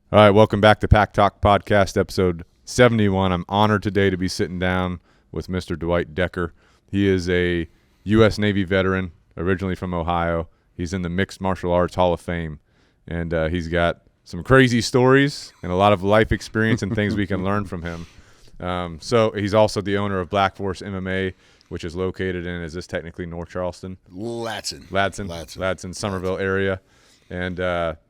All right, welcome back to Pack Talk Podcast, episode 71. I'm honored today to be sitting down with Mr. Dwight Decker. He is a U.S. Navy veteran, originally from Ohio. He's in the Mixed Martial Arts Hall of Fame, and he's got some crazy stories and a lot of life experience and things we can learn from him. So he's also the owner of Black Force MMA, which is located in, is this technically North Charleston? Ladson, Somerville area. And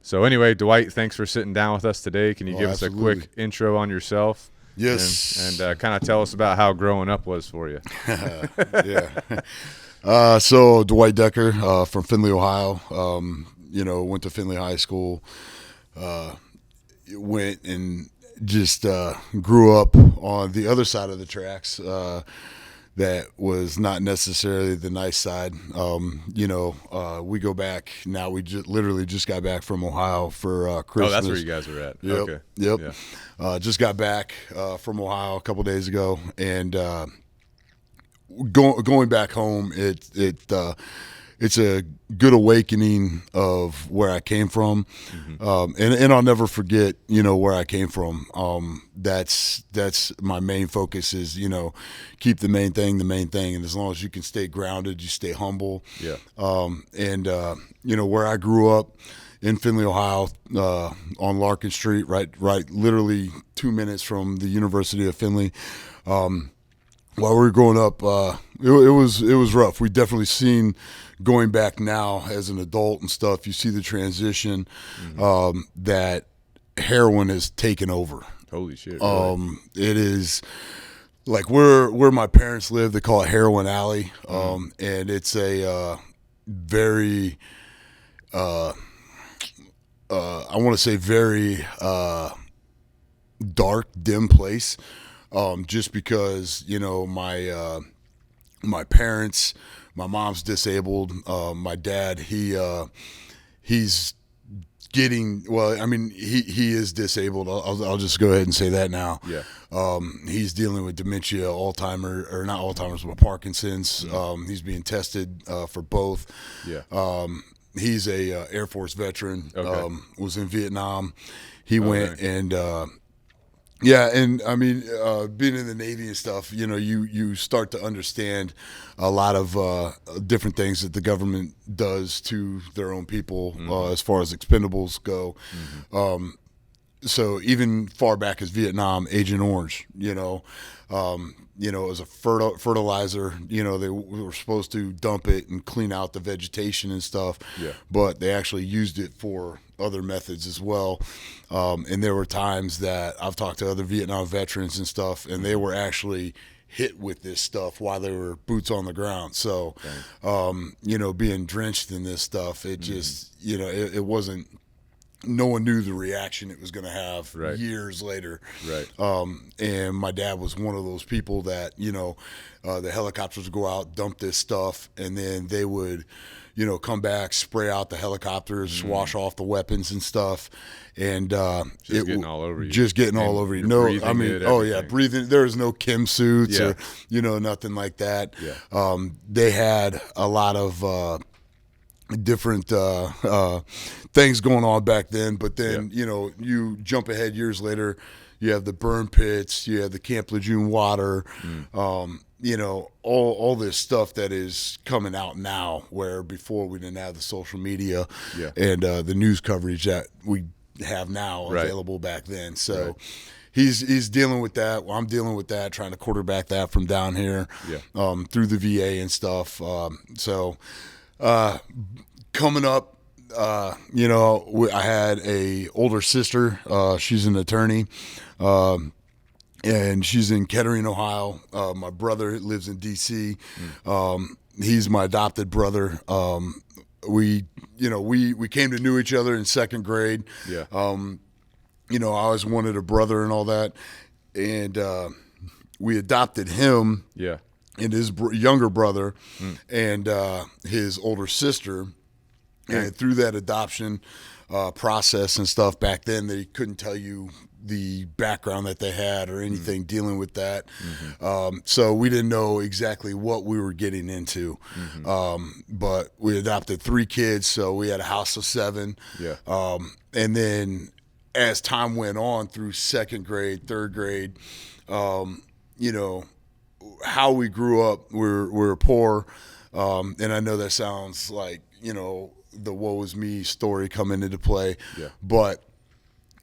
so anyway, Dwight, thanks for sitting down with us today. Can you give us a quick intro on yourself? Yes. And kind of tell us about how growing up was for you. Yeah. So Dwight Decker from Findlay, Ohio. Went to Findlay High School. Went and just grew up on the other side of the tracks. That was not necessarily the nice side. We go back now. We literally just got back from Ohio for Christmas. Oh, that's where you guys were at. Yep. Okay. Yep. Yeah. Just got back from Ohio a couple days ago, and going back home, it's a good awakening of where I came from, and I'll never forget, where I came from. That's my main focus is, keep the main thing, and as long as you can stay grounded, you stay humble. Yeah. Where I grew up in Findlay, Ohio, on Larkin Street, right, literally 2 minutes from the University of Findlay. While we were growing up, it was rough. We definitely seen, going back now as an adult and stuff, you see the transition that heroin has taken over. Holy shit. Really? It is like where my parents live, they call it Heroin Alley, and it's a very I want to say very dark, dim place. Just because, my parents, my mom's disabled. My dad, he's getting, well, I mean, he is disabled. I'll just go ahead and say that now. Yeah. He's dealing with dementia, Alzheimer's, or not Alzheimer's, but Parkinson's. He's being tested for both. Yeah. He's a Air Force veteran. Okay. Was in Vietnam. He went and yeah, and I mean, being in the Navy and stuff, you start to understand a lot of different things that the government does to their own people as far as expendables go. So even far back as Vietnam, Agent Orange, as a fertilizer, they were supposed to dump it and clean out the vegetation and stuff, but they actually used it for other methods as well. And there were times that I've talked to other Vietnam veterans and stuff, and they were actually hit with this stuff while they were boots on the ground. So, being drenched in this stuff, it just, it wasn't, no one knew the reaction it was going to have years later. Right. And my dad was one of those people that, the helicopters would go out, dump this stuff, and then they would, come back, spray out the helicopters, wash off the weapons and stuff. And getting all over you. Just getting all over you. No, I mean, breathing. There was no chem suits or, nothing like that. Yeah. They had a lot of different things going on back then, but then you jump ahead years later, you have the burn pits, you have the Camp Lejeune water, all this stuff that is coming out now, where before we didn't have the social media and the news coverage that we have now available back then. So he's dealing with that. Well, I'm dealing with that, trying to quarterback that from down here through the VA and stuff. Coming up, I had a older sister. She's an attorney, and she's in Kettering, Ohio. My brother lives in D.C. He's my adopted brother. We came to know each other in second grade. Yeah. I always wanted a brother and all that, and we adopted him. Yeah. And his younger brother and his older sister. And through that adoption process and stuff back then, they couldn't tell you the background that they had or anything dealing with that. So we didn't know exactly what we were getting into. But we adopted 3 kids, so we had a house of 7. Yeah. And then as time went on through second grade, third grade, you know, how we grew up, we're poor. And I know that sounds like, you know, the woe is me story coming into play, but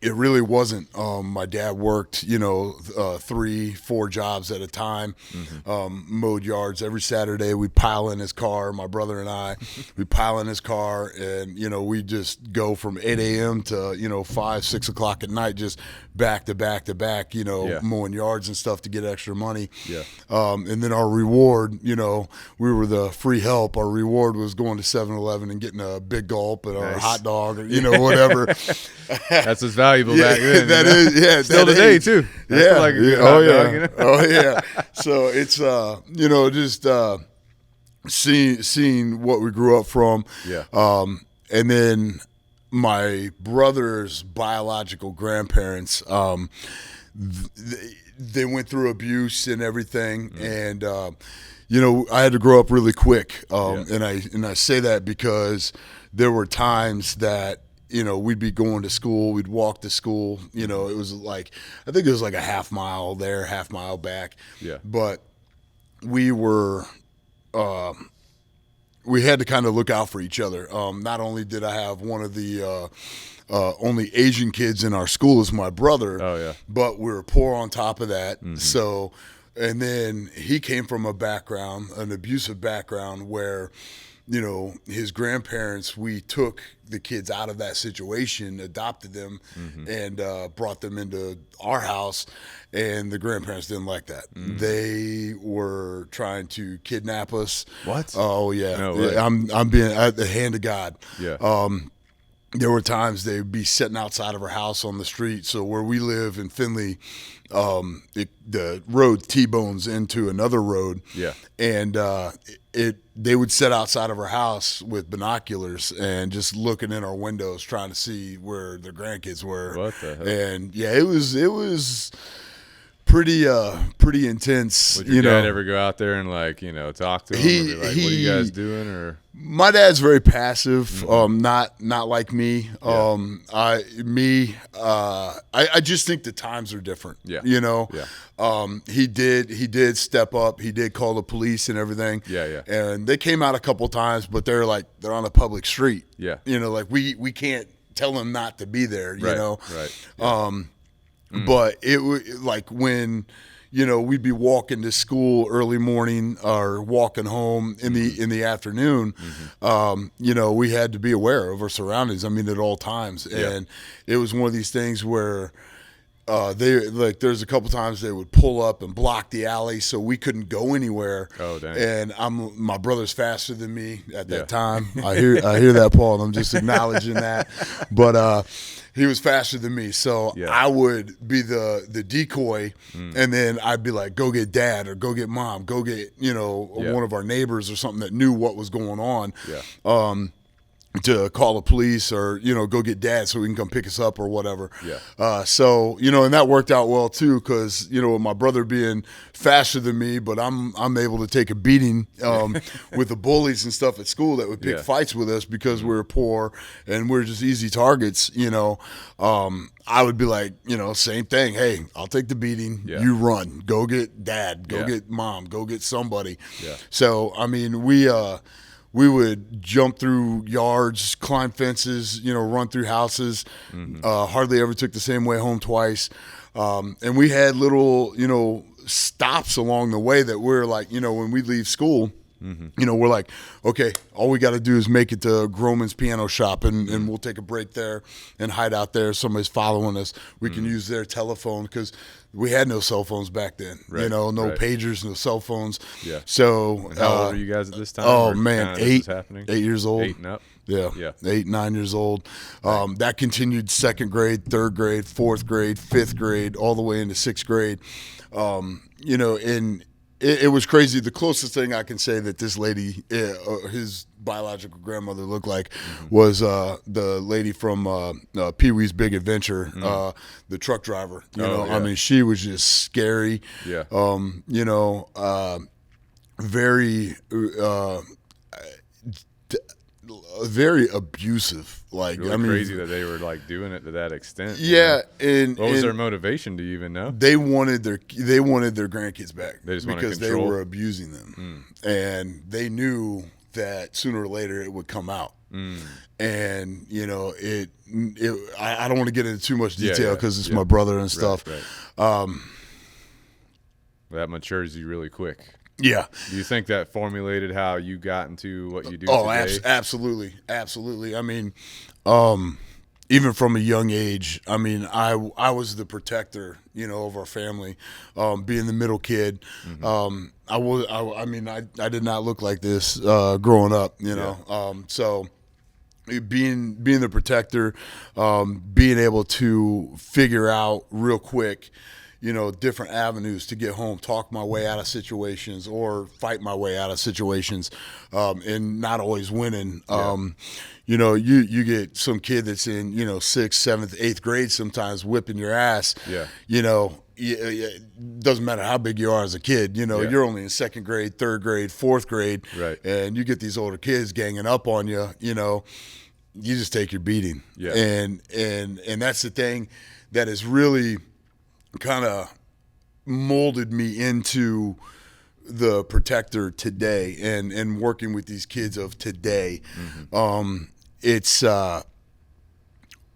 it really wasn't. My dad worked, you know, 3-4 jobs at a time, mowed yards every Saturday. We'd pile in his car, my brother and I, we'd pile in his car, and, you know, we'd just go from 8 a.m. to, you know, 5, 6 o'clock at night, just back to back to back, you know, mowing yards and stuff to get extra money. And then our reward, you know, we were the free help. Our reward was going to 7-Eleven and getting a big gulp or a hot dog or, you know, whatever. That's what's valuable back then. That is, still today too. That's like a good hot dog, you know? So it's you know, just seeing what we grew up from. And then my brother's biological grandparents, they went through abuse and everything, and you know, I had to grow up really quick. And I say that because there were times that, you know, we'd be going to school, we'd walk to school, you know, it was like, I think it was like a half mile there, half mile back. But we were, we had to kind of look out for each other. Not only did I have one of the only Asian kids in our school as my brother, but we were poor on top of that. So, and then he came from a background, an abusive background where, you know, his grandparents, we took the kids out of that situation, adopted them, and brought them into our house, and the grandparents didn't like that. They were trying to kidnap us. What? Oh, yeah. No way. I'm being at the hand of God. there were times they'd be sitting outside of our house on the street. So where we live in Findlay, the road T-bones into another road. Yeah. And they would sit outside of our house with binoculars and just looking in our windows trying to see where their grandkids were. What the hell? And yeah, it was pretty intense. Would your dad ever go out there and talk to him? Or be like, what are you guys doing? Or my dad's very passive, not like me. Yeah. I just think the times are different. Yeah. Yeah. He did step up. He did call the police and everything. Yeah, yeah. And they came out a couple times, but they're on a public street. Yeah. We can't tell them not to be there. Right. Yeah. But it like when we'd be walking to school early morning or walking home in the afternoon. We had to be aware of our surroundings. I mean, at all times. Yeah. And it was one of these things where there's a couple times they would pull up and block the alley so we couldn't go anywhere. Oh, dang. And my brother's faster than me at that time. I hear that, Paul, and I'm just acknowledging that. But he was faster than me, so I would be the decoy, and then I'd be like, go get dad or go get mom, go get one of our neighbors or something that knew what was going on. Yeah. To call the police or go get dad so he can come pick us up or whatever. Yeah. So and that worked out well too, because with my brother being faster than me, but I'm able to take a beating with the bullies and stuff at school that would pick fights with us because we were poor and we're just easy targets. I would be like, same thing. Hey, I'll take the beating. Yeah. You run. Go get dad. Go get mom. Go get somebody. Yeah. So I mean, we would jump through yards, climb fences, run through houses. Hardly ever took the same way home twice. And we had little, stops along the way that we're like, when we leave school, we're like, okay, all we got to do is make it to Groman's piano shop and we'll take a break there and hide out there. If somebody's following us, we can use their telephone because we had no cell phones back then, right. no right. pagers, no cell phones. Yeah. So and how old were you guys at this time? Oh man, 8 years old. 8 and up. Yeah. 8, 9 years old. That continued second grade, third grade, fourth grade, fifth grade, all the way into sixth grade. And it was crazy. The closest thing I can say that this lady, his biological grandmother looked like was the lady from Pee-wee's Big Adventure, the truck driver. I mean, she was just scary. Yeah. Very very abusive. Like, really I mean, crazy that they were like doing it to that extent. Yeah, and what was their motivation? Do you even know? They wanted their grandkids back. They just because they were abusing them, and they knew that sooner or later it would come out. And you know, I don't want to get into too much detail because it's my brother and stuff. Right. That matures you really quick. Yeah. Do you think that formulated how you got into what you do today? Oh, absolutely. I mean, even from a young age, I mean, I was the protector, you know, of our family, being the middle kid. I mean, I did not look like this growing up, you know. So being the protector, being able to figure out real quick, you know, different avenues to get home, talk my way out of situations or fight my way out of situations, and not always winning. You know, you get some kid that's in, you know, 6th, 7th, 8th grade sometimes whipping your ass. Yeah. You know, it doesn't matter how big you are as a kid. You know, you're only in 2nd grade, 3rd grade, 4th grade. Right. And you get these older kids ganging up on you, you know, you just take your beating. Yeah. And that's the thing that is really kind of molded me into the protector today and working with these kids of today. It's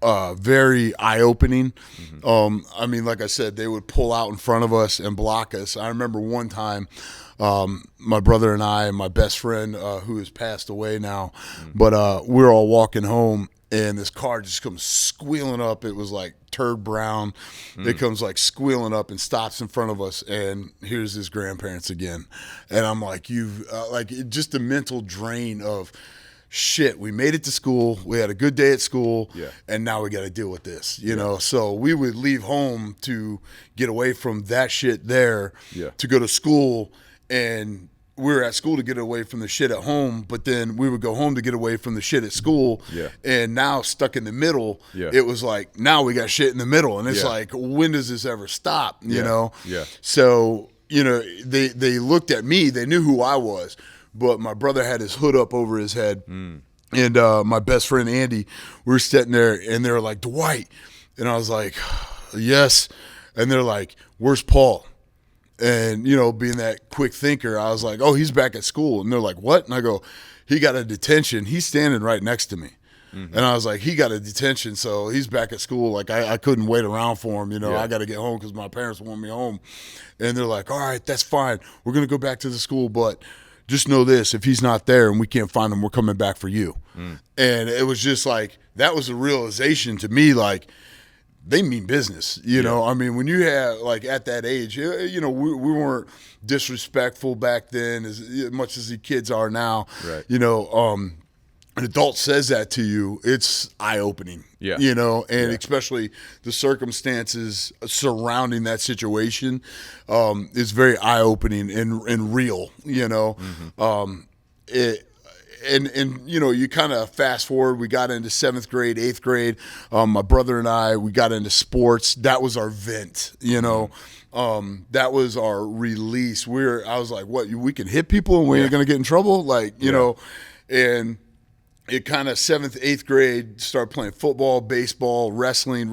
very eye-opening. I mean, like I said, they would pull out in front of us and block us. I remember one time my brother and I and my best friend who has passed away now, but we're all walking home and this car just comes squealing up. It was like turd brown. It comes like squealing up and stops in front of us. And here's his grandparents again. And I'm like, just the mental drain of shit. We made it to school. We had a good day at school. Yeah. And now we got to deal with this, you know? So we would leave home to get away from that shit there to go to school, and we were at school to get away from the shit at home, but then we would go home to get away from the shit at school. Yeah. And now stuck in the middle, it was like, now we got shit in the middle. And it's like, when does this ever stop? You know? Yeah. So, you know, they looked at me, they knew who I was, but my brother had his hood up over his head. And my best friend, Andy, we were sitting there and they were like, Dwight. And I was like, yes. And they're like, where's Paul? And, you know, being that quick thinker, I was like, oh, he's back at school. And they're like, what? And I go, he got a detention. He's standing right next to me. And I was like, he got a detention, so he's back at school. Like, I couldn't wait around for him. You know, I got to get home because my parents want me home. And they're like, all right, that's fine. We're going to go back to the school, but just know this, if he's not there and we can't find him, we're coming back for you. And it was just like, that was a realization to me, like, they mean business, you know. I mean, when you have, like, at that age, you know, we weren't disrespectful back then as much as the kids are now. Right. You know, an adult says that to you, it's eye-opening. Yeah. You know, and especially the circumstances surrounding that situation is very eye-opening and real, you know. And you know, you kind of fast forward, we got into 7th grade, 8th grade. My brother and I, we got into sports. That was our vent, you know. That was our release. I was like, what, we can hit people and we ain't going to get in trouble? Like, you know, and it kind of 7th, 8th grade, started playing football, baseball, wrestling.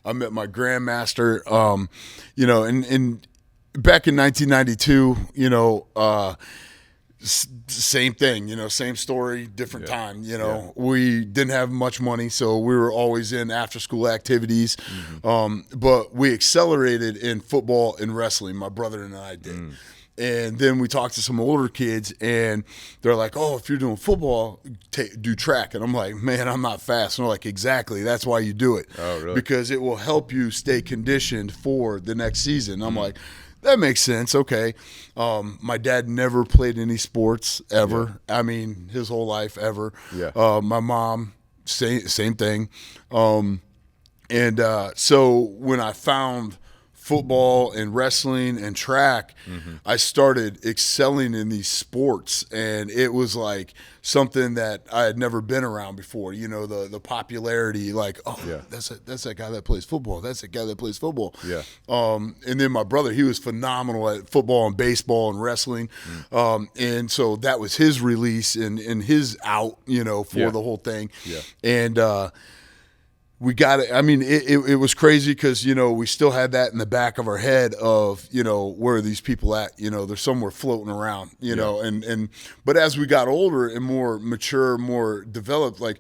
I met my grandmaster, you know, and back in 1992, you know, same thing, you know, same story, different time, you know. We didn't have much money, so we were always in after school activities. But we accelerated in football and wrestling, my brother and I did. And then we talked to some older kids, and they're like, oh, if you're doing football, do track. And I'm like, man, I'm not fast. And they're like, exactly, that's why you do it. Oh, really? Because it will help you stay conditioned for the next season. I'm like, that makes sense. Okay. My dad never played any sports ever. I mean, his whole life ever. My mom, same thing. So when I found football and wrestling and track, I started excelling in these sports, and it was like something that I had never been around before. You know, the popularity, like, that's that guy that plays football. That's that guy that plays football. Yeah. And then my brother, he was phenomenal at football and baseball and wrestling. And so that was his release and his out, you know, for the whole thing. Yeah. And we got it. I mean, it was crazy because, you know, we still had that in the back of our head of, you know, where are these people at? You know, they're somewhere floating around, you know, but as we got older and more mature, more developed, like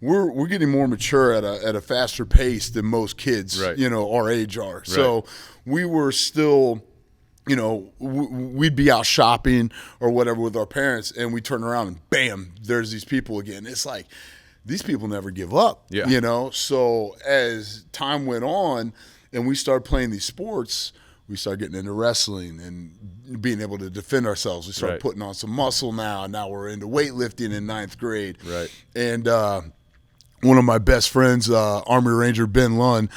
we're getting more mature at a faster pace than most kids, you know, our age are. Right. So we were still, you know, we'd be out shopping or whatever with our parents, and we turn around and bam, there's these people again. It's like, these people never give up, you know? So as time went on and we started playing these sports, we started getting into wrestling and being able to defend ourselves. We started putting on some muscle now, and now we're into weightlifting in 9th grade. Right. And one of my best friends, Army Ranger Ben Lund,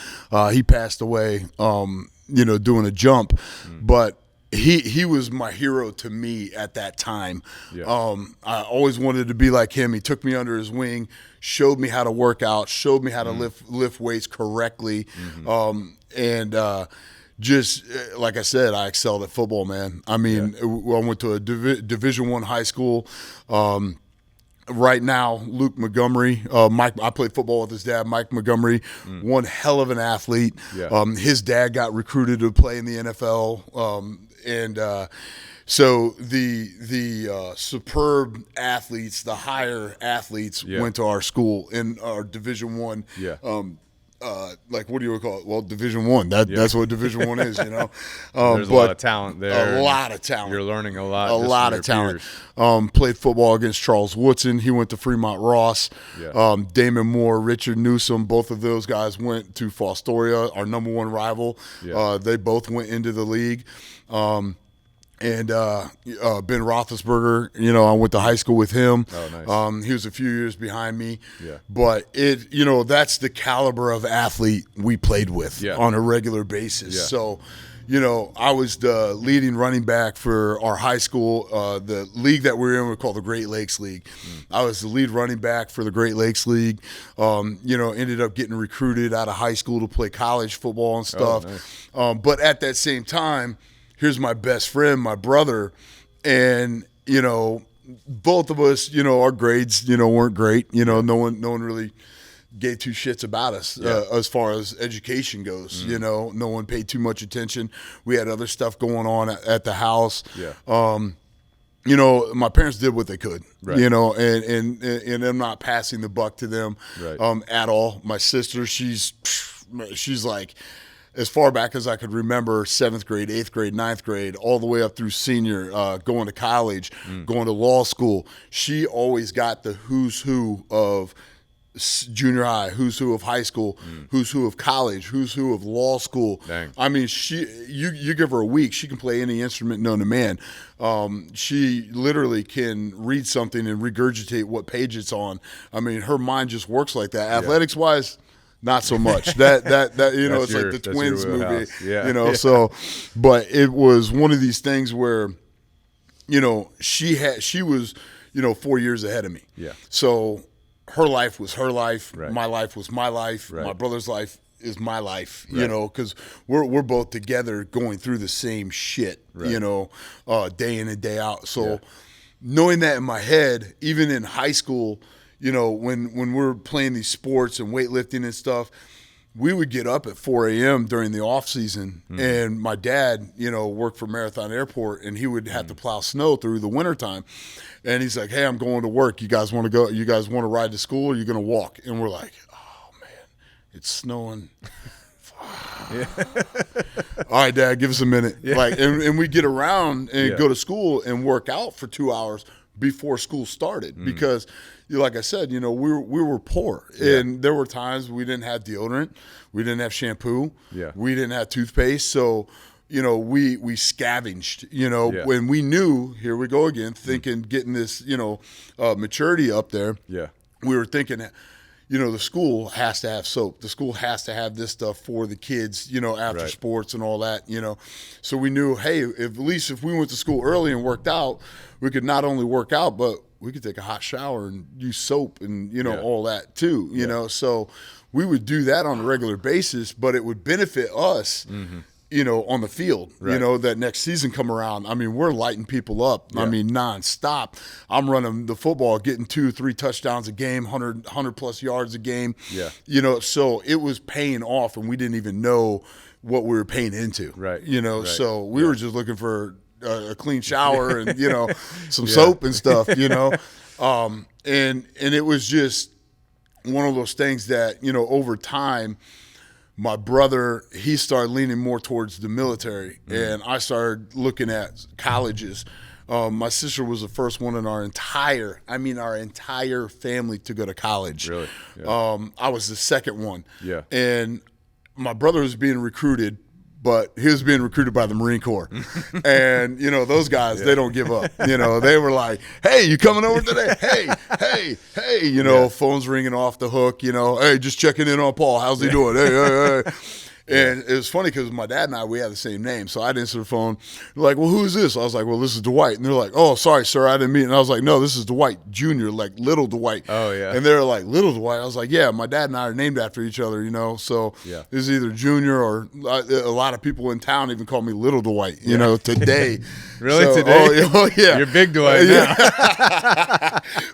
he passed away, you know, doing a jump. But he was my hero to me at that time. I always wanted to be like him. He took me under his wing, showed me how to work out, showed me how to lift weights correctly. And just like I said, I excelled at football, man. I mean, I went to a Division I high school. Right now, Luke Montgomery, Mike. I played football with his dad, Mike Montgomery, one hell of an athlete. His dad got recruited to play in the NFL, so the superb athletes, the higher athletes, went to our school in our Division I. Like, what do you call it? Well, Division I. That's what Division I is, you know. There's a lot of talent there. A lot of talent. You're learning a lot. A lot of talent. Played football against Charles Woodson. He went to Fremont Ross. Damon Moore, Richard Newsom, both of those guys went to Fostoria, our number one rival. They both went into the league. And Ben Roethlisberger, you know, I went to high school with him. Oh, nice. He was a few years behind me. But you know, that's the caliber of athlete we played with on a regular basis. So, you know, I was the leading running back for our high school. The league that we were in was called the Great Lakes League. I was the lead running back for the Great Lakes League. You know, ended up getting recruited out of high school to play college football and stuff. Nice. But at that same time, here's my best friend, my brother, and, you know, both of us, you know, our grades, you know, weren't great. You know, no one really gave two shits about us as far as education goes. You know, no one paid too much attention. We had other stuff going on at the house. You know, my parents did what they could, you know, and I'm not passing the buck to them at all. My sister, she's like, as far back as I could remember, 7th grade, 8th grade, 9th grade, all the way up through senior, going to college, going to law school. She always got the who's who of junior high, who's who of high school, who's who of college, who's who of law school. Dang. I mean, you give her a week, she can play any instrument known to man. She literally can read something and regurgitate what page it's on. I mean, her mind just works like that. Athletics wise, not so much. That you know, it's like the Twins movie. You know, so, but it was one of these things where, you know, she was, you know, 4 years ahead of me. So her life was her life. My life was my life. My brother's life is my life. You know, because we're both together going through the same shit. You know, day in and day out. So knowing that in my head, even in high school, you know, when we're playing these sports and weightlifting and stuff, we would get up at 4 a.m. during the off season, and my dad, you know, worked for Marathon Airport, and he would have to plow snow through the wintertime. And he's like, "Hey, I'm going to work. You guys want to go? You guys want to ride to school, or are you going to walk?" And we're like, "Oh man, it's snowing." All right, Dad, give us a minute. Like, and we get around and go to school and work out for 2 hours before school started because, like I said, you know, we were poor, and there were times we didn't have deodorant, we didn't have shampoo, we didn't have toothpaste, so, you know, we scavenged, you know, when we knew, here we go again, thinking, getting this, you know, maturity up there. We were thinking, the school has to have soap. The school has to have this stuff for the kids, after sports and all that, So we knew, hey, at least if we went to school early and worked out, we could not only work out, but we could take a hot shower and use soap and, all that too, you know. So we would do that on a regular basis, but it would benefit us, on the field, that next season come around. I mean, we're lighting people up. I mean, nonstop. I'm running the football, getting 2-3 touchdowns a game, 100 plus yards a game. Yeah. So it was paying off, and we didn't even know what we were paying into. Right. So we were just looking for a clean shower and, some soap and stuff, and it was just one of those things that, over time, my brother, he started leaning more towards the military, and I started looking at colleges. My sister was the first one in our entire family to go to college. Really? Yeah. I was the second one. Yeah. And my brother was being recruited, but he was being recruited by the Marine Corps. And, those guys, they don't give up. They were like, hey, you coming over today? Hey, phone's ringing off the hook, hey, just checking in on Paul. How's he doing? Hey. And it was funny because my dad and I, we had the same name. So I'd answer the phone. They're like, well, who is this? I was like, well, this is Dwight. And they're like, oh, sorry, sir, I didn't mean it. And I was like, no, this is Dwight Jr., like little Dwight. Oh, yeah. And they're like, little Dwight. I was like, yeah, my dad and I are named after each other, So yeah. This is either Junior or a lot of people in town even call me little Dwight, today. Really? So, Today? Oh, yeah. You're big Dwight now.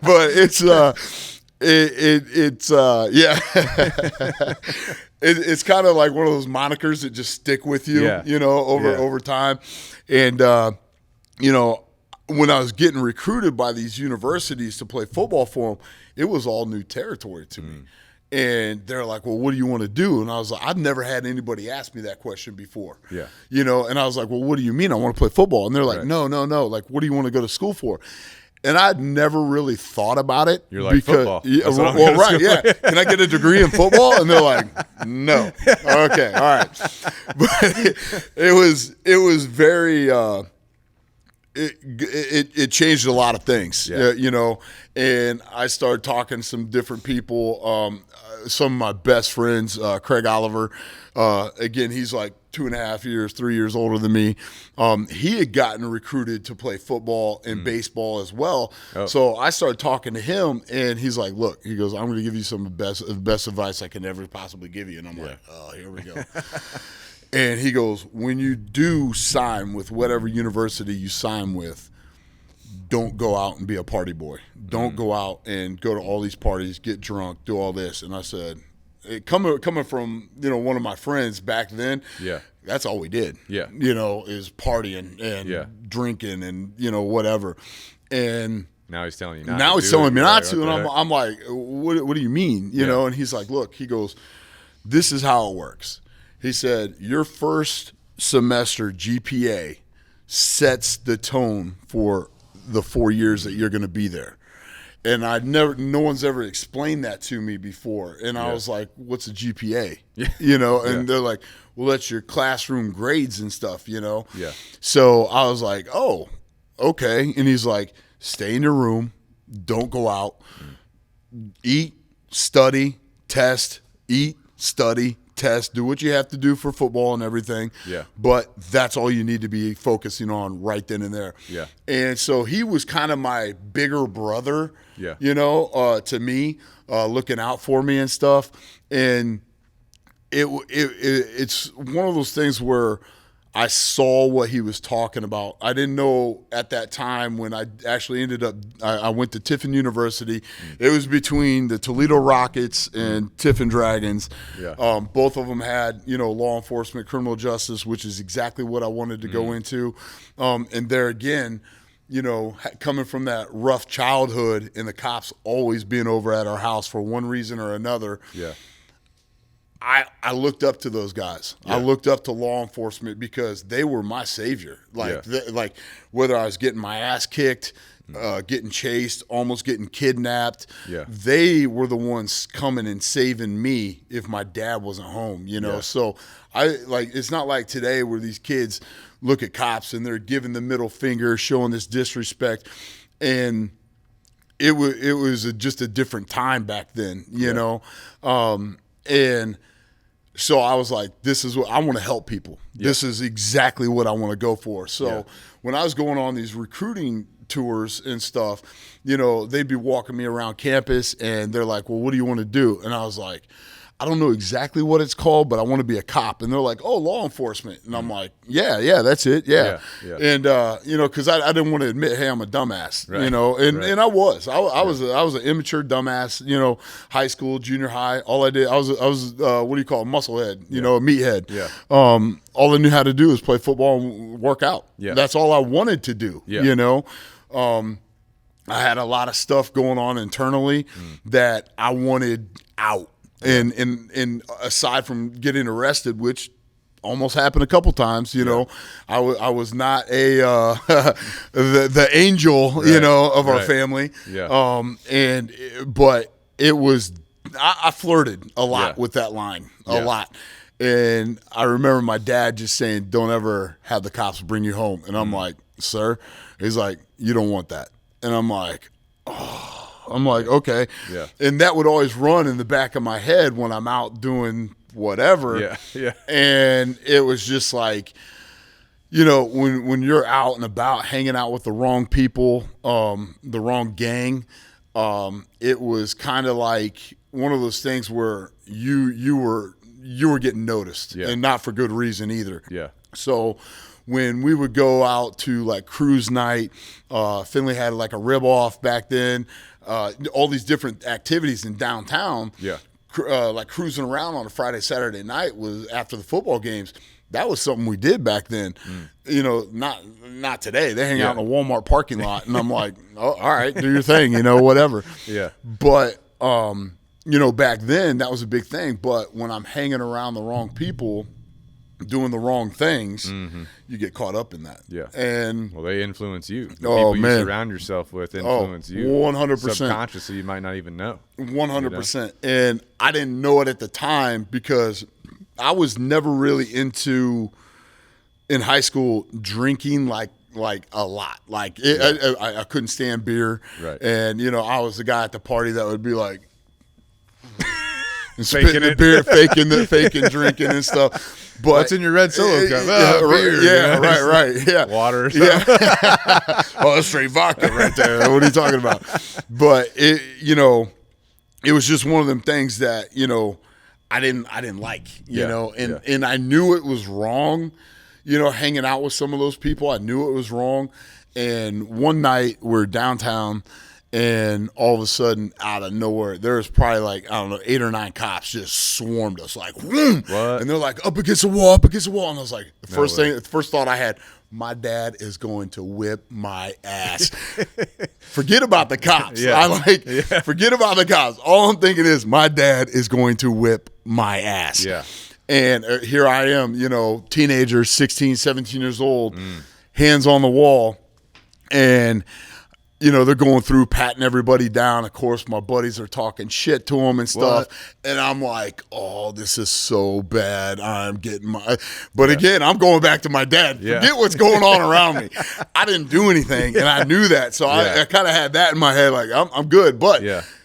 But it's it's kind of like one of those monikers that just stick with you, over time. And, when I was getting recruited by these universities to play football for them, it was all new territory to me. And they're like, well, what do you want to do? And I was like, I've never had anybody ask me that question before. Yeah. And I was like, well, what do you mean I want to play football? And they're like, no. Like, what do you want to go to school for? And I'd never really thought about it. You're like, football. Yeah, well, right, yeah. Can I get a degree in football? And they're like, no. Okay, all right. But it was very it changed a lot of things, and I started talking to some different people. Some of my best friends, Craig Oliver, again, he's like 2.5 years, 3 years older than me. He had gotten recruited to play football and baseball as well. Oh. So I started talking to him, and he's like, look, he goes, I'm going to give you some of the best advice I can ever possibly give you. And I'm like, oh, here we go. And he goes, when you do sign with whatever university you sign with, don't go out and be a party boy. Don't go out and go to all these parties, get drunk, do all this. And I said, coming from, one of my friends back then, that's all we did. Yeah. Is partying and drinking and, whatever. And now he's telling you not to. And I'm like, what do you mean? You know, and he's like, look, he goes, this is how it works. He said, your first semester GPA sets the tone for the 4 years that you're going to be there. And no one's ever explained that to me before. And I was like, what's a GPA? And they're like, well, that's your classroom grades and stuff, Yeah. So I was like, oh, okay. And he's like, stay in your room. Don't go out. Eat, study, test, eat, study, test, do what you have to do for football and everything. Yeah. But that's all you need to be focusing on right then and there. Yeah. And so he was kind of my bigger brother, to me, looking out for me and stuff. And it's one of those things where I saw what he was talking about. I didn't know at that time when I actually I went to Tiffin University. It was between the Toledo Rockets and Tiffin Dragons. Yeah. Both of them had, law enforcement, criminal justice, which is exactly what I wanted to go into. And there again, coming from that rough childhood and the cops always being over at our house for one reason or another. Yeah. I looked up to those guys. Yeah. I looked up to law enforcement because they were my savior. Like whether I was getting my ass kicked, getting chased, almost getting kidnapped, they were the ones coming and saving me if my dad wasn't home, So it's not like today where these kids look at cops and they're giving the middle finger, showing this disrespect. And it was just a different time back then, you know? And so I was like, this is what I want to help people. This is exactly what I want to go for. So when I was going on these recruiting tours and stuff, you know, they'd be walking me around campus and they're like, well, what do you want to do? And I was like, I don't know exactly what it's called, but I want to be a cop. And they're like, oh, law enforcement. And I'm like, yeah, that's it. Yeah. And, you know, cause I didn't want to admit, hey, I'm a dumbass, you know, and I was an immature dumbass, you know, high school, junior high. All I did, I was what do you call it? Musclehead, you know, a meathead. All I knew how to do was play football and work out. That's all I wanted to do, you know? I had a lot of stuff going on internally that I wanted out. And aside from getting arrested, which almost happened a couple times, you know, I was not a the angel, you know, of our family. But it was I flirted a lot with that line, a lot. And I remember my dad just saying, "Don't ever have the cops bring you home." And I'm like, "Sir," he's like, "You don't want that." And I'm like, "Oh." I'm like, okay. And that would always run in the back of my head when I'm out doing whatever. And it was just like, you know, when you're out and about hanging out with the wrong people, the wrong gang, it was kind of like one of those things where you were getting noticed and not for good reason either. So when we would go out to like cruise night, Finley had like a rib off back then. All these different activities in downtown, like cruising around on a Friday, Saturday night was after the football games. That was something we did back then. You know, not today. They hang out in a Walmart parking lot, and I'm like, oh, all right, do your thing, you know, whatever. But you know, back then that was a big thing. But when I'm hanging around the wrong people, doing the wrong things, you get caught up in that. And well, they influence you. The people you surround yourself with influence you 100%. Subconsciously, you might not even know. 100%. And I didn't know it at the time because I was never really into, in high school, drinking like a lot. Like I couldn't stand beer. And, you know, I was the guy at the party that would be like, spitting the beer, faking drinking and stuff. But what's in your red Solo cup? Beer, right. Water. Oh, that's straight vodka right there. What are you talking about? But it, you know, it was just one of them things that, you know, I didn't like, you know, and I knew it was wrong, you know, hanging out with some of those people. I knew it was wrong. And one night we're downtown, and all of a sudden, out of nowhere, there's probably like, I don't know, 8 or 9 cops just swarmed us, like, whoom! And they're like, up against the wall. And I was like, the first thought I had, my dad is going to whip my ass. Forget about the cops. Forget about the cops. All I'm thinking is, my dad is going to whip my ass. And here I am, you know, teenager, 16, 17 years old, hands on the wall, and you know, they're going through, patting everybody down. Of course, my buddies are talking shit to them and stuff. And I'm like, oh, this is so bad. I'm getting my... But again, I'm going back to my dad. Forget what's going on around me. I didn't do anything, and I knew that. So I kind of had that in my head, like, I'm good. But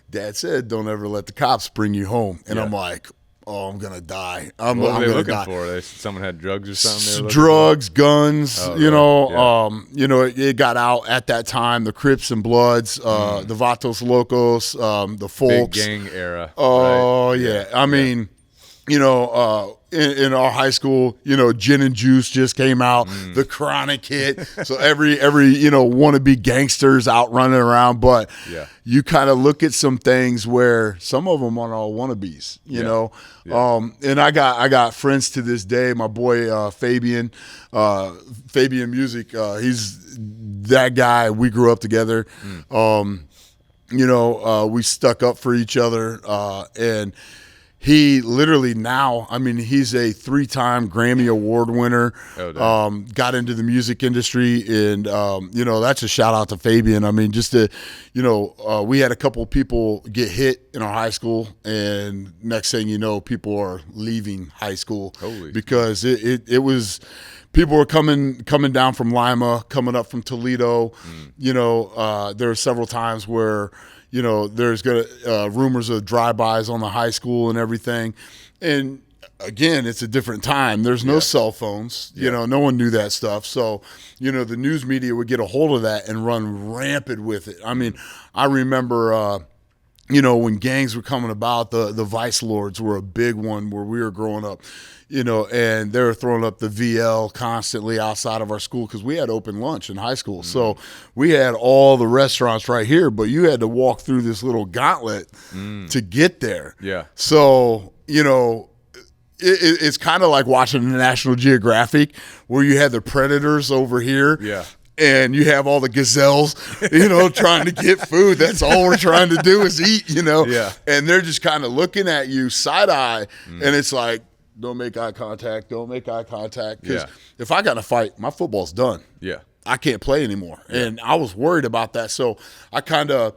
Dad said, don't ever let the cops bring you home. And I'm like, oh, I'm going to die. What were they looking for? Someone had drugs or something? Drugs, guns, you know. You know, it got out at that time, the Crips and Bloods, the Vatos Locos, the Folks. Big gang era. Oh, right? I mean, you know, in our high school, you know, Gin and Juice just came out, the Chronic hit. So every you know, wannabe gangsters out running around. But you kind of look at some things where some of them are all wannabes, you know. And I got friends to this day. My boy Fabian Music, he's that guy. We grew up together. You know, we stuck up for each other, and he literally now, I mean, he's a 3-time Grammy Award winner, got into the music industry, and, you know, that's a shout out to Fabian. I mean, just to, you know, we had a couple of people get hit in our high school, and next thing you know, people are leaving high school because it was people were coming down from Lima, coming up from Toledo. You know, there were several times where, you know, there's rumors of drive-bys on the high school and everything. And again, it's a different time. There's no cell phones. You know, no one knew that stuff. So, you know, the news media would get a hold of that and run rampant with it. I mean, I remember, you know, when gangs were coming about, the Vice Lords were a big one where we were growing up, you know, and they were throwing up the VL constantly outside of our school because we had open lunch in high school. So we had all the restaurants right here, but you had to walk through this little gauntlet to get there. Yeah. So, you know, it's kind of like watching the National Geographic where you had the predators over here. Yeah. And you have all the gazelles, you know, trying to get food. That's all we're trying to do is eat, you know. Yeah. And they're just kind of looking at you side-eye, and it's like, don't make eye contact, don't make eye contact. Because if I got to fight, my football's done. Yeah. I can't play anymore. And I was worried about that. So I kind of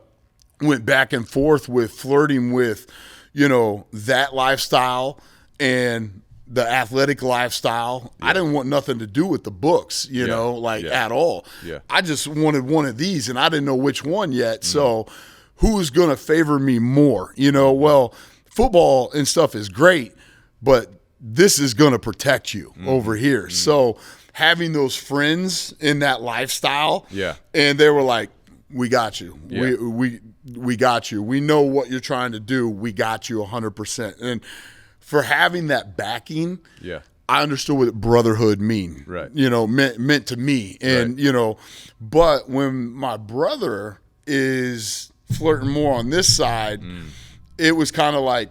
went back and forth with flirting with, you know, that lifestyle and the athletic lifestyle. I didn't want nothing to do with the books, you know, like at all. Yeah. I just wanted one of these, and I didn't know which one yet. So who's going to favor me more? You know, well, football and stuff is great, but this is going to protect you over here. So having those friends in that lifestyle, and they were like, we got you. Yeah. We got you. We know what you're trying to do. We got you 100%. And for having that backing, I understood what brotherhood mean. Right. You know, meant to me. And, you know, but when my brother is flirting more on this side, it was kind of like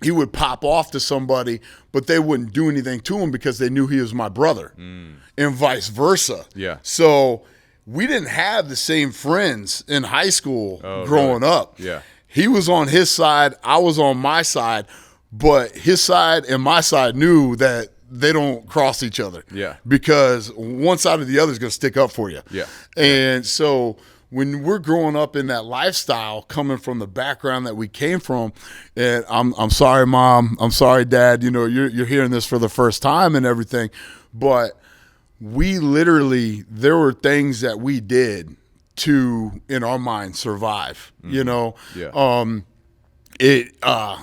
he would pop off to somebody, but they wouldn't do anything to him because they knew he was my brother, and vice versa. Yeah. So we didn't have the same friends in high school growing up. Yeah. He was on his side, I was on my side. But his side and my side knew that they don't cross each other. Yeah. Because one side or the other is going to stick up for you. Yeah. And so when we're growing up in that lifestyle, coming from the background that we came from, and I'm sorry, Mom, I'm sorry, Dad, you know, you're hearing this for the first time and everything, but we literally, there were things that we did to, in our mind, survive, you know? Yeah.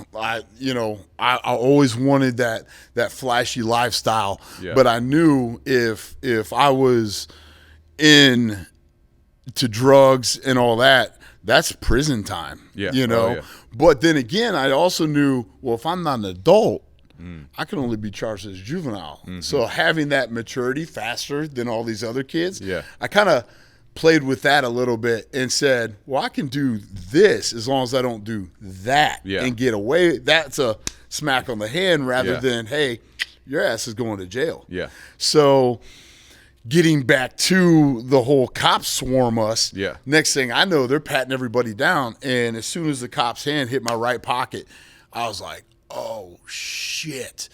I always wanted that flashy lifestyle, but I knew if I was in to drugs and all that, that's prison time. Yeah. You know. But then again, I also knew, well, if I'm not an adult, I can only be charged as juvenile. So having that maturity faster than all these other kids, I kind of played with that a little bit and said, well, I can do this as long as I don't do that and get away. That's a smack on the hand rather than, hey, your ass is going to jail. Yeah. So getting back to the whole cops swarm us, next thing I know, they're patting everybody down. And as soon as the cop's hand hit my right pocket, I was like, oh, shit.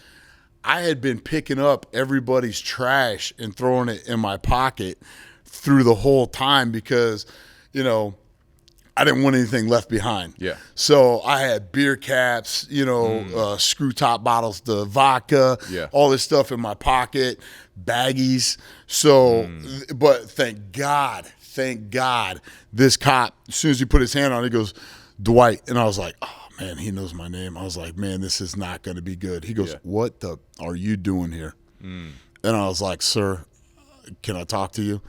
I had been picking up everybody's trash and throwing it in my pocket through the whole time because, you know, I didn't want anything left behind. Yeah. So I had beer caps, you know, screw top bottles, the vodka, all this stuff in my pocket, baggies. So, but thank God, this cop, as soon as he put his hand on it, he goes, Dwight. And I was like, oh, man, he knows my name. I was like, man, this is not going to be good. He goes, what the are you doing here? And I was like, sir, can I talk to you?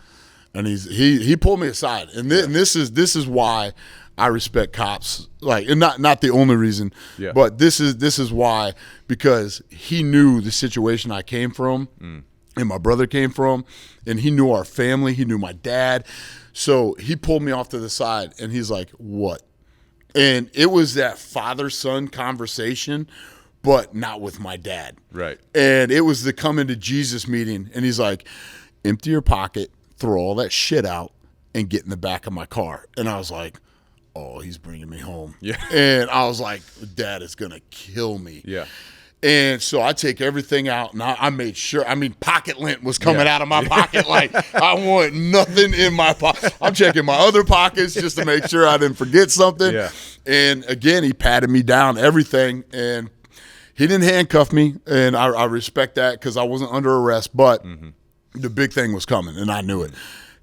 And he pulled me aside, and this is why I respect cops. Like, and not the only reason, but this is why, because he knew the situation I came from, and my brother came from, and he knew our family. He knew my dad, so he pulled me off to the side, and he's like, "What?" And it was that father-son conversation, but not with my dad. Right. And it was the come into Jesus meeting, and he's like, "Empty your pocket, throw all that shit out, and get in the back of my car." And I was like, oh, he's bringing me home. Yeah. And I was like, Dad is going to kill me. Yeah. And so I take everything out, and I made sure, pocket lint was coming out of my pocket. Like, I want nothing in my pocket. I'm checking my other pockets just to make sure I didn't forget something. Yeah. And again, he patted me down, everything, and he didn't handcuff me, and I respect that because I wasn't under arrest, but the big thing was coming, and I knew it.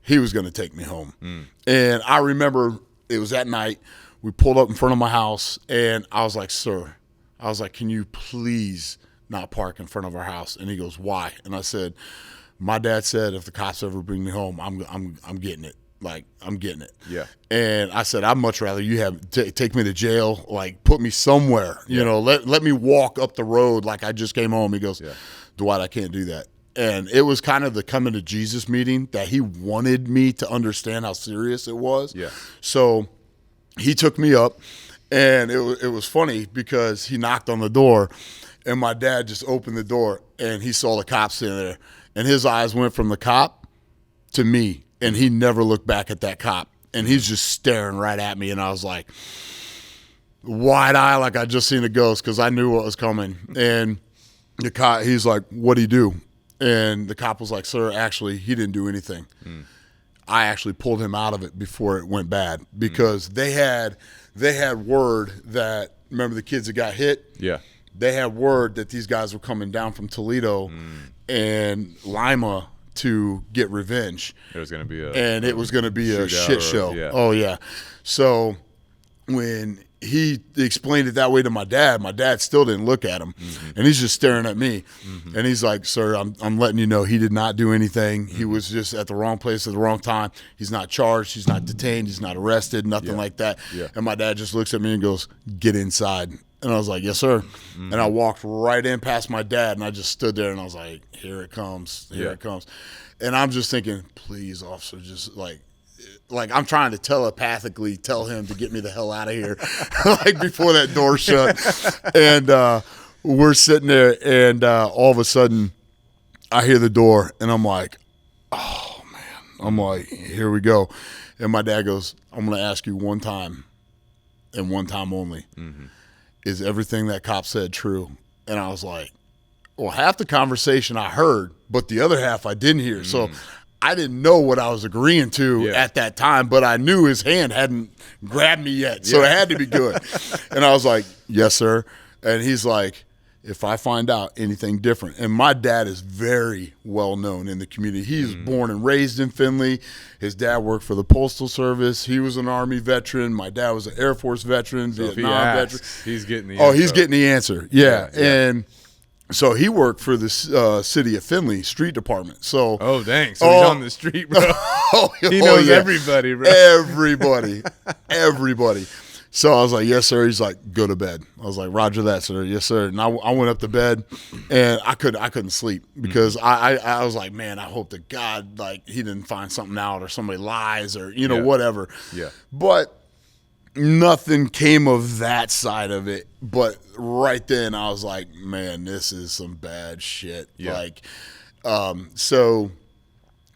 He was going to take me home. And I remember it was at night. We pulled up in front of my house, and I was like, sir, I was like, can you please not park in front of our house? And he goes, why? And I said, my dad said if the cops ever bring me home, I'm getting it. Like, I'm getting it. Yeah. And I said, I'd much rather you have take me to jail, like put me somewhere, you know, let me walk up the road like I just came home. He goes, Dwight, I can't do that. And it was kind of the coming to Jesus meeting that he wanted me to understand how serious it was. Yeah. So he took me up, and it was funny because he knocked on the door, and my dad just opened the door, and he saw the cop sitting there, and his eyes went from the cop to me, and he never looked back at that cop, and he's just staring right at me, and I was like, wide eye, like I just seen a ghost, because I knew what was coming. And the cop, he's like, what'd he do? And the cop was like, sir, actually, he didn't do anything. I actually pulled him out of it before it went bad, because they had word that, remember the kids that got hit? Yeah. They had word that these guys were coming down from Toledo and Lima to get revenge. It was going to be it was going to be a shit show. Yeah. Oh, yeah. So when he explained it that way to my dad still didn't look at him. And he's just staring at me. And he's like, sir, I'm letting you know he did not do anything. He was just at the wrong place at the wrong time. He's not charged. He's not detained. He's not arrested, nothing like that. And my dad just looks at me and goes, get inside. And I was like, yes, sir. And I walked right in past my dad, and I just stood there, and I was like, here it comes. Here it comes. And I'm just thinking, please, officer, just like I'm trying to telepathically tell him to get me the hell out of here, like before that door shut. And we're sitting there, and all of a sudden I hear the door, and I'm like, oh, man. I'm like, here we go. And my dad goes, I'm going to ask you one time and one time only. Is everything that cop said true? And I was like, well, half the conversation I heard, but the other half I didn't hear. So I didn't know what I was agreeing to at that time, but I knew his hand hadn't grabbed me yet, so it had to be good. And I was like, yes, sir. And he's like, if I find out anything different. And my dad is very well known in the community. He was born and raised in Findlay. His dad worked for the Postal Service. He was an Army veteran. My dad was an Air Force veteran, So Vietnam veteran. He's getting the Oh, answer. he's getting the answer. Yeah. And so he worked for the city of Findlay Street Department. So oh, dang. So he's on the street, bro. He knows everybody, bro. Everybody. So I was like, yes, sir. He's like, go to bed. I was like, roger that, sir. Yes, sir. And I went up to bed, and I couldn't sleep because I was like, man, I hope to God like he didn't find something out or somebody lies or whatever. Yeah. But nothing came of that side of it. But right then I was like, man, this is some bad shit. Yeah. Like, so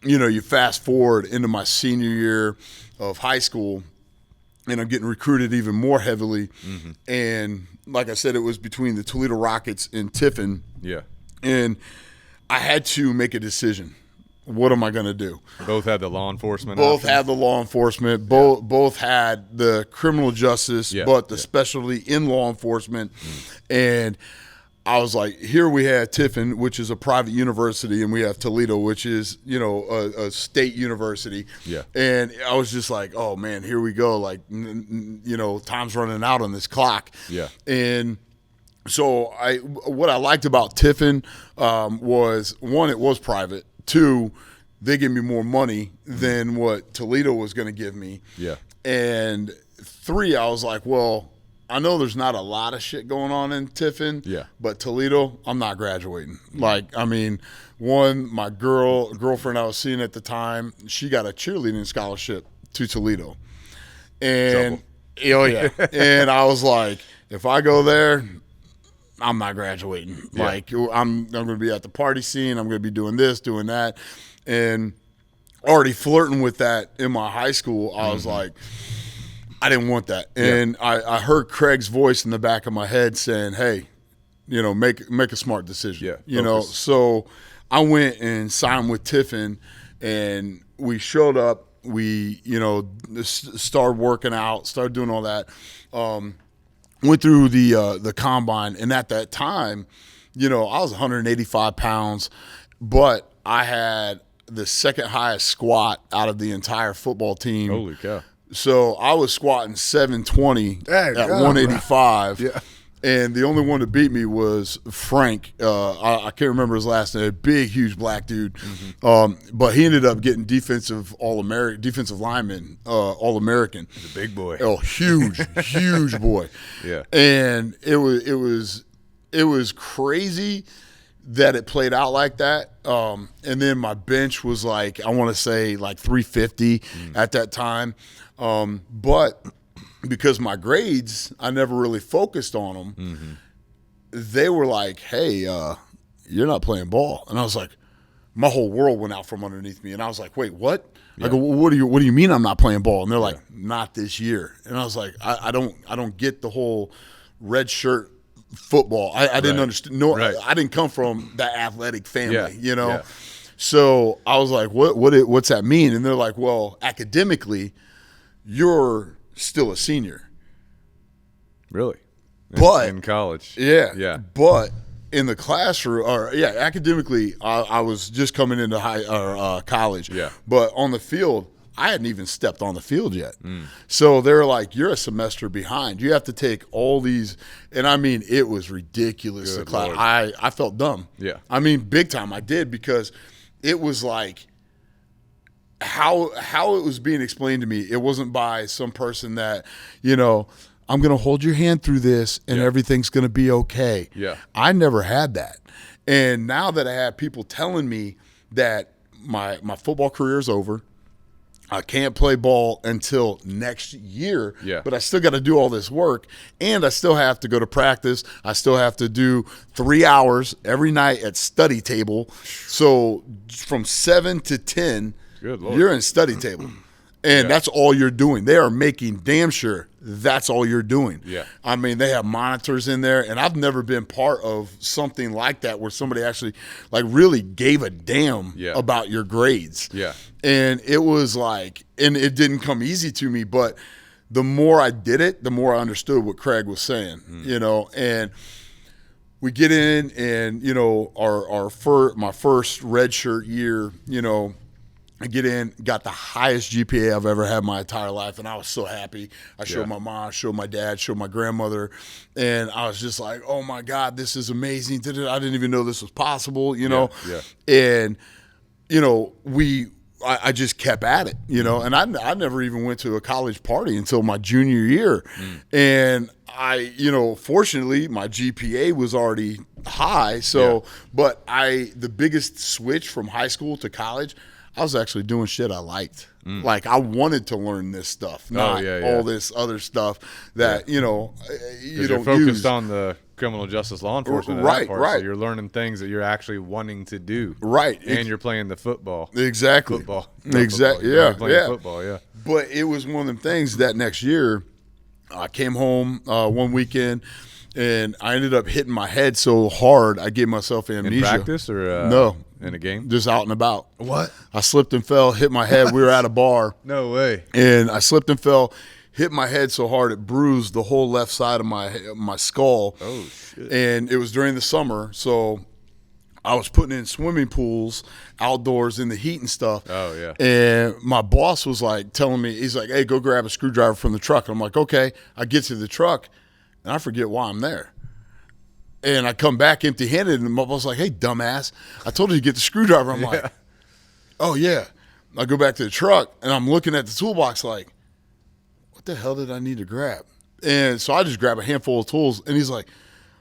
you fast forward into my senior year of high school. And I'm getting recruited even more heavily. And like I said, it was between the Toledo Rockets and Tiffin. Yeah. And I had to make a decision. What am I going to do? Both had the law enforcement. Both had the law enforcement. Both had the criminal justice, but the specialty in law enforcement. And I was like, here we have Tiffin, which is a private university, and we have Toledo, which is, a state university. Yeah. And I was just like, oh, man, here we go. Like, time's running out on this clock. Yeah. And so what I liked about Tiffin was, one, it was private. Two, they give me more money than what Toledo was going to give me. Yeah. And three, I was like, well, I know there's not a lot of shit going on in Tiffin, but Toledo, I'm not graduating. Like, I mean, one, my girlfriend I was seeing at the time, she got a cheerleading scholarship to Toledo. And, and I was like, if I go there, I'm not graduating. Yeah. Like, I'm going to be at the party scene. I'm going to be doing this, doing that. And already flirting with that in my high school, I was like, I didn't want that. And I heard Craig's voice in the back of my head saying, hey, make a smart decision. Yeah, so I went and signed with Tiffin, and we showed up. We, started working out, started doing all that. Went through the combine, and at that time, I was 185 pounds, but I had the second highest squat out of the entire football team. Holy cow. So I was squatting 720 at 185. Yeah. And the only one to beat me was Frank. I can't remember his last name. Big, huge black dude. But he ended up getting defensive lineman, All-American. He's a big boy. Oh, huge, huge boy. Yeah. And it was crazy that it played out like that. And then my bench was like, I want to say like 350 at that time. But because my grades, I never really focused on them. They were like, hey, you're not playing ball. And I was like, my whole world went out from underneath me. And I was like, wait, what? I go, well, what do you mean I'm not playing ball? And they're like, not this year. And I was like, I don't get the whole red shirt football. I didn't understand. No, I didn't come from that athletic family, you know? Yeah. So I was like, what's that mean? And they're like, well, academically, you're still a senior. Really? But in college. Yeah. But in the classroom, academically, I was just coming into college. Yeah. But on the field, I hadn't even stepped on the field yet. So they're like, you're a semester behind. You have to take all these. And I mean, it was ridiculous. The class. I felt dumb. Yeah. I mean, big time I did, because it was like, how it was being explained to me, it wasn't by some person that, you know, I'm going to hold your hand through this and everything's going to be okay. Yeah. I never had that. And now that I have people telling me that my football career is over, I can't play ball until next year, but I still got to do all this work, and I still have to go to practice. I still have to do 3 hours every night at study table. So from 7 to 10, you're in study table, and that's all you're doing. They are making damn sure that's all you're doing. Yeah. I mean, they have monitors in there, and I've never been part of something like that where somebody actually like really gave a damn about your grades. Yeah. And it was like, and it didn't come easy to me, but the more I did it, the more I understood what Craig was saying, you know. And we get in, and, you know, my first redshirt year, you know, I get in, got the highest GPA I've ever had in my entire life, and I was so happy. I showed my mom, showed my dad, showed my grandmother, and I was just like, oh, my God, this is amazing. I didn't even know this was possible, you know. Yeah. And, you know, I just kept at it, you know, and I never even went to a college party until my junior year. And you know, fortunately, my GPA was already high. So, but the biggest switch from high school to college, I was actually doing shit I liked. Like, I wanted to learn this stuff, not all this other stuff that, you know, you don't focused use. on the criminal justice law enforcement. Right. So you're learning things that you're actually wanting to do. Right. And you're playing the football. Exactly. Football. Exactly. Yeah. Playing football, yeah. But it was one of them things that next year I came home one weekend, and I ended up hitting my head so hard I gave myself amnesia. In practice or no. In a game? Just out and about. What? I slipped and fell, hit my head. We were at a bar. No way. And I slipped and fell, hit my head so hard it bruised the whole left side of my skull. Oh, shit. And it was during the summer, so I was putting in swimming pools outdoors in the heat and stuff. Oh, yeah. And my boss was like telling me, he's like, hey, go grab a screwdriver from the truck. And I'm like, okay. I get to the truck, and I forget why I'm there. And I come back empty-handed, and my boss was like, hey, dumbass, I told you to get the screwdriver. I'm like, oh, yeah. I go back to the truck, and I'm looking at the toolbox like, what the hell did I need to grab? And so I just grab a handful of tools, and he's like,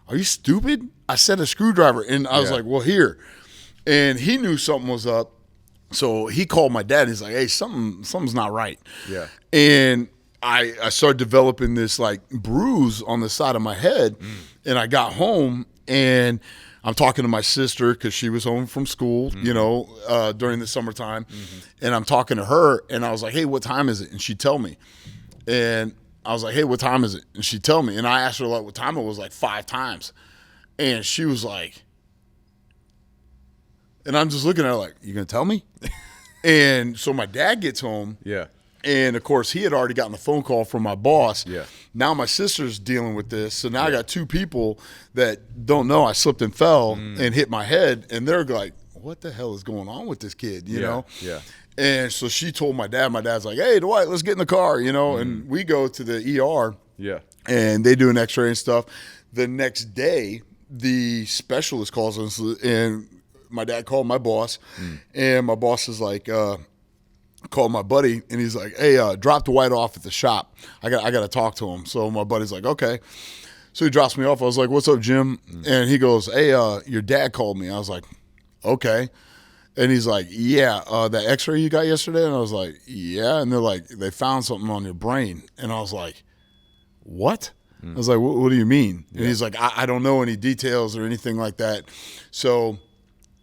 are you stupid? I said a screwdriver. And I was like, well, here. And he knew something was up, so he called my dad, and he's like, hey, something's not right. Yeah. And I started developing this like bruise on the side of my head, and I got home, and I'm talking to my sister because she was home from school, you know, during the summertime, and I'm talking to her, and I was like, hey, what time is it? And she'd tell me, and I was like, hey, what time is it? And she'd tell me, and I asked her like what time it was like 5 times, and she was like, and I'm just looking at her like, you gonna tell me? And so my dad gets home. Yeah. And, of course, he had already gotten a phone call from my boss. Yeah. Now my sister's dealing with this. So now I got 2 people that don't know I slipped and fell and hit my head. And they're like, what the hell is going on with this kid, you Yeah. know? Yeah. And so she told my dad. My dad's like, hey, Dwight, let's get in the car, you know? And we go to the ER. Yeah. And they do an x-ray and stuff. The next day, the specialist calls us, and my dad called my boss. And my boss is like, called my buddy, and he's like, hey, drop Dwight off at the shop. I got to talk to him. So my buddy's like, okay. So he drops me off. I was like, what's up, Jim? And he goes, hey, your dad called me. I was like, okay. And he's like, yeah, that x-ray you got yesterday? And I was like, yeah. And they're like, they found something on your brain. And I was like, what? I was like, what do you mean? And he's like, I don't know any details or anything like that. So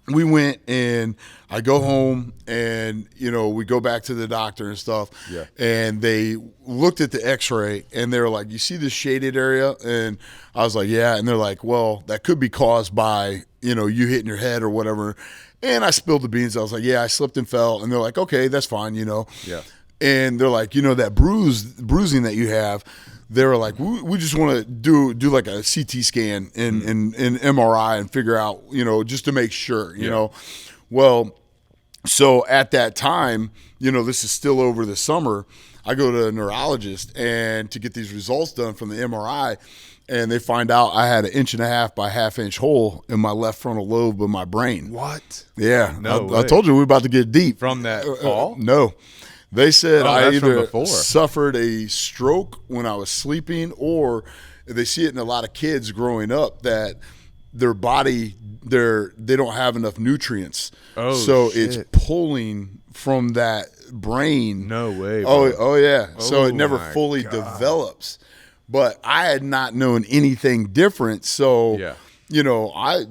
we went, and I go home, and, you know, we go back to the doctor and stuff. Yeah. And they looked at the x-ray, and they were like, you see this shaded area? And I was like, yeah. And they're like, well, that could be caused by, you know, you hitting your head or whatever. And I spilled the beans. I was like, yeah, I slipped and fell. And they're like, okay, that's fine, you know. Yeah. And they're like, you know, that bruising that you have, they were like, we just want to do like a CT scan and MRI and figure out, you know, just to make sure, you know. Well, so at that time, you know, this is still over the summer, I go to a neurologist and to get these results done from the MRI, and they find out I had an 1.5 by 1/2 inch hole in my left frontal lobe of my brain. What? Yeah. No I way. told you we were about to get deep. From that fall? No. They said I that's from either before. suffered a stroke when I was sleeping, or they see it in a lot of kids growing up that their body, they don't have enough nutrients. Oh, so shit. it's pulling from that brain. No way, Oh, bro. oh yeah. So Oh, it never my fully God. develops. But I had not known anything different. So, Yeah. you know, I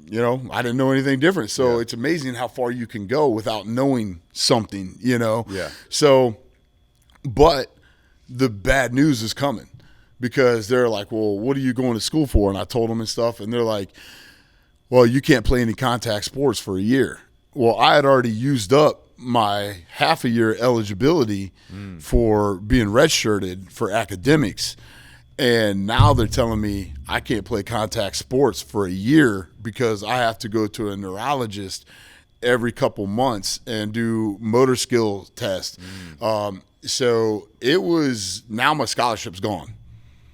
didn't know anything different. So it's amazing how far you can go without knowing something, you know? Yeah. So, but the bad news is coming, because they're like, well, what are you going to school for? And I told them and stuff. And they're like, well, you can't play any contact sports for a year. Well, I had already used up my half a year eligibility for being redshirted for academics. And now they're telling me I can't play contact sports for a year because I have to go to a neurologist every couple months and do motor skill tests. So it was, now my scholarship's gone.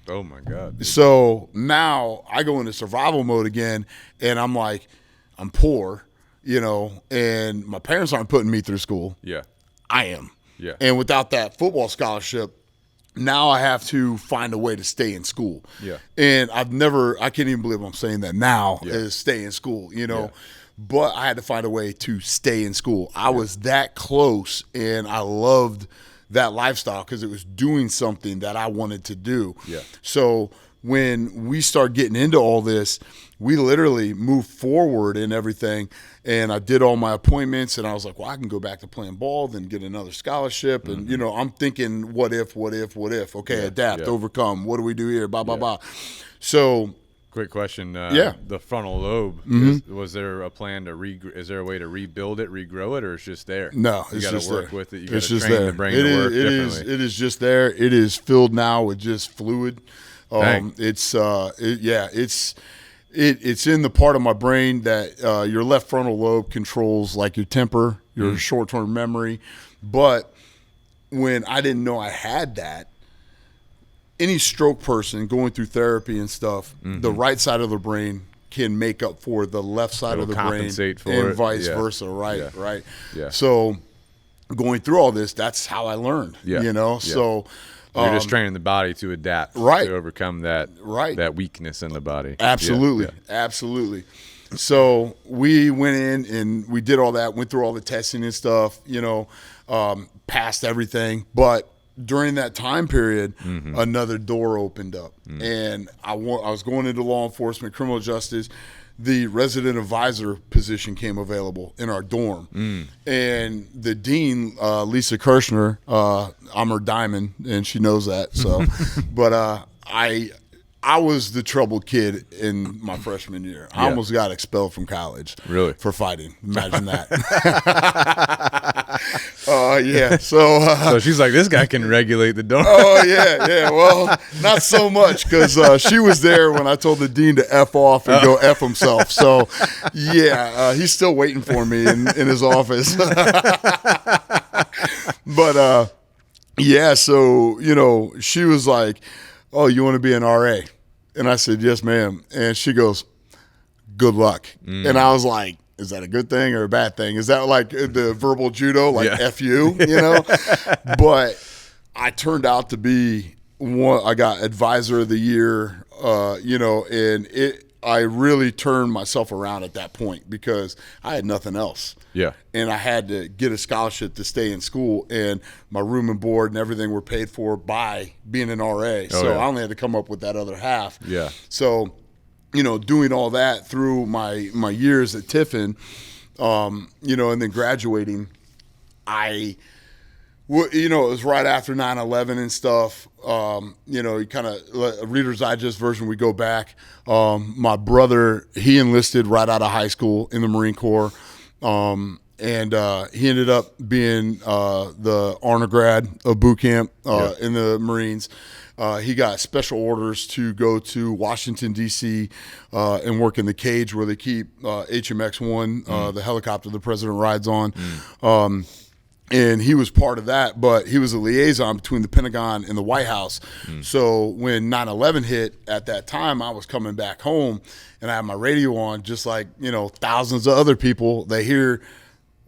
Oh my God. So now I go into survival mode again, and I'm like, I'm poor, you know, and my parents aren't putting me through school. Yeah. I am. Yeah. And without that football scholarship, now I have to find a way to stay in school. Yeah. And I can't even believe I'm saying that now, Yeah. is stay in school, you know. Yeah. But I had to find a way to stay in school. I was that close, and I loved that lifestyle because it was doing something that I wanted to do. Yeah. So when we start getting into all this, we literally moved forward in everything. And I did all my appointments, and I was like, well, I can go back to playing ball, then get another scholarship. And, you know, I'm thinking, what if? Okay, adapt, overcome. What do we do here? Blah, blah, blah. So, Quick question. Yeah. The frontal lobe, was there a plan to is there a way to rebuild it, regrow it, or it's just there? no, You it's got to just work there. with it. You got It's to just train there. the brain It to is- work it is- differently. It is just there. It is filled now with just fluid. Dang. It's it's in the part of my brain that your left frontal lobe controls, like your temper, your short-term memory. But when I didn't know I had that, any stroke person going through therapy and stuff, the right side of the brain can make up for the left side It'll of the brain, compensate for and it. vice Yeah. versa. Right, Yeah. right. Yeah. So going through all this, that's how I learned. Yeah. You know, Yeah. so You're just training the body to adapt, right. to overcome that, Right. that weakness in the body. Absolutely. Yeah. Absolutely. So we went in and we did all that, went through all the testing and stuff, you know, passed everything. But during that time period, another door opened up. And I was going into law enforcement, criminal justice. The resident advisor position came available in our dorm. And the dean, Lisa Kirshner, I'm her diamond, and she knows that. So, but I was the troubled kid in my freshman year. I Yeah. almost got expelled from college. Really? For fighting. Imagine that. Yeah. So, So she's like, this guy can regulate the door. oh yeah. Well, not so much because she was there when I told the dean to F off and go F himself. So, yeah, he's still waiting for me in his office. But yeah, so she was like, "Oh, you want to be an RA?" And I said, "Yes, ma'am." And she goes, "Good luck." And I was like, is that a good thing or a bad thing? Is that like the verbal judo, like F you, But I turned out to be I got advisor of the year, and I really turned myself around at that point because I had nothing else. Yeah. And I had to get a scholarship to stay in school, and my room and board and everything were paid for by being an RA. I only had to come up with that other half. Yeah. So, doing all that through my years at Tiffin, and then graduating, it was right after 9/11 and stuff. You kind of Reader's Digest version. We go back. My brother, he enlisted right out of high school in the Marine Corps, and he ended up being the honor grad of boot camp in the Marines. He got special orders to go to Washington, D.C. And work in the cage where they keep HMX-1, the helicopter the president rides on. And he was part of that, but he was a liaison between the Pentagon and the White House. So when 9/11 hit at that time, I was coming back home and I had my radio on just like, thousands of other people. They hear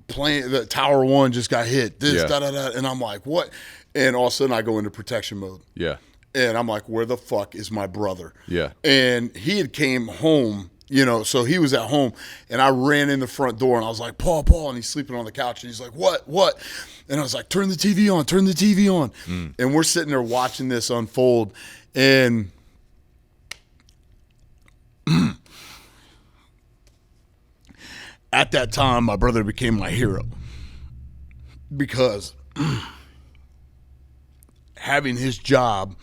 playing the Tower 1 just got hit, da-da-da. And I'm like, what? And all of a sudden I go into protection mode. Yeah. And I'm like, where the fuck is my brother? Yeah. And he had came home, so he was at home, and I ran in the front door, and I was like, Paul, and he's sleeping on the couch, and he's like, what? And I was like, turn the TV on. And we're sitting there watching this unfold, and at that time, my brother became my hero because having his job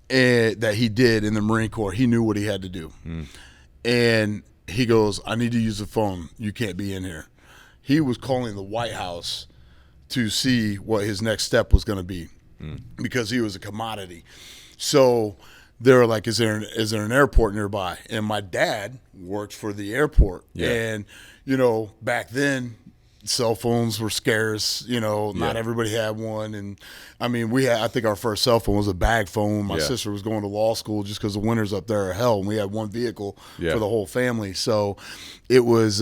that he did in the Marine Corps, he knew what he had to do. And he goes, I need to use the phone. You can't be in here. He was calling the White House to see what his next step was going to be because he was a commodity. So they were like, is there an airport nearby? And my dad worked for the airport. Yeah. And, back then, cell phones were scarce, not everybody had one. And I mean, I think our first cell phone was a bag phone. My sister was going to law school just because the winters up there are hell. And we had one vehicle for the whole family. So it was,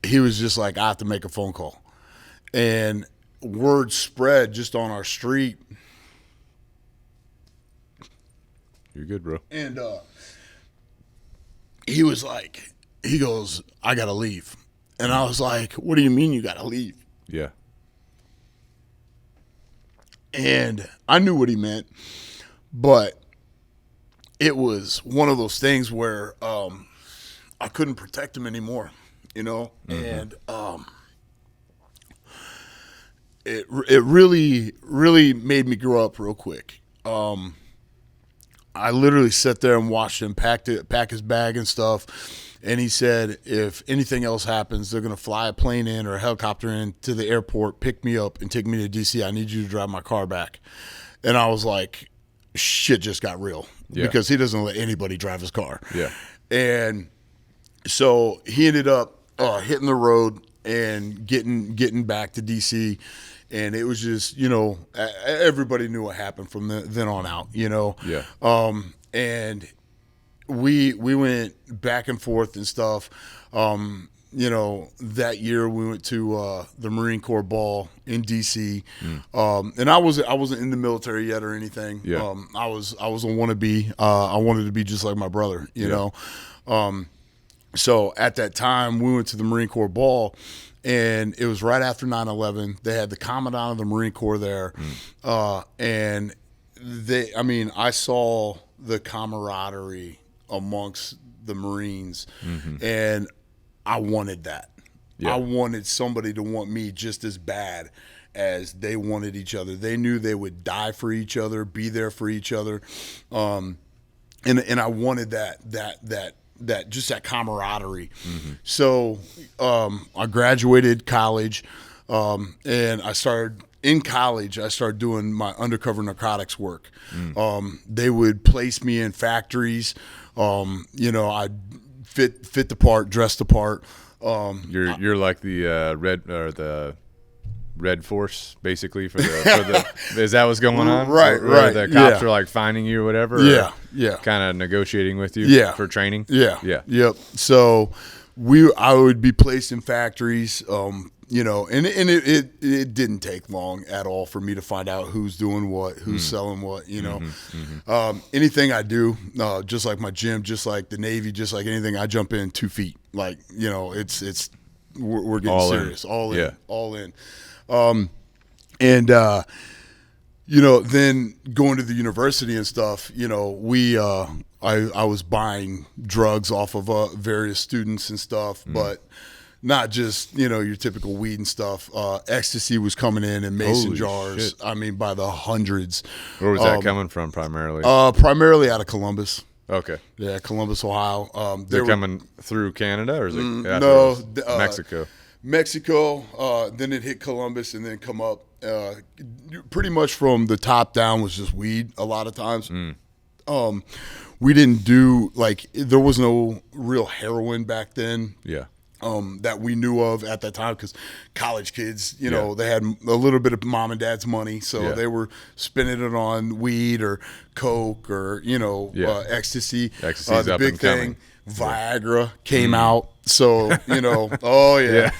he was just like, I have to make a phone call. And word spread just on our street. You're good, bro. And he was like, he goes, I got to leave. And I was like, what do you mean you got to leave? Yeah. And I knew what he meant, but it was one of those things where I couldn't protect him anymore, and it really, really made me grow up real quick. I literally sat there and watched him pack his bag and stuff. And he said, if anything else happens, they're going to fly a plane in or a helicopter in to the airport, pick me up, and take me to D.C. I need you to drive my car back. And I was like, shit just got real because he doesn't let anybody drive his car. Yeah. And so he ended up hitting the road and getting back to D.C., and it was just, everybody knew what happened from then on out, Yeah. And we went back and forth and stuff. That year we went to the Marine Corps ball in D.C. And I wasn't in the military yet or anything. Yeah. I was a wannabe. I wanted to be just like my brother, you know. So at that time we went to the Marine Corps ball, and it was right after 9/11. They had the commandant of the Marine Corps there, and I saw the camaraderie amongst the Marines, and I wanted that. Yeah. I wanted somebody to want me just as bad as they wanted each other. They knew they would die for each other, be there for each other, and I wanted that just that camaraderie. So I graduated college. And I started in college. I started doing my undercover narcotics work. They would place me in factories. I'd fit the part, dress the part. You're like the Red Force, basically, for the is that what's going on? Right. The cops are like finding you or whatever. Yeah. Kind of negotiating with you. For training. Yep. So I would be placed in factories. And it didn't take long at all for me to find out who's doing what, who's selling what. Anything I do, just like my gym, just like the Navy, just like anything, I jump in 2 feet. Like we're getting all serious, all in. Then going to the university and stuff, I was buying drugs off of various students and stuff, but not just, your typical weed and stuff. Ecstasy was coming in mason Holy jars. shit. I mean, by the hundreds. Where was that coming from primarily? Primarily out of Columbus. Okay. Yeah, Columbus, Ohio. They're coming through Canada, or is it no, Mexico? Mexico, then it hit Columbus and then come up. Pretty much from the top down was just weed a lot of times. We didn't do, there was no real heroin back then. Yeah. That we knew of at that time, because college kids, they had a little bit of mom and dad's money, so they were spending it on weed or coke or ecstasy. Ecstasy's the up big and thing, coming. Viagra came out, so oh yeah,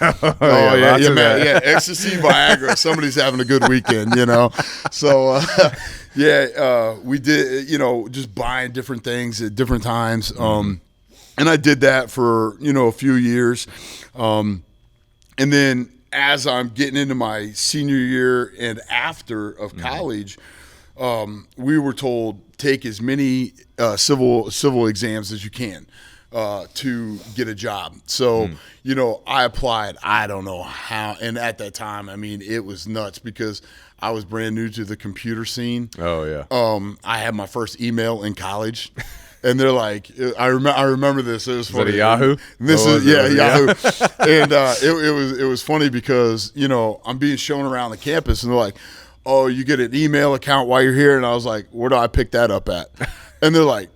ecstasy, Viagra. Somebody's having a good weekend, So we did, just buying different things at different times. And I did that for, a few years. And then as I'm getting into my senior year and after of college, we were told take as many civil exams as you can to get a job. So, I applied. I don't know how. And at that time, I mean, it was nuts because I was brand new to the computer scene. Oh, yeah. I had my first email in college. And they're like, I remember this. It was funny. Is that a Yahoo? Yahoo. And it was funny because I'm being shown around the campus, and they're like, "Oh, you get an email account while you're here." And I was like, "Where do I pick that up at?" And they're like,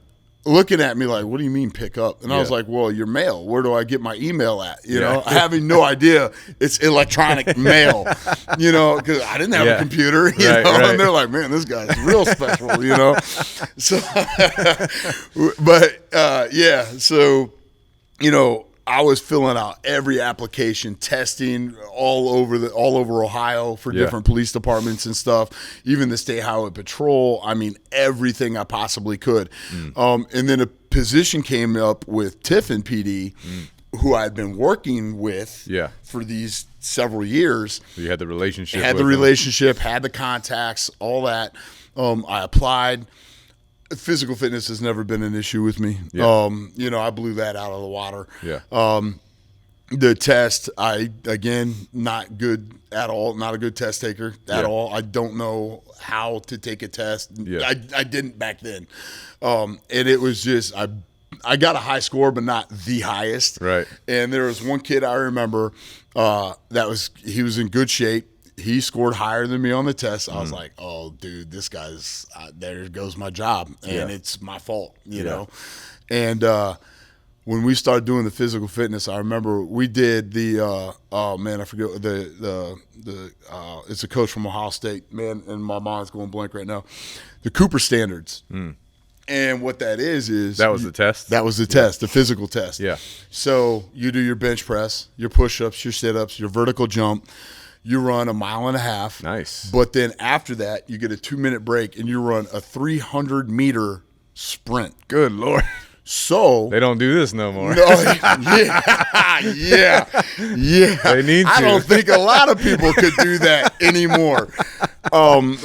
looking at me like, "What do you mean pick up?" And I was like, "Well, your mail. Where do I get my email at?" Having no idea it's electronic mail. Because I didn't have a computer. Right. And they're like, "Man, this guy's real special." So, but so I was filling out every application, testing all over Ohio for different police departments and stuff, even the State Highway Patrol. I mean, everything I possibly could. And then a position came up with Tiffin PD, who I'd been working with for these several years. So you had the relationship. Had the contacts, all that. I applied. Physical fitness has never been an issue with me. I blew that out of the water. The test, not good at all. Not a good test taker at all. I don't know how to take a test. I didn't back then. And it was just, I got a high score, but not the highest. Right. And there was one kid I remember he was in good shape. He scored higher than me on the test. I was like, "Oh, dude, this guy's there goes my job, and it's my fault," you know. And when we started doing the physical fitness, I remember we did the I forget the it's a coach from Ohio State, man, and my mind's going blank right now. The Cooper standards. And what that is that was the test. That was the test, the physical test. Yeah. So you do your bench press, your push-ups, your sit-ups, your vertical jump. You run a 1.5 miles. Nice. But then after that, you get a 2-minute break and you run a 300-meter sprint. Good Lord. So they don't do this no more. No, yeah. They need to. I don't think a lot of people could do that anymore,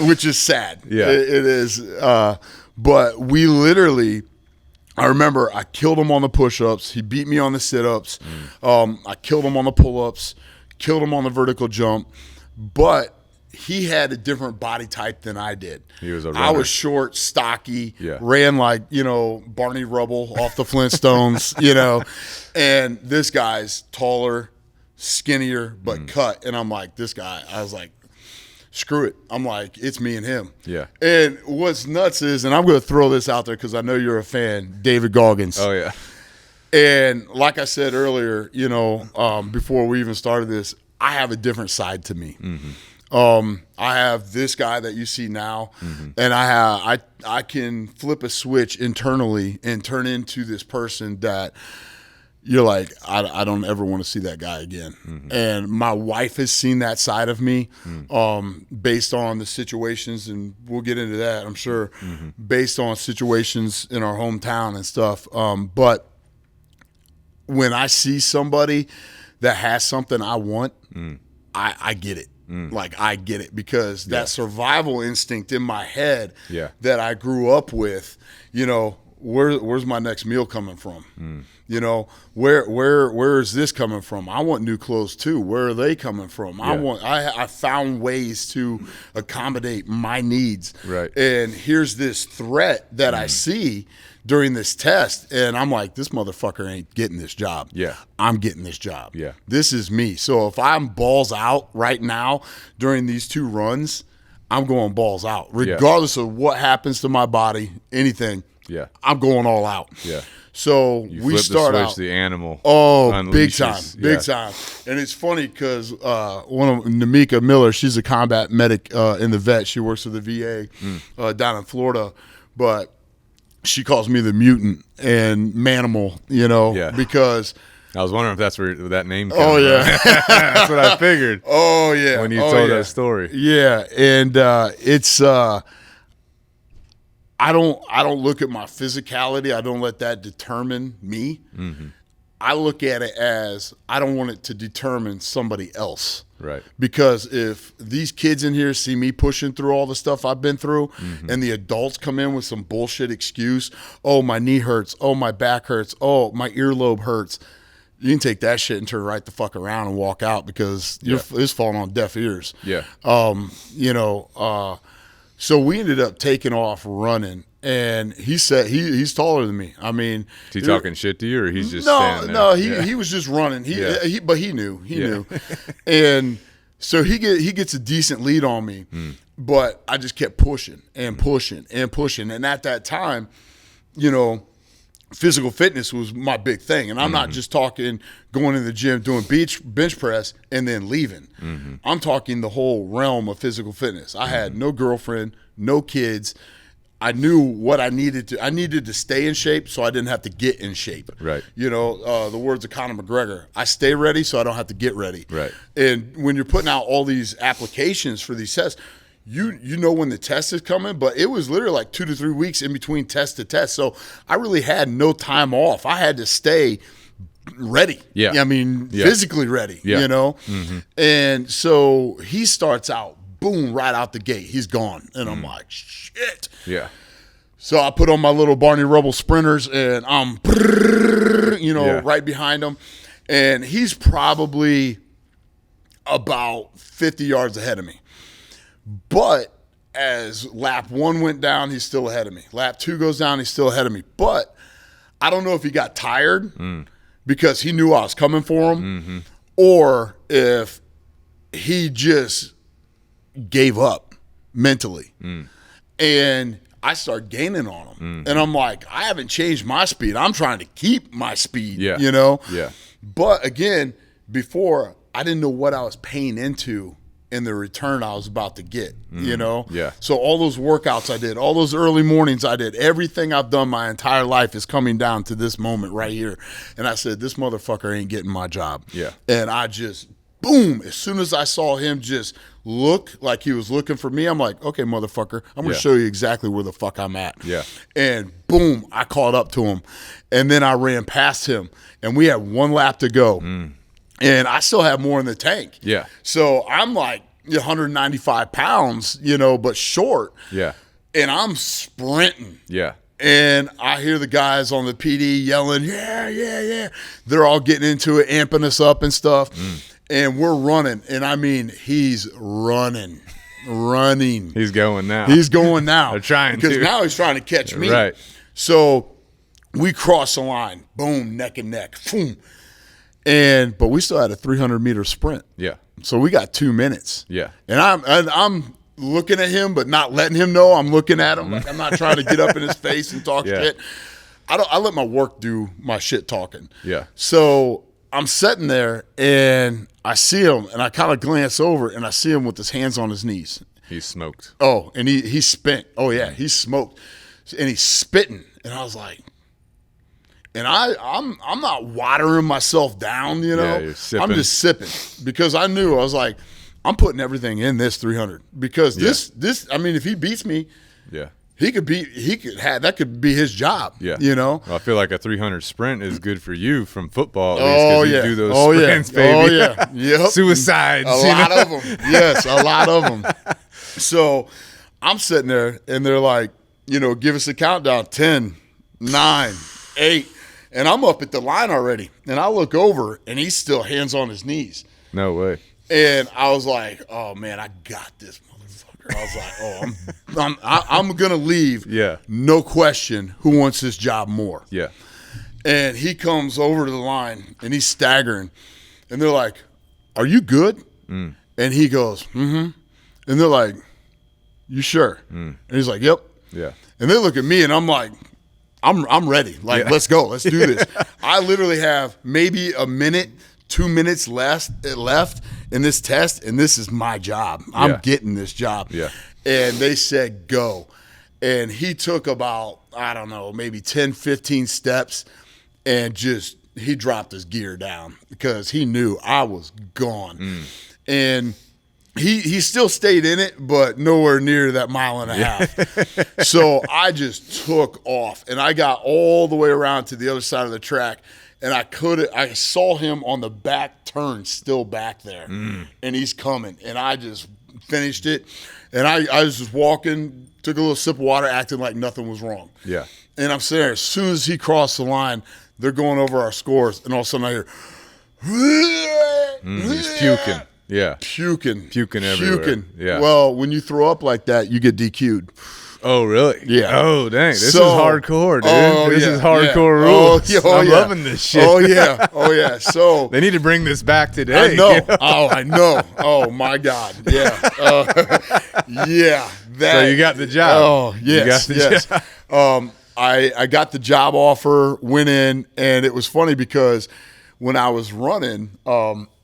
which is sad. Yeah, it is. But we literally, I remember I killed him on the push-ups. He beat me on the sit-ups. I killed him on the pull-ups. Killed him on the vertical jump, but he had a different body type than I did. He was a runner. I was short, stocky, ran like, Barney Rubble off the Flintstones, and this guy's taller, skinnier, but cut. And I'm like, this guy, I was like, screw it. I'm like, it's me and him. Yeah. And what's nuts is, and I'm going to throw this out there because I know you're a fan, David Goggins. Oh, yeah. And like I said earlier, you know, before we even started this, I have a different side to me. I have this guy that you see now, and I can flip a switch internally and turn into this person that you're like, I don't ever want to see that guy again. And my wife has seen that side of me, based on the situations, and we'll get into that, I'm sure, based on situations in our hometown and stuff. But when I see somebody that has something I want, I get it. Like, I get it, because that survival instinct in my head that I grew up with, you know, where's my next meal coming from? You know, where is this coming from? I want new clothes too. Where are they coming from? I found ways to accommodate my needs. Right. And here's this threat that I see during this test, and I'm like, this motherfucker ain't getting this job. Yeah. I'm getting this job. Yeah. This is me. So if I'm balls out right now during these 2 runs, I'm going balls out. Regardless of what happens to my body, anything, I'm going all out. Yeah. So we start out the animal. Oh, unleashes. big time. And it's funny because one of Namika Miller, she's a combat medic in the vet. She works for the VA down in Florida, but she calls me the mutant and manimal, you know, because I was wondering if that's where that name came from. That's what I figured. Oh, yeah. When you told that story. Yeah, and it's I don't look at my physicality. I don't let that determine me. I look at it as I don't want it to determine somebody else. Right. Because if these kids in here see me pushing through all the stuff I've been through, and the adults come in with some bullshit excuse, oh, my knee hurts, oh, my back hurts, oh, my earlobe hurts, you can take that shit and turn right the fuck around and walk out, because it's falling on deaf ears. Yeah. You know, so we ended up taking off running. And he said he's taller than me. I mean, is he talking shit to you, or he's just standing there? No, he was just running. But he knew. And so he gets a decent lead on me, but I just kept pushing and pushing and pushing. And at that time, you know, physical fitness was my big thing. And I'm not just talking going in the gym, doing bench press, and then leaving. I'm talking the whole realm of physical fitness. I had no girlfriend, no kids. I knew what I needed to. I needed to stay in shape so I didn't have to get in shape. Right. You know, the words of Conor McGregor, I stay ready so I don't have to get ready. Right. And when you're putting out all these applications for these tests, you know when the test is coming, but it was literally like 2 to 3 weeks in between test to test. So I really had no time off. I had to stay ready. Yeah. I mean, physically ready, you know? And so he starts out, boom, right out the gate. He's gone. And I'm like, shit. Yeah. So I put on my little Barney Rubble sprinters, and I'm, you know, right behind him. And he's probably about 50 yards ahead of me. But as lap 1 went down, he's still ahead of me. Lap 2 goes down, he's still ahead of me. But I don't know if he got tired because he knew I was coming for him, or if he just gave up mentally. And I start gaining on him. And I'm like, I haven't changed my speed. I'm trying to keep my speed, you know? Yeah. But again, before, I didn't know what I was paying into in the return I was about to get, you know? Yeah. So all those workouts I did, all those early mornings I did, everything I've done my entire life is coming down to this moment right here. And I said, this motherfucker ain't getting my job. Yeah. And I just, boom, as soon as I saw him just look like he was looking for me, I'm like, okay, motherfucker, I'm going to show you exactly where the fuck I'm at. Yeah. And boom, I caught up to him. And then I ran past him, and we had 1 lap to go. And I still have more in the tank. Yeah. So I'm like 195 pounds, you know, but short. Yeah. And I'm sprinting. Yeah. And I hear the guys on the PD yelling, yeah, yeah, yeah. They're all getting into it, amping us up and stuff. And we're running. And I mean, he's running. He's going now. They're trying to. Because now he's trying to catch me. Right. So we cross the line. Boom, neck and neck. Boom. But we still had a 300-meter sprint. Yeah. So we got 2 minutes. Yeah. And I'm looking at him, but not letting him know I'm looking at him. Like I'm not trying to get up in his face and talk shit. I let my work do my shit talking. Yeah. So I'm sitting there and I see him and I kind of glance over and I see him with his hands on his knees. He's smoked. Oh, and he's spent. Oh yeah, he's smoked. And he's spitting. And I was like, and I'm not watering myself down, you know. Yeah, you're sipping. I'm just sipping because I knew I was like, I'm putting everything in this 300 because this I mean, if he beats me, that could be his job. Yeah. You know? Well, I feel like a 300 sprint is good for you from football at least because you do those sprints, yeah. baby. Oh yeah. Yep. Suicides. A lot of them. Yes, a lot of them. So I'm sitting there and they're like, you know, give us a countdown, 10, 9, 8. And I'm up at the line already. And I look over and he's still hands on his knees. No way. And I was like, oh man, I got this motherfucker. I was like, I'm gonna leave. Yeah. No question. Who wants this job more? Yeah. And he comes over to the line and he's staggering. And they're like, are you good? And he goes, mm-hmm. And they're like, you sure? And he's like, yep. Yeah. And they look at me and I'm like, I'm ready. Like, let's go. Let's do this. I literally have maybe a minute, 2 minutes left in this test, and this is my job. I'm getting this job. Yeah. And they said go. And he took about, I don't know, maybe 10, 15 steps and just he dropped his gear down because he knew I was gone. And he still stayed in it, but nowhere near that mile and a half. So I just took off, and I got all the way around to the other side of the track, and I saw him on the back turn still back there, and he's coming, and I just finished it, and I was just walking, took a little sip of water, acting like nothing was wrong. Yeah. And I'm sitting there. As soon as he crossed the line, they're going over our scores, and all of a sudden I hear, He's puking. Yeah. Puking everywhere. Yeah. Well, when you throw up like that, you get DQ'd. Oh, really? Yeah. Oh, dang. This is hardcore, dude. This is hardcore rules. I'm loving this shit. Oh, yeah. Oh, yeah. So they need to bring this back today. I know. Oh, I know. Oh, my God. Yeah. Yeah. So you got the job. Oh, yes. You got the job. I got the job offer, went in, and it was funny because when I was running,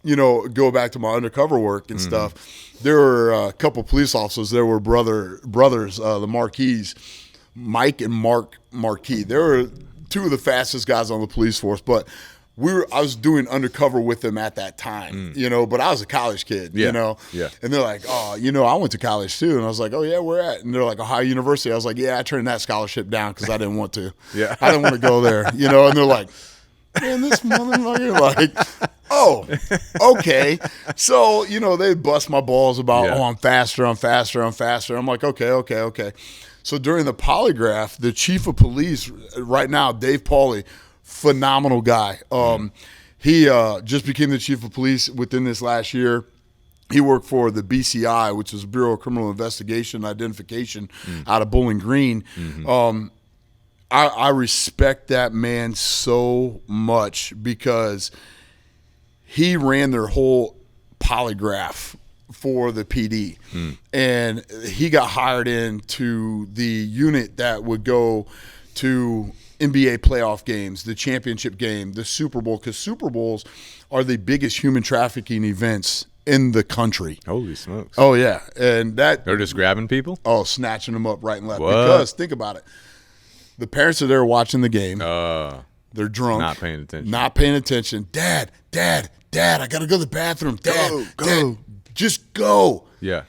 you know, go back to my undercover work and stuff, there were a couple police officers. There were brothers, the Marquis, Mike and Mark Marquis. They were two of the fastest guys on the police force, but I was doing undercover with them at that time, you know, but I was a college kid, you know. Yeah. And they're like, oh, you know, I went to college too. And I was like, oh, yeah, where at? And they're like, Ohio University. I was like, yeah, I turned that scholarship down because I didn't want to. Yeah. I didn't want to go there, you know. And they're like, man, this motherfucker, like, oh, okay. So, you know, they bust my balls about, I'm faster. I'm like, okay. So during the polygraph, the chief of police right now, Dave Pauly, phenomenal guy. He just became the chief of police within this last year. He worked for the BCI, which is Bureau of Criminal Investigation and Identification out of Bowling Green. I respect that man so much because he ran their whole polygraph for the PD. And he got hired into the unit that would go to NBA playoff games, the championship game, the Super Bowl, because Super Bowls are the biggest human trafficking events in the country. Holy smokes. Oh, yeah. And that they're just grabbing people? Oh, snatching them up right and left. What? Because think about it. The parents are there watching the game. They're drunk. Not paying attention. Dad, I got to go to the bathroom. Dad, Dad, just go. Yeah.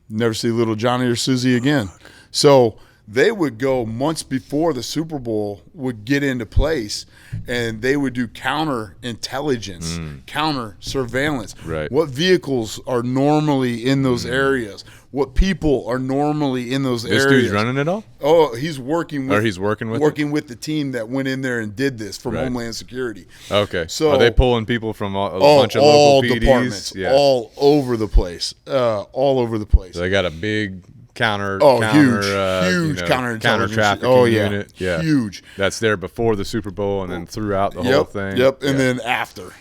Never see little Johnny or Susie again. So they would go months before the Super Bowl would get into place, and they would do counter intelligence, counter surveillance. Right. What vehicles are normally in those areas? What people are normally in those areas? This dude's running it all? Oh, he's working with the team that went in there and did this from Homeland Security. Okay. So are they pulling people from a bunch of local PDs? Departments, all over the place. All over the place. So they got a big counter. Huge counter trafficking unit. Yeah, huge. That's there before the Super Bowl and then throughout the whole thing. And then after.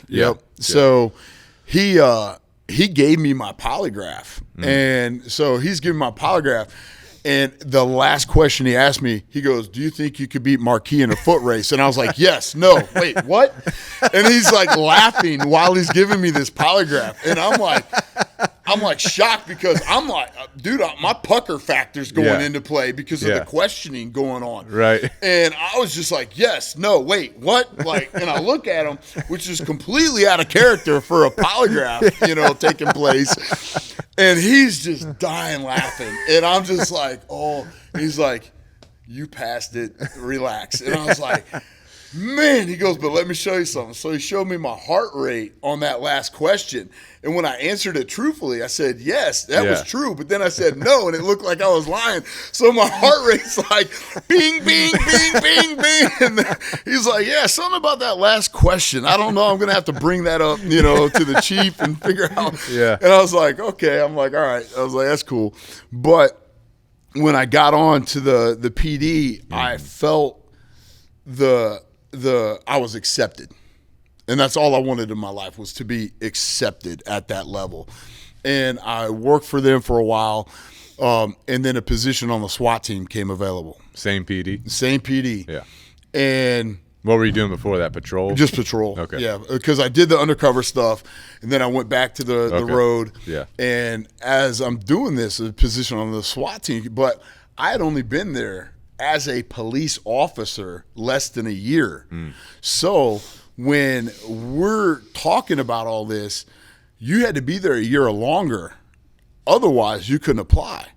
So he gave me my polygraph, and so he's giving my polygraph. And the last question he asked me, he goes, "Do you think you could beat Marquis in a foot race?" And I was like, "Yes, no, wait, what?" And he's like laughing while he's giving me this polygraph, and I'm like shocked because I'm like, dude, my pucker factor's going into play because of the questioning going on. Right. And I was just like, "Yes, no, wait, what?" Like, and I look at him, which is completely out of character for a polygraph, taking place. And he's just dying laughing. And I'm just like, oh, he's like, "You passed it, relax." And I was like, man, he goes, "But let me show you something." So he showed me my heart rate on that last question. And when I answered it truthfully, I said, yes, that was true. But then I said no, and it looked like I was lying. So my heart rate's like bing, bing, bing, bing, bing. And he's like, "Yeah, something about that last question. I don't know. I'm going to have to bring that up, to the chief and figure out." Yeah. And I was like, okay. I'm like, all right. I was like, that's cool. But when I got on to the PD, I felt I was accepted. And that's all I wanted in my life, was to be accepted at that level. And I worked for them for a while, and then a position on the SWAT team came available. Same PD? Same PD. Yeah. And what were you doing before that? Patrol? just patrol. Okay. Yeah, because I did the undercover stuff, and then I went back to the road. Yeah. And as I'm doing this, a position on the SWAT team, but I had only been there as a police officer less than a year. So when we're talking about all this, you had to be there a year or longer. Otherwise, you couldn't apply.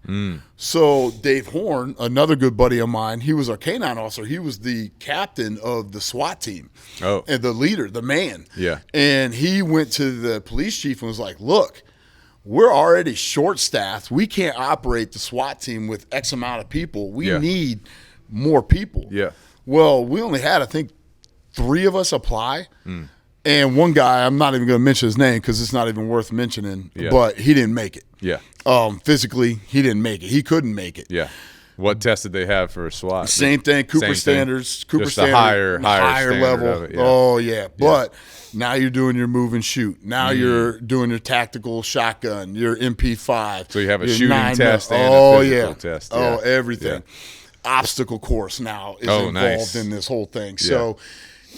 So Dave Horn, another good buddy of mine, he was our K-9 officer. He was the captain of the SWAT team. Oh. And the leader, the man. Yeah. And he went to the police chief and was like, "Look, we're already short-staffed. We can't operate the SWAT team with X amount of people. We need more people." Yeah. Well, we only had, I think, 3 of us apply. And one guy, I'm not even going to mention his name because it's not even worth mentioning, but he didn't make it. Yeah. Physically, he didn't make it. He couldn't make it. Yeah. What test did they have for a SWAT? Same thing, Cooper Same standards. thing. Cooper Just standard, a higher level. of it, yeah. Oh, yeah. But now you're doing your move and shoot. Now you're doing your tactical shotgun, your MP5. So you have a your shooting test and a physical test. Oh, everything. Obstacle course now is involved in this whole thing. So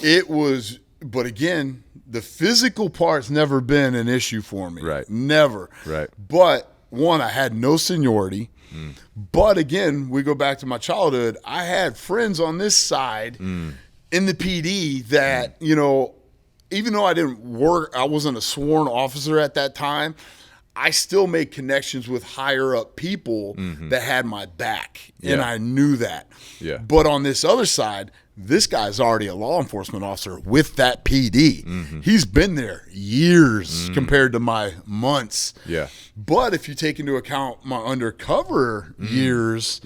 it was, but again, the physical part's never been an issue for me. Right. Never. Right. But one, I had no seniority. But again, we go back to my childhood. I had friends on this side in the PD that, even though I wasn't a sworn officer at that time, I still made connections with higher up people that had my back, and I knew that. Yeah. But on this other side, this guy's already a law enforcement officer with that PD. He's been there years compared to my months. Yeah. But if you take into account my undercover years,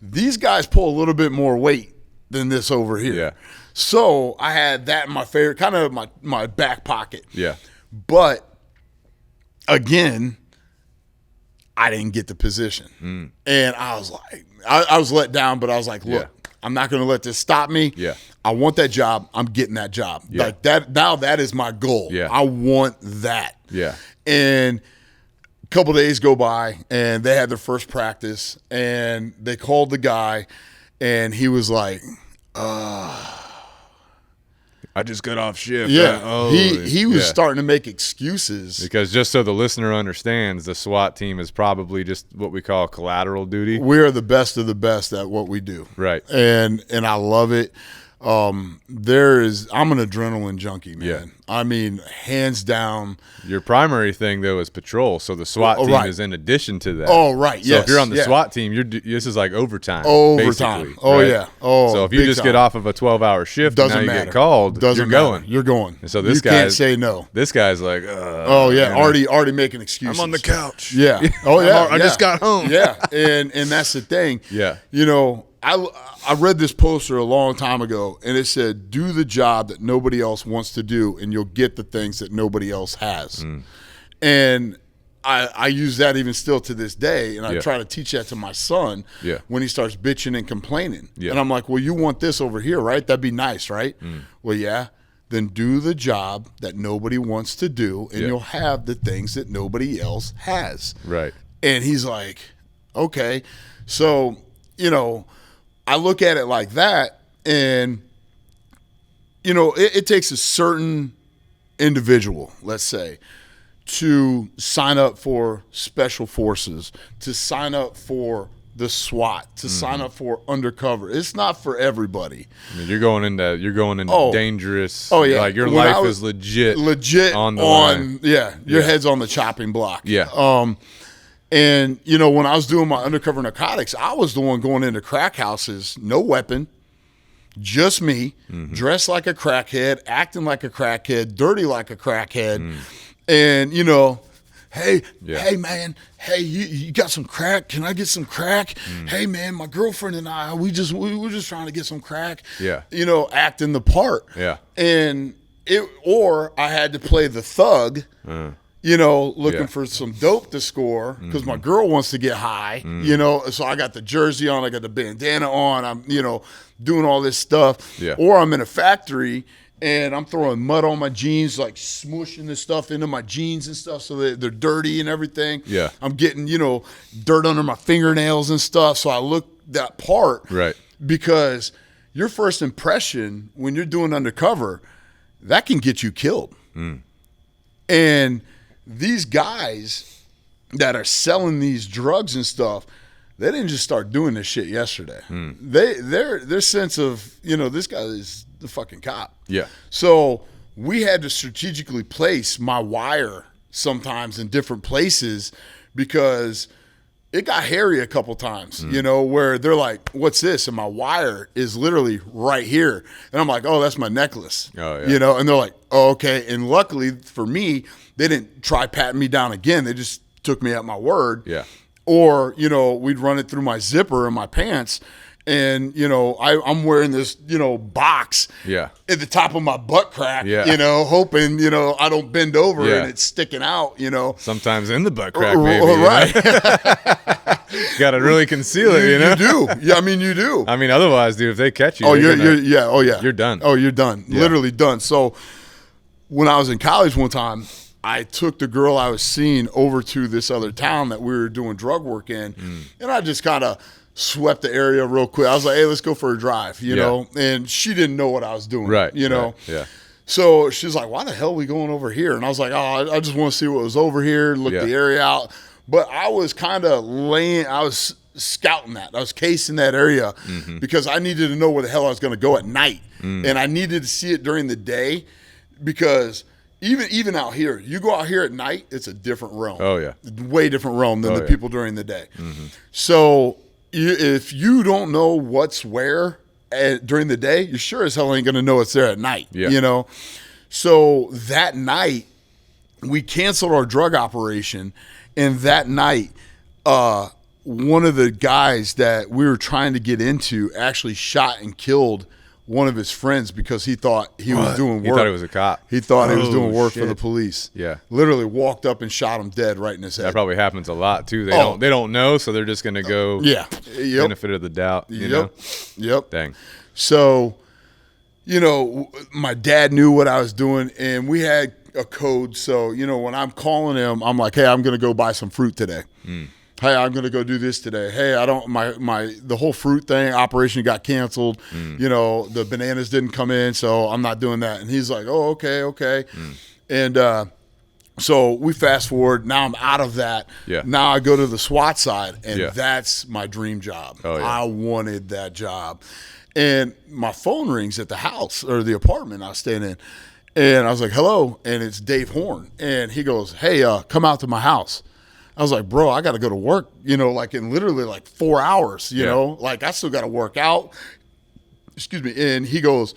these guys pull a little bit more weight than this over here. Yeah. So I had that in my favorite, kind of my back pocket. Yeah. But again, I didn't get the position. And I was like, I was let down, but I was like, look, I'm not going to let this stop me. Yeah. I want that job. I'm getting that job. Like that. Now that is my goal. Yeah. I want that. Yeah. And a couple of days go by, and they had their first practice, and they called the guy, and he was like, I just got off shift. Yeah, he was starting to make excuses. Because just so the listener understands, the SWAT team is probably just what we call collateral duty. We're the best of the best at what we do. Right. And I love it. I'm an adrenaline junkie, man. Yeah. I mean, hands down. Your primary thing, though, is patrol. So the SWAT team is in addition to that. Oh, right. So if you're on the SWAT team, this is like overtime. Overtime. Oh, right? yeah. Oh, so if you just get off of a 12-hour shift and now you get called, you're going. You're going. And so this guy can't say no. This guy's like, already making excuses. I'm on the couch. Yeah. Oh, yeah. I just got home. Yeah. And that's the thing. Yeah. I read this poster a long time ago, and it said, do the job that nobody else wants to do, and you'll get the things that nobody else has. And I use that even still to this day, and I Yeah. try to teach that to my son Yeah. when he starts bitching and complaining. Yeah. And I'm like, well, you want this over here, right? That'd be nice, right? Well, yeah. Then do the job that nobody wants to do, and Yeah. you'll have the things that nobody else has. Right. And he's like, okay. So, I look at it like that, and, it takes a certain individual, let's say, to sign up for special forces, to sign up for the SWAT, to sign up for undercover. It's not for everybody. I mean, you're going into dangerous. Oh, yeah. Like your When life is legit on the line. Yeah, your Yeah. head's on the chopping block. Yeah. And when I was doing my undercover narcotics, I was the one going into crack houses, no weapon, just me, dressed like a crackhead, acting like a crackhead, dirty like a crackhead. And, hey, Yeah. hey, man, hey, you got some crack? Can I get some crack? Hey, man, my girlfriend and I, we were just trying to get some crack. Yeah. Acting the part. Yeah. And or I had to play the thug, looking Yeah. for some dope to score because my girl wants to get high, so I got the jersey on, I got the bandana on, I'm, doing all this stuff. Yeah. Or I'm in a factory and I'm throwing mud on my jeans, like smushing this stuff into my jeans and stuff so that they're dirty and everything. Yeah. I'm getting, dirt under my fingernails and stuff. So I look that part. Right. Because your first impression when you're doing undercover, that can get you killed. And these guys that are selling these drugs and stuff, they didn't just start doing this shit yesterday. Their sense of, this guy is the fucking cop. Yeah. So we had to strategically place my wire sometimes in different places because it got hairy a couple times, where they're like, what's this? And my wire is literally right here. And I'm like, oh, that's my necklace. Oh, yeah. And they're like, oh, okay. And luckily for me, they didn't try patting me down again. They just took me at my word. Yeah. Or, we'd run it through my zipper in my pants. And, I'm wearing this, box Yeah. at the top of my butt crack, Yeah. hoping, I don't bend over Yeah. and it's sticking out, Sometimes in the butt crack, maybe. Right. Got to really conceal it, You do. Yeah, I mean, you do. I mean, otherwise, dude, if they catch you, Oh, they're gonna- you're done. Oh, you're done. Yeah. Literally done. So when I was in college one time, I took the girl I was seeing over to this other town that we were doing drug work in, and I just kind of swept the area real quick. I was like, hey, let's go for a drive, you know? And she didn't know what I was doing, Right. you know? Right. Yeah. So she's like, why the hell are we going over here? And I was like, oh, I just want to see what was over here, look Yeah. the area out. But I was kind of I was scouting that. I was casing that area because I needed to know where the hell I was going to go at night. And I needed to see it during the day because even out here, you go out here at night, it's a different realm. Oh, yeah. Way different realm than the yeah. people during the day. So if you don't know what's where during the day, you sure as hell ain't going to know it's there at night, you know? So that night, we canceled our drug operation, and that night, one of the guys that we were trying to get into actually shot and killed one of his friends because he thought he was doing work. He thought he was a cop. He thought he was Oh, doing work for shit. the police. Yeah. Literally walked up and shot him dead right in his head. That probably happens a lot too. Oh. They don't know, so they're just gonna go Yeah. Yep. benefit of the doubt. You know? Yep. Dang. So, my dad knew what I was doing, and we had a code. So, when I'm calling him, I'm like, hey, I'm going to go buy some fruit today. Hey, I'm going to go do this today. Hey, the whole fruit thing operation got canceled. The bananas didn't come in, so I'm not doing that. And he's like, oh, okay. And, so we fast forward. Now I'm out of that. Yeah. Now I go to the SWAT side, and Yeah. that's my dream job. Oh, yeah. I wanted that job. And my phone rings at the house or the apartment I was staying in. And I was like, hello. And it's Dave Horn. And he goes, hey, come out to my house. I was like, bro, I got to go to work, like in literally like 4 hours, you know, like I still got to work out. Excuse me. And he goes,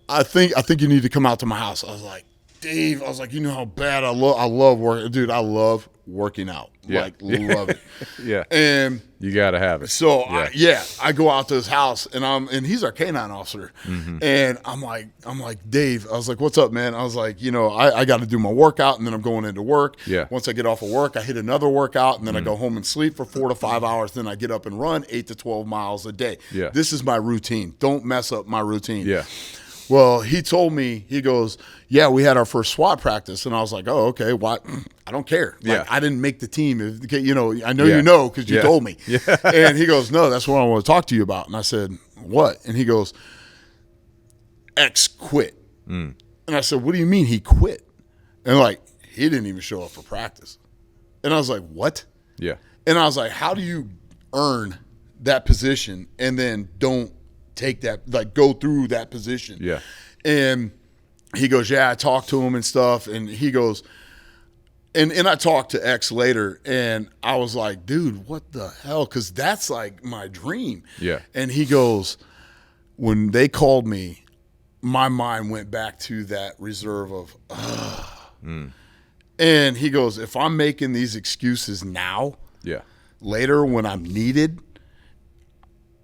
I think you need to come out to my house. I was like, Dave, I was like, you know how bad I love working. Dude, I love working out. Yeah. Like, love it. Yeah. And you got to have it. so I go out to his house, and he's our canine officer, and I'm like, Dave, I was like, what's up, man? I was like, I got to do my workout, and then I'm going into work. Yeah. Once I get off of work, I hit another workout, and then I go home and sleep for 4 to 5 hours. Then I get up and run 8 to 12 miles a day. Yeah. This is my routine. Don't mess up my routine. Yeah. Well, he told me, he goes, yeah, we had our first SWAT practice. And I was like, oh, okay, what? I don't care. Like, I didn't make the team. I know you know because you told me. Yeah. And he goes, no, that's what I want to talk to you about. And I said, what? And he goes, X quit. And I said, what do you mean he quit? And like, he didn't even show up for practice. And I was like, what? Yeah. And I was like, how do you earn that position and then don't take that, like go through that position? Yeah. And he goes, yeah, I talked to him and stuff. And he goes, and I talked to X later, and I was like, dude, what the hell? Because that's like my dream. Yeah. And he goes, when they called me, my mind went back to that reserve of, And he goes, if I'm making these excuses now, later when I'm needed,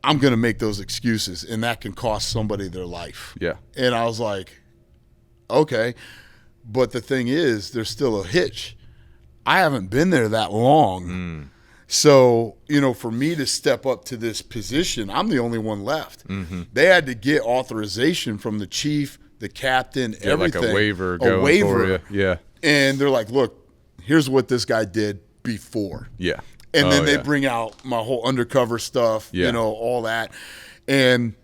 I'm going to make those excuses, and that can cost somebody their life. Yeah. And I was like, okay. But the thing is, there's still a hitch. I haven't been there that long. So, for me to step up to this position, I'm the only one left. They had to get authorization from the chief, the captain, everything. Like a waiver going for you. Yeah. And they're like, look, here's what this guy did before. Yeah. And then they bring out my whole undercover stuff, all that. And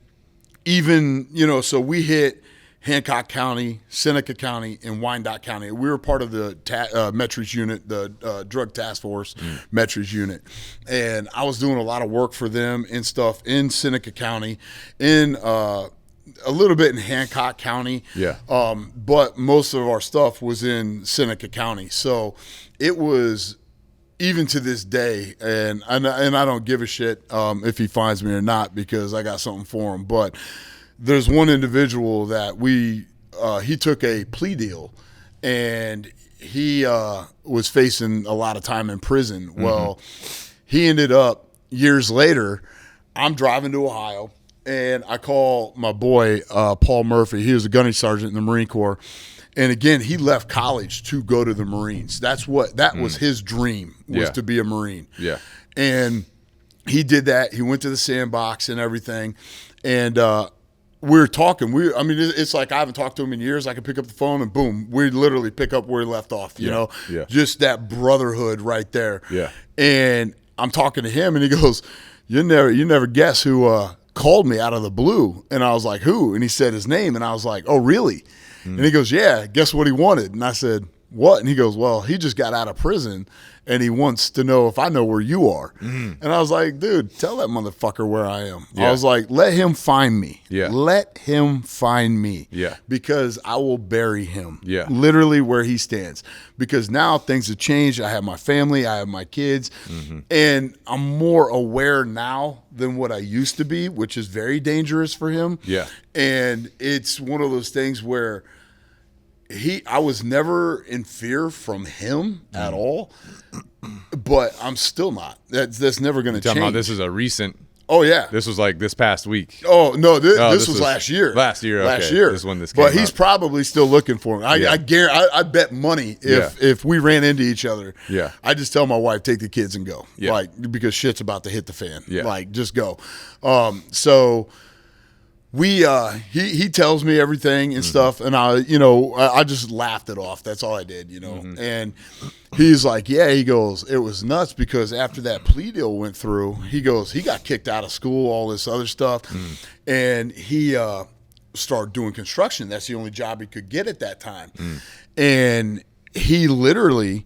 even, so we hit Hancock County, Seneca County, and Wyandotte County. We were part of the Metris unit, the Drug Task Force Metris unit. And I was doing a lot of work for them and stuff in Seneca County, in a little bit in Hancock County. Yeah. But most of our stuff was in Seneca County. So it was, even to this day, and I don't give a shit if he finds me or not, because I got something for him. But there's one individual that he took a plea deal, and he was facing a lot of time in prison. Well, he ended up, years later, I'm driving to Ohio, and I call my boy Paul Murphy. He was a gunnery sergeant in the Marine Corps. And again, he left college to go to the Marines. That was his dream, was to be a Marine. Yeah. And he did that. He went to the sandbox and everything. And we were talking. It's like I haven't talked to him in years. I can pick up the phone and boom, we literally pick up where he left off, you know? Yeah. Just that brotherhood right there. Yeah. And I'm talking to him, and he goes, you never guess who called me out of the blue. And I was like, who? And he said his name, and I was like, oh, really? And he goes, yeah, guess what he wanted? And I said, what? And he goes, well, he just got out of prison, and he wants to know if I know where you are. And I was like, dude, tell that motherfucker where I am. I was like, let him find me. Yeah. Let him find me. Yeah. Because I will bury him. Yeah. Literally where he stands. Because now things have changed. I have my family. I have my kids. And I'm more aware now than what I used to be, which is very dangerous for him. Yeah. And it's one of those things where I was never in fear from him at all, but I'm still not. That's never going to change. About this is a recent. Oh yeah, this was like this past week. Oh no, this was last year. Last year, okay. Last year. This is when this came But he's probably still looking for him. I guarantee. I bet money if we ran into each other. Yeah. I just tell my wife, take the kids and go. Yeah. Like, because shit's about to hit the fan. Yeah. Like, just go. So. He tells me everything and stuff, and I just laughed it off. That's all I did, And he's like, yeah, he goes, it was nuts because after that plea deal went through, he goes, he got kicked out of school, all this other stuff, and he started doing construction. That's the only job he could get at that time, and he literally,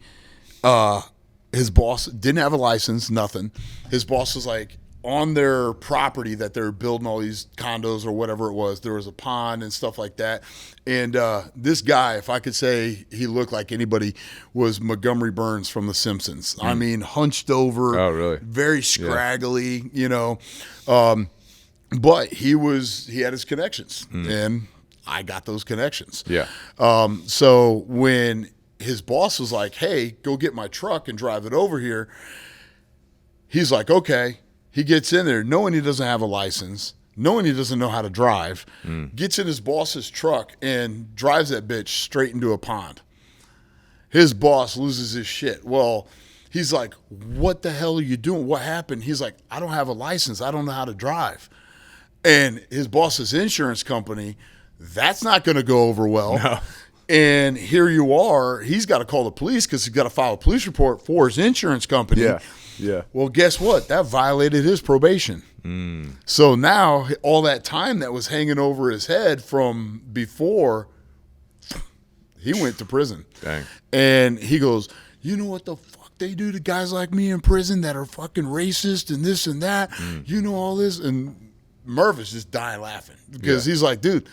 his boss didn't have a license, nothing. His boss was like, on their property that they're building all these condos or whatever it was, there was a pond and stuff like that. And this guy, if I could say he looked like anybody, was Montgomery Burns from The Simpsons. I mean, hunched over, really? Very scraggly, But he had his connections. And I got those connections. Yeah. So when his boss was like, hey, go get my truck and drive it over here, he's like, okay. He gets in there knowing he doesn't have a license, knowing he doesn't know how to drive, gets in his boss's truck and drives that bitch straight into a pond. His boss loses his shit. Well, he's like, what the hell are you doing? What happened? He's like, I don't have a license. I don't know how to drive. And his boss's insurance company, that's not going to go over well. No. And here you are, he's got to call the police because he's got to file a police report for his insurance company. Yeah. Yeah. Well, guess what? That violated his probation. So now all that time that was hanging over his head from before, he went to prison. Dang. And he goes, you know what the fuck they do to guys like me in prison that are fucking racist and this and that? You know all this? And Murph is just dying laughing because he's like, dude,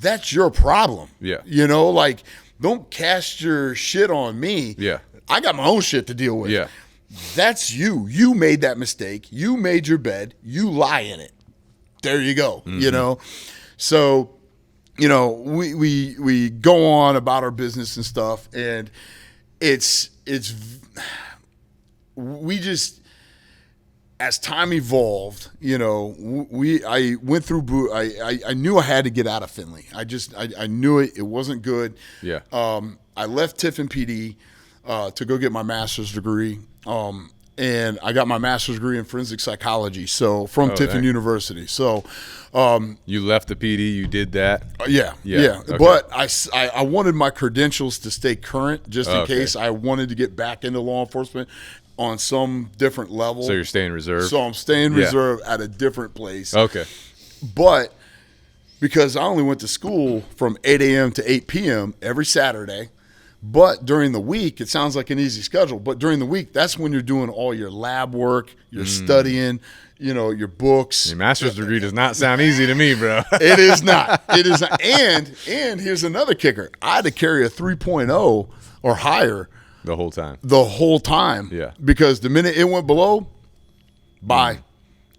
that's your problem. Yeah. You know, like, don't cast your shit on me. Yeah. I got my own shit to deal with. Yeah. That's you. You made that mistake. You made your bed. You lie in it. There you go. You know? So, you know, we go on about our business and stuff, and we just, as time evolved, you know, I went through, I knew I had to get out of Findlay. I knew it wasn't good. Yeah. I left Tiffin PD to go get my master's degree. And I got my master's degree in forensic psychology. So from Tiffin University. So, you left the PD, you did that. Yeah. Okay. But I wanted my credentials to stay current just in case I wanted to get back into law enforcement on some different level. So you're staying reserve? So I'm staying reserve at a different place. Okay. But because I only went to school from 8 a.m. to 8 p.m. every Saturday, but during the week, it sounds like an easy schedule, but during the week, that's when you're doing all your lab work, you're studying, you know, your books. Your master's degree does not sound easy to me, bro. It is not. It is not. And here's another kicker. I had to carry a 3.0 or higher the whole time. The whole time. Yeah. Because the minute it went below, bye.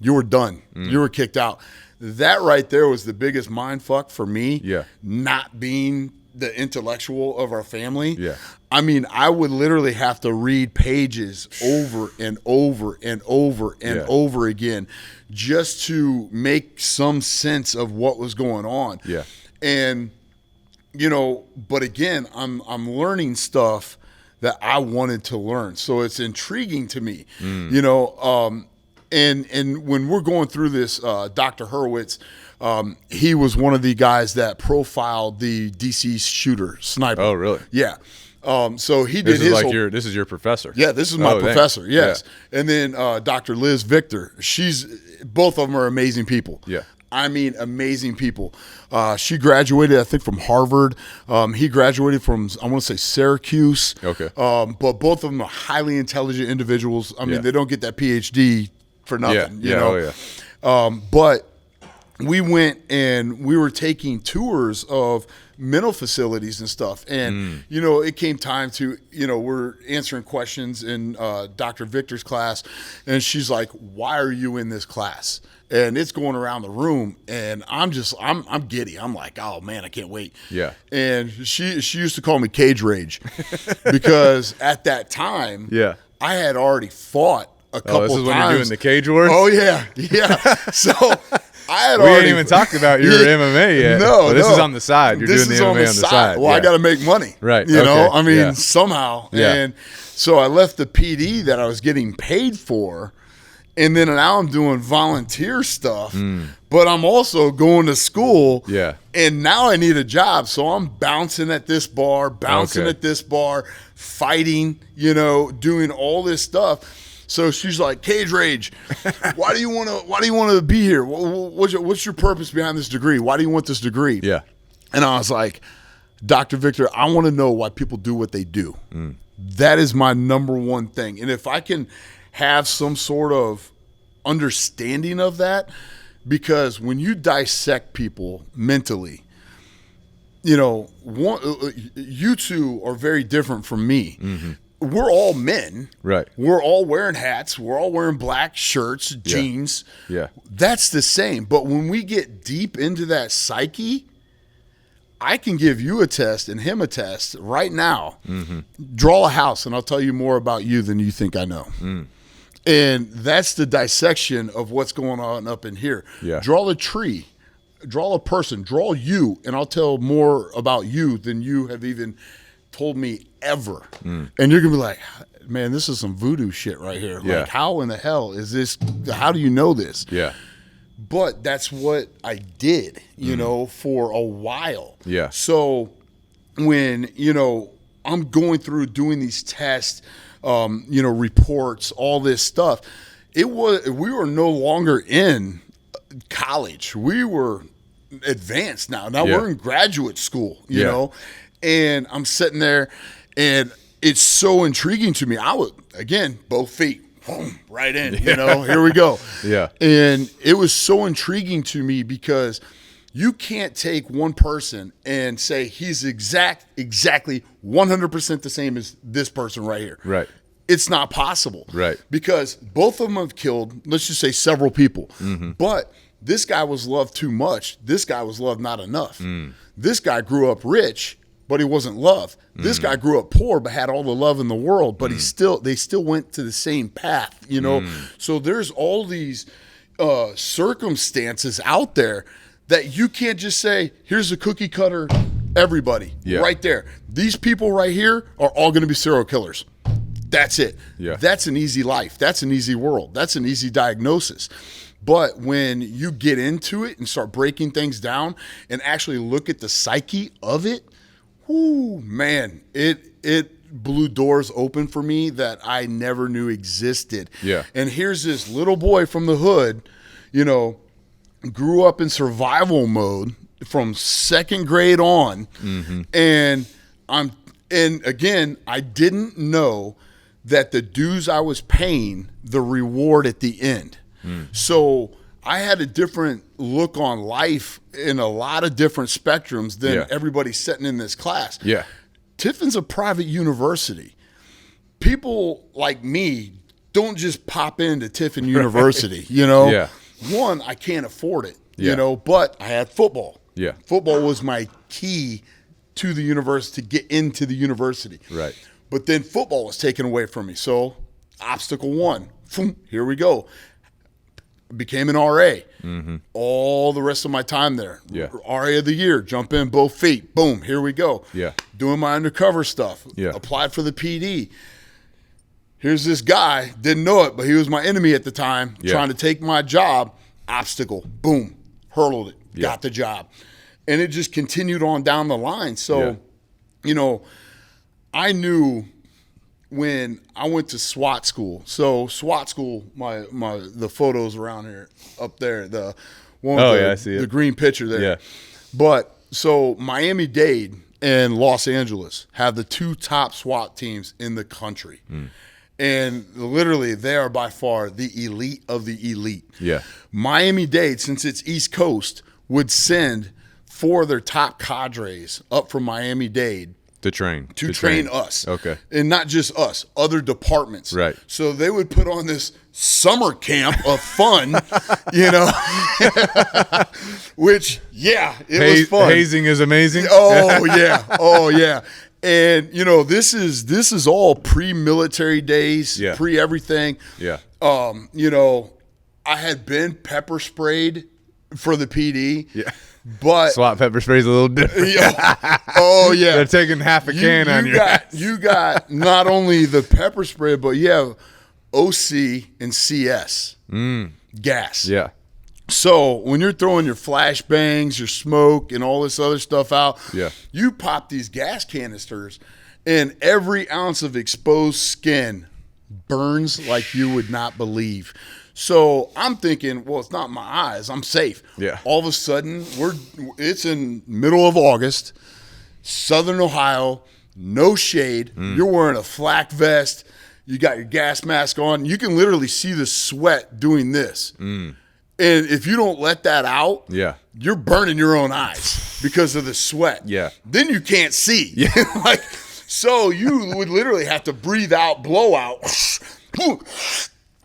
You were done. You were kicked out. That right there was the biggest mind fuck for me. Yeah. Not being the intellectual of our family. Yeah. I mean, I would literally have to read pages over and over and over and over again just to make some sense of what was going on. Yeah. And, you know, but again, I'm learning stuff that I wanted to learn. So it's intriguing to me, you know, and when we're going through this, Dr. Hurwitz, he was one of the guys that profiled the DC shooter sniper. Oh, really? Yeah. So he did this is your professor. Yeah, this is my professor. Dang. Yes. Yeah. And then Dr. Liz Victor. Both of them are amazing people. Yeah. I mean, amazing people. She graduated, I think, from Harvard. He graduated from, I want to say, Syracuse. Okay. But both of them are highly intelligent individuals. I mean, they don't get that PhD for nothing. You know? Oh, yeah. But we went and we were taking tours of mental facilities and stuff. And, you know, it came time to, you know, we're answering questions in Dr. Victor's class. And she's like, why are you in this class? And it's going around the room, and I'm giddy. I'm like, oh man, I can't wait. Yeah. And she used to call me Cage Rage because at that time, I had already fought a couple times. This is when you're doing the cage wars? Oh yeah. So I had we ain't even talked about your MMA yet. No, this is on the side. You're doing the MMA on the side. Well, I got to make money. Right. You know, I mean, somehow. Yeah. And so I left the PD that I was getting paid for. And then now I'm doing volunteer stuff, but I'm also going to school. Yeah. And now I need a job. So I'm bouncing at this bar, at this bar, fighting, you know, doing all this stuff. So she's like, Cage Rage, why do you want to be here? What's your purpose behind this degree? Why do you want this degree? Yeah. And I was like, Dr. Victor, I want to know why people do what they do. That is my number one thing. And if I can have some sort of understanding of that, because when you dissect people mentally, you know, you two are very different from me. We're all men. Right. We're all wearing hats. We're all wearing black shirts, jeans. Yeah. That's the same. But when we get deep into that psyche, I can give you a test and him a test right now. Draw a house, and I'll tell you more about you than you think I know. And that's the dissection of what's going on up in here. Yeah. Draw a tree, draw a person, draw you, and I'll tell more about you than you have even told me ever. And you're going to be like, man, this is some voodoo shit right here. Yeah. Like, how in the hell is this? How do you know this? Yeah. But that's what I did, you know, for a while. Yeah. So when, you know, I'm going through doing these tests, you know, reports, all this stuff, we were no longer in college. We were advanced now. Now we're in graduate school, you know, and I'm sitting there and it's so intriguing to me. I would, again, both feet, boom, right in, you know, here we go. Yeah. And it was so intriguing to me because you can't take one person and say he's exactly 100% the same as this person right here. Right. It's not possible. Right. Because both of them have killed, let's just say, several people. But this guy was loved too much. This guy was loved not enough. This guy grew up rich, but he wasn't loved. This guy grew up poor, but had all the love in the world, but they still went to the same path, you know? So there's all these circumstances out there that you can't just say, here's a cookie cutter, everybody, right there. These people right here are all going to be serial killers. That's it. Yeah. That's an easy life. That's an easy world. That's an easy diagnosis. But when you get into it and start breaking things down and actually look at the psyche of it, whoo, man, it blew doors open for me that I never knew existed. Yeah. And here's this little boy from the hood, you know, grew up in survival mode from second grade on. And again, I didn't know that the dues I was paying, the reward at the end. So I had a different look on life in a lot of different spectrums than everybody sitting in this class. Yeah. Tiffin's a private university. People like me don't just pop into Tiffin University, you know? Yeah. One, I can't afford it, Yeah. you know, but I had football. Yeah. Football was my key to the university, to get into the university. Right. But then football was taken away from me. So obstacle one, here we go. Became an RA. All the rest of my time there. Yeah. RA of the year, jump in both feet. Boom, here we go. Yeah. Doing my undercover stuff. Yeah. Applied for the PD. Here's this guy, didn't know it, but he was my enemy at the time, trying to take my job. Obstacle, boom, hurdled it, got the job. And it just continued on down the line. So, you know, I knew when I went to SWAT school. So SWAT school, the photos around here, up there, the one with I see it. The green picture there. Yeah. But so Miami-Dade and Los Angeles have the two top SWAT teams in the country. And literally, they are by far the elite of the elite. Yeah. Miami-Dade, since it's East Coast, would send 4 of their top cadres up from Miami-Dade To train. to train us. Okay. And not just us, other departments. Right. So they would put on this summer camp of fun, you know, which, it was fun. Hazing is amazing. Oh, yeah. Oh, yeah. And, you know, this is all pre-military days, pre-everything. Yeah. You know, I had been pepper sprayed for the PD. Yeah. But SWAT pepper spray's a little different. Oh, yeah. They're taking half a can on your ass. You got not only the pepper spray, but you have OC and CS gas. Yeah. So when you're throwing your flashbangs, your smoke, and all this other stuff out, you pop these gas canisters, and every ounce of exposed skin burns like you would not believe. So I'm thinking, well, it's not my eyes. I'm safe. Yeah. All of a sudden, it's in middle of August, Southern Ohio, no shade. You're wearing a flak vest. You got your gas mask on. You can literally see the sweat doing this. And if you don't let that out, you're burning your own eyes because of the sweat. Yeah. Then you can't see. So you would literally have to breathe out, blow out,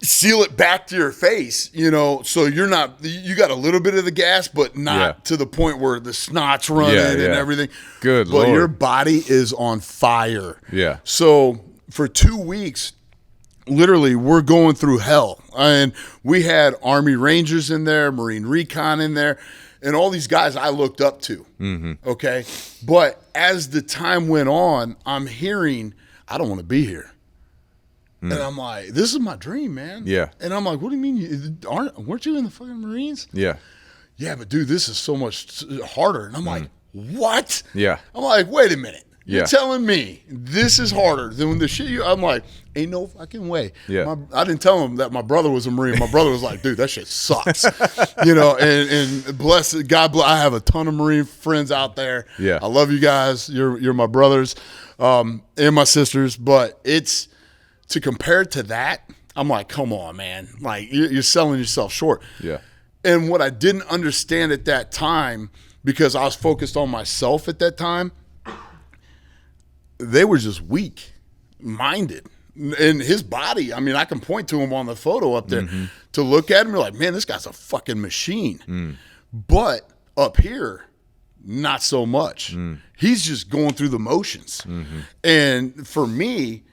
seal it back to your face, you know, so you got a little bit of the gas, but not to the point where the snot's running and everything. Good But Lord. your body is on fire. Yeah. So for 2 weeks, literally, we're going through hell. And we had Army Rangers in there, Marine Recon in there, and all these guys I looked up to. Okay. But as the time went on, I'm hearing, I don't want to be here. And I'm like, this is my dream, man. Yeah. And I'm like, what do you mean? Weren't you in the fucking Marines? Yeah. Yeah, but dude, this is so much harder. And I'm like, what? Yeah. I'm like, wait a minute. You're Yeah. telling me this is harder than the shit I'm like, ain't no fucking way. Yeah. I didn't tell him that my brother was a Marine. My brother was like, dude, that shit sucks. You know, and God bless, I have a ton of Marine friends out there. Yeah. I love you guys. You're my brothers and my sisters. But it's, to compare it to that, I'm like, come on, man. Like, you're selling yourself short. Yeah. And what I didn't understand at that time, because I was focused on myself at that time, they were just weak-minded. And his body, I mean, I can point to him on the photo up there to look at him. You're like, man, this guy's a fucking machine. But up here, not so much. He's just going through the motions. And for me,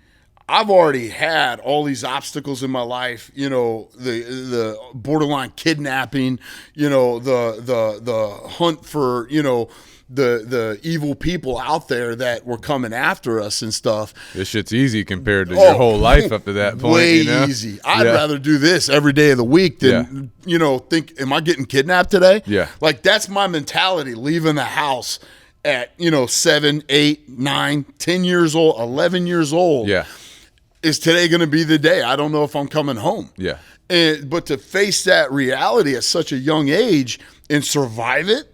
I've already had all these obstacles in my life, you know, the borderline kidnapping, you know, the hunt for, you know, the evil people out there that were coming after us and stuff. This shit's easy compared to your whole life up to that point. Way you know? easy. I'd rather do this every day of the week than, you know, think, am I getting kidnapped today? Yeah. Like, that's my mentality leaving the house at, you know, 7, 8, 9, 10 years old, 11 years old. Yeah. Is today going to be the day? I don't know if I'm coming home. Yeah. But to face that reality at such a young age and survive it,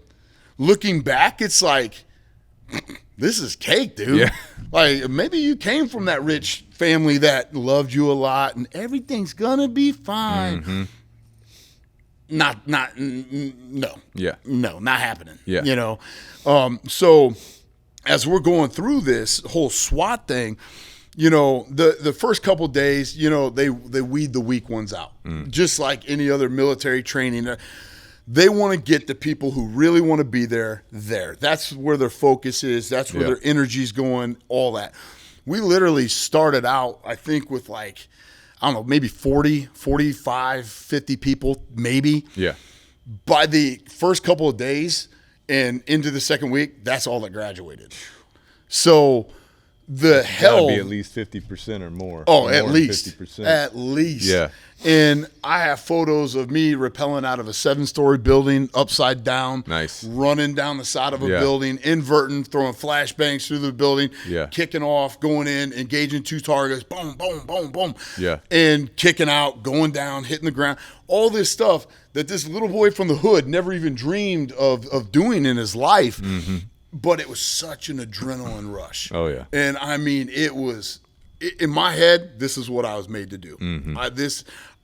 looking back, it's like, this is cake, dude. Yeah. Like, maybe you came from that rich family that loved you a lot and everything's going to be fine. No. Yeah. No, not happening. Yeah. You know? So as we're going through this whole SWAT thing, you know, the first couple of days, you know, they weed the weak ones out, just like any other military training. They want to get the people who really want to be there. That's where their focus is. That's where their energy's going, all that. We literally started out, I think, with like, I don't know, maybe 40, 45, 50 people, maybe. Yeah. By the first couple of days and into the second week, that's all that graduated. So the hell, Gotta be at least 50% or more. Oh, More at than least. 50%. At least. Yeah. And I have photos of me rappelling out of a 7-story building upside down. Nice. Running down the side of a building, inverting, throwing flashbangs through the building, kicking off, going in, engaging 2 targets, boom, boom, boom, boom. Yeah. And kicking out, going down, hitting the ground. All this stuff that this little boy from the hood never even dreamed of doing in his life. But it was such an adrenaline rush. Oh, yeah. And I mean, it was, in my head, this is what I was made to do.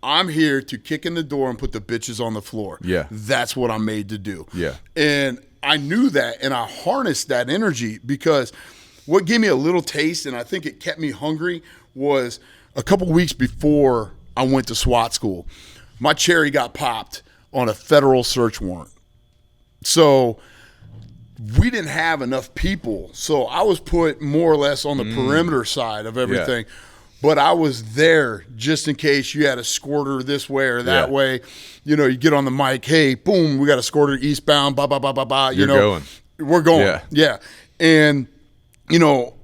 I'm here to kick in the door and put the bitches on the floor. Yeah. That's what I'm made to do. Yeah. And I knew that, and I harnessed that energy, because what gave me a little taste, and I think it kept me hungry, was a couple weeks before I went to SWAT school, my cherry got popped on a federal search warrant. So we didn't have enough people. So I was put more or less on the perimeter side of everything. Yeah. But I was there just in case you had a squirter this way or that way. You know, you get on the mic, hey, boom, we got a squirter eastbound, blah, blah, blah, blah, blah. You're going. We're going. Yeah. And, you know,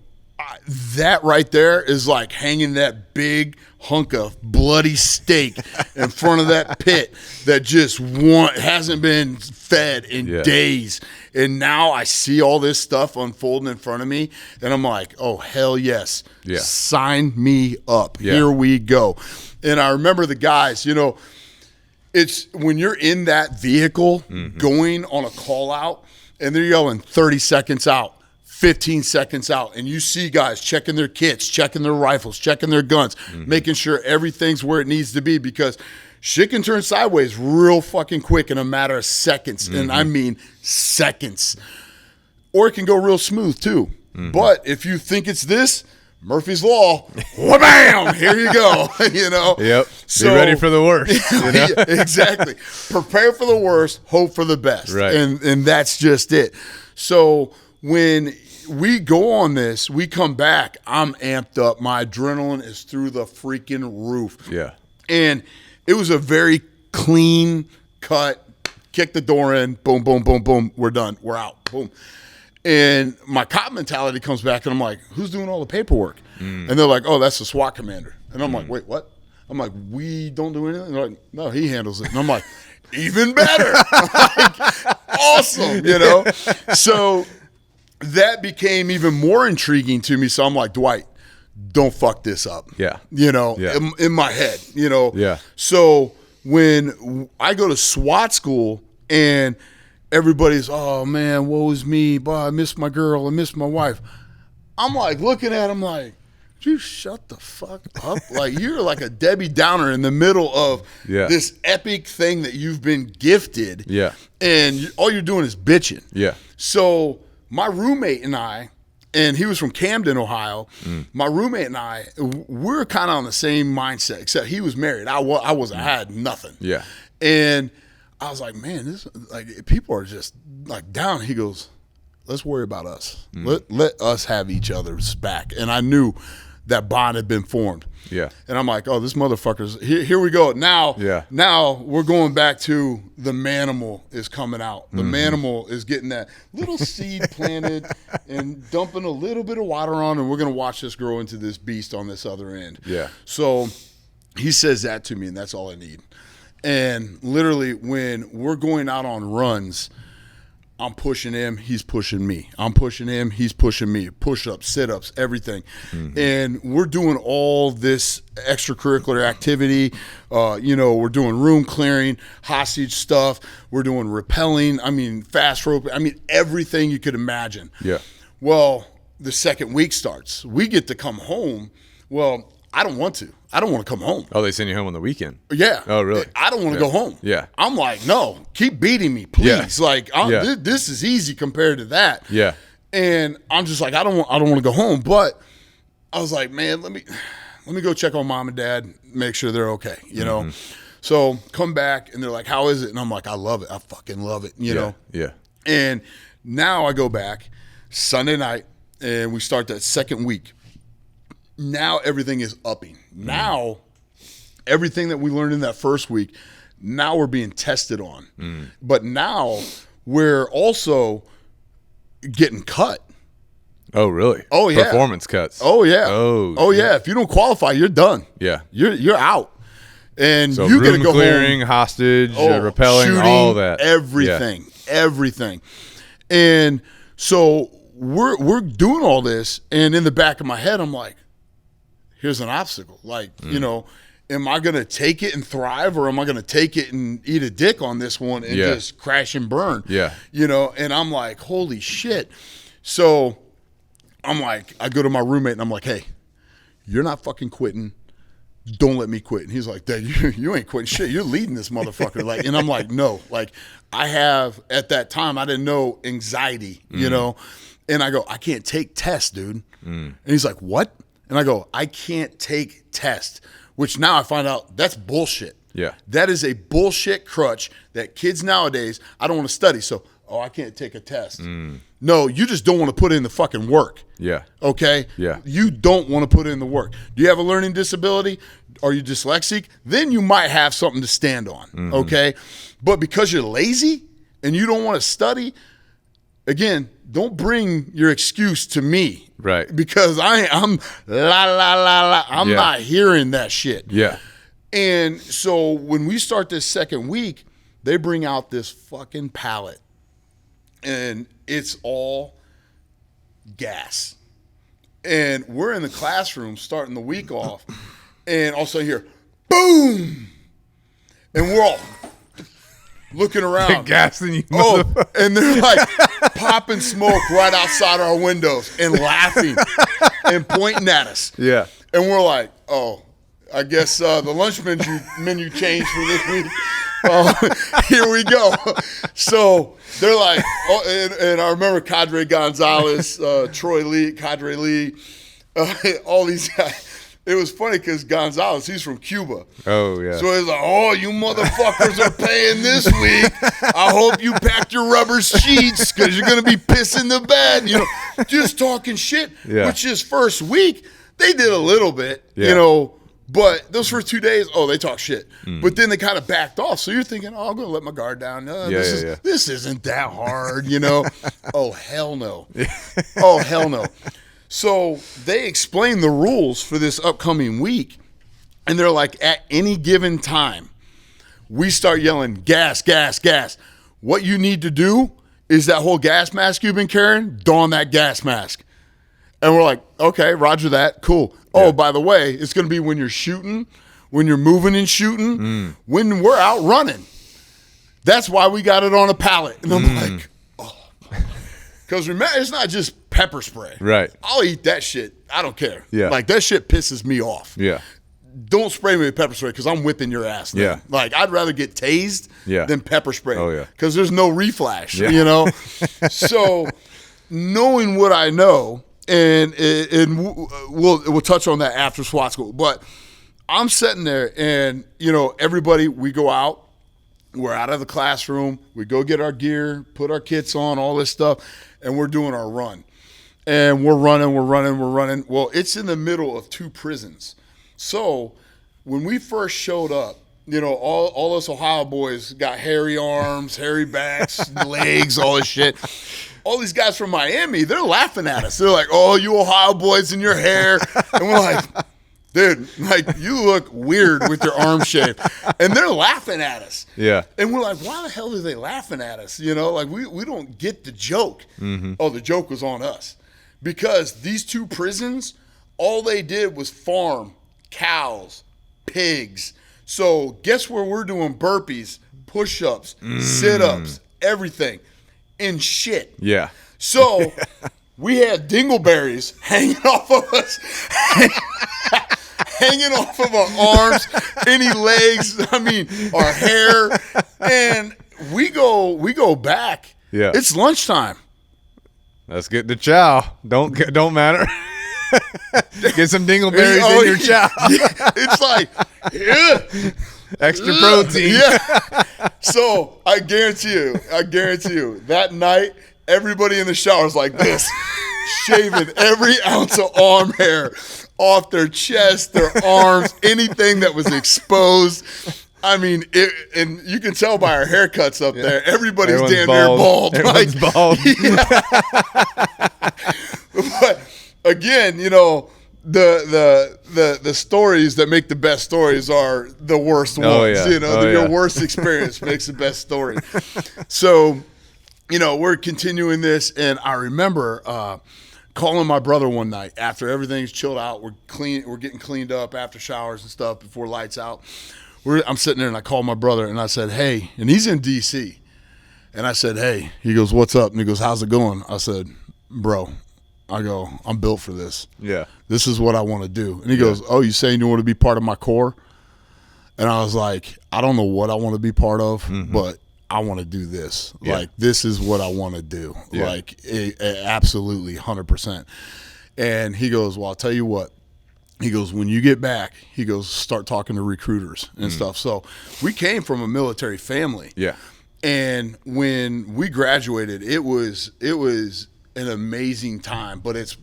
that right there is like hanging that big hunk of bloody steak in front of that pit that just hasn't been fed in days. And now I see all this stuff unfolding in front of me, and I'm like, oh, hell yes. Yeah. Sign me up. Yeah. Here we go. And I remember the guys, you know, it's when you're in that vehicle going on a call out, and they're yelling 30 seconds out, 15 seconds out, and you see guys checking their kits, checking their rifles, checking their guns, making sure everything's where it needs to be, because shit can turn sideways real fucking quick in a matter of seconds, and I mean seconds. Or it can go real smooth too. But if you think it's this, Murphy's Law, wham, here you go, you know? Yep. So, be ready for the worst. You know? Yeah, exactly. Prepare for the worst, hope for the best. Right. And that's just it. So when we go on this, we come back, I'm amped up. My adrenaline is through the freaking roof. Yeah. And it was a very clean cut, kick the door in, boom, boom, boom, boom, we're done, we're out, boom. And my cop mentality comes back, and I'm like, who's doing all the paperwork? And they're like, oh, that's the SWAT commander. And I'm like, wait, what? I'm like, we don't do anything? They're like, no, he handles it. And I'm like, even better. Like, awesome, you know? So that became even more intriguing to me. So I'm like, Dwight, don't fuck this up. Yeah. You know, Yeah. in my head, you know? Yeah. So when I go to SWAT school and everybody's, oh man, woe is me, boy, I miss my girl, I miss my wife. I'm like looking at him like, you shut the fuck up. Like, you're like a Debbie Downer in the middle of this epic thing that you've been gifted. Yeah. And all you're doing is bitching. Yeah. So my roommate and I, and he was from Camden, Ohio. My roommate and I, we're kind of on the same mindset, except he was married. I wasn't. I had nothing. Yeah. And I was like, man, this, like, people are just like down. He goes, let's worry about us. Let us have each other's back. And I knew that bond had been formed. Yeah. And I'm like, oh, this motherfucker's here we go. Now, now we're going back to the manimal is coming out. The manimal is getting that little seed planted and dumping a little bit of water on, and we're gonna watch this grow into this beast on this other end. Yeah. So he says that to me, and that's all I need. And literally, when we're going out on runs, I'm pushing him, he's pushing me. I'm pushing him, he's pushing me. Push-ups, sit-ups, everything. And we're doing all this extracurricular activity. You know, we're doing room clearing, hostage stuff. We're doing rappelling. I mean, fast rope. I mean, everything you could imagine. Yeah. Well, the second week starts. We get to come home. Well, I don't want to. I don't want to come home. Oh, they send you home on the weekend? Yeah. Oh, really? I don't want to go home. Yeah. I'm like, no, keep beating me, please. Yeah. Like, this is easy compared to that. Yeah. And I'm just like, I don't want to go home. But I was like, man, let me go check on mom and dad, make sure they're okay, you know? So come back, and they're like, how is it? And I'm like, I love it. I fucking love it, you know? Yeah. And now I go back Sunday night, and we start that second week. Now everything is upping. Now everything that we learned in that first week, now we're being tested on. But now we're also getting cut. Oh, really? Oh, yeah. Performance cuts. Oh, yeah. Oh, yeah. If you don't qualify, you're done. Yeah. You're out. And So you got to room go clearing, home. hostage, rappelling, shooting, all that. Everything. Everything. And so we're doing all this, and in the back of my head, I'm like, here's an obstacle. Like, you know, am I going to take it and thrive, or am I going to take it and eat a dick on this one and just crash and burn? Yeah. You know, and I'm like, holy shit. So I'm like, I go to my roommate and I'm like, hey, you're not fucking quitting. Don't let me quit. And he's like, Dad, you ain't quitting shit. You're leading this motherfucker. Like, and I'm like, no. Like, I have, at that time, I didn't know anxiety, you know? And I go, I can't take tests, dude. And he's like, what? And I go, I can't take tests, which now I find out that's bullshit. Yeah. That is a bullshit crutch that kids nowadays, I don't want to study. So, I can't take a test. No, you just don't want to put in the fucking work. Yeah. Okay? Yeah. You don't want to put in the work. Do you have a learning disability? Are you dyslexic? Then you might have something to stand on. Okay? But because you're lazy and you don't want to study, again, don't bring your excuse to me. Right. Because I'm I'm not hearing that shit. Yeah. And so when we start this second week, they bring out this fucking pallet. And it's all gas. And we're in the classroom starting the week off, and all of a sudden here, boom! And we're all looking around. Gassing you. And they're like popping smoke right outside our windows and laughing and pointing at us. Yeah. And we're like, oh, I guess the lunch menu changed for this week. Here we go. So they're like, and I remember Cadre Gonzalez, Cadre Lee, all these guys. It was funny because Gonzalez, he's from Cuba. Oh, yeah. So he's like, oh, you motherfuckers are paying this week. I hope you packed your rubber sheets because you're going to be pissing the bed. You know, just talking shit. Yeah. Which is first week, they did a little bit, Yeah. you know. But those first 2 days, they talk shit. But then they kind of backed off. So you're thinking, I'm going to let my guard down. This isn't that hard, you know. Oh, hell no. Oh, hell no. So they explain the rules for this upcoming week, and they're like, at any given time, we start yelling, gas, gas, gas. What you need to do is that whole gas mask you've been carrying, don that gas mask. And we're like, okay, roger that, cool. Oh, by the way, it's going to be when you're shooting, when you're moving and shooting, when we're out running. That's why we got it on a pallet. And I'm like, because remember, it's not just pepper spray. Right. I'll eat that shit. I don't care. Yeah. Like, that shit pisses me off. Yeah. Don't spray me with pepper spray because I'm whipping your ass. Then. Yeah. Like, I'd rather get tased than pepper spray. Oh, yeah. Because there's no reflash, Yeah. you know? So, knowing what I know, and we'll touch on that after SWAT school. But I'm sitting there, and, you know, everybody, we go out. We're out of the classroom. We go get our gear, put our kits on, all this stuff, and we're doing our run. And we're running. Well, it's in the middle of 2 prisons. So when we first showed up, you know, all us Ohio boys got hairy arms, hairy backs, legs, all this shit. All these guys from Miami, they're laughing at us. They're like, oh, you Ohio boys in your hair. And we're like, dude, like, you look weird with your arms shaved. And they're laughing at us. Yeah. And we're like, why the hell are they laughing at us? You know, like, we don't get the joke. Oh, the joke was on us. Because these 2 prisons, all they did was farm cows, pigs. So guess where we're doing burpees, push-ups, sit-ups, everything in shit. Yeah. So we had dingleberries hanging off of us, hanging off of our arms, any legs, I mean, our hair. And we go back. Yeah. It's lunchtime. Let's get the chow. Don't matter. Get some dingleberries in your chow. Yeah, it's like, extra protein. Yeah. So I guarantee you, that night, everybody in the shower is like this, shaving every ounce of arm hair off their chest, their arms, anything that was exposed. I mean, and you can tell by our haircuts up there, everybody's damn near bald. Everyone's bald. But again, you know, the stories that make the best stories are the worst ones. Oh, yeah. You know, your worst experience makes the best story. So, you know, we're continuing this, and I remember calling my brother one night after everything's chilled out. We're getting cleaned up after showers and stuff before lights out. I'm sitting there, and I called my brother, and I said, hey, and he's in D.C., and I said, hey. He goes, what's up? And he goes, how's it going? I said, bro, I'm built for this. Yeah. This is what I want to do. And he goes, oh, you saying you want to be part of my corps? And I was like, I don't know what I want to be part of, but I want to do this. Yeah. Like, this is what I want to do. Yeah. Like, absolutely, 100%. And he goes, well, I'll tell you what. He goes, when you get back, he goes, start talking to recruiters and stuff. So we came from a military family. Yeah. And when we graduated, it was an amazing time, but it's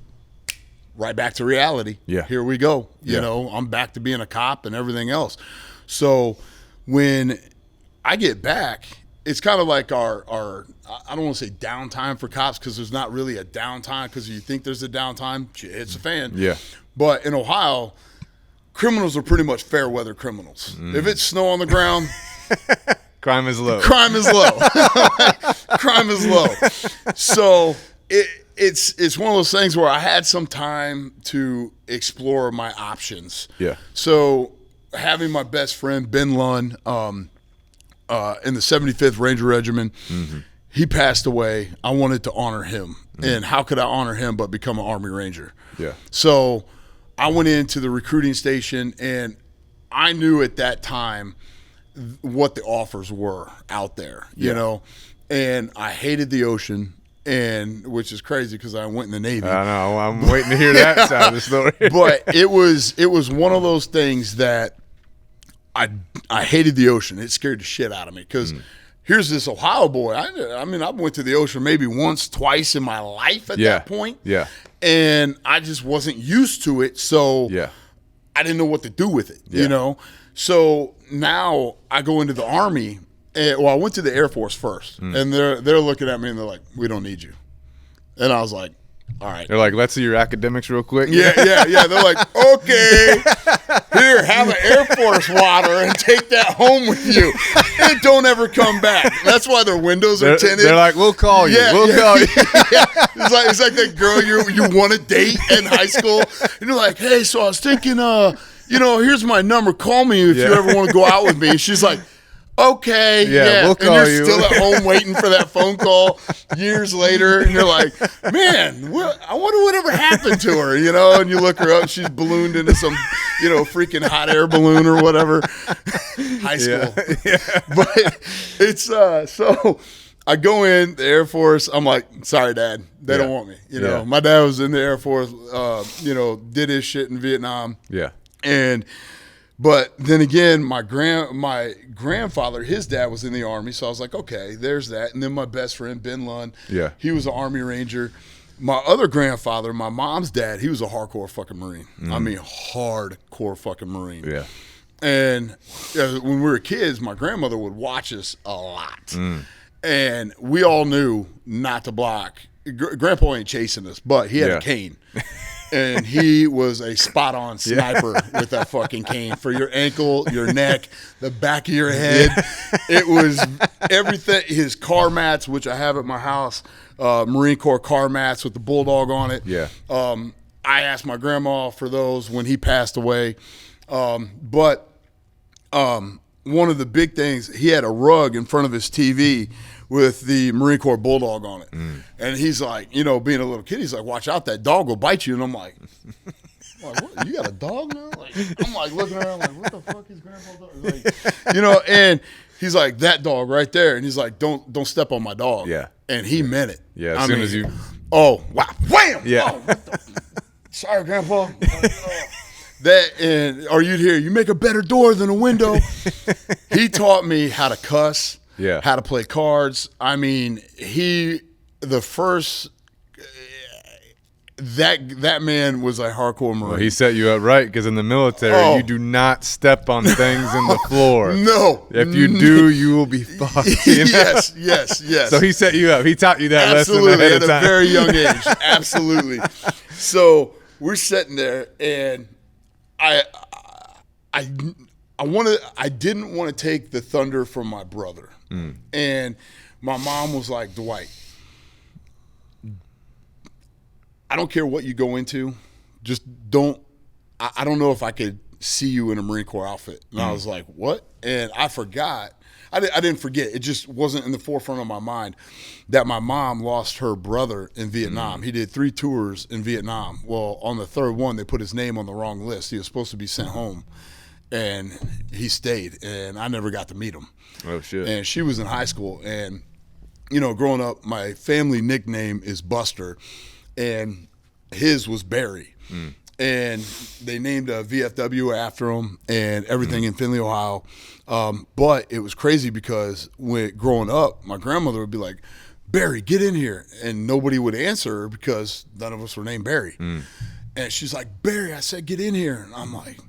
right back to reality. Yeah. Here we go. You know, I'm back to being a cop and everything else. So when I get back, it's kind of like our I don't want to say downtime for cops, because there's not really a downtime, because you think there's a downtime, shit hits the fan. Yeah. But in Ohio, criminals are pretty much fair weather criminals. If it's snow on the ground, crime is low. Crime is low. Crime is low. So it's one of those things where I had some time to explore my options. Yeah. So having my best friend Ben Lunn in the 75th Ranger Regiment, he passed away. I wanted to honor him. And how could I honor him but become an Army Ranger? Yeah. So I went into the recruiting station, and I knew at that time what the offers were out there, you know, and I hated the ocean. and which is crazy because I went in the Navy. I know. I'm waiting to hear that side of the story. But it was one of those things that I hated the ocean. It scared the shit out of me because here's this Ohio boy. I mean, I went to the ocean maybe once, twice in my life at that point. Yeah. And I just wasn't used to it. So I didn't know what to do with it, you know? So now I go into the Army. Well, I went to the Air Force first, and they're looking at me and they're like, "We don't need you." And I was like, "All right." They're like, "Let's see your academics real quick." Yeah. They're like, "Okay, here, have an Air Force water and take that home with you, and don't ever come back." That's why their windows are tinted. They're like, "We'll call you. We'll call you." It's like that girl you want to date in high school, and you're like, "Hey, so I was thinking, here's my number. Call me if you ever want to go out with me." And she's like, "Okay, we'll call and you." you're still at home waiting for that phone call years later, and you're like, "Man, I wonder whatever happened to her," And you look her up, she's ballooned into some, freaking hot air balloon or whatever. High school, but it's so. I go in the Air Force. I'm like, "Sorry, Dad, they don't want me." My dad was in the Air Force. Did his shit in Vietnam. Yeah, But then again, my grandfather, his dad was in the Army, so I was like, okay, there's that. And then my best friend, Ben Lund, he was an Army Ranger. My other grandfather, my mom's dad, he was a hardcore fucking Marine. I mean, hardcore fucking Marine. Yeah. And when we were kids, my grandmother would watch us a lot. And we all knew not to block. Grandpa ain't chasing us, but he had a cane. And he was a spot-on sniper with that fucking cane for your ankle, your neck, the back of your head. It was everything. His car mats, which I have at my house, Marine Corps car mats with the bulldog on it. Yeah. I asked my grandma for those when he passed away. But one of the big things, he had a rug in front of his TV with the Marine Corps bulldog on it. And he's like, being a little kid, he's like, "Watch out, that dog will bite you." And I'm like, "What? You got a dog now?" I'm like looking around like, what the fuck is Grandpa doing? Like, and he's like, "That dog right there." And he's like, don't step on my dog. Yeah. And he meant it. Yeah, as soon as you. Oh, wow. Wham! Yeah. Oh, sorry, Grandpa. And are you here? You make a better door than a window. He taught me how to cuss. Yeah. How to play cards. I mean, that man was a hardcore Marine. Well, he set you up right because in the military, you do not step on things in the floor. No. If you do, you will be fucked. Yes. So he set you up. He taught you that lesson ahead of time. At a very young age. Absolutely. So we're sitting there, and I didn't want to take the thunder from my brother. And my mom was like, "Dwight, I don't care what you go into, just don't. I don't know if I could see you in a Marine Corps outfit." And I was like, "What?" And I forgot. I didn't forget. It just wasn't in the forefront of my mind that my mom lost her brother in Vietnam. He did 3 tours in Vietnam. Well, on the third one, they put his name on the wrong list. He was supposed to be sent home. And he stayed, and I never got to meet him. Oh, shit. And she was in high school. And, growing up, my family nickname is Buster, and his was Barry. And they named a VFW after him and everything in Findlay, Ohio. But it was crazy because growing up, my grandmother would be like, "Barry, get in here." And nobody would answer her because none of us were named Barry. And she's like, "Barry," I said, "get in here." And I'm like,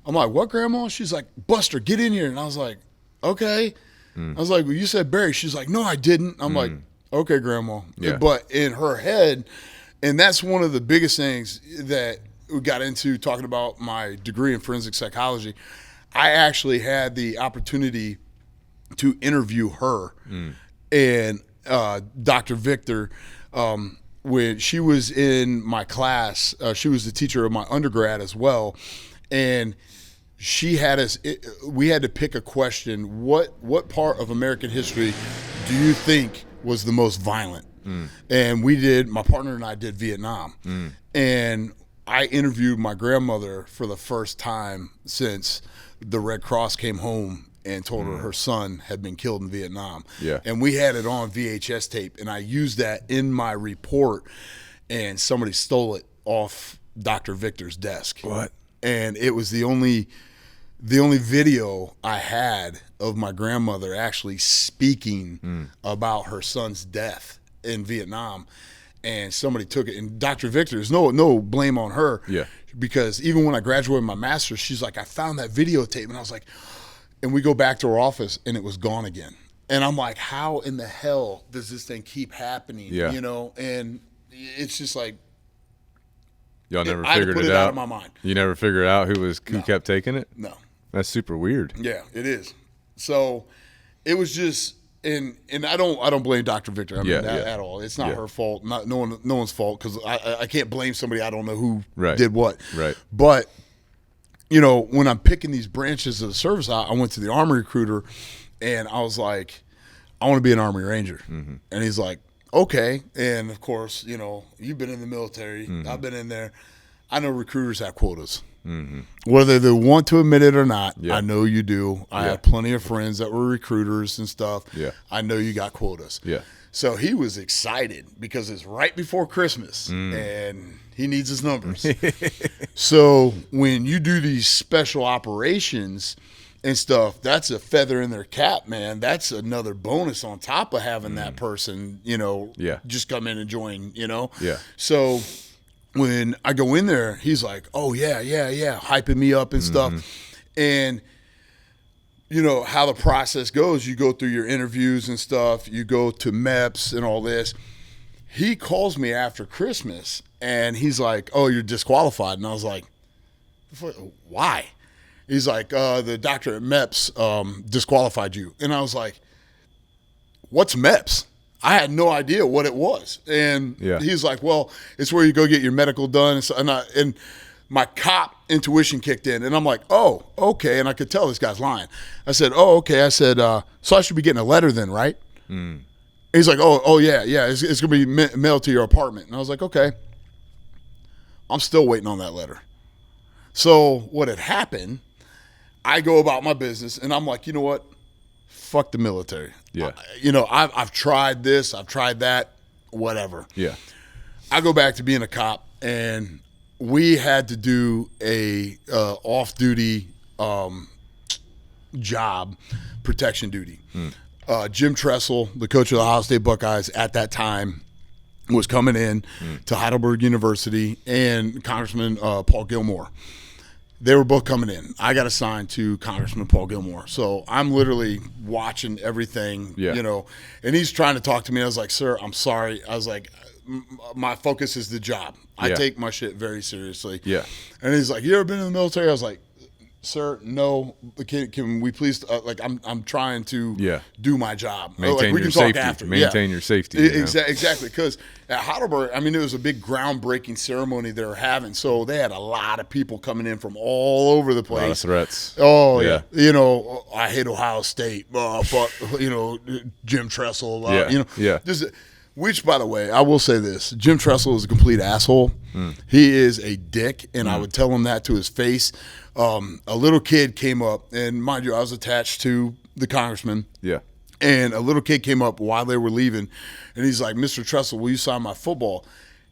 "What, Grandma?" She's like, "Buster, get in here." And I was like, "Okay." I was like, "Well, you said Barry." She's like, "No, I didn't." I'm like, "Okay, Grandma." Yeah. But in her head, and that's one of the biggest things that we got into talking about my degree in forensic psychology. I actually had the opportunity to interview her and Dr. Victor. When she was in my class, she was the teacher of my undergrad as well. And she had us, we had to pick a question. What part of American history do you think was the most violent? And my partner and I did Vietnam. And I interviewed my grandmother for the first time since the Red Cross came home and told her son had been killed in Vietnam. Yeah. And we had it on VHS tape, and I used that in my report, and somebody stole it off Dr. Victor's desk. What? And it was the only video I had of my grandmother actually speaking about her son's death in Vietnam. And somebody took it. And Dr. Victor, there's no blame on her. Yeah. Because even when I graduated my master's, she's like, I found that videotape. And I was like, and we go back to her office, and it was gone again. And I'm like, how in the hell does this thing keep happening? Yeah. You know, and it's just like, Y'all never I had to figured put it it out out? of my mind. You never figured out who No. kept taking it? No. That's super weird. Yeah, it is. So it was just, and I don't blame Dr. Victor. I mean, at all. It's not her fault. No one's fault, because I can't blame somebody I don't know who did what. Right. But you know, when I'm picking these branches of the service, I went to the Army recruiter, and I was like, I want to be an Army Ranger. And he's like, okay. And of course, you know, you've been in the military. I've been in there. I know recruiters have quotas. Whether they want to admit it or not, I know you do. I have plenty of friends that were recruiters and stuff. Yeah. I know you got quotas. Yeah. So he was excited because it's right before Christmas and he needs his numbers. So when you do these special operations and stuff, that's a feather in their cap, man. That's another bonus on top of having that person, you know, just come in and join, you know? Yeah. So when I go in there, he's like, oh, yeah, hyping me up and stuff. And, you know, how the process goes, you go through your interviews and stuff, you go to MEPS and all this. He calls me after Christmas, and he's like, oh, you're disqualified. And I was like, why? He's like, the doctor at MEPS disqualified you. And I was like, what's MEPS? I had no idea what it was. And he's like, well, it's where you go get your medical done. And my cop intuition kicked in. And I'm like, oh, okay. And I could tell this guy's lying. I said, oh, okay. I said, so I should be getting a letter then, right? He's like, oh yeah. It's going to be mailed to your apartment. And I was like, okay. I'm still waiting on that letter. So what had happened, I go about my business, and I'm like, you know what? Fuck the military. Yeah. You know, I've tried this, I've tried that, whatever. Yeah. I go back to being a cop, and we had to do a off-duty job, protection duty. Jim Tressel, the coach of the Ohio State Buckeyes at that time, was coming in to Heidelberg University, and Congressman Paul Gilmore. They were both coming in. I got assigned to Congressman Paul Gilmore. So I'm literally watching everything, you know, and he's trying to talk to me. I was like, sir, I'm sorry. I was like, my focus is the job. I take my shit very seriously. Yeah. And he's like, you ever been in the military? I was like, sir, no. Can we please? Like, I'm trying to do my job. Maintain we your can safety. talk after. Maintain your safety. You know? Exactly. Because at Heidelberg, I mean, it was a big groundbreaking ceremony they were having. So they had a lot of people coming in from all over the place. A lot of threats. Oh, yeah. You know, I hate Ohio State. Fuck, you know, Jim Tressel. You know, which, by the way, I will say this. Jim Tressel is a complete asshole. He is a dick, and I would tell him that to his face. A little kid came up, and mind you, I was attached to the congressman. Yeah. And a little kid came up while they were leaving, and he's like, Mr. Tressel, will you sign my football?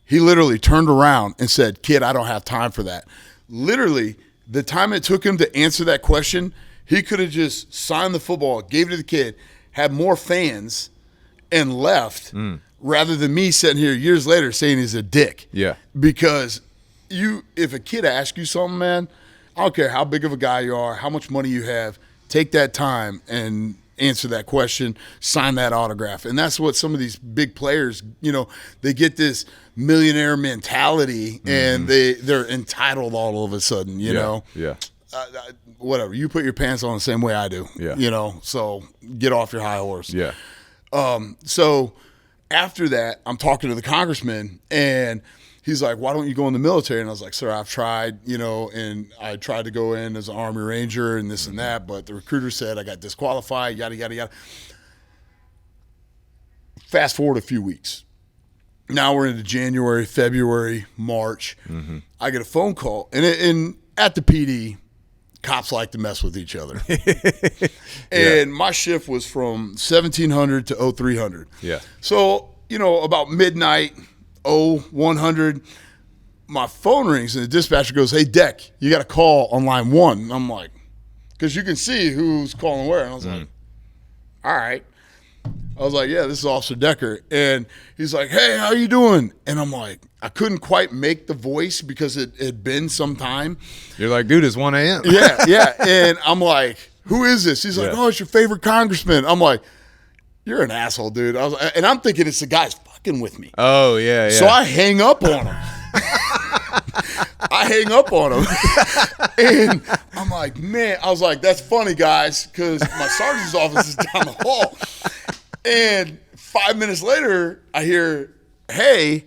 He literally turned around and said, kid, I don't have time for that. Literally, the time it took him to answer that question, he could have just signed the football, gave it to the kid, had more fans, and left, rather than me sitting here years later saying he's a dick. Yeah. Because if a kid asks you something, man, I don't care how big of a guy you are, how much money you have, take that time and answer that question, sign that autograph. And that's what some of these big players, you know, they get this millionaire mentality and they're entitled all of a sudden, you know. Yeah. Whatever. You put your pants on the same way I do. Yeah. You know, so get off your high horse. Yeah. So after that, I'm talking to the congressman, and he's like, why don't you go in the military? And I was like, sir, I've tried, you know, and I tried to go in as an Army Ranger and this and that, but the recruiter said I got disqualified, yada, yada, yada. Fast forward a few weeks. Now we're into January, February, March. I get a phone call, and at the PD, cops like to mess with each other. And my shift was from 1700 to 0300. Yeah. So, you know, about midnight, 0100, my phone rings and the dispatcher goes, "Hey, Deck, you got a call on line 1. And I'm like, because you can see who's calling where. And I was like, all right. I was like, yeah, this is Officer Decker. And he's like, "Hey, how you doing?" And I'm like, I couldn't quite make the voice because it had been some time. You're like, dude, it's 1 a.m. Yeah. And I'm like, who is this? He's like, "Oh, it's your favorite congressman." I'm like, you're an asshole, dude. And I'm thinking it's the guy's fucking with me. Oh, yeah. So I hang up on him. And I'm like, man, I was like, that's funny, guys, because my sergeant's office is down the hall. And 5 minutes later, I hear, "Hey,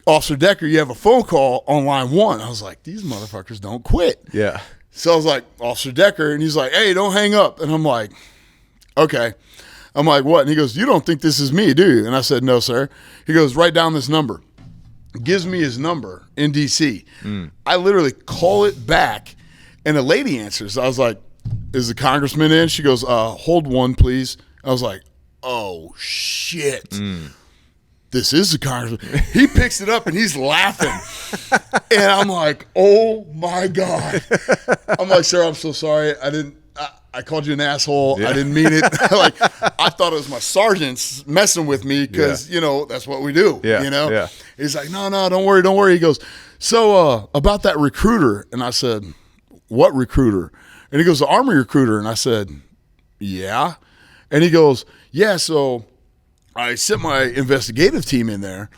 Officer Decker, you have a phone call on line 1. I was like, these motherfuckers don't quit. Yeah. So I was like, "Officer Decker," and he's like, "Hey, don't hang up." And I'm like, okay. I'm like, "What?" And he goes, "You don't think this is me, do you?" And I said, "No, sir." He goes, "Write down this number." Gives me his number in D.C. I literally call it back, and a lady answers. I was like, "Is the congressman in?" She goes, "Hold one, please." I was like, oh, shit. This is the congressman. He picks it up, and he's laughing. And I'm like, oh, my God. I'm like, "Sir, I'm so sorry. I called you an asshole. Yeah. I didn't mean it." Like, I thought it was my sergeants messing with me because, you know, that's what we do. Yeah. You know? Yeah. He's like, no, don't worry. He goes, "So about that recruiter." And I said, "What recruiter?" And he goes, "The Army recruiter." And I said, "Yeah." And he goes, "Yeah, so I sent my investigative team in there."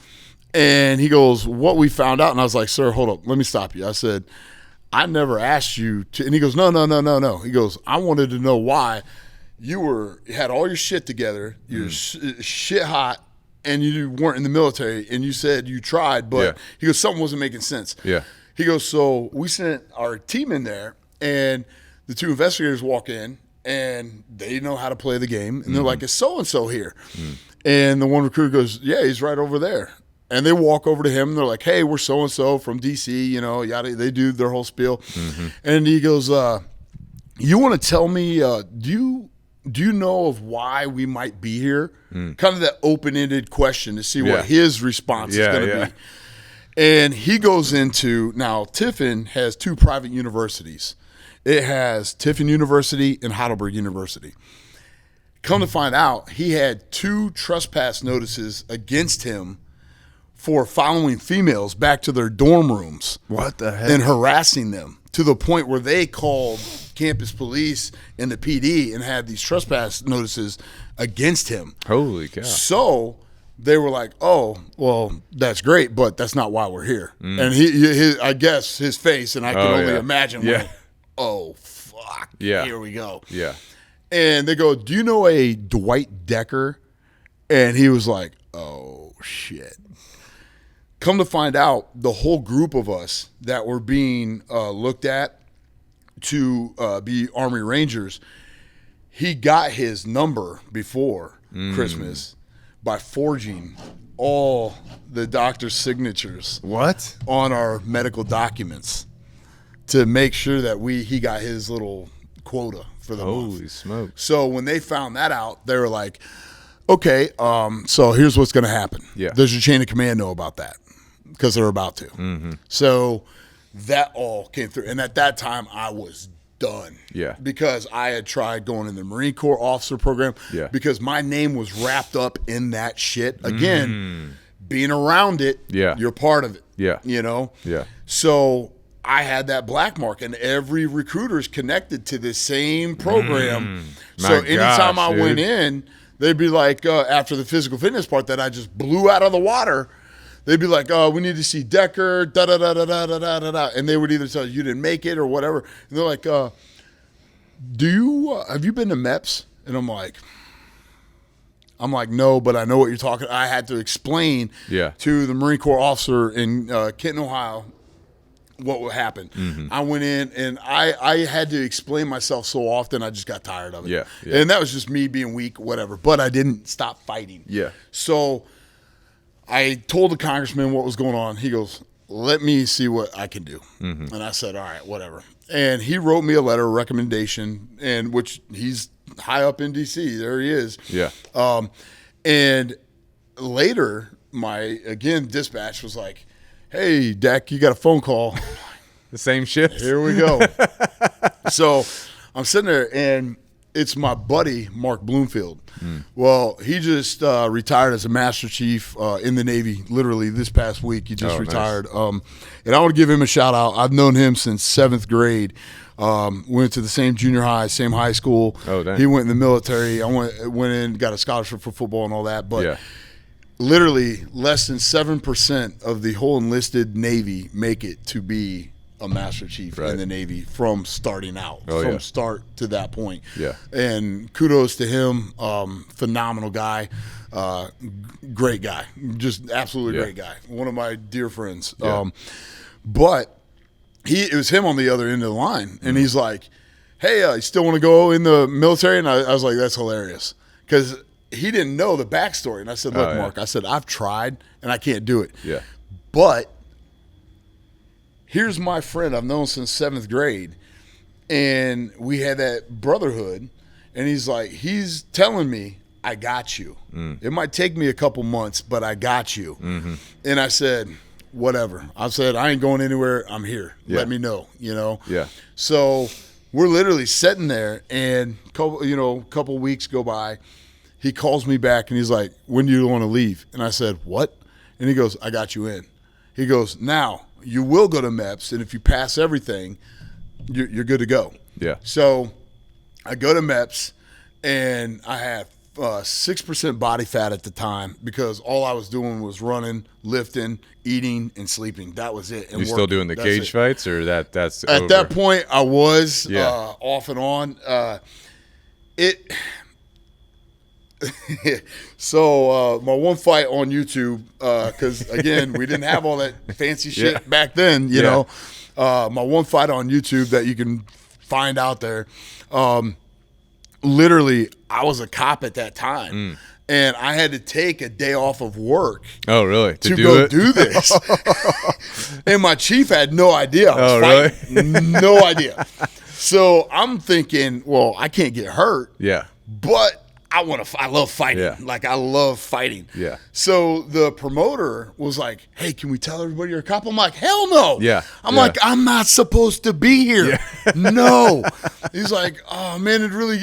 And he goes, "What we found out." And I was like, "Sir, hold up. Let me stop you." I said, "I never asked you to." And he goes, No. He goes, "I wanted to know why you had all your shit together, you're shit hot, and you weren't in the military, and you said you tried, but," he goes, "something wasn't making sense." Yeah. He goes, "So we sent our team in there, and the 2 investigators walk in, and they know how to play the game, and they're like, 'Is so-and-so here?' And the one recruiter goes, 'Yeah, he's right over there.' And they walk over to him, and they're like, 'Hey, we're so-and-so from D.C., you know, yada." They do their whole spiel. And he goes, "You want to tell me, do you know of why we might be here?" Kind of that open-ended question to see what his response is going to be. And he goes into, now Tiffin has 2 private universities. It has Tiffin University and Heidelberg University. Come to find out, he had 2 trespass notices against him for following females back to their dorm rooms. What the heck? And harassing them to the point where they called campus police and the PD and had these trespass notices against him. Holy cow. So they were like, "Oh, well, that's great, but that's not why we're here." And he I guess his face, and I can only imagine, went, "Oh, fuck, here we go." Yeah. And they go, "Do you know a Dwight Decker?" And he was like, "Oh, shit." Come to find out, the whole group of us that were being looked at to be Army Rangers, he got his number before Christmas by forging all the doctor's signatures What? on our medical documents to make sure that he got his little quota for the month. Holy smokes. So when they found that out, they were like, "Okay, so here's what's going to happen. Yeah. Does your chain of command know about that?" Because they're about to. So that all came through. And at that time, I was done. Yeah. Because I had tried going in the Marine Corps officer program. Yeah. Because my name was wrapped up in that shit. Again, being around it, you're part of it. Yeah. You know? Yeah. So I had that black mark, and every recruiter is connected to this same program. So anytime I went in, they'd be like, after the physical fitness part that I just blew out of the water, they'd be like, "Oh, we need to see Decker, da-da-da-da-da-da-da-da." And they would either tell you didn't make it or whatever. And they're like, have you been to MEPS? And I'm like, "No, but I know what you're talking." I had to explain to the Marine Corps officer in Kenton, Ohio, what would happen. I went in, and I had to explain myself so often, I just got tired of it. Yeah. And that was just me being weak, whatever. But I didn't stop fighting. Yeah. So I told the congressman what was going on. He goes, let me see what I can do. And I said, all right, whatever. And he wrote me a letter of recommendation, and which he's high up in D.C. There he is. Yeah. And later, my dispatch was like, "Hey, Deck, you got a phone call." The same shift. Here we go. So I'm sitting there, and it's my buddy Mark Bloomfield. Well, he just retired as a Master Chief in the Navy. Literally this past week, he just retired. Nice. And I want to give him a shout out. I've known him since 7th grade. Went to the same junior high, same high school. Oh, dang. He went in the military. I went in, got a scholarship for football and all that. But literally less than 7% of the whole enlisted Navy make it to be a Master Chief in the Navy from starting out, from start to that point. Yeah. And kudos to him. Phenomenal guy. Great guy. Just absolutely great guy. One of my dear friends. But it was him on the other end of the line, and he's like, "Hey, you still want to go in the military?" And I was like, "That's hilarious," because he didn't know the backstory. And I said, "Look, Mark," I said, "I've tried, and I can't do it. Yeah, but here's my friend I've known since 7th grade, and we had that brotherhood, and he's telling me, I got you. It might take me a couple months, but I got you." And I said, whatever. I said, I ain't going anywhere. I'm here. Let me know, Yeah. So we're literally sitting there, and couple weeks go by. He calls me back, and he's like, "When do you want to leave?" And I said, "What?" And he goes, "I got you in." He goes, "Now you will go to MEPS, and if you pass everything, you're good to go." Yeah. So I go to MEPS, and I have 6% body fat at the time because all I was doing was running, lifting, eating, and sleeping. That was it. And you still doing the cage fights, or that's at over? That point I was off and on. So my one fight on YouTube, because again we didn't have all that fancy shit back then. You know, my one fight on YouTube that you can find out there. Literally, I was a cop at that time, and I had to take a day off of work. Oh, really? To go do this. And my chief had no idea I was fighting. Really? No idea. So I'm thinking, well, I can't get hurt. Yeah. But I love fighting. Yeah. Like, I love fighting. Yeah. So the promoter was like, "Hey, can we tell everybody you're a cop?" I'm like, "Hell no." Yeah. I'm like, "I'm not supposed to be here." Yeah. No. He's like, "Oh man, it really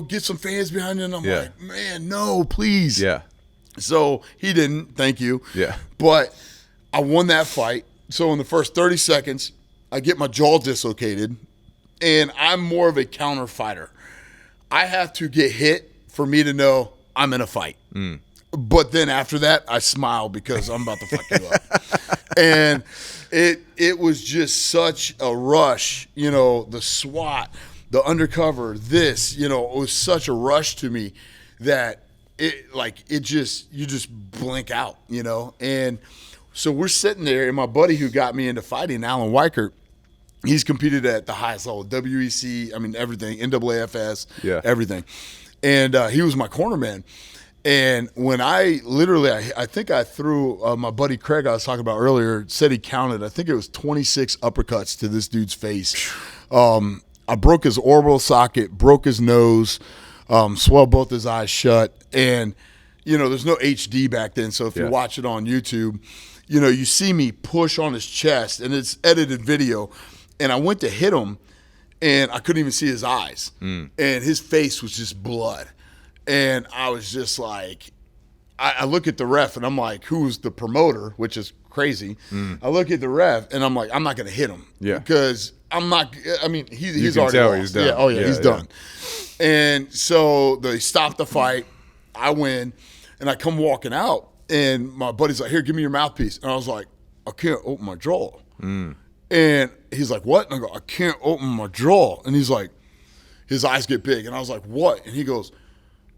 get some fans behind you." And I'm like, "Man, no, please." Yeah. So he didn't. Thank you. Yeah. But I won that fight. So in the first 30 seconds, I get my jaw dislocated, and I'm more of a counter fighter. I have to get hit for me to know I'm in a fight. But then after that, I smile because I'm about to fuck you up. And it was just such a rush, the SWAT, the undercover, it was such a rush to me that you just blink out, And so we're sitting there, and my buddy who got me into fighting, Alan Weichert, he's competed at the highest level, WEC, everything, NAAFS, everything. And he was my corner man. And when I think I threw, my buddy Craig I was talking about earlier said he counted, I think it was 26 uppercuts to this dude's face. I broke his orbital socket, broke his nose, swelled both his eyes shut. And, there's no HD back then. So if you watch it on YouTube, you see me push on his chest, and it's edited video. And I went to hit him, and I couldn't even see his eyes. And his face was just blood. And I was just like, I look at the ref, and I'm like, who's the promoter, which is crazy. I look at the ref, and I'm like, I'm not going to hit him. Yeah. Because I'm not, he's already lost. He's done. Yeah, he's done. And so they stopped the fight. I win, and I come walking out, and my buddy's like, "Here, give me your mouthpiece." And I was like, "I can't open my jaw." And he's like, "What?" And I go, "I can't open my jaw." And he's like, his eyes get big. And I was like, "What?" And he goes,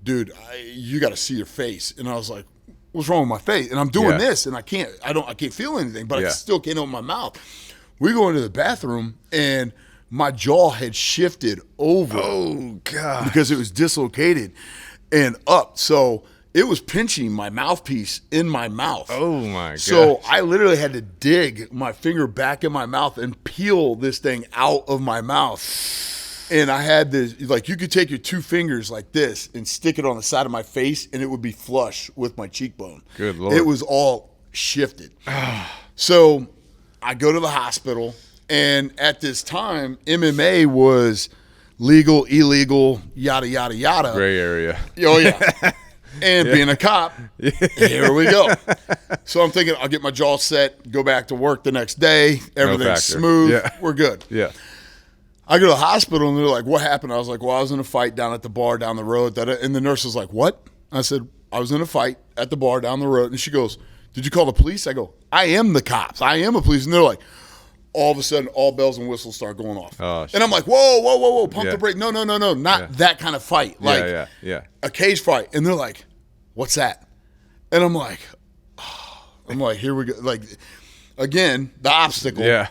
"Dude, you got to see your face." And I was like, "What's wrong with my face?" And I'm doing this, and I can't feel anything, but I still can't open my mouth. We go into the bathroom, and my jaw had shifted over. Oh, God. Because it was dislocated and up. So it was pinching my mouthpiece in my mouth. Oh my god! So I literally had to dig my finger back in my mouth and peel this thing out of my mouth. And I had this, like, you could take your 2 fingers like this and stick it on the side of my face, and it would be flush with my cheekbone. Good Lord! It was all shifted. So I go to the hospital, and at this time, MMA was legal, illegal, yada, yada, yada. Gray area. Oh, yeah. And being a cop, here we go. So I'm thinking I'll get my jaw set, go back to work the next day. Everything's smooth. Yeah. We're good. Yeah. I go to the hospital, and they're like, what happened? I was like, well, I was in a fight down at the bar down the road. And the nurse was like, what? I said, I was in a fight at the bar down the road. And she goes, did you call the police? I go, I am the cops. I am a police. And they're like, all of a sudden, all bells and whistles start going off. Oh, and I'm like, whoa, pump the brake. No, not that kind of fight. Like a cage fight. And they're like, what's that? And I'm like, here we go. Like, again, the obstacle. Yeah.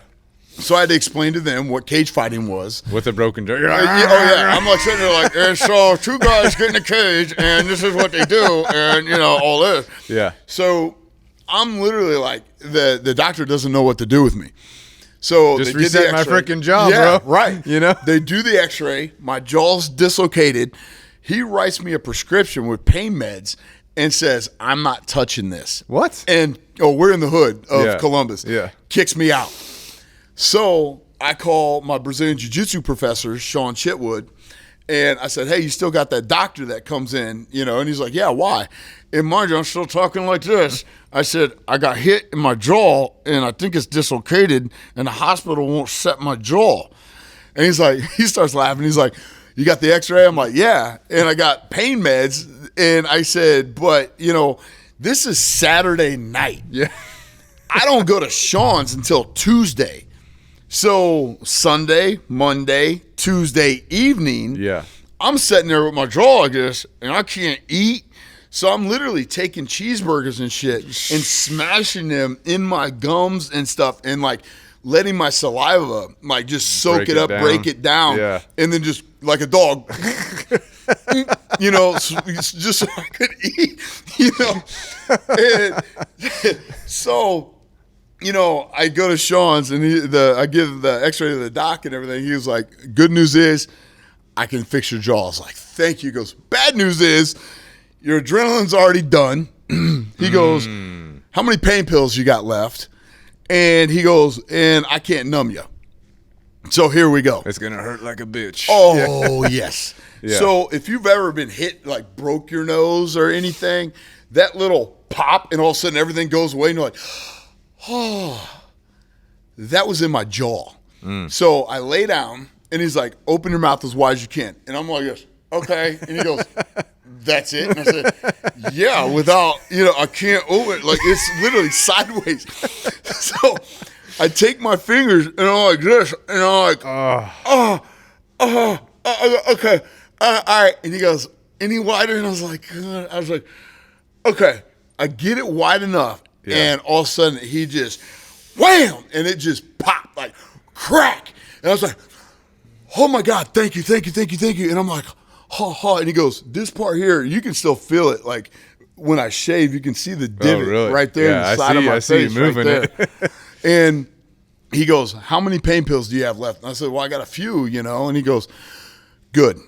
So I had to explain to them what cage fighting was. With a broken jaw. I'm like sitting there like, and so 2 guys get in a cage, and this is what they do, and, all this. Yeah. So I'm literally like, the doctor doesn't know what to do with me. So just they reset did the my X-ray. freaking jaw, yeah, bro. Right. They do the X-ray. My jaw's dislocated. He writes me a prescription with pain meds and says, I'm not touching this. What? And, we're in the hood of Columbus. Yeah. Kicks me out. So I call my Brazilian Jiu-Jitsu professor, Sean Chitwood, and I said, hey, you still got that doctor that comes in, and he's like, yeah, why? And mind you, I'm still talking like this. I said, I got hit in my jaw, and I think it's dislocated, and the hospital won't set my jaw. And he's like, he starts laughing. He's like, you got the X-ray? I'm like, yeah. And I got pain meds. And I said, but, this is Saturday night. Yeah. I don't go to Sean's until Tuesday. So Sunday, Monday, Tuesday evening, I'm sitting there with my jaw like this, and I can't eat. So I'm literally taking cheeseburgers and shit and smashing them in my gums and stuff, and like letting my saliva like just soak it up, break it down, and then just like a dog, just so I could eat, And so, I go to Sean's, and I give the X-ray to the doc and everything. He was like, good news is I can fix your jaw. I was like, thank you. He goes, bad news is your adrenaline's already done. He goes, how many pain pills you got left? And he goes, and I can't numb you. So here we go. It's going to hurt like a bitch. Oh, yes. Yeah. So if you've ever been hit, like broke your nose or anything, that little pop, and all of a sudden everything goes away, and you're like, oh, that was in my jaw. So I lay down, and he's like, open your mouth as wide as you can. And I'm like, yes, okay. And he goes, that's it? And I said, yeah, without, I can't open it. Like, it's literally sideways. So I take my fingers, and I'm like this, and I'm like, okay, all right. And he goes, any wider? And I was like, okay. I get it wide enough, and all of a sudden he just wham, and it just popped like crack. And I was like, oh my God, thank you. And I'm like, and he goes, this part here, you can still feel it. Like when I shave, you can see the divot right there in the side of my face. I see you moving it. And he goes, how many pain pills do you have left? And I said, well, I got a few, And he goes, good.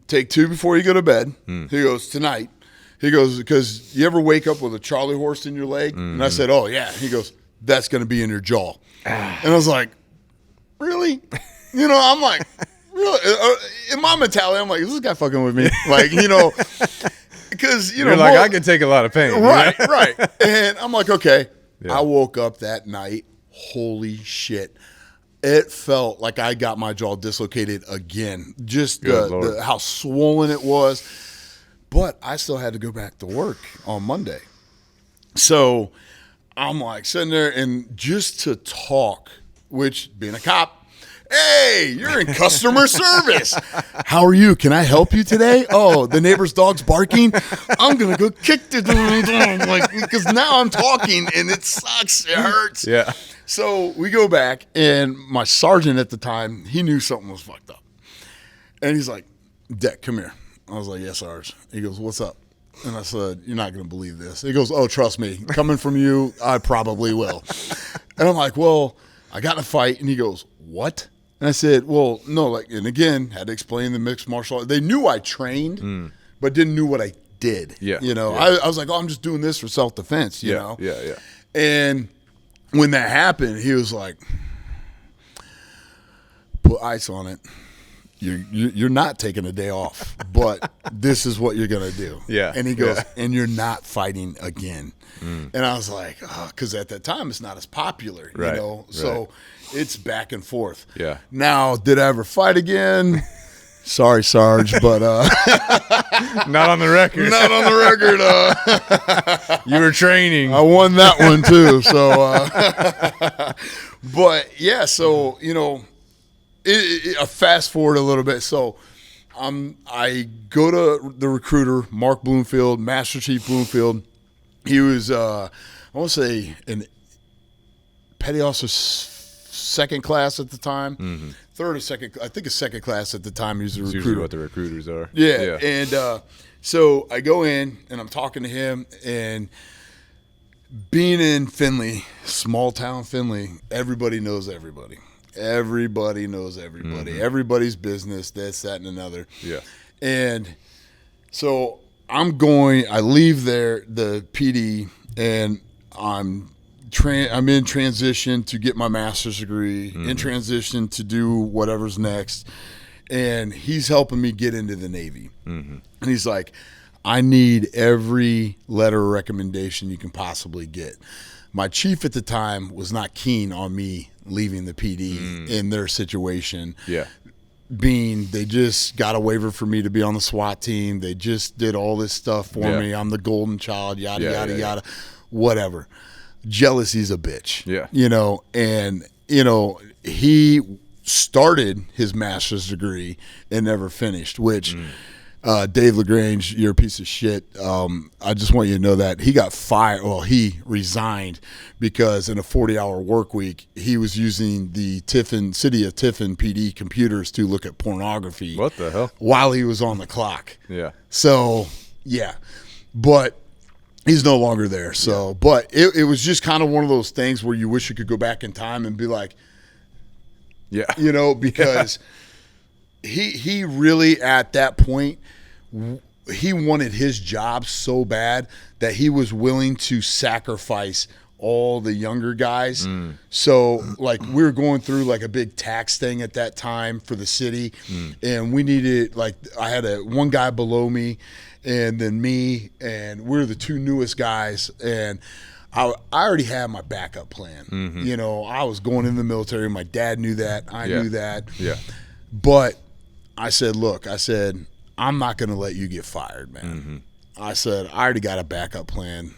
Take 2 before you go to bed. He goes, tonight. He goes, because you ever wake up with a Charlie horse in your leg? And I said, oh, yeah. He goes, that's going to be in your jaw. And I was like, really? I'm like, really? In my mentality, I'm like, is this guy fucking with me? Like, because, You're like, I can take a lot of pain. Right. And I'm like, okay. Yeah. I woke up that night. Holy shit. It felt like I got my jaw dislocated again. Just how swollen it was. But I still had to go back to work on Monday. So I'm like sitting there, and just to talk, which being a cop, hey, you're in customer service. How are you? Can I help you today? Oh, the neighbor's dog's barking. I'm going to go kick the dog. Like, because now I'm talking, and it sucks. It hurts. Yeah. So we go back, and my sergeant at the time, he knew something was fucked up. And he's like, Deck, come here. I was like, yes, Sarge. He goes, what's up? And I said, you're not going to believe this. He goes, oh, trust me. Coming from you, I probably will. And I'm like, well, I got in a fight. And he goes, what? And I said, well, no. And again, had to explain the mixed martial arts. They knew I trained, but didn't know what I did. Yeah. I was like, oh, I'm just doing this for self-defense, you know? Yeah. And when that happened, he was like, put ice on it. You're not taking a day off, but this is what you're going to do. Yeah. And he goes, and you're not fighting again. And I was like, because at that time it's not as popular, you know? So it's back and forth. Yeah. Now, did I ever fight again? Sorry, Sarge, but not on the record. Not on the record. You were training. I won that one too. So, but yeah, so you know, I fast forward a little bit. So, I go to the recruiter, Mark Bloomfield, Master Chief Bloomfield. He was, I want to say, an petty officer second class at the time. Third or second, I think a second class at the time. He was a recruiter. Usually what the recruiters are. Yeah. And so I go in and I'm talking to him, and being in Findlay, small town Findlay, everybody knows everybody. Everybody knows everybody. Everybody's business, this, that, and another. Yeah. And so I leave there, the PD, and I'm in transition to get my master's degree, in transition to do whatever's next. And he's helping me get into the Navy. And he's like, I need every letter of recommendation you can possibly get. My chief at the time was not keen on me leaving the PD in their situation. Yeah. Being they just got a waiver for me to be on the SWAT team. They just did all this stuff for me. I'm the golden child, yada, yada, whatever. Jealousy's a bitch. Yeah. You know, and, you know, he started his master's degree and never finished, which Dave LaGrange, you're a piece of shit. I just want you to know that he got fired. Well, he resigned because in a 40-hour work week, he was using the city of Tiffin PD computers to look at pornography. What the hell? While he was on the clock. Yeah. So, yeah. But he's no longer there. So, but it was just kind of one of those things where you wish you could go back in time and be like, yeah, you know, because he really at that point, he wanted his job so bad that he was willing to sacrifice all the younger guys. So like we were going through like a big tax thing at that time for the city, and we needed, like, I had one guy below me and then me, and we're the two newest guys, and I already had my backup plan. You know, I was going in the military. My dad knew that. I knew that. Yeah. But I said, look, I'm not going to let you get fired, man. I said, I already got a backup plan.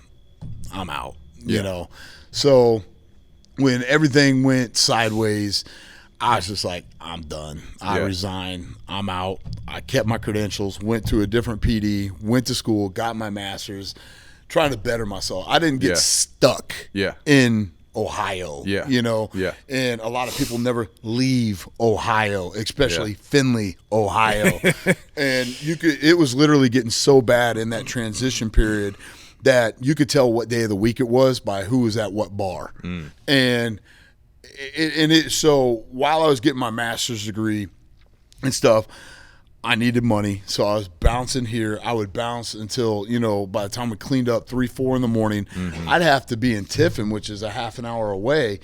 I'm out, you know. So when everything went sideways, I was just like, I'm done. I resign. I'm out. I kept my credentials, went to a different PD, went to school, got my master's, trying to better myself. I didn't get stuck in Ohio, you know. And a lot of people never leave Ohio, especially Findlay, Ohio. And it was literally getting so bad in that transition period that you could tell what day of the week it was by who was at what bar. And so while I was getting my master's degree and stuff, I needed money, so I was bouncing here. I would bounce until, you know, by the time we cleaned up 3, 4 in the morning, I'd have to be in Tiffin, which is a half an hour away,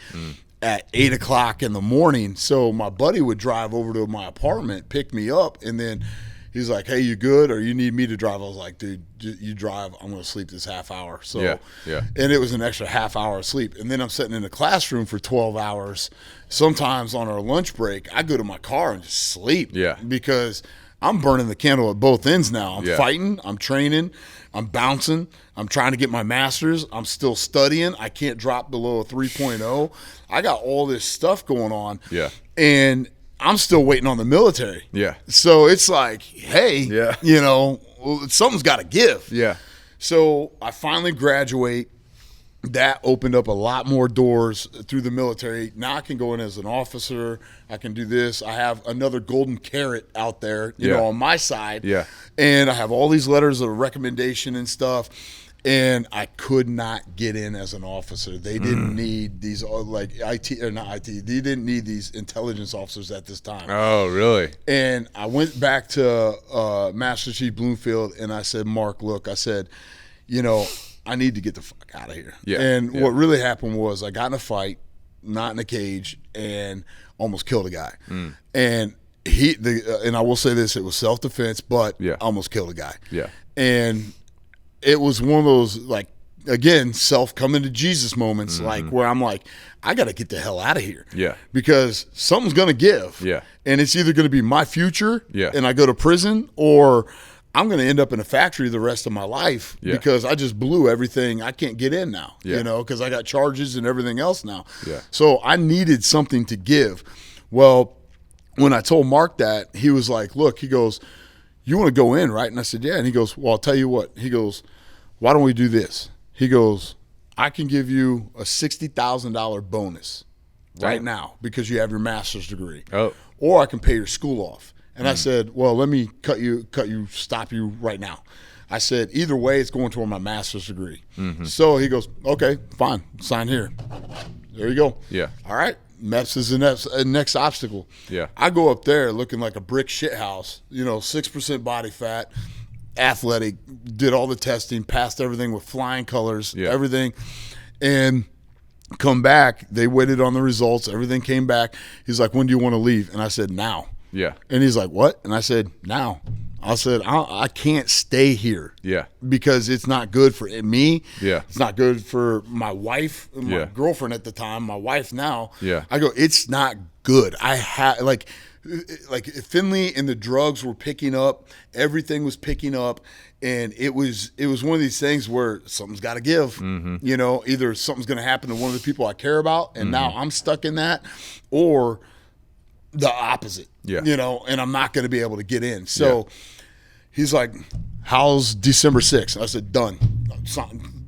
at 8 o'clock in the morning. So my buddy would drive over to my apartment, pick me up, and then he's like, hey, you good, or you need me to drive? I was like, dude, you drive. I'm going to sleep this half hour. So, and it was an extra half hour of sleep. And then I'm sitting in the classroom for 12 hours. Sometimes on our lunch break, I go to my car and just sleep. Because I'm burning the candle at both ends now. I'm fighting. I'm training. I'm bouncing. I'm trying to get my master's. I'm still studying. I can't drop below a 3.0. I got all this stuff going on. And I'm still waiting on the military. So it's like, hey, you know, something's got to give. So I finally graduate. That opened up a lot more doors through the military. Now I can go in as an officer. I can do this. I have another golden carrot out there, you know, on my side. And I have all these letters of recommendation and stuff. And I could not get in as an officer. They didn't need these like IT or not IT. They didn't need these intelligence officers at this time. Oh, really? And I went back to Master Chief Bloomfield and I said, Mark, look, I said, you know, I need to get the fuck out of here. Yeah. And what really happened was I got in a fight, not in a cage, and almost killed a guy. And and I will say this, it was self-defense, but I almost killed a guy. Yeah. And it was one of those, like, again, coming to Jesus moments, like where I'm like, I got to get the hell out of here. Yeah. Because something's going to give. Yeah. And it's either going to be my future and I go to prison, or I'm going to end up in a factory the rest of my life because I just blew everything. I can't get in now, you know, because I got charges and everything else now. Yeah. So I needed something to give. Well, when I told Mark that, he was like, look, he goes, you want to go in, right? And I said, yeah. And he goes, well, I'll tell you what. He goes, why don't we do this? He goes, I can give you a $60,000 bonus right now because you have your master's degree. Oh. Or I can pay your school off. And I said, well, let me stop you right now. I said, either way, it's going toward my master's degree. So he goes, okay, fine, sign here. There you go. Yeah. All right. MEPS is the next obstacle. Yeah. I go up there looking like a brick shit house, 6% body fat, athletic, did all the testing, passed everything with flying colors, everything. And come back, they waited on the results, everything came back. He's like, when do you want to leave? And I said, now. Yeah. And he's like, what? And I said, now. I said, I can't stay here. Yeah. Because it's not good for me. Yeah. It's not good for my wife, my girlfriend at the time, my wife now. Yeah. I go, it's not good. I had like Finley and the drugs were picking up. Everything was picking up. And it was one of these things where something's got to give. Either something's going to happen to one of the people I care about, and now I'm stuck in that, or the opposite. And I'm not going to be able to get in. So he's like, how's December 6th? I said, done.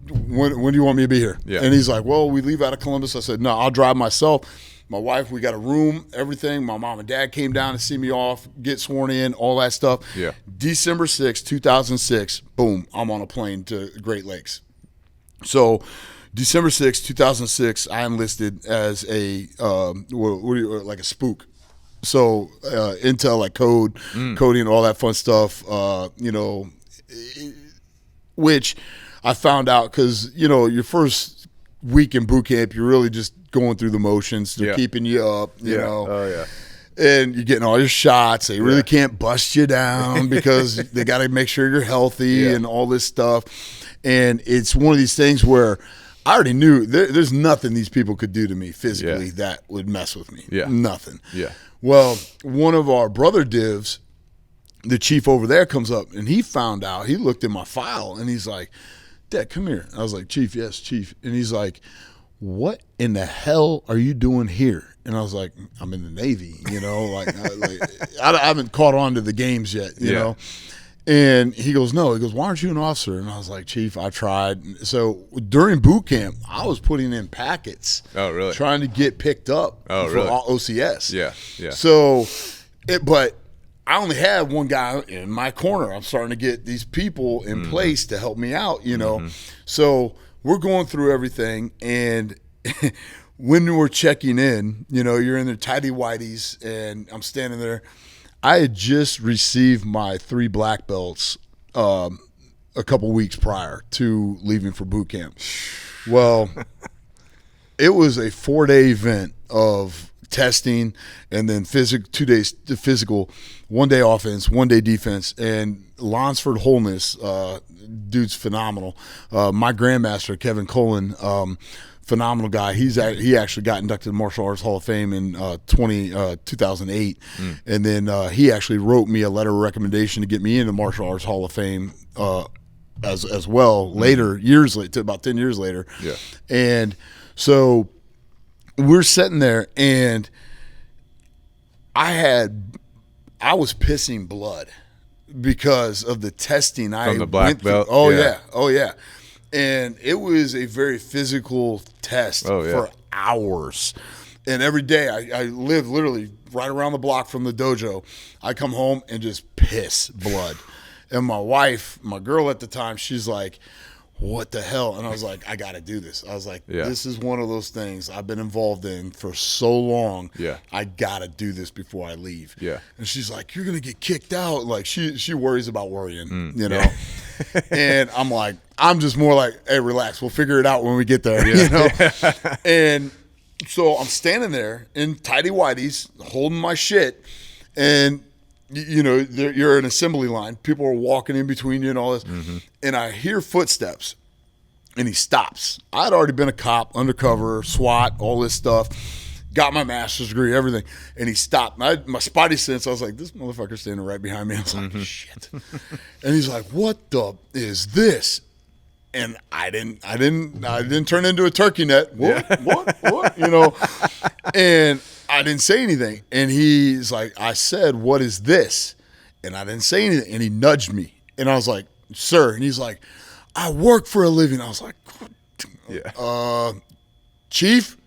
When do you want me to be here? And he's like, well, we leave out of Columbus. I said, no, I'll drive myself. My wife, we got a room, everything. My mom and dad came down to see me off, get sworn in, all that stuff. December 6th, 2006, boom, I'm on a plane to Great Lakes. So December 6th, 2006, I enlisted as a like a spook. So intel, like coding, all that fun stuff, which I found out because, your first week in boot camp, you're really just going through the motions. They're keeping you up, you know. Oh, yeah. And you're getting all your shots. They really can't bust you down because they got to make sure you're healthy and all this stuff. And it's one of these things where I already knew there's nothing these people could do to me physically that would mess with me. Nothing. Well, one of our brother divs, the chief over there, comes up and he found out. He looked in my file and he's like, Dad, come here. I was like, Chief, yes, Chief. And he's like, what in the hell are you doing here? And I was like, I'm in the Navy, I haven't caught on to the games yet, you know. And he goes, no. He goes, why aren't you an officer? And I was like, Chief, I tried. So during boot camp, I was putting in packets. Oh, really? Trying to get picked up for OCS. Yeah. So, but I only had one guy in my corner. I'm starting to get these people in place to help me out, So we're going through everything. And when we're checking in, you're in the tighty whities and I'm standing there. I had just received my 3 black belts a couple weeks prior to leaving for boot camp. Well, it was a 4-day event of testing and then 2 days physical, 1 day offense, 1 day defense, and Lonsford Holness, dude's phenomenal. My grandmaster, Kevin Cullen, phenomenal guy. He actually got inducted to the Martial Arts Hall of Fame in 2008. And then he actually wrote me a letter of recommendation to get me into the Martial Arts Hall of Fame as well later, years later, about 10 years later. And so we're sitting there and I was pissing blood because of the testing I from the black went belt. Through. Oh yeah. And it was a very physical test for hours. And every day I live literally right around the block from the dojo. I come home and just piss blood. And my wife, my girl at the time, she's like, what the hell? And I was like, I got to do this. I was like, this is one of those things I've been involved in for so long. Yeah. I got to do this before I leave. Yeah. And she's like, you're going to get kicked out. Like she worries about worrying, you know? And I'm like, I'm just more like, hey, relax. We'll figure it out when we get there, you know? And so I'm standing there in tighty-whities holding my shit. And, you know, you're an assembly line. People are walking in between you and all this. And I hear footsteps, and he stops. I'd already been a cop, undercover, SWAT, all this stuff. Got my master's degree, everything. And he stopped. And my spidey sense, I was like, this motherfucker's standing right behind me. I was like, shit. And he's like, what the is this? And I didn't turn into a turkey net. What? You know? And I didn't say anything. And he's like, I said, what is this? And I didn't say anything. And he nudged me. And I was like, sir. And he's like, I work for a living. I was like, Chief,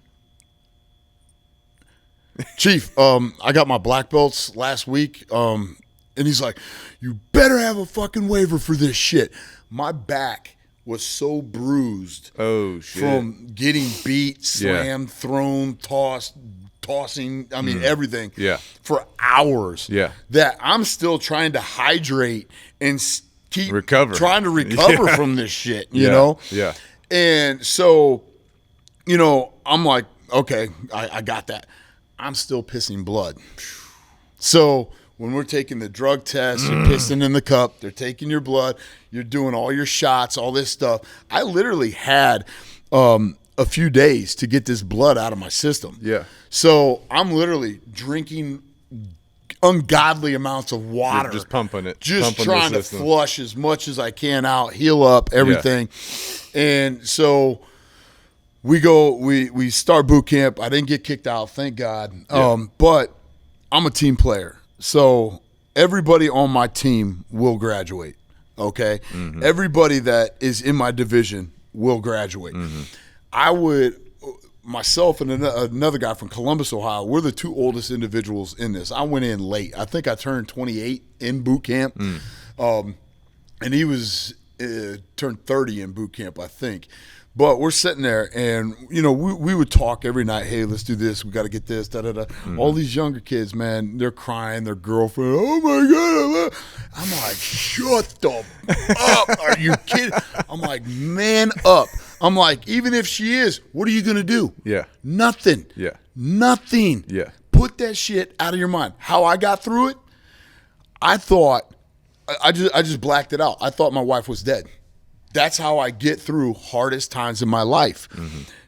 I got my black belts last week. And he's like, you better have a fucking waiver for this shit. My back was so bruised from getting beat, slammed, thrown, tossing, I mean, everything for hours that I'm still trying to hydrate and keep trying to recover from this shit, you know? Yeah. And so, you know, I'm like, okay, I got that. I'm still pissing blood. So when we're taking the drug test, you're pissing in the cup, they're taking your blood, you're doing all your shots, all this stuff. I literally had a few days to get this blood out of my system. Yeah. So I'm literally drinking ungodly amounts of water. You're just pumping it. Just trying to flush as much as I can out, heal up, everything. Yeah. And so we start boot camp. I didn't get kicked out, thank God. Yeah. But I'm a team player. So everybody on my team will graduate, okay? Everybody that is in my division will graduate. I would, myself and another guy from Columbus, Ohio, we're the two oldest individuals in this. I went in late. I think I turned 28 in boot camp. And he was turned 30 in boot camp, I think. But we're sitting there, and, you know, we would talk every night, hey, let's do this, we got to get this, da-da-da. All these younger kids, man, they're crying, their girlfriend, oh, my God. I'm like, shut the up. Are you kidding? I'm like, man up. I'm like, even if she is, what are you going to do? Yeah. Nothing. Yeah. Nothing. Yeah. Put that shit out of your mind. How I got through it, I thought, I just blacked it out. I thought my wife was dead. That's how I get through hardest times in my life.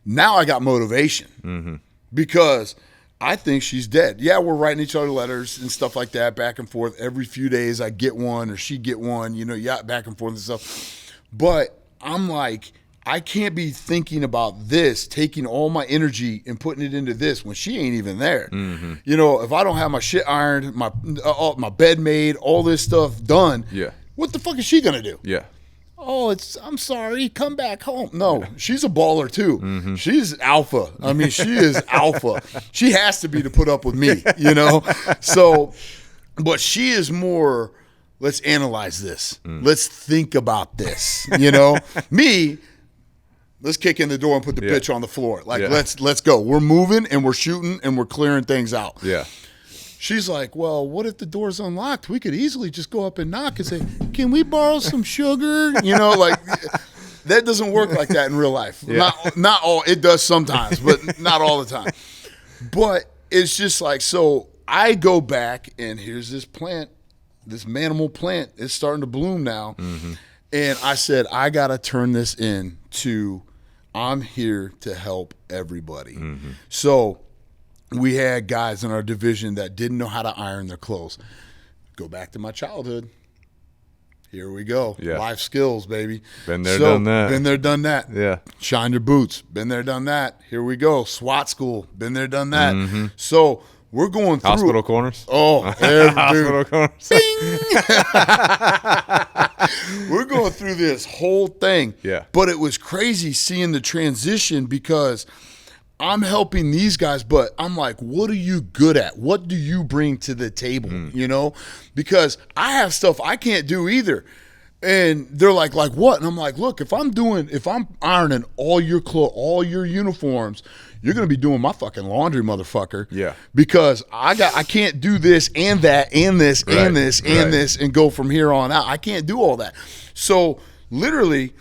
Now I got motivation because I think she's dead. Yeah, we're writing each other letters and stuff like that, back and forth. Every few days I get one or she get one, you know, back and forth and stuff. But I'm like, I can't be thinking about this, taking all my energy and putting it into this when she ain't even there. You know, if I don't have my shit ironed, my bed made, all this stuff done, what the fuck is she gonna do? Yeah. Oh, I'm sorry, come back home. No, she's a baller too. She's alpha. I mean, she is alpha. She has to be to put up with me, you know? So, but she is more, let's analyze this. Let's think about this, you know? Me, let's kick in the door and put the bitch on the floor. Like, let's go. We're moving and we're shooting and we're clearing things out. Yeah. She's like, well, what if the door's unlocked? We could easily just go up and knock and say, can we borrow some sugar? You know, like, that doesn't work like that in real life. Yeah. Not all, it does sometimes, but not all the time. But it's just like, so I go back and here's this plant, this manimal plant. It's starting to bloom now. And I said, I got to turn this into, I'm here to help everybody. So we had guys in our division that didn't know how to iron their clothes. Go back to my childhood. Here we go. Yeah. Life skills, baby. Been there, done that. Been there, done that. Yeah. Shine your boots. Been there, done that. Here we go. SWAT school. Been there, done that. So we're going through. Hospital corners. Oh, hospital corners. We're going through this whole thing. Yeah. But it was crazy seeing the transition because I'm helping these guys, but I'm like, what are you good at? What do you bring to the table? You know, because I have stuff I can't do either. And they're like what? And I'm like, look, if I'm ironing all your clothes, all your uniforms, you're going to be doing my fucking laundry, motherfucker. Yeah. Because I can't do this and that and this and this and this and go from here on out. I can't do all that. So literally,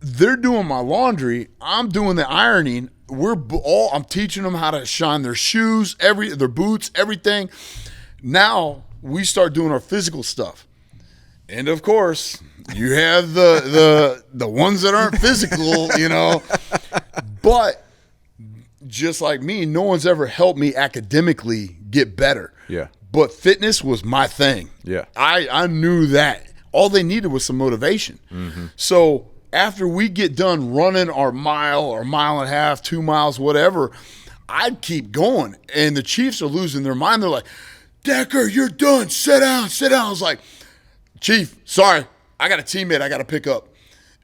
they're doing my laundry. I'm doing the ironing. I'm teaching them how to shine their shoes, their boots, everything. Now we start doing our physical stuff. And of course, you have the ones that aren't physical, you know. But just like me, no one's ever helped me academically get better. Yeah. But fitness was my thing. Yeah. I knew that. All they needed was some motivation. So after we get done running our mile or mile and a half, 2 miles, whatever, I'd keep going. And the Chiefs are losing their mind. They're like, Decker, you're done. Sit down, sit down. I was like, Chief, sorry, I got a teammate I got to pick up.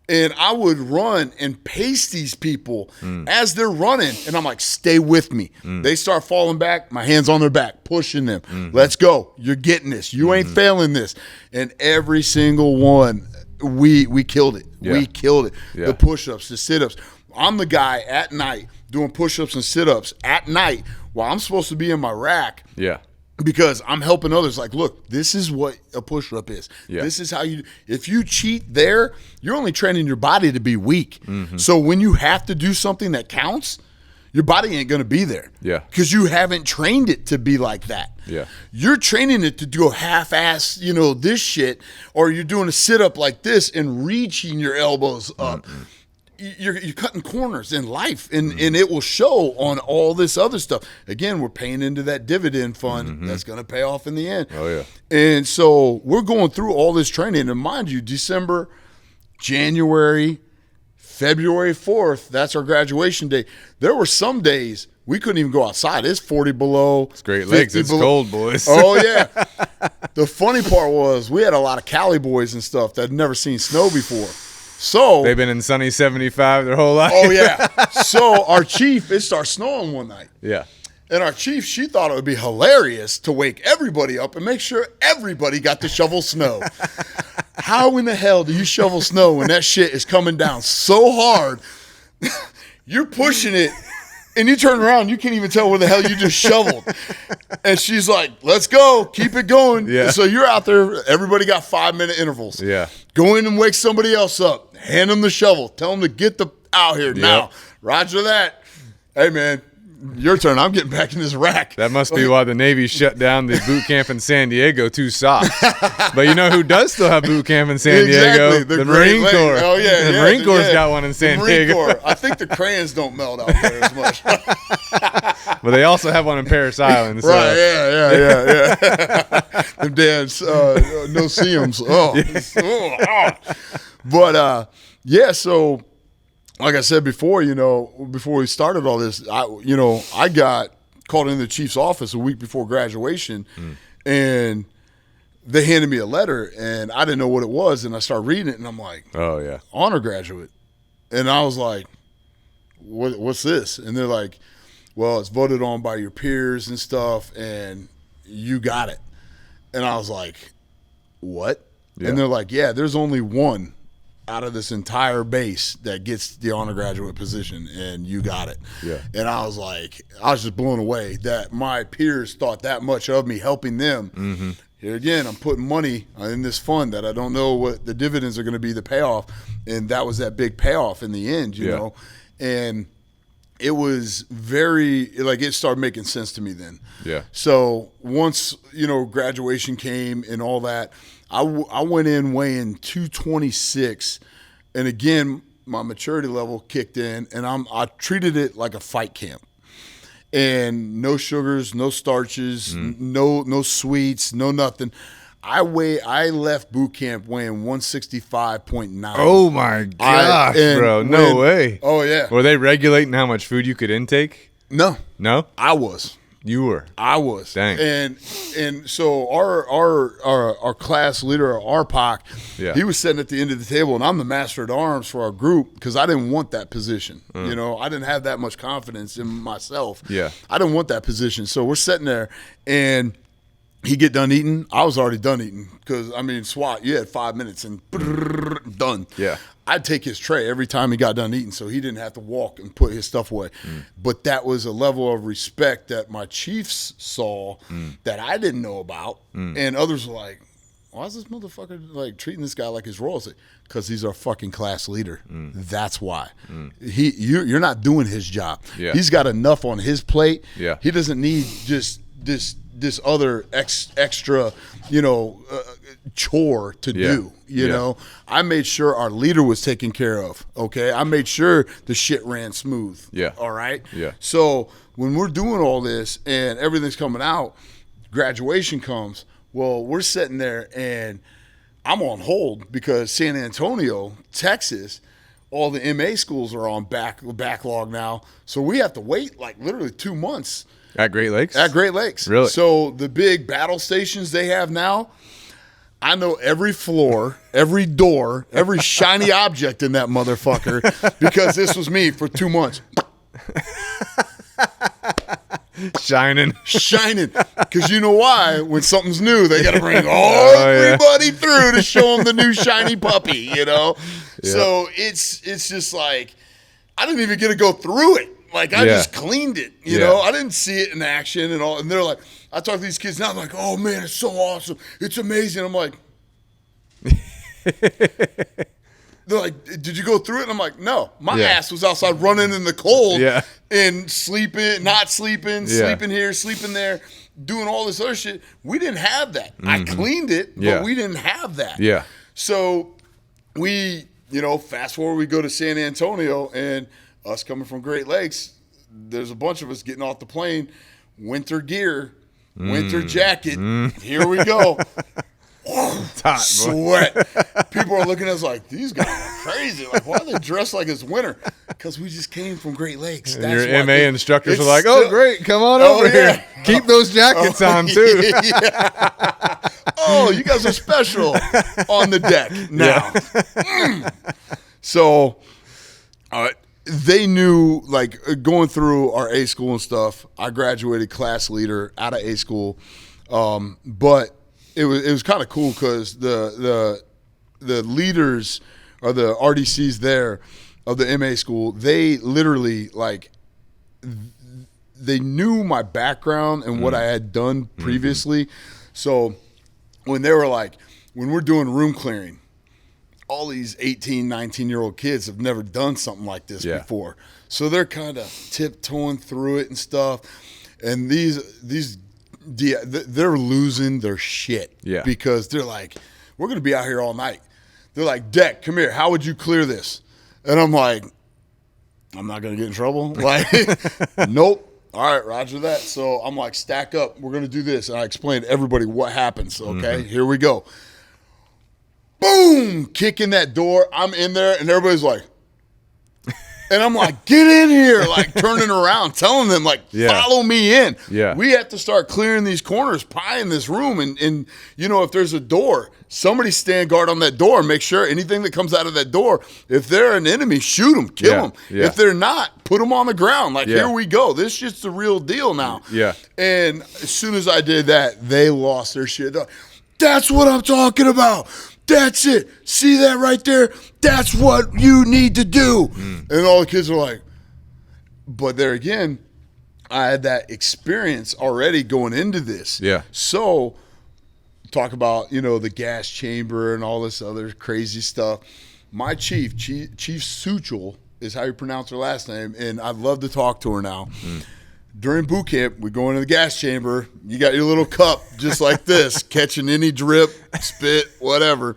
And I would run and pace these people as they're running. And I'm like, stay with me. They start falling back, my hands on their back, pushing them. Let's go. You're getting this. You ain't failing this. And every single one, we killed it. Yeah. We killed it. Yeah. The push-ups, the sit-ups. I'm the guy at night doing push-ups and sit-ups at night while I'm supposed to be in my rack. Yeah. Because I'm helping others. Like, look, this is what a push-up is. Yeah. This is how if you cheat there, you're only training your body to be weak. So when you have to do something that counts, your body ain't going to be there. Yeah. Because you haven't trained it to be like that. Yeah. You're training it to do half-ass, this shit, or you're doing a sit-up like this and reaching your elbows up. You're cutting corners in life, and it will show on all this other stuff. Again, we're paying into that dividend fund that's going to pay off in the end. Oh, yeah. And so we're going through all this training. And mind you, December, January, February 4th, that's our graduation day. There were some days we couldn't even go outside. It's 40 below. It's Great Lakes. It's below. cold, boys. Oh, yeah. The funny part was we had a lot of Cali boys and stuff that had never seen snow before. So They've been in sunny 75 their whole life. Oh, yeah. So our chief, it started snowing one night. Yeah. And our chief, she thought it would be hilarious to wake everybody up and make sure everybody got to shovel snow. How in the hell do you shovel snow when that shit is coming down so hard? You're pushing it, and you turn around, you can't even tell where the hell you just shoveled. And she's like, let's go. Keep it going. Yeah. So you're out there. Everybody got 5-minute intervals. Yeah. Go in and wake somebody else up. Hand them the shovel. Tell them to get out here now. Roger that. Hey, man, your turn. I'm getting back in this rack. That must be why the Navy shut down the boot camp in San Diego, too soft. But you know who does still have boot camp in San Diego? The Marine Corps. Oh, yeah. The Marine Corps got one in San Diego. Corps. I think the crayons don't melt out there as much. But they also have one in Parris Island. So. Right, yeah. Them dads, no seams. But, yeah, so like I said before, before we started all this, I got called into the chief's office a week before graduation, and they handed me a letter, and I didn't know what it was, and I started reading it, and I'm like, oh, yeah. Honor graduate. And I was like, what's this? And they're like, well, it's voted on by your peers and stuff, and you got it. And I was like, what? Yeah. And they're like, yeah, there's only one out of this entire base that gets the honor graduate position, and you got it. Yeah. And I was like, I was just blown away that my peers thought that much of me, helping them. Here again, I'm putting money in this fund that I don't know what the dividends are going to be, the payoff. And that was that big payoff in the end, you know. And it was it started making sense to me then. Yeah. So once, graduation came and all that, I went in weighing 226. And again, my maturity level kicked in, and I treated it like a fight camp. And no sugars, no starches, no sweets, no nothing. I left boot camp weighing 165.9. Oh my gosh, bro! No way. Oh yeah. Were they regulating how much food you could intake? No, No. I was. You were. I was. Dang. And so our class leader, our POC, he was sitting at the end of the table, and I'm the master at arms for our group because I didn't want that position. You know, I didn't have that much confidence in myself. Yeah. I didn't want that position. So we're sitting there, and he get done eating. I was already done eating because, I mean, SWAT, you had 5 minutes and done. Yeah. I'd take his tray every time he got done eating so he didn't have to walk and put his stuff away. But that was a level of respect that my chiefs saw that I didn't know about. And others were like, why is this motherfucker like treating this guy like his royalty? Because he's our fucking class leader. That's why. You're not doing his job. Yeah. He's got enough on his plate. Yeah. He doesn't need just this other extra, chore to do. You know, I made sure our leader was taken care of. Okay, I made sure the shit ran smooth. Yeah. All right. Yeah. So when we're doing all this and everything's coming out, graduation comes. Well, we're sitting there and I'm on hold because San Antonio, Texas, all the MA schools are on backlog now. So we have to wait like literally 2 months. At Great Lakes? At Great Lakes. Really? So the big battle stations they have now, I know every floor, every door, every shiny object in that motherfucker because this was me for 2 months. Shining. Because you know why? When something's new, they got to bring everybody through to show them the new shiny puppy, you know? Yeah. So it's just like, I didn't even get to go through it. Like, I just cleaned it, you know? I didn't see it in action and all. And they're like, I talk to these kids now, I'm like, oh, man, it's so awesome. It's amazing. I'm like, they're like, did you go through it? And I'm like, no. My ass was outside running in the cold and sleeping, not sleeping, sleeping here, sleeping there, doing all this other shit. We didn't have that. I cleaned it, but we didn't have that. Yeah. So we, fast forward, we go to San Antonio, and us coming from Great Lakes, there's a bunch of us getting off the plane, winter gear, winter jacket. Here we go. It's hot, sweat. People are looking at us like, these guys are crazy. Like, why are they dressed like it's winter? Because we just came from Great Lakes. And your MA instructors are like, oh, great, come on over here. Keep those jackets on, too. Oh, you guys are special on the deck now. So, they knew, like, going through our A school and stuff, I graduated class leader out of A school, but it was kind of cool because the leaders or the RDCs there of the MA school, they literally, like, they knew my background and what I had done previously. So when they were like, when we're doing room clearing, all these 18, 19-year-old kids have never done something like this before. So they're kind of tiptoeing through it and stuff. And they're losing their shit because they're like, we're going to be out here all night. They're like, Deck, come here. How would you clear this? And I'm like, I'm not going to get in trouble. Like, nope. All right, roger that. So I'm like, stack up. We're going to do this. And I explained to everybody what happens. Okay, here we go. Boom, kicking that door. I'm in there, and everybody's like, and I'm like, get in here, like turning around, telling them, like, follow me in. Yeah. We have to start clearing these corners, pieing this room. And if there's a door, somebody stand guard on that door. Make sure anything that comes out of that door, if they're an enemy, shoot them, kill them. Yeah. If they're not, put them on the ground. Like, here we go. This shit's the real deal now. Yeah. And as soon as I did that, they lost their shit. That's what I'm talking about. That's it. See that right there? That's what you need to do. And all the kids are like, but there again, I had that experience already going into this. Yeah. So talk about, the gas chamber and all this other crazy stuff. My Chief Suchel is how you pronounce her last name, and I'd love to talk to her now. During boot camp, we go into the gas chamber. You got your little cup just like this, catching any drip, spit, whatever.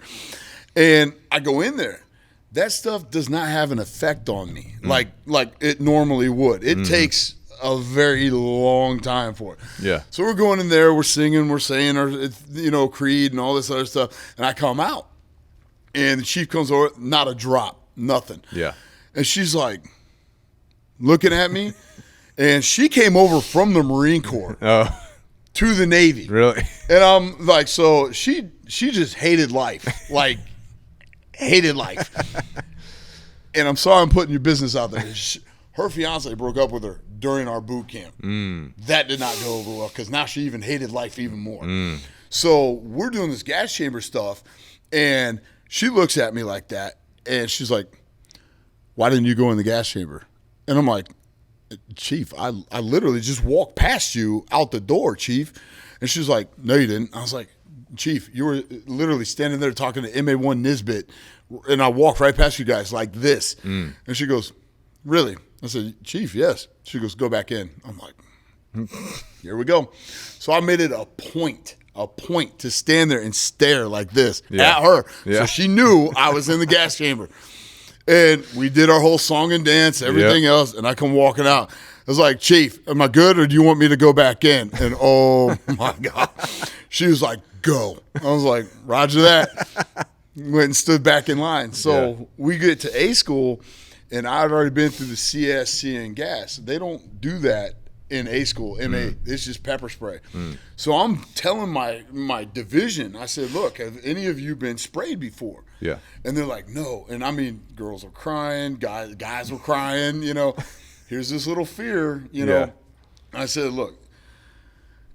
And I go in there. That stuff does not have an effect on me like it normally would. It takes a very long time for it. Yeah. So we're going in there, we're singing, we're saying our, creed and all this other stuff. And I come out, and the chief comes over, not a drop, nothing. Yeah. And she's like looking at me. And she came over from the Marine Corps to the Navy. Really? And I'm like, so she just hated life. Like, hated life. And I'm sorry I'm putting your business out there. Her fiance broke up with her during our boot camp. That did not go over well because now she even hated life even more. So we're doing this gas chamber stuff, and she looks at me like that, and she's like, why didn't you go in the gas chamber? And I'm like, Chief, I literally just walked past you out the door, Chief. And she's like, no, you didn't. I was like, Chief, you were literally standing there talking to MA1 Nisbet, and I walked right past you guys like this. And she goes, really? I said, Chief, yes. She goes, go back in. I'm like, here we go. So I made it a point to stand there and stare like this at her. So she knew I was in the gas chamber. And we did our whole song and dance, everything else, and I come walking out. I was like, Chief, am I good, or do you want me to go back in? And oh, my God. She was like, go. I was like, roger that. Went and stood back in line. So we get to A school, and I had already been through the CSC and gas. They don't do that in A school, MA. It's just pepper spray. So I'm telling my division, I said, look, have any of you been sprayed before? Yeah. And they're like, no. And I mean, girls are crying, guys were crying, you know. Here's this little fear, you know. I said, look,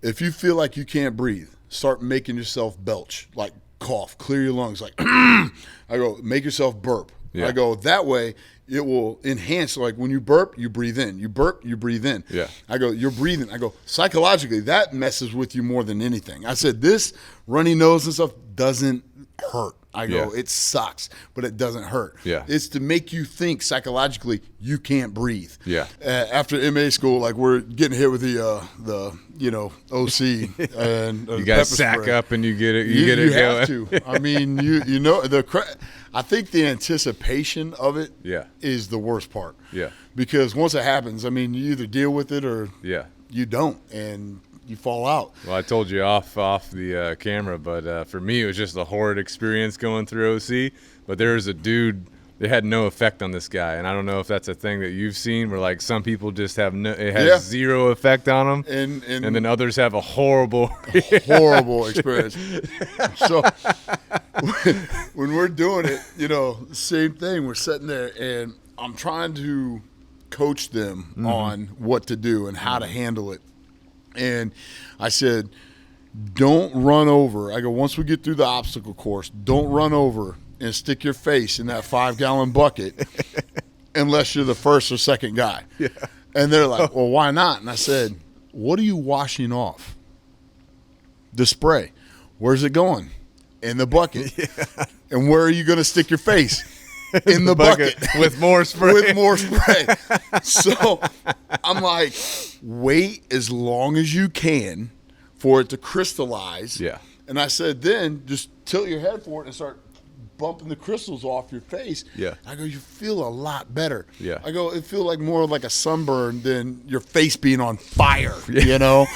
if you feel like you can't breathe, start making yourself belch, like cough, clear your lungs, like I go, make yourself burp. I go, that way it will enhance, like when you burp, you breathe in. You burp, you breathe in. I go, you're breathing. I go, psychologically, that messes with you more than anything. I said, this runny nose and stuff doesn't hurt. I go, it sucks, but it doesn't hurt. It's to make you think psychologically you can't breathe. After MA school, like we're getting hit with the you know, OC and you got to sack spray. Up and you get it. You have to. I mean, you know I think the anticipation of it is the worst part. Because once it happens, I mean, you either deal with it or you don't, and you fall out. Well, I told you off the camera, but for me, it was just a horrid experience going through OC. But there was a dude, it had no effect on this guy, and I don't know if that's a thing that you've seen, where like some people just have it has zero effect on them, and then others have a horrible experience. So when we're doing it, you know, same thing. We're sitting there, and I'm trying to coach them on what to do and how to handle it. And I said, don't run over. I go, once we get through the obstacle course, don't run over and stick your face in that 5-gallon bucket unless you're the first or second guy. And they're like, well, why not? And I said, what are you washing off? The spray. Where's it going? In the bucket. And where are you going to stick your face? In the bucket. With more spray. With more spray. So I'm like, wait as long as you can for it to crystallize. And I said, then just tilt your head forward and start bumping the crystals off your face. I go, you feel a lot better. I go, it feels like more like a sunburn than your face being on fire, you know?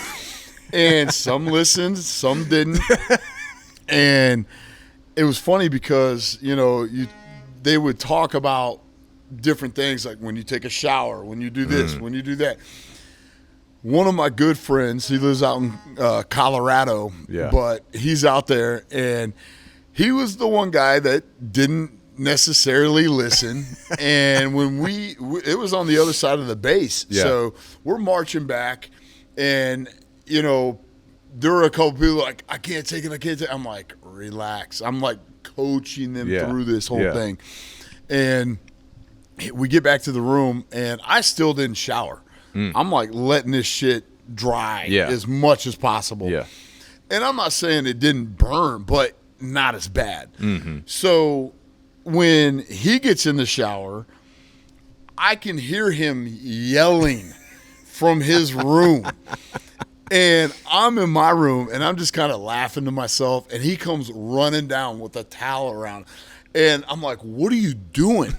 And some listened, some didn't. And it was funny because, you know, they would talk about different things, like when you take a shower, when you do this, when you do that. One of my good friends, he lives out in Colorado, but he's out there, and he was the one guy that didn't necessarily listen. And when it was on the other side of the base. So we're marching back, and, you know, there were a couple people like, I can't take it. I'm like, relax. I'm like coaching them through this whole thing. And we get back to the room, and I still didn't shower. I'm like letting this shit dry as much as possible. And I'm not saying it didn't burn, but not as bad. So when he gets in the shower, I can hear him yelling from his room. And I'm in my room, and I'm just kind of laughing to myself, and he comes running down with a towel around. And I'm like, what are you doing?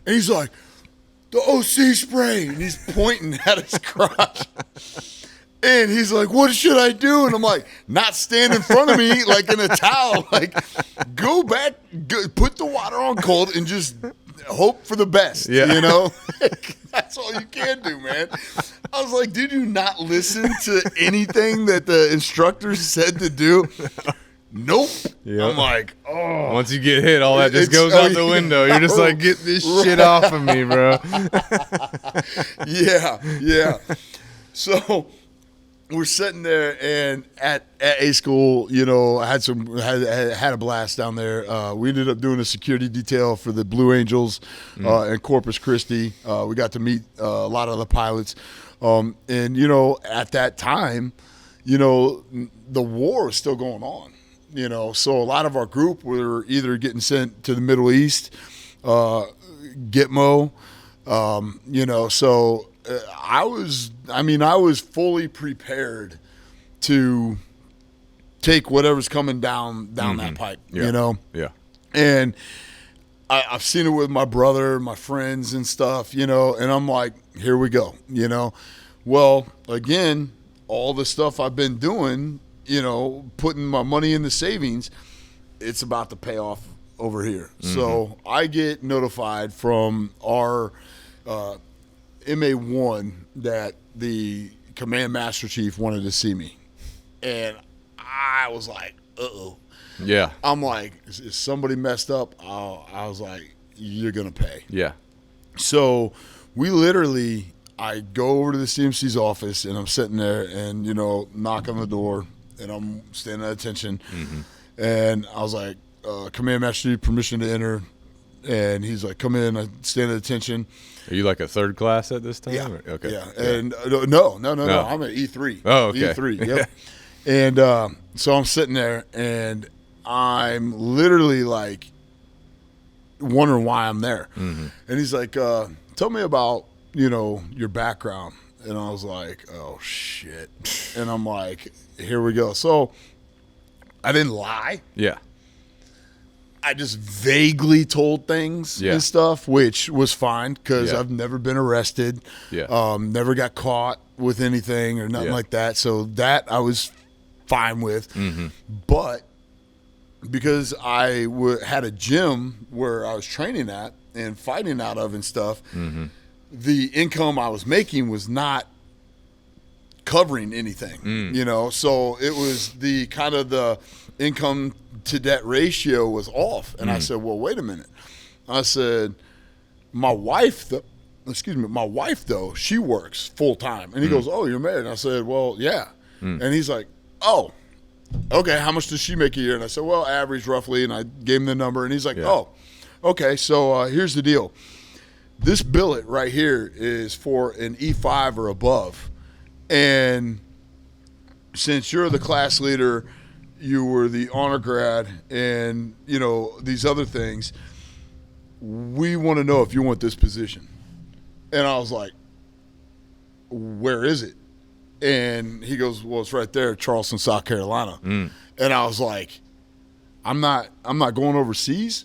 And he's like, the OC spray. And he's pointing at his crotch. And he's like, what should I do? And I'm like, not stand in front of me like in a towel. Like, go back, put the water on cold, and just hope for the best, you know? That's all you can do, man. I was like, did you not listen to anything that the instructor said to do? Nope. Yep. I'm like, oh. Once you get hit, all that just goes out the window. You're just like, get this shit off of me, bro. Yeah. So we're sitting there, and at A school, I had a blast down there. We ended up doing a security detail for the Blue Angels in Corpus Christi. We got to meet a lot of the pilots. And, at that time, the war is still going on. So a lot of our group were either getting sent to the Middle East, Gitmo, so I was fully prepared to take whatever's coming down that pipe, Yeah. And I've seen it with my brother, my friends and stuff, and I'm like, here we go, Well, again, all the stuff I've been doing, putting my money in the savings, it's about to pay off over here. So I get notified from our MA1 that the command master chief wanted to see me. And I was like, uh-oh. Yeah. I'm like, is somebody messed up? I was like, you're going to pay. Yeah. So I go over to the CMC's office, and I'm sitting there and, knock on the door, and I'm standing at attention. And I was like, command master chief, permission to enter. And he's like, come in. I stand at attention. Are you like a third class at this time? Yeah. Okay. Yeah. And no. I'm at E3. Oh, okay. E3. Yep. And so I'm sitting there, and I'm literally like wondering why I'm there. And he's like, tell me about, your background. And I was like, oh, shit. And I'm like, here we go. So I didn't lie. Yeah. I just vaguely told things and stuff, which was fine because I've never been arrested. Yeah. Never got caught with anything or nothing like that. So that I was fine with. But because I had a gym where I was training at and fighting out of and stuff, the income I was making was not covering anything, So it was the kind of the income to debt ratio was off. And I said, well, wait a minute. I said, my wife, though, she works full time. And he goes, oh, you're married? And I said, well, yeah. And he's like, oh, okay, how much does she make a year? And I said, well, average roughly. And I gave him the number. And he's like, oh, okay, so here's the deal. This billet right here is for an E5 or above. And since you're the class leader, you were the honor grad, and, these other things, we want to know if you want this position. And I was like, where is it? And he goes, well, it's right there, Charleston, South Carolina. And I was like, I'm not going overseas.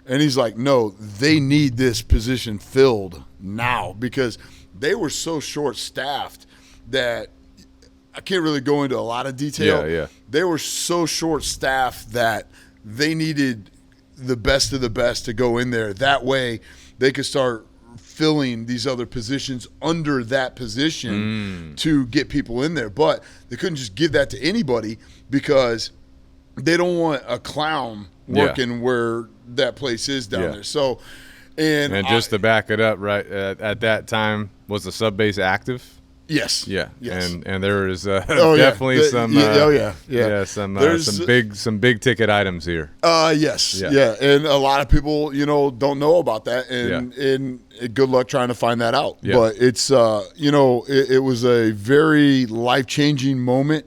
And he's like, no, they need this position filled now, because they were so short-staffed that I can't really go into a lot of detail. Yeah. They were so short-staffed that they needed the best of the best to go in there. That way they could start filling these other positions under that position to get people in there. But they couldn't just give that to anybody, because they don't want a clown working where that place is down there. So, and just to back it up, right, at that time, was the sub base active? Yes. Yeah. Yes. And there is definitely some some big ticket items here. Yes. Yeah. And a lot of people, don't know about that, and good luck trying to find that out. Yeah. But it's it was a very life-changing moment.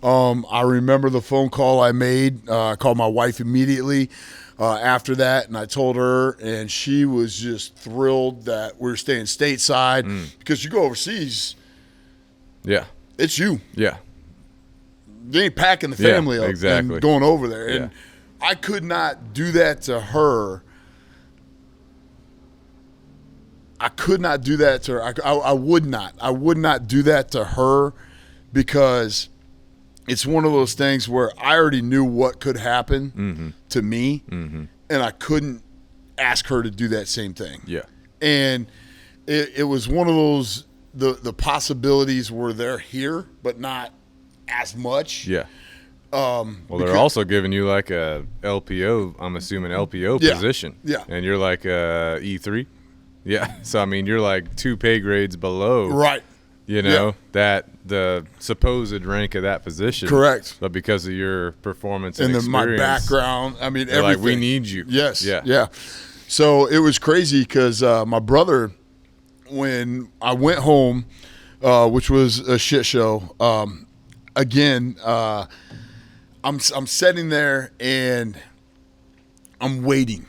I remember the phone call I made. I called my wife immediately after that, and I told her, and she was just thrilled that we're staying stateside, because you go overseas, it's you. Yeah. You ain't packing the family up exactly. and going over there. And I could not do that to her. I could not do that to her. I would not. I would not do that to her, because it's one of those things where I already knew what could happen to me, and I couldn't ask her to do that same thing. Yeah. And it was one of those, the possibilities were there here, but not as much. Yeah. Well, they're also giving you like a LPO, I'm assuming LPO position. Yeah. And you're like E3. Yeah. So, I mean, you're like 2 pay grades below. Right. You know, that the supposed rank of that position. Correct. But because of your performance and experience. My background, I mean, everything. Like, we need you. Yes. Yeah. Yeah. So it was crazy because my brother, when I went home, which was a shit show, again, I'm sitting there and I'm waiting,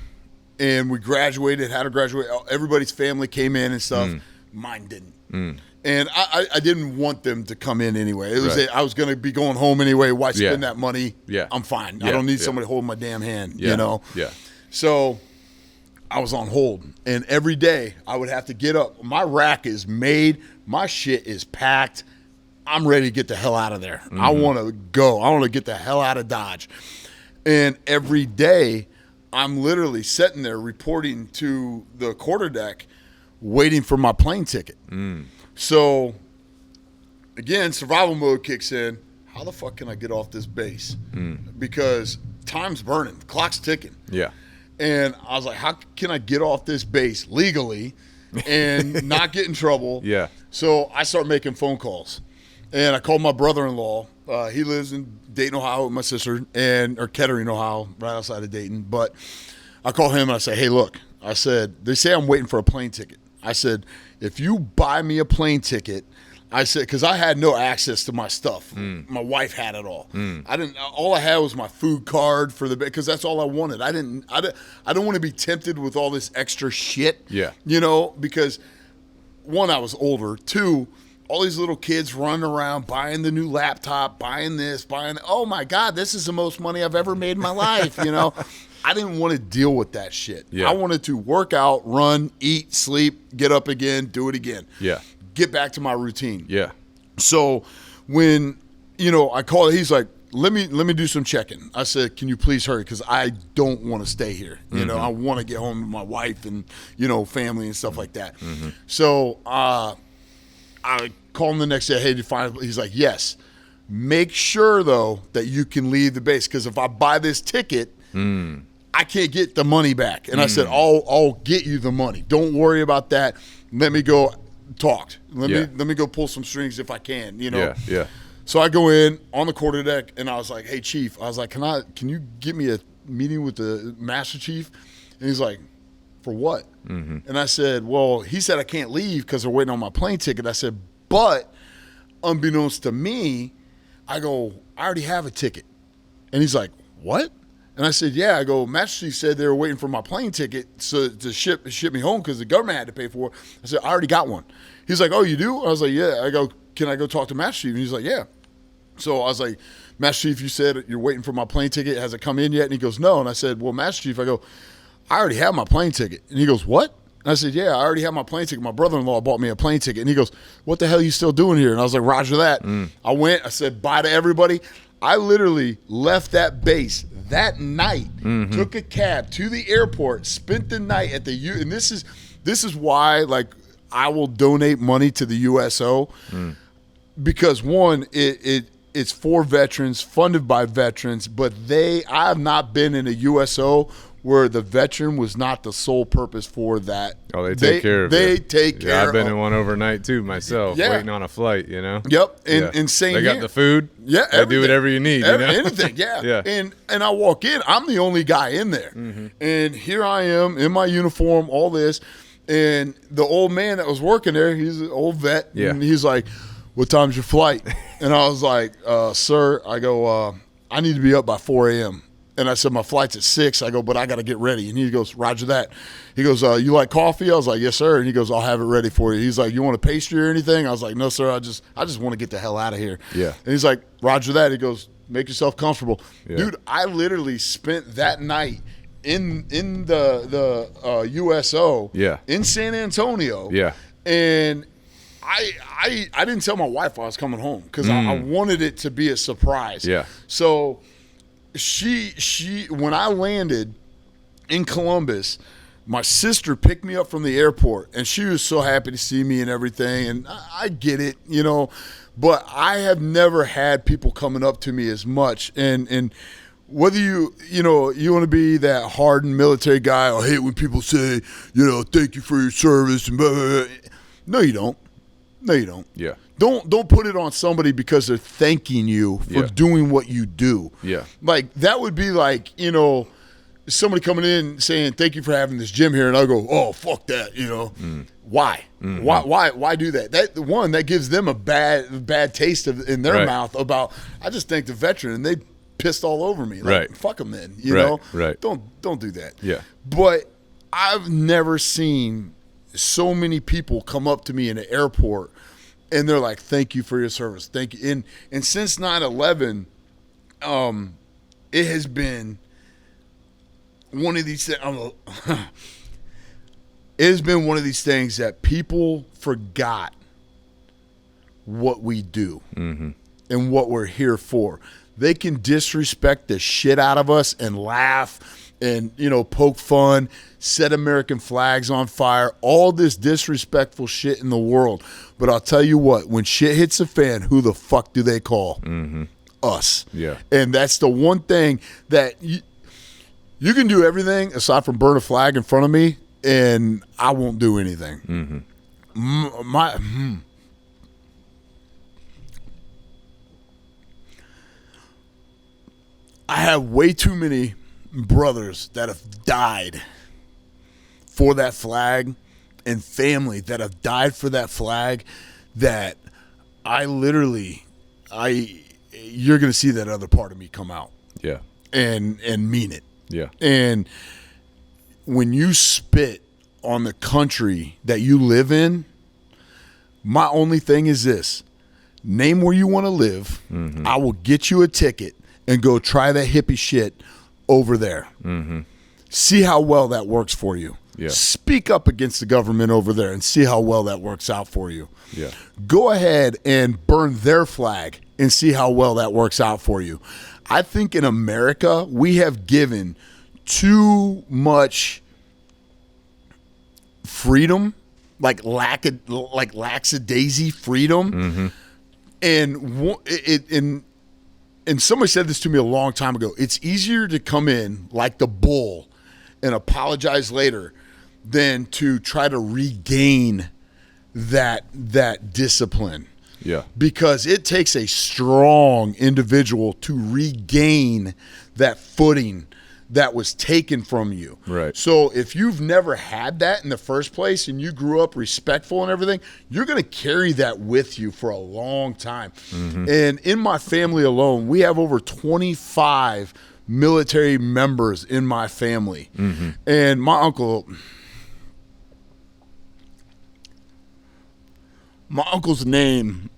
and we graduated, had to graduate. Everybody's family came in and stuff. Mine didn't. And I didn't want them to come in anyway. It was I was going to be going home anyway. Why spend that money? Yeah. I'm fine. Yeah. I don't need somebody holding my damn hand, Yeah. you know? Yeah. So I was on hold, and every day I would have to get up. My rack is made. My shit is packed. I'm ready to get the hell out of there. I want to go. I want to get the hell out of Dodge. And every day I'm literally sitting there reporting to the quarterdeck, waiting for my plane ticket. So, again, survival mode kicks in. How the fuck can I get off this base? Because time's burning. The clock's ticking. Yeah. And I was like, how can I get off this base legally and not get in trouble? Yeah. So I start making phone calls. And I called my brother-in-law. He lives in Dayton, Ohio with my sister, or Kettering, Ohio, right outside of Dayton. But I call him and I say, hey, look, I said, they say I'm waiting for a plane ticket. I said, if you buy me a plane ticket, I said, because I had no access to my stuff. My wife had it all. All I had was my food card for the, because that's all I wanted. I don't want to be tempted with all this extra shit. Yeah. You know, because one, I was older. Two, all these little kids running around buying the new laptop, buying this, oh my God, this is the most money I've ever made in my life, you know? I didn't want to deal with that shit. Yeah. I wanted to work out, run, eat, sleep, get up again, do it again. Yeah. Get back to my routine. Yeah. So when, I called, he's like, let me do some checking. I said, can you please hurry? Because I don't want to stay here. You know, I want to get home with my wife and, family and stuff like that. So I called him the next day. Hey, did you find? He's like, yes. Make sure, though, that you can leave the base. Because if I buy this ticket, I can't get the money back. And I said, I'll get you the money. Don't worry about that. Let me go talk. Let me go pull some strings if I can, Yeah, yeah. So I go in on the quarterdeck and I was like, hey, Chief, I was like, can you get me a meeting with the Master Chief? And he's like, for what? And I said, well, he said I can't leave because they're waiting on my plane ticket. I said, but unbeknownst to me, I go, I already have a ticket. And he's like, what? And I said, yeah. I go, Master Chief said they were waiting for my plane ticket to ship me home because the government had to pay for it. I said, I already got one. He's like, oh, you do? I was like, yeah. I go, can I go talk to Master Chief? And he's like, yeah. So I was like, Master Chief, you said you're waiting for my plane ticket. Has it come in yet? And he goes, no. And I said, well, Master Chief, I go, I already have my plane ticket. And he goes, what? And I said, yeah, I already have my plane ticket. My brother-in-law bought me a plane ticket. And he goes, what the hell are you still doing here? And I was like, roger that. I went, I said bye to everybody. I literally left that base that night, took a cab to the airport, spent the night at the and this is why, like, I will donate money to the USO because one, it's for veterans, funded by veterans, but I have not been in a USO where the veteran was not the sole purpose for that. Oh, they take care of it. They take care of it. I've been in one overnight too myself, waiting on a flight, Yep, and same They got the food. Yeah, they do whatever you need, anything, yeah. Yeah. And I walk in, I'm the only guy in there. And here I am in my uniform, all this, and the old man that was working there, he's an old vet, and he's like, what time's your flight? And I was like, sir, I go, I need to be up by 4 a.m. And I said, my flight's at 6. I go, but I got to get ready. And he goes, roger that. He goes, you like coffee? I was like, yes, sir. And he goes, I'll have it ready for you. He's like, you want a pastry or anything? I was like, no, sir. I just want to get the hell out of here. Yeah. And he's like, roger that. He goes, make yourself comfortable. Yeah. Dude, I literally spent that night in the USO in San Antonio. Yeah. And I didn't tell my wife I was coming home because I wanted it to be a surprise. Yeah. So she when I landed in Columbus, my sister picked me up from the airport, and she was so happy to see me and everything, and I get it, but I have never had people coming up to me as much, and whether you want to be that hardened military guy, I hate when people say, thank you for your service, and blah, blah, blah. No, you don't. Yeah. Don't put it on somebody because they're thanking you for doing what you do. Yeah. Like, that would be like, somebody coming in saying, thank you for having this gym here, and I'll go, oh, fuck that, Why? Mm-hmm. Why do that? That gives them a bad taste in their mouth about, I just thanked the veteran, and they pissed all over me. Like, fuck them then, Right. Don't do that. Yeah. But I've never seen so many people come up to me in the airport, and they're like, thank you for your service. Thank you. And since 9/11, it has been one of these things. It has been one of these things that people forgot what we do and what we're here for. They can disrespect the shit out of us and laugh and, poke fun, set American flags on fire, all this disrespectful shit in the world. But I'll tell you what, when shit hits the fan, who the fuck do they call? Us. Yeah. And that's the one thing that you can do everything aside from burn a flag in front of me, and I won't do anything. I have way too many brothers that have died for that flag and family that have died for that flag that you're going to see that other part of me come out. Yeah. And mean it. Yeah. And when you spit on the country that you live in, my only thing is this: name where you want to live. I will get you a ticket and go try that hippie shit over there. See how well that works for you. Yeah. Speak up against the government over there and see how well that works out for you. Yeah. Go ahead and burn their flag and see how well that works out for you. I think in America, we have given too much freedom, like lackadaisy freedom. And somebody said this to me a long time ago. It's easier to come in like the bull and apologize later than to try to regain that discipline. Yeah. Because it takes a strong individual to regain that footing that was taken from you. Right. So if you've never had that in the first place and you grew up respectful and everything, you're going to carry that with you for a long time. And in my family alone, we have over 25 military members in my family. And my uncle's name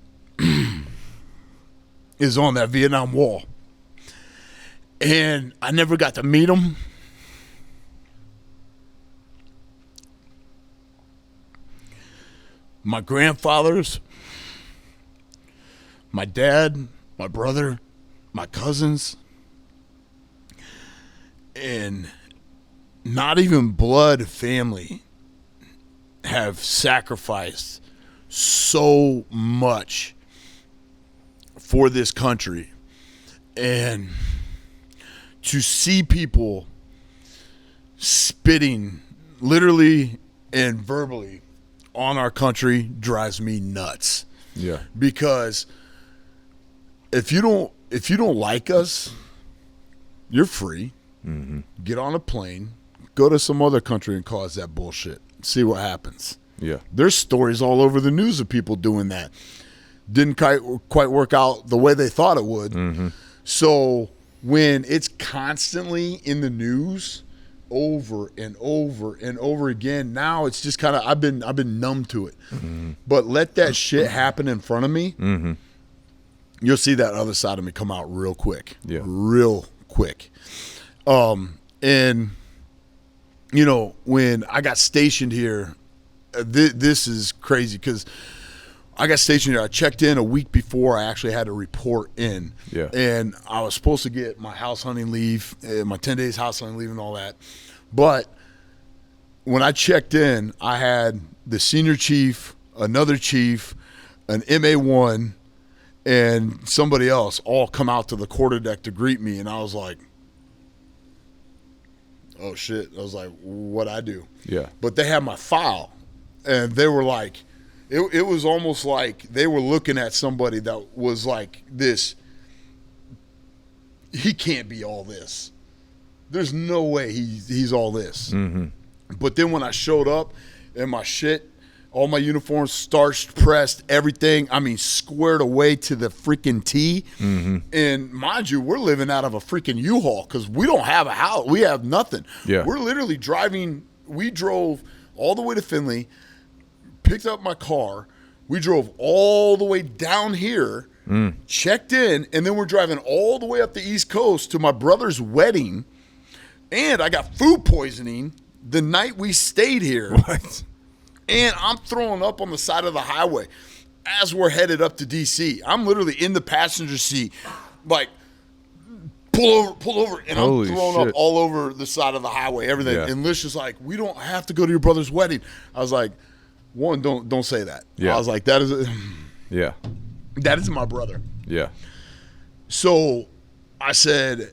is on that Vietnam wall. And I never got to meet him. My grandfathers, my dad, my brother, my cousins, and not even blood family have sacrificed so much for this country. And to see people spitting literally and verbally on our country drives me nuts. Yeah. Because if you don't like us, you're free. Get on a plane, go to some other country and cause that bullshit. See what happens. Yeah. There's stories all over the news of people doing that. Didn't quite work out the way they thought it would. So when it's constantly in the news over and over and over again, now it's just kind of I've been numb to it. But let that shit happen in front of me, you'll see that other side of me come out real quick. Yeah. Real quick. And when I got stationed here, this is crazy because I got stationed here. I checked in a week before I actually had to report in. Yeah. And I was supposed to get my house hunting leave, my 10 days house hunting leave and all that. But when I checked in, I had the senior chief, another chief, an MA1, and somebody else all come out to the quarterdeck to greet me, and I was like, oh shit. I was like, what'd I do? Yeah. But they had my file, and they were like, it was almost like they were looking at somebody that was like this, he can't be all this. There's no way he's all this. Mm-hmm. But then when I showed up and my shit, all my uniforms starched, pressed, everything, I mean, squared away to the freaking T. Mm-hmm. And mind you, we're living out of a freaking U-Haul because we don't have a house. We have nothing. Yeah. We're literally driving. We drove all the way to Findlay, picked up my car. We drove all the way down here, checked in, and then we're driving all the way up the East Coast to my brother's wedding. And I got food poisoning the night we stayed here. What? And I'm throwing up on the side of the highway as we're headed up to D.C. I'm literally in the passenger seat, like, pull over. And Holy I'm throwing shit. up all over the side of the highway, everything. Yeah. And Lish is like, we don't have to go to your brother's wedding. I was like, one, don't say that. Yeah. I was like, that is my brother. Yeah. So I said,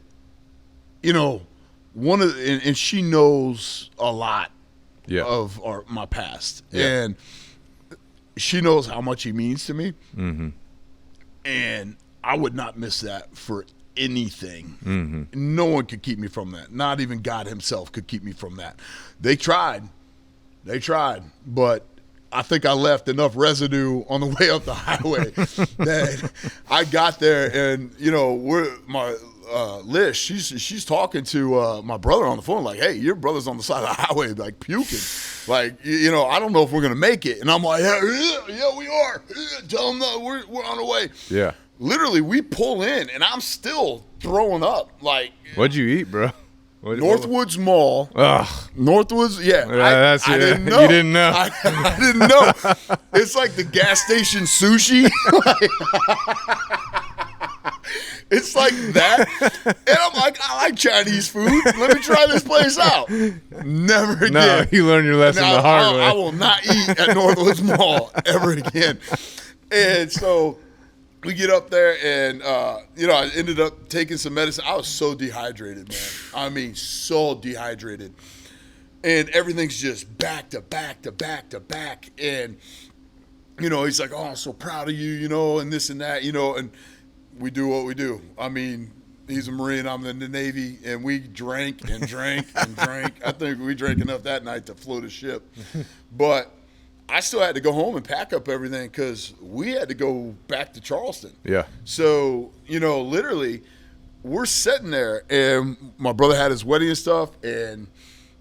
and she knows a lot of my past. Yeah. And she knows how much he means to me. Mm-hmm. And I would not miss that for anything. Mm-hmm. No one could keep me from that. Not even God himself could keep me from that. They tried, but I think I left enough residue on the way up the highway that I got there, and Lish, she's talking to my brother on the phone, like, hey, your brother's on the side of the highway, like, puking. Like, I don't know if we're going to make it. And I'm like, yeah, we are. Tell them that we're on the way. Yeah. Literally, we pull in, and I'm still throwing up. Like, What'd you eat, bro? Northwoods Mall. Ugh. Northwoods, yeah. I didn't know. You didn't know. I didn't know. It's like the gas station sushi. It's like that. And I'm like, I like Chinese food. Let me try this place out. Never again. No, you learned your lesson the hard way. I will not eat at Northwoods Mall ever again. And so we get up there, and I ended up taking some medicine. I was so dehydrated, man. I mean, so dehydrated, and everything's just back to back to back to back. And he's like, "Oh, I'm so proud of you," and this and that, and we do what we do. I mean, he's a Marine, I'm in the Navy, and we drank and drank and drank. I think we drank enough that night to float a ship, but I still had to go home and pack up everything because we had to go back to Charleston. Yeah. So, literally, we're sitting there, and my brother had his wedding and stuff, and,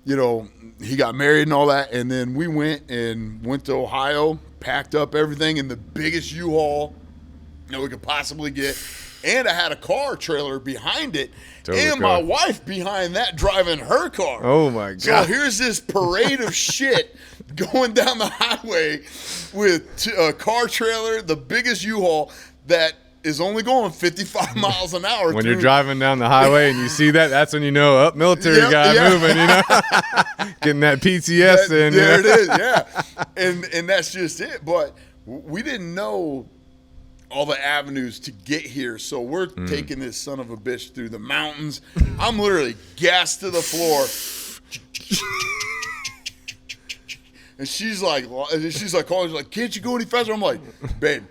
he got married and all that. And then we went to Ohio, packed up everything in the biggest U-Haul that we could possibly get. And I had a car trailer behind it, and my wife behind that driving her car. Oh, my God. So here's this parade of shit going down the highway with a car trailer, the biggest U-Haul that is only going 55 miles an hour. When you're driving down the highway and you see that, that's when you know, military guy moving, getting that PTS in. There it is, yeah. And that's just it. But we didn't know all the avenues to get here, so we're taking this son of a bitch through the mountains. I'm literally gassed to the floor, and she's like calling, she's like, can't you go any faster? I'm like, babe,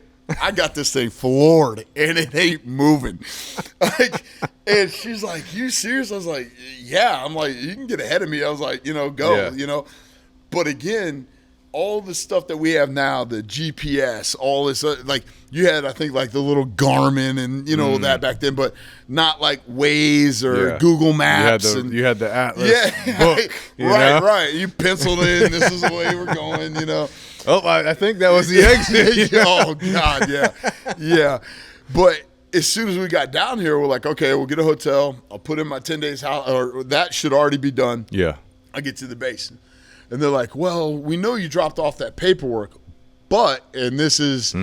I got this thing floored and it ain't moving. And she's like, you serious? I was like, yeah. I'm like, you can get ahead of me. I was like, go. But again, all the stuff that we have now, the GPS, all this, like you had, I think, like the little Garmin and that back then, but not like Waze or Google Maps. You had the Atlas book. Right. You penciled in, this is the way we're going, Oh, I think that was the exit. Oh, God, yeah. But as soon as we got down here, we're like, okay, we'll get a hotel. I'll put in my 10 days house, or that should already be done. Yeah. I get to the base. And they're like, well, we know you dropped off that paperwork, but, and this is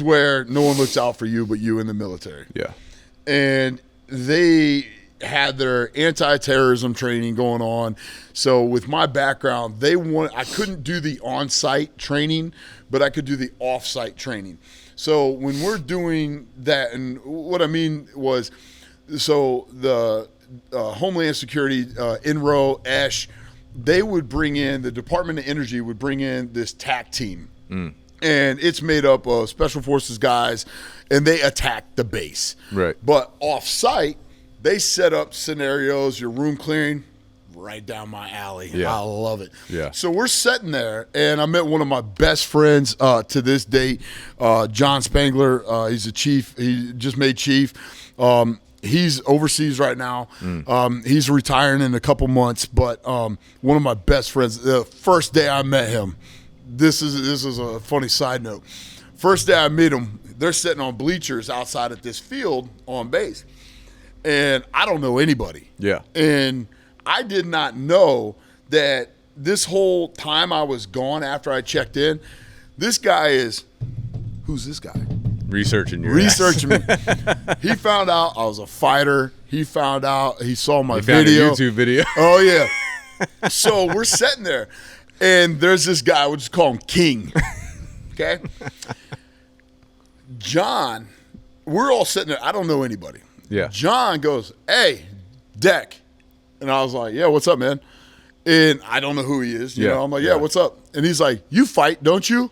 where no one looks out for you but you in the military. Yeah. And they, had their anti-terrorism training going on. So with my background, I couldn't do the on-site training, but I could do the off-site training. So when we're doing that, and what I mean was, so the Homeland Security, NRO, ESH, they would bring in, the Department of Energy would bring in this TAC team. And it's made up of Special Forces guys, and they attack the base. Right. But off-site, they set up scenarios, your room clearing, right down my alley. Yeah. I love it. Yeah. So we're sitting there, and I met one of my best friends to this date, John Spangler. He's a chief. He just made chief. He's overseas right now. He's retiring in a couple months, but one of my best friends, the first day I met him, this is a funny side note. First day I met him, they're sitting on bleachers outside at this field on base. And I don't know anybody. Yeah. And I did not know that this whole time I was gone after I checked in, who's this guy? Researching me. He found out I was a fighter. He found out, he saw my Found video. a YouTube video. Oh, yeah. So we're sitting there, and there's this guy, we'll just call him King. Okay? John, we're all sitting there. I don't know anybody. Yeah. John goes, "Hey, Deck." And I was like, "Yeah, what's up, man?" And I don't know who he is. You know, I'm like, "Yeah, what's up?" And he's like, "You fight, don't you?"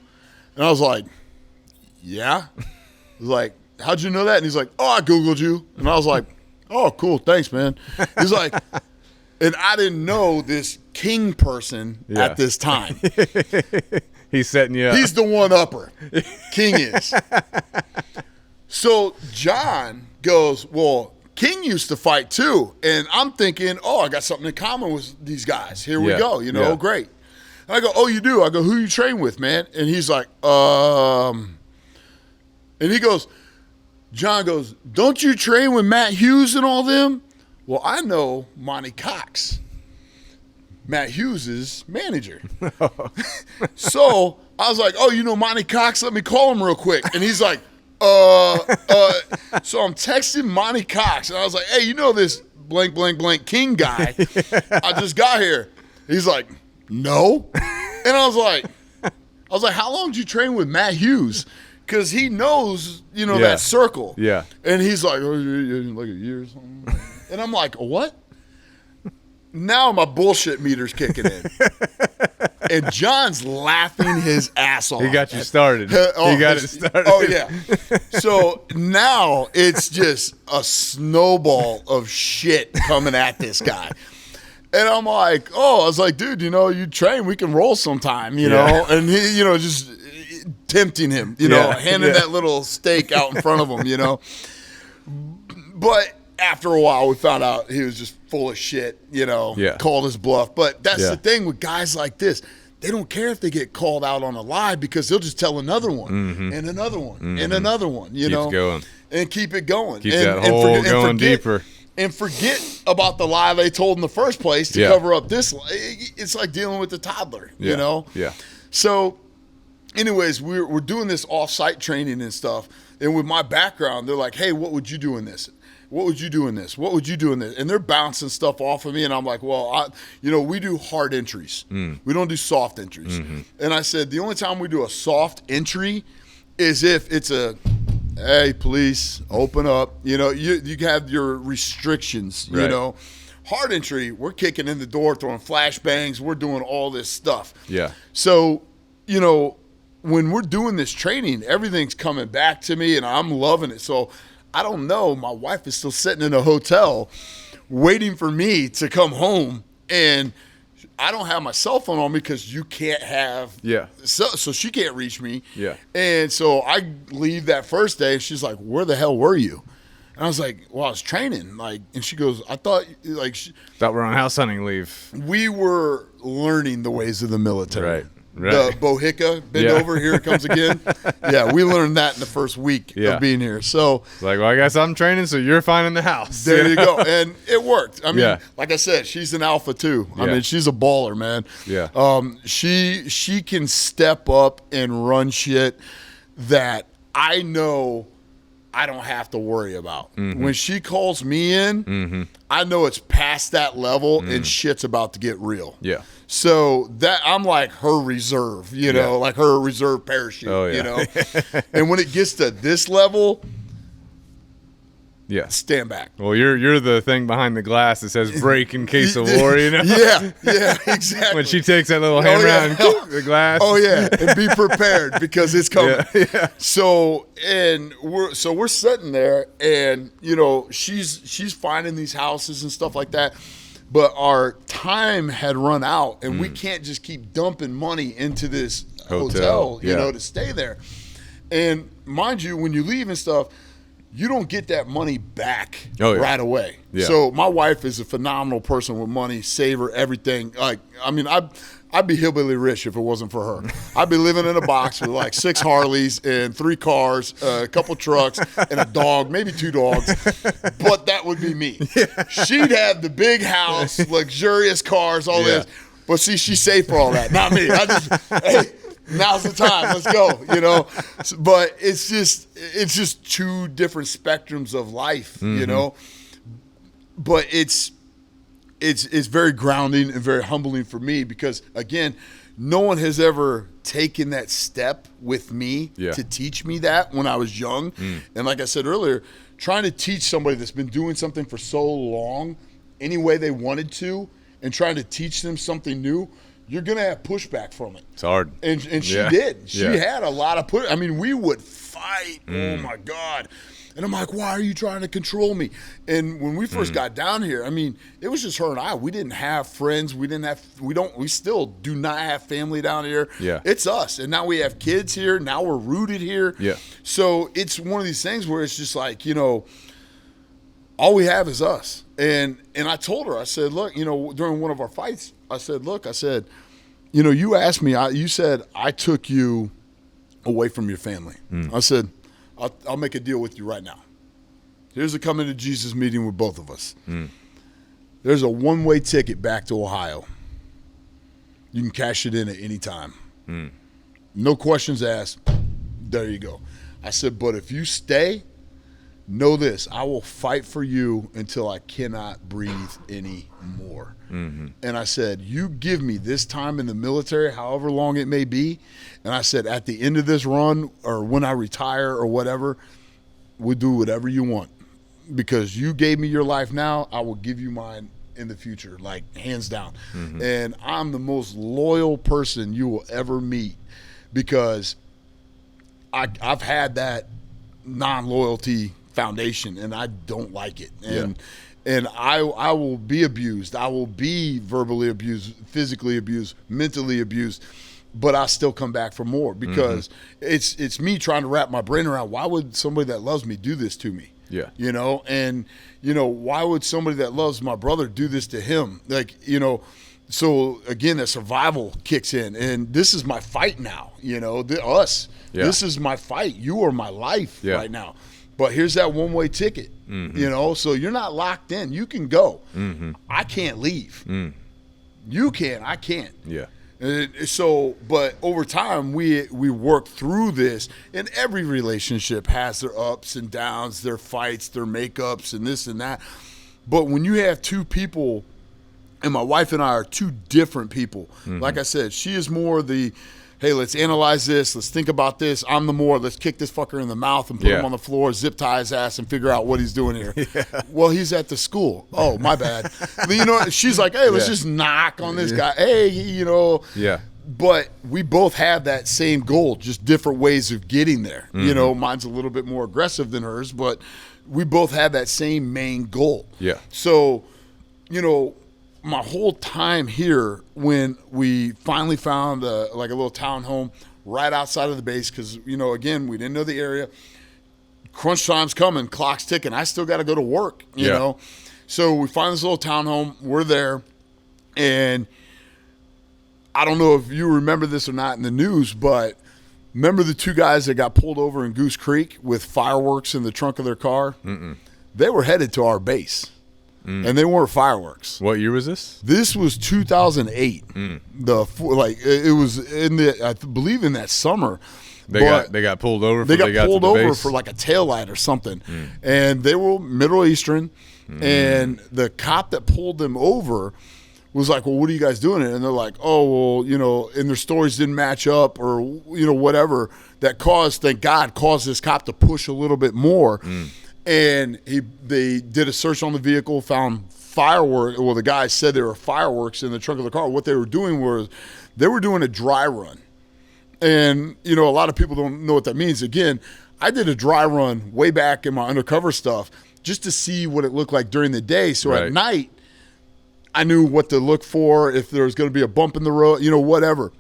And I was like, "Yeah." I was like, "How'd you know that?" And he's like, "Oh, I Googled you." And I was like, "Oh, cool. Thanks, man." He's like, and I didn't know this King person at this time. He's setting you up. He's the one-upper. King is. So John goes, "Well, King used to fight too." And I'm thinking, oh, I got something in common with these guys. Here we go, great. And I go, "Oh, you do?" I go, "Who you train with, man?" And he's like, and he goes, John goes, "Don't you train with Matt Hughes and all them?" Well, I know Monty Cox, Matt Hughes' manager. So I was like, "Oh, you know Monty Cox? Let me call him real quick." And he's like, so I'm texting Monty Cox, and I was like, "Hey, you know this blank, blank, blank King guy? I just got here." He's like, "No." And I was like, "How long did you train with Matt Hughes?" Because he knows, that circle. Yeah. And he's like, "Oh, like a year or something." And I'm like, "What?" Now my bullshit meter's kicking in. And John's laughing his ass off. He got you started. He got it started. Oh, yeah. So now it's just a snowball of shit coming at this guy. And I'm like, I was like, "Dude, you train, we can roll sometime, know?" And he, just tempting him, handing that little steak out in front of him, But after a while, we found out he was just full of shit, called his bluff. But that's the thing with guys like this. They don't care if they get called out on a lie because they'll just tell another one and another one and another one, Keeps going. And keep it going. Keep that hole going deeper. And forget about the lie they told in the first place to cover up this lie. It's like dealing with a toddler, you know? Yeah. So anyways, we're doing this off-site training and stuff. And with my background, they're like, "Hey, what would you do in this? What would you do in this? What would you do in this?" And they're bouncing stuff off of me. And I'm like, "Well, we do hard entries. We don't do soft entries." And I said, the only time we do a soft entry is if it's a, "Hey, police, open up." You have your restrictions, Right. Hard entry, we're kicking in the door, throwing flashbangs. We're doing all this stuff. Yeah. So, when we're doing this training, everything's coming back to me, and I'm loving it. So I don't know. My wife is still sitting in a hotel waiting for me to come home, and I don't have my cell phone on me because you can't have. Yeah. So she can't reach me. Yeah. And so I leave that first day. She's like, "Where the hell were you?" And I was like, "Well, I was training." And she goes, "I thought Thought we're on house hunting leave. we were learning the ways of the military." Right. The Bohica, bend over, here it comes again. Yeah, we learned that in the first week of being here. So It's like, well, I guess I'm training, so you're fine in the house. there you go. And it worked. I mean, like I said, she's an alpha too. I Yeah. mean, she's a baller, man. Yeah. She can step up and run shit that I know I don't have to worry about. When she calls me in, I know it's past that level and shit's about to get real. Yeah. So that I'm like her reserve, you know, like her reserve parachute, you know. And when it gets to this level, stand back. Well, you're the thing behind the glass that says break in case of war, you know? Yeah, exactly. When she takes that little hammer out and the glass. Oh yeah, and be prepared because it's coming. So we're sitting there, and you know she's finding these houses and stuff like that, but our time had run out, and we can't just keep dumping money into this hotel, you know, to stay there. And mind you, when you leave and stuff, you don't get that money back right away. So my wife is a phenomenal person with money, saver, everything. Like, I mean, I'd be hillbilly rich if it wasn't for her. I'd be living in a box with like 6 Harleys and 3 cars, a couple trucks, and a dog, maybe 2 dogs. But that would be me. She'd have the big house, luxurious cars, all this. But see, she's safe for all that. Not me. I just, hey, now's the time. Let's go. You know, but it's just 2 different spectrums of life. You know, but it's very grounding and very humbling for me because again, no one has ever taken that step with me to teach me that when I was young. And like I said earlier, trying to teach somebody that's been doing something for so long any way they wanted to, and trying to teach them something new, you're going to have pushback from it. It's hard. And she did. She had a lot of push. I mean, we would fight. Oh, my God. And I'm like, why are you trying to control me? And when we first got down here, I mean, it was just her and I. We didn't have friends. We still do not have family down here. Yeah. It's us. And now we have kids here. Now we're rooted here. Yeah. So it's one of these things where it's just like, you know, all we have is us. And I told her, I said, look, you know, during one of our fights, I said, look, you know, you asked me, you said I took you away from your family. I said, I'll make a deal with you right now. Here's a coming to Jesus meeting with both of us. There's a one-way ticket back to Ohio. You can cash it in at any time. No questions asked. There you go. I said, but if you stay, know this, I will fight for you until I cannot breathe anymore. And I said, you give me this time in the military, however long it may be, and I said, at the end of this run or when I retire or whatever, we'll do whatever you want. Because you gave me your life now, I will give you mine in the future, like hands down. And I'm the most loyal person you will ever meet because I've had that non-loyalty foundation and I don't like it. And I will be abused. I will be verbally abused, physically abused, mentally abused, but I still come back for more because it's me trying to wrap my brain around why would somebody that loves me do this to me? You know, and you know, why would somebody that loves my brother do this to him? Like, you know, so again, that survival kicks in, and this is my fight now. You know, this is my fight. You are my life right now. But here's that one-way ticket. You know, so you're not locked in. You can go. I can't leave. You can. I can't. So, but over time, we work through this, and every relationship has their ups and downs, their fights, their makeups, and this and that. But when you have 2 people, and my wife and I are 2 different people. Like I said, she is more the, hey, let's analyze this, let's think about this. I'm the more, let's kick this fucker in the mouth and put him on the floor, zip tie his ass, and figure out what he's doing here. Well, he's at the school. Oh, my bad. You know, she's like, hey, let's just knock on this guy. Hey, you know. But we both have that same goal, just different ways of getting there. You know, mine's a little bit more aggressive than hers, but we both have that same main goal. So, you know, my whole time here, when we finally found like a little townhome right outside of the base, because, you know, again, we didn't know the area. Crunch time's coming, clock's ticking. I still got to go to work, you know. So we find this little townhome. We're there, and I don't know if you remember this or not in the news, but remember the 2 guys that got pulled over in Goose Creek with fireworks in the trunk of their car? They were headed to our base. And they weren't fireworks. What year was this? This was 2008. It was I believe in that summer. They got pulled over. They got pulled over base? for like a taillight or something, and they were Middle Eastern, and the cop that pulled them over was like, well, what are you guys doing? And they're like, oh, well, and their stories didn't match up, or whatever that thank God, caused this cop to push a little bit more. And they did a search on the vehicle, found fireworks. Well, the guy said there were fireworks in the trunk of the car. What they were doing was they were doing a dry run. And, a lot of people don't know what that means. Again, I did a dry run way back in my undercover stuff just to see what it looked like during the day. So at night, I knew what to look for, if there was going to be a bump in the road, whatever.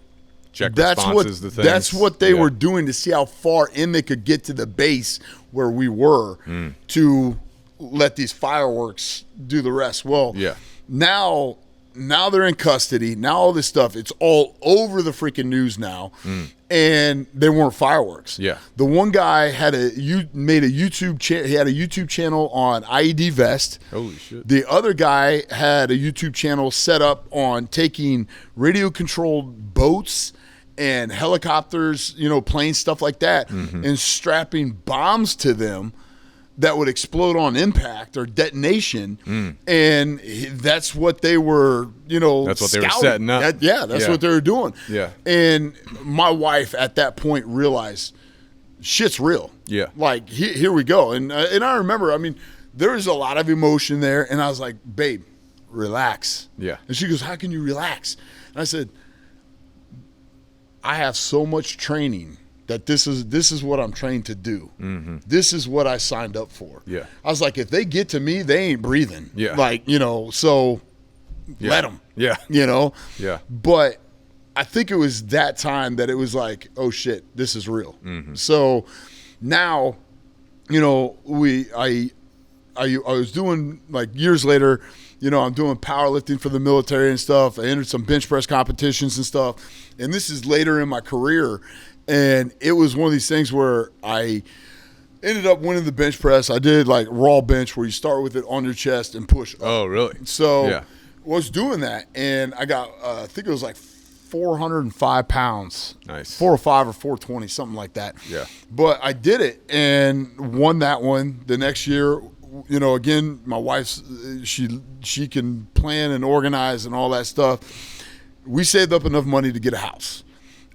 Check responses to things. That's what they were doing to see how far in they could get to the base where we were to let these fireworks do the rest. Well, now they're in custody. Now all this stuff, it's all over the freaking news now, and they weren't fireworks. Yeah, the one guy made a YouTube channel. He had a YouTube channel on IED vest. Holy shit! The other guy had a YouTube channel set up on taking radio controlled boats and helicopters, planes, stuff like that, and strapping bombs to them that would explode on impact or detonation. And that's what they were, that's what they were setting up. That's what they were doing. Yeah. And my wife at that point realized shit's real. Yeah. Like, here we go. And I remember, there was a lot of emotion there. And I was like, babe, relax. Yeah. And she goes, how can you relax? And I said, I have so much training that this is what I'm trained to do. This is what I signed up for. Yeah. I was like, if they get to me, they ain't breathing. Yeah. Like, so let them. Yeah. Yeah. But I think it was that time that it was like, oh shit, this is real. So now, I was doing, like, years later, I'm doing powerlifting for the military and stuff. I entered some bench press competitions and stuff. And this is later in my career. And it was one of these things where I ended up winning the bench press. I did like raw bench where you start with it on your chest and push up. Oh, really? So I was doing that. And I got, I think it was like 405 pounds. Nice. 405 or 420, something like that. Yeah. But I did it and won that one. The next year, again, my wife's, she can plan and organize and all that stuff. We saved up enough money to get a house.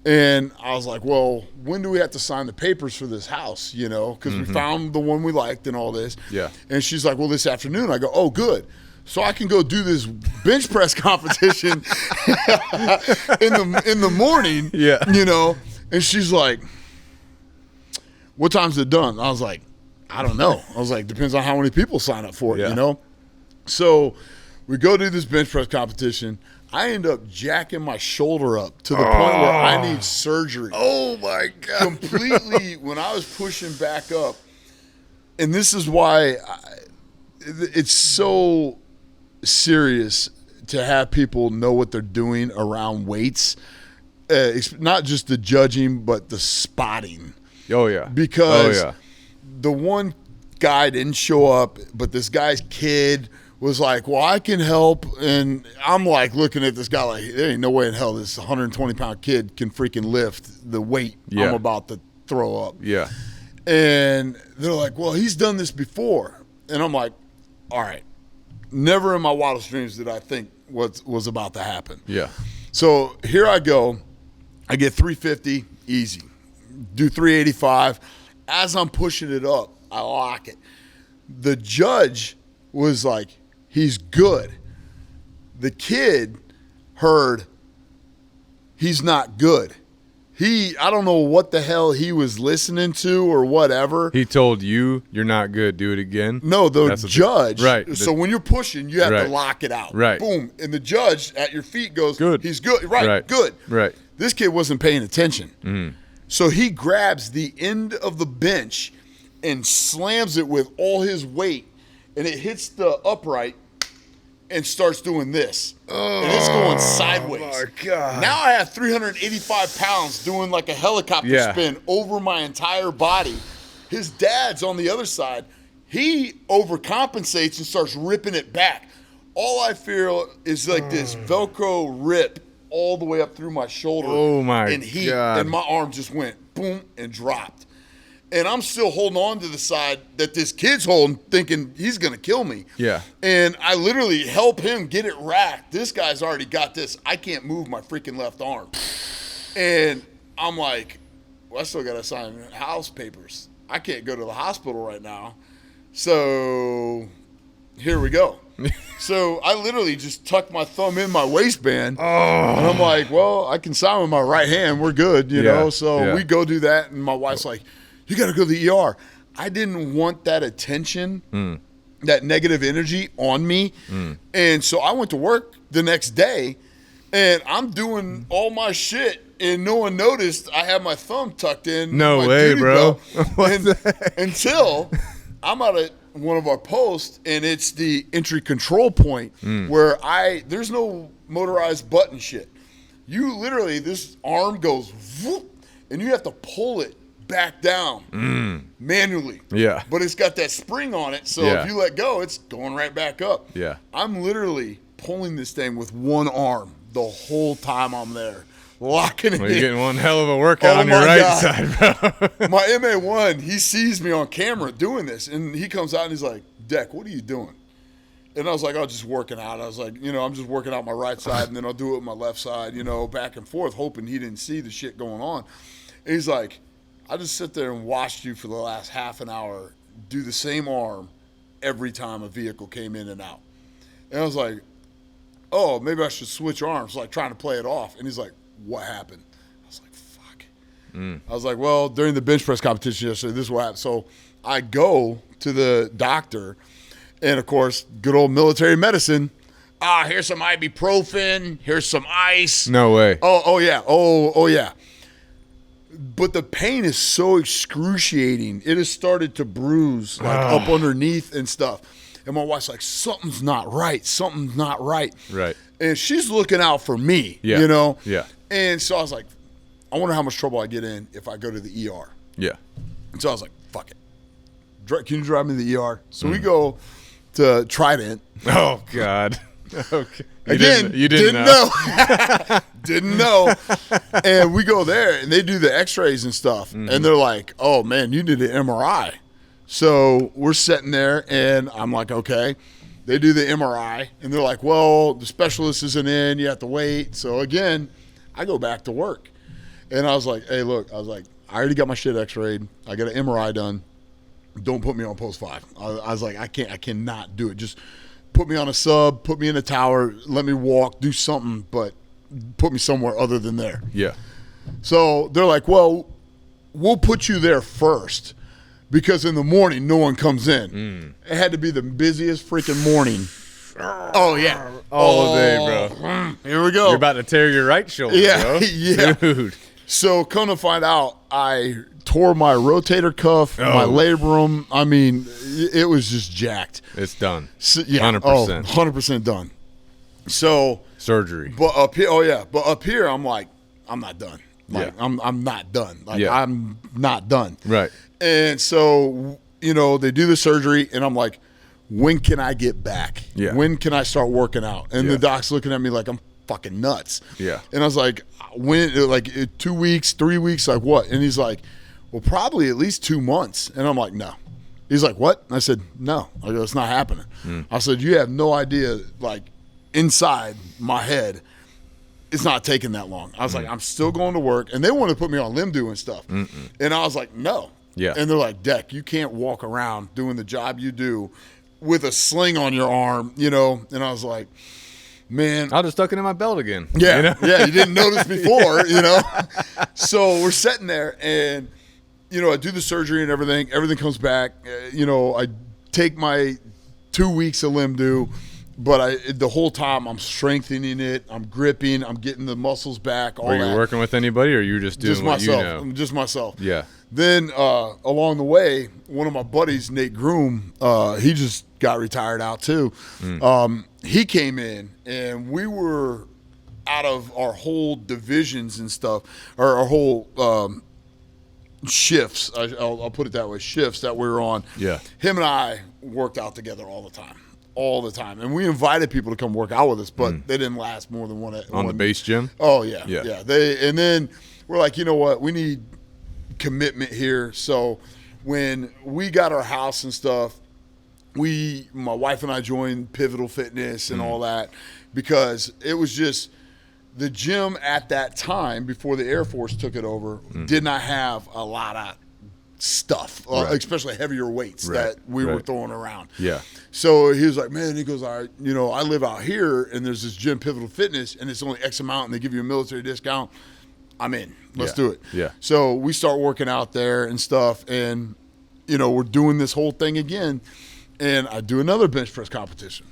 And I was like, well, when do we have to sign the papers for this house, because we found the one we liked and all this. Yeah. And she's like, well, this afternoon. I go, oh, good. So I can go do this bench press competition in the morning, And she's like, what time's it done? I was like, I don't know. I was like, depends on how many people sign up for it, So we go do this bench press competition. I end up jacking my shoulder up to the point where I need surgery. Oh, my God. Completely, when I was pushing back up. And this is why it's so serious to have people know what they're doing around weights. It's not just the judging, but the spotting. Oh, yeah. Because the one guy didn't show up, but this guy's kid was like, well, I can help. And I'm like looking at this guy like, there ain't no way in hell this 120-pound kid can freaking lift the weight I'm about to throw up. Yeah. And they're like, well, he's done this before. And I'm like, all right. Never in my wildest dreams did I think what was about to happen. Yeah. So here I go. I get 350, easy. Do 385. As I'm pushing it up, I lock it. The judge was like, he's good. The kid heard he's not good. I don't know what the hell he was listening to or whatever. He told you, you're not good, do it again? No, the judge. Right. So when you're pushing, you have to lock it out. Right. Boom. And the judge at your feet goes, good. He's good. Right. Good. Right. This kid wasn't paying attention. So he grabs the end of the bench and slams it with all his weight, and it hits the upright and starts doing this. And it's going sideways. Oh, my God. Now I have 385 pounds doing like a helicopter spin over my entire body. His dad's on the other side. He overcompensates and starts ripping it back. All I feel is like this Velcro rip all the way up through my shoulder. Oh, my and heat, God. and my arm just went boom and dropped. And I'm still holding on to the side that this kid's holding, thinking he's going to kill me. Yeah. And I literally help him get it racked. This guy's already got this. I can't move my freaking left arm. And I'm like, well, I still got to sign house papers. I can't go to the hospital right now. So here we go. So I literally just tucked my thumb in my waistband. Oh. And I'm like, well, I can sign with my right hand. We're good, you know? So we go do that. And my wife's like, you got to go to the ER. I didn't want that attention, that negative energy on me. And so I went to work the next day, and I'm doing all my shit, and no one noticed I had my thumb tucked in. No way, bro. Until I'm out at one of our posts, and it's the entry control point where there's no motorized button shit. You literally, this arm goes whoop, and you have to pull it back down manually. Yeah. But it's got that spring on it, so if you let go, it's going right back up. Yeah. I'm literally pulling this thing with one arm the whole time I'm there, locking it in. You're getting one hell of a workout on your right side, bro. My MA1, he sees me on camera doing this, and he comes out and he's like, Deck, what are you doing? And I was like, oh, just working out. I was like, I'm just working out my right side, and then I'll do it with my left side, back and forth, hoping he didn't see the shit going on. And he's like, I just sit there and watched you for the last half an hour do the same arm every time a vehicle came in and out. And I was like, oh, maybe I should switch arms, like trying to play it off. And he's like, what happened? I was like, fuck. I was like, well, during the bench press competition yesterday, this is what happened. So I go to the doctor, and of course, good old military medicine. Here's some ibuprofen. Here's some ice. No way. Oh yeah. Oh yeah. But the pain is so excruciating. It has started to bruise up underneath and stuff. And my wife's like, something's not right. Something's not right. Right. And she's looking out for me, Yeah. And so I was like, I wonder how much trouble I get in if I go to the ER. Yeah. And so I was like, fuck it. Can you drive me to the ER? So we go to Trident. Oh, God. Okay. You didn't know. Didn't know. And we go there, and they do the x-rays and stuff. And they're like, oh, man, you need an MRI. So we're sitting there, and I'm like, okay. They do the MRI, and they're like, well, the specialist isn't in. You have to wait. So, again, I go back to work. And I was like, hey, look, I I already got my shit x-rayed. I got an MRI done. Don't put me on post 5. I was like, I cannot do it. Just put me on a sub, put me in a tower, let me walk, do something, but put me somewhere other than there. Yeah. So they're like, well, we'll put you there first because in the morning no one comes in. It had to be the busiest freaking morning. Oh, yeah. All day, bro. Here we go. You're about to tear your right shoulder, bro. Yeah. Dude. So come to find out, I tore my rotator cuff, my labrum. I mean, it was just jacked. It's done. So, yeah, 100%. 100% done. So surgery. But up here, but up here, I'm like, I'm not done. Like, yeah. I'm not done. Like, yeah. I'm not done. Right. And so, they do the surgery, and I'm like, when can I get back? Yeah. When can I start working out? And yeah. the doc's looking at me like I'm fucking nuts. Yeah. And I was like, when? Like 2 weeks, 3 weeks, like what? And he's like, well, probably at least 2 months. And I'm like, no. He's like, what? And I said, no. I go, it's not happening. I said, you have no idea, like, inside my head, it's not taking that long. I was like, I'm still going to work. And they want to put me on Limdo and stuff. And I was like, no. Yeah. And they're like, Deck, you can't walk around doing the job you do with a sling on your arm, And I was like, man. I'll just tuck it in my belt again. Yeah. Yeah, you didn't notice before, So we're sitting there, and, I do the surgery and everything. Everything comes back. I take my 2 weeks of Limdo. But the whole time I'm strengthening it, I'm gripping, I'm getting the muscles back, all that. Were you working with anybody, or you were just doing just what myself, you know? Just myself. Yeah. Then along the way, one of my buddies, Nate Groom, he just got retired out too. He came in, and we were out of our whole divisions and stuff, or our whole shifts. I'll put it that way, shifts that we were on. Yeah. Him and I worked out together all the time. all the time. And we invited people to come work out with us, but they didn't last more than one. On the base gym? Oh, yeah. And then we're like, you know what? We need commitment here. So when we got our house and stuff, my wife and I joined Pivotal Fitness and all that, because it was just the gym at that time before the Air Force took it over did not have a lot of stuff, especially heavier weights that we were throwing around. Yeah. So he was like, man, he goes, I live out here and there's this gym, Pivotal Fitness, and it's only X amount and they give you a military discount. I'm in. Let's do it. Yeah. So we start working out there and stuff, and we're doing this whole thing again, and I do another bench press competition.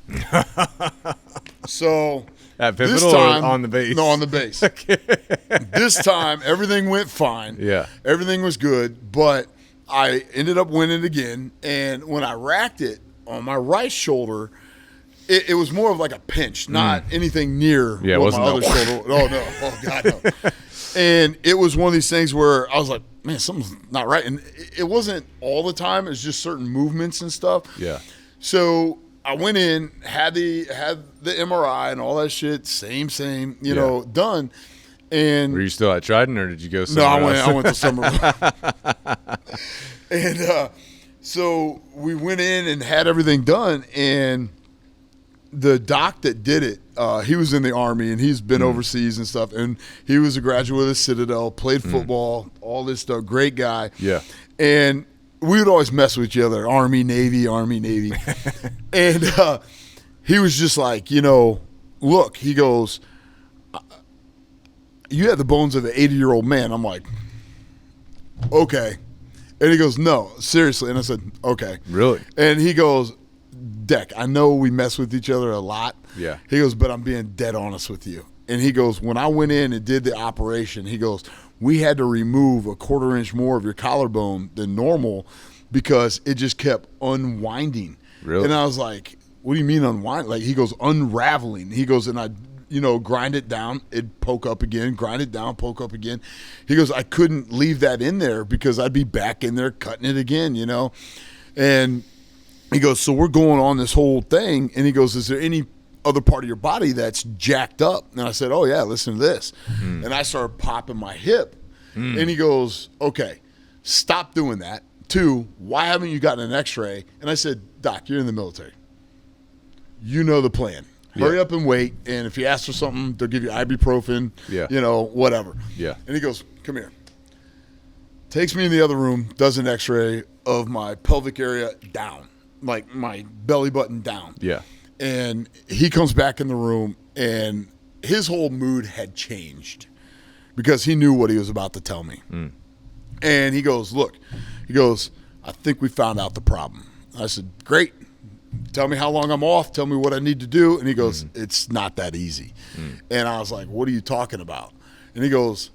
So at Pivotal or on the base? No, on the base. Okay. This time everything went fine. Yeah. Everything was good, but I ended up winning again, and when I racked it on my right shoulder, it was more of like a pinch, not anything near what my other shoulder. Oh, no. Oh, God, no. And it was one of these things where I was like, man, something's not right. And it wasn't all the time. It was just certain movements and stuff. Yeah. So I went in, had the MRI and all that shit, same, done. And were you still at Trident, or did you go somewhere else? I went to Summerville. And so we went in and had everything done, and the doc that did it, he was in the Army, and he's been overseas and stuff, and he was a graduate of the Citadel, played football, all this stuff, great guy. Yeah. And we would always mess with each other, Army, Navy. And he was just like, look, he goes, you have the bones of an 80-year-old man. I'm like, okay. And he goes, no, seriously. And I said, okay. Really? And he goes, Deck, I know we mess with each other a lot. Yeah. He goes, but I'm being dead honest with you. And he goes, when I went in and did the operation, he goes, we had to remove a 1/4 inch more of your collarbone than normal because it just kept unwinding. Really? And I was like, what do you mean unwinding? Like, he goes, unraveling. He goes, and I grind it down, it'd poke up again, grind it down, poke up again. He goes, I couldn't leave that in there because I'd be back in there cutting it again, And he goes, so we're going on this whole thing. And he goes, is there any other part of your body that's jacked up? And I said, oh, yeah, listen to this. And I started popping my hip. And he goes, okay, stop doing that. 2, why haven't you gotten an x-ray? And I said, Doc, you're in the military. You know the plan. Hurry up and wait. And if you ask for something, they'll give you ibuprofen, whatever. Yeah. And he goes, come here. Takes me in the other room, does an x-ray of my pelvic area down. Like my belly button down. Yeah. And he comes back in the room, and his whole mood had changed because he knew what he was about to tell me. And he goes, look, I think we found out the problem. I said, great. Tell me how long I'm off. Tell me what I need to do. And he goes, it's not that easy. And I was like, what are you talking about? And he goes,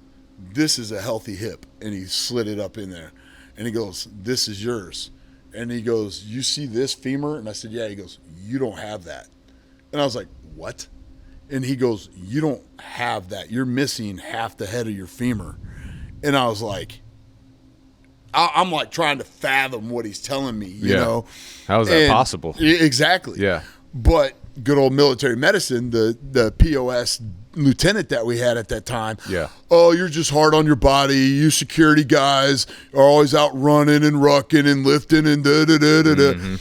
this is a healthy hip. And he slid it up in there. And he goes, this is yours. And he goes, you see this femur? And I said, yeah. He goes, you don't have that. And I was like, what? And he goes, you don't have that. You're missing half the head of your femur. And I was like, I'm like trying to fathom what he's telling me, you know? How is that possible? Exactly. Yeah. But good old military medicine, the POS lieutenant that we had at that time. Yeah. Oh, you're just hard on your body. You security guys are always out running and rucking and lifting and da-da-da-da-da.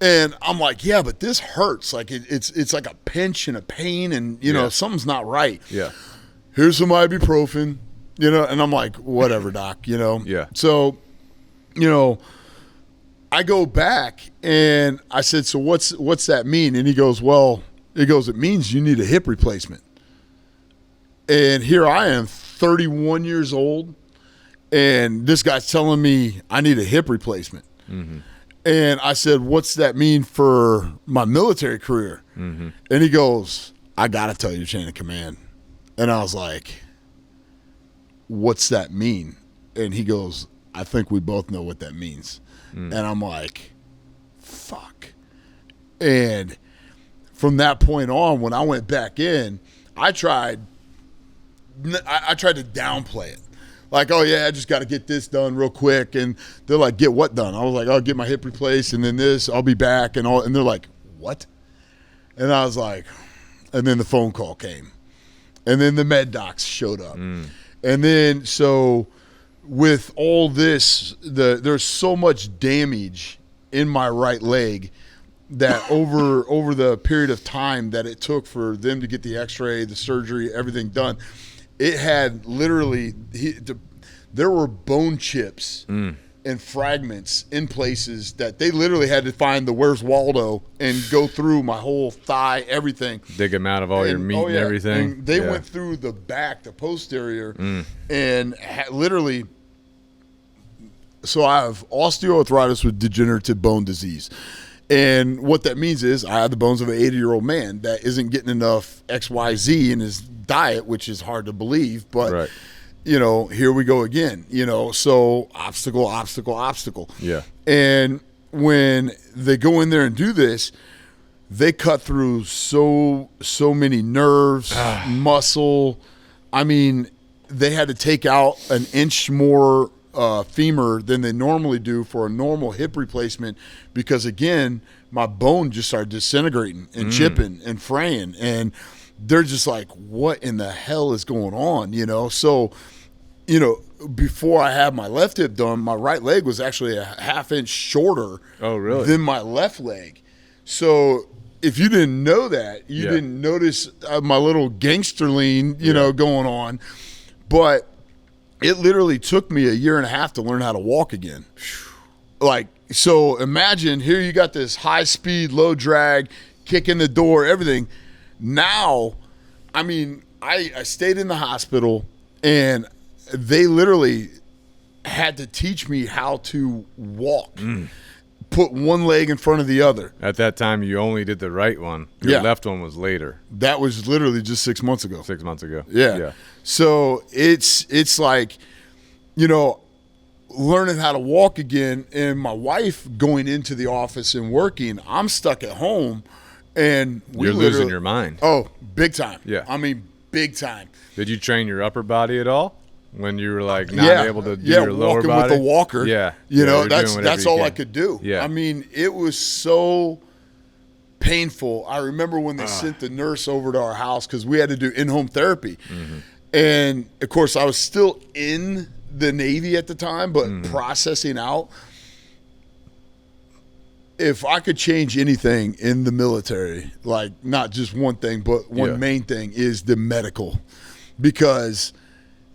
And I'm like, yeah, but this hurts. Like it's like a pinch and a pain and, something's not right. Yeah. Here's some ibuprofen, and I'm like, whatever, doc, Yeah. So, I go back and I said, so what's that mean? And he goes, it means you need a hip replacement. And here I am, 31 years old, and this guy's telling me I need a hip replacement. And I said, what's that mean for my military career? And he goes, I got to tell you chain of command. And I was like, what's that mean? And he goes, I think we both know what that means. And I'm like, fuck. And from that point on, when I went back in, I tried to downplay it. Like, oh, yeah, I just got to get this done real quick. And they're like, get what done? I was like, I'll get my hip replaced and then this, I'll be back. And they're like, what? And I was like, and then the phone call came. And then the med docs showed up. And then, so with all this, there's so much damage in my right leg that over the period of time that it took for them to get the x-ray, the surgery, everything done, it had literally, there were bone chips and fragments in places that they literally had to find the Where's Waldo and go through my whole thigh, everything. Dig them out of all your meat and everything. And they went through the back, the posterior, and literally, so I have osteoarthritis with degenerative bone disease. And what that means is I have the bones of an 80-year-old man that isn't getting enough XYZ in his diet, which is hard to believe, but you know, here we go again, you know, so obstacle. Yeah. And when they go in there and do this, they cut through so many nerves, muscle. I mean, they had to take out an inch more femur than they normally do for a normal hip replacement because, again, my bone just started disintegrating and chipping and fraying. And they're just like, what in the hell is going on, you know? So, you know, before I had my left hip done, my right leg was actually a half-inch shorter than my left leg. So if you didn't know that, you didn't notice my little gangster lean, you know, going on. But it literally took me 1.5 years to learn how to walk again. Like, so imagine here you got this high speed, low drag, kick in the door, everything. Now, I mean, I stayed in the hospital and they literally had to teach me how to walk. Put one leg in front of the other. At that time, you only did the right one. Your left one was later. That was literally just 6 months ago. 6 months ago. Yeah. So it's like, you know, learning how to walk again, and my wife going into the office and working, I'm stuck at home, and you're losing your mind. Oh, big time. Yeah. I mean, big time. Did you train your upper body at all? When you were like not able to do your lower body? Walking with the walker. Yeah. You know, that's all I could do. Yeah. I mean, it was so painful. I remember when they sent the nurse over to our house because we had to do in-home therapy. And, of course, I was still in the Navy at the time, but processing out. If I could change anything in the military, like not just one thing, but one main thing is the medical, because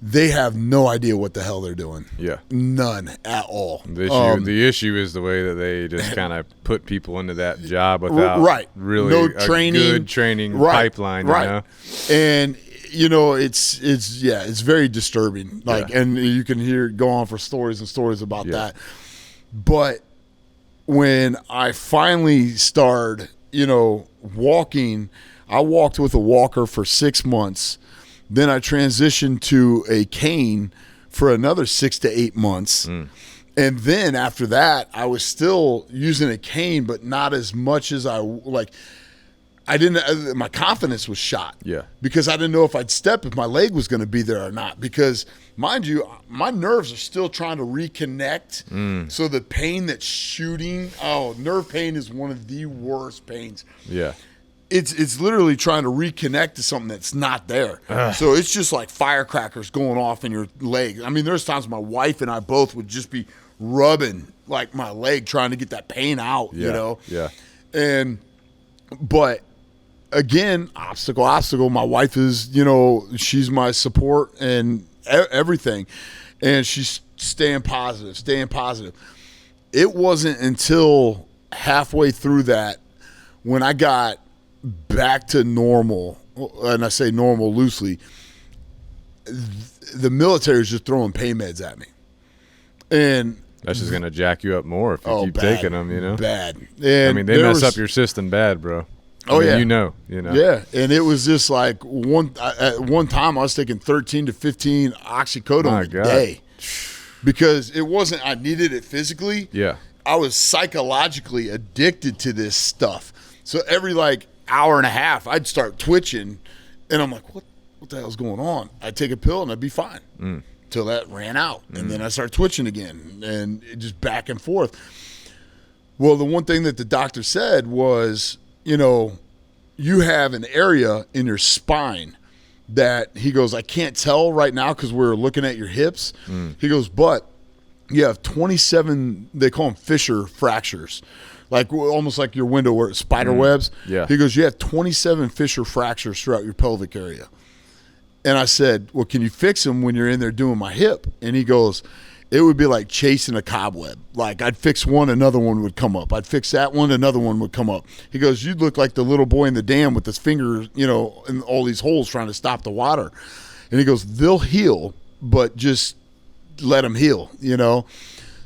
they have no idea what the hell they're doing. Yeah. None at all. The issue is the way that they just kind of put people into that job without really no a training, good training pipeline. You know? And, you know, it's very disturbing. Like, and you can go on for stories and stories about that. But when I finally started, you know, walking, I walked with a walker for 6 months. Then I transitioned to a cane for another 6 to 8 months. And then after that, I was still using a cane, but not as much as my confidence was shot. Yeah. Because I didn't know if I'd step, if my leg was going to be there or not. Because, mind you, my nerves are still trying to reconnect. So the pain that's shooting, nerve pain is one of the worst pains. Yeah. It's literally trying to reconnect to something that's not there. So it's just like firecrackers going off in your leg. I mean, there's times my wife and I both would just be rubbing like my leg trying to get that pain out, you know? Yeah. But again, obstacle. My wife is, you know, she's my support and everything. And she's staying positive. It wasn't until halfway through that when I got back to normal, and I say normal loosely, the military is just throwing pain meds at me. And that's just going to jack you up more if you keep taking them, you know? Bad. And I mean, they mess up your system bad, bro. I mean, you know. Yeah, and it was just like at one time I was taking 13 to 15 oxycodone a day because it wasn't I needed it physically. Yeah. I was psychologically addicted to this stuff. So every hour and a half, I'd start twitching, and I'm like, what the hell's going on? I'd take a pill, and I'd be fine till that ran out. And then I start twitching again, and it just back and forth. Well, the one thing that the doctor said was, you know, you have an area in your spine that he goes, I can't tell right now because we're looking at your hips. He goes, but you have 27, they call them fissure fractures, like almost like your window where it's spider webs. Yeah. He goes, you have 27 fissure fractures throughout your pelvic area. And I said, well, can you fix them when you're in there doing my hip? And he goes, it would be like chasing a cobweb. Like I'd fix one, another one would come up. I'd fix that one, another one would come up. He goes, you'd look like the little boy in the dam with his finger, you know, in all these holes trying to stop the water. And he goes, they'll heal, but just let them heal, you know?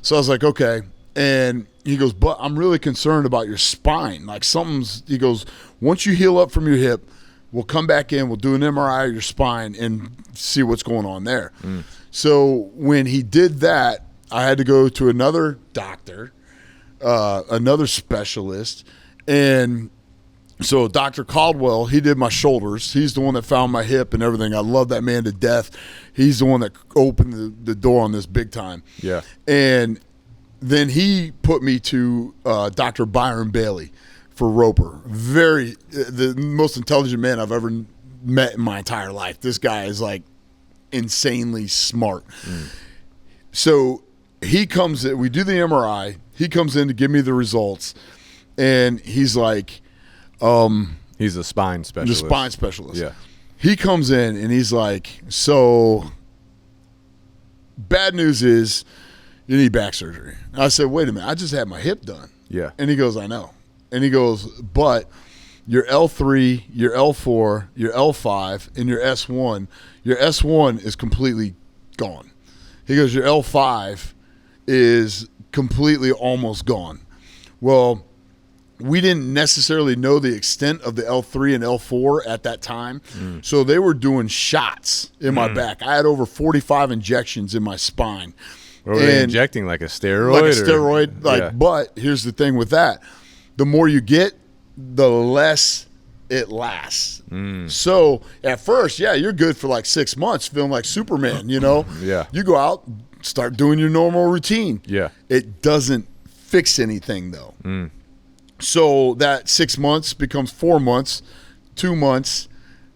So I was like, okay. And he goes, but I'm really concerned about your spine. Like he goes, once you heal up from your hip, we'll come back in, we'll do an MRI of your spine and see what's going on there. So when he did that, I had to go to another doctor, another specialist. And so Dr. Caldwell, he did my shoulders. He's the one that found my hip and everything. I love that man to death. He's the one that opened the door on this big time. Yeah. And then he put me to Dr. Byron Bailey for Roper. The most intelligent man I've ever met in my entire life. This guy is like insanely smart. So he comes in, we do the MRI. He comes in to give me the results, and he's like, he's a spine specialist. The spine specialist. Yeah. He comes in and he's like, so bad news is you need back surgery. I said, wait a minute, I just had my hip done. Yeah. And he goes, I know. And he goes, but your L3, your L4, your L5, and your S1 is completely gone. He goes, your L5 is completely almost gone. Well, we didn't necessarily know the extent of the L3 and L4 at that time. So they were doing shots in my back. I had over 45 injections in my spine. Were they injecting like a steroid? Like a steroid. Yeah. But here's the thing with that. The more you get, the less it lasts. So at first, yeah, you're good for like 6 months feeling like Superman, you know? Yeah. You go out, start doing your normal routine. Yeah. It doesn't fix anything though. So that 6 months becomes 4 months, 2 months.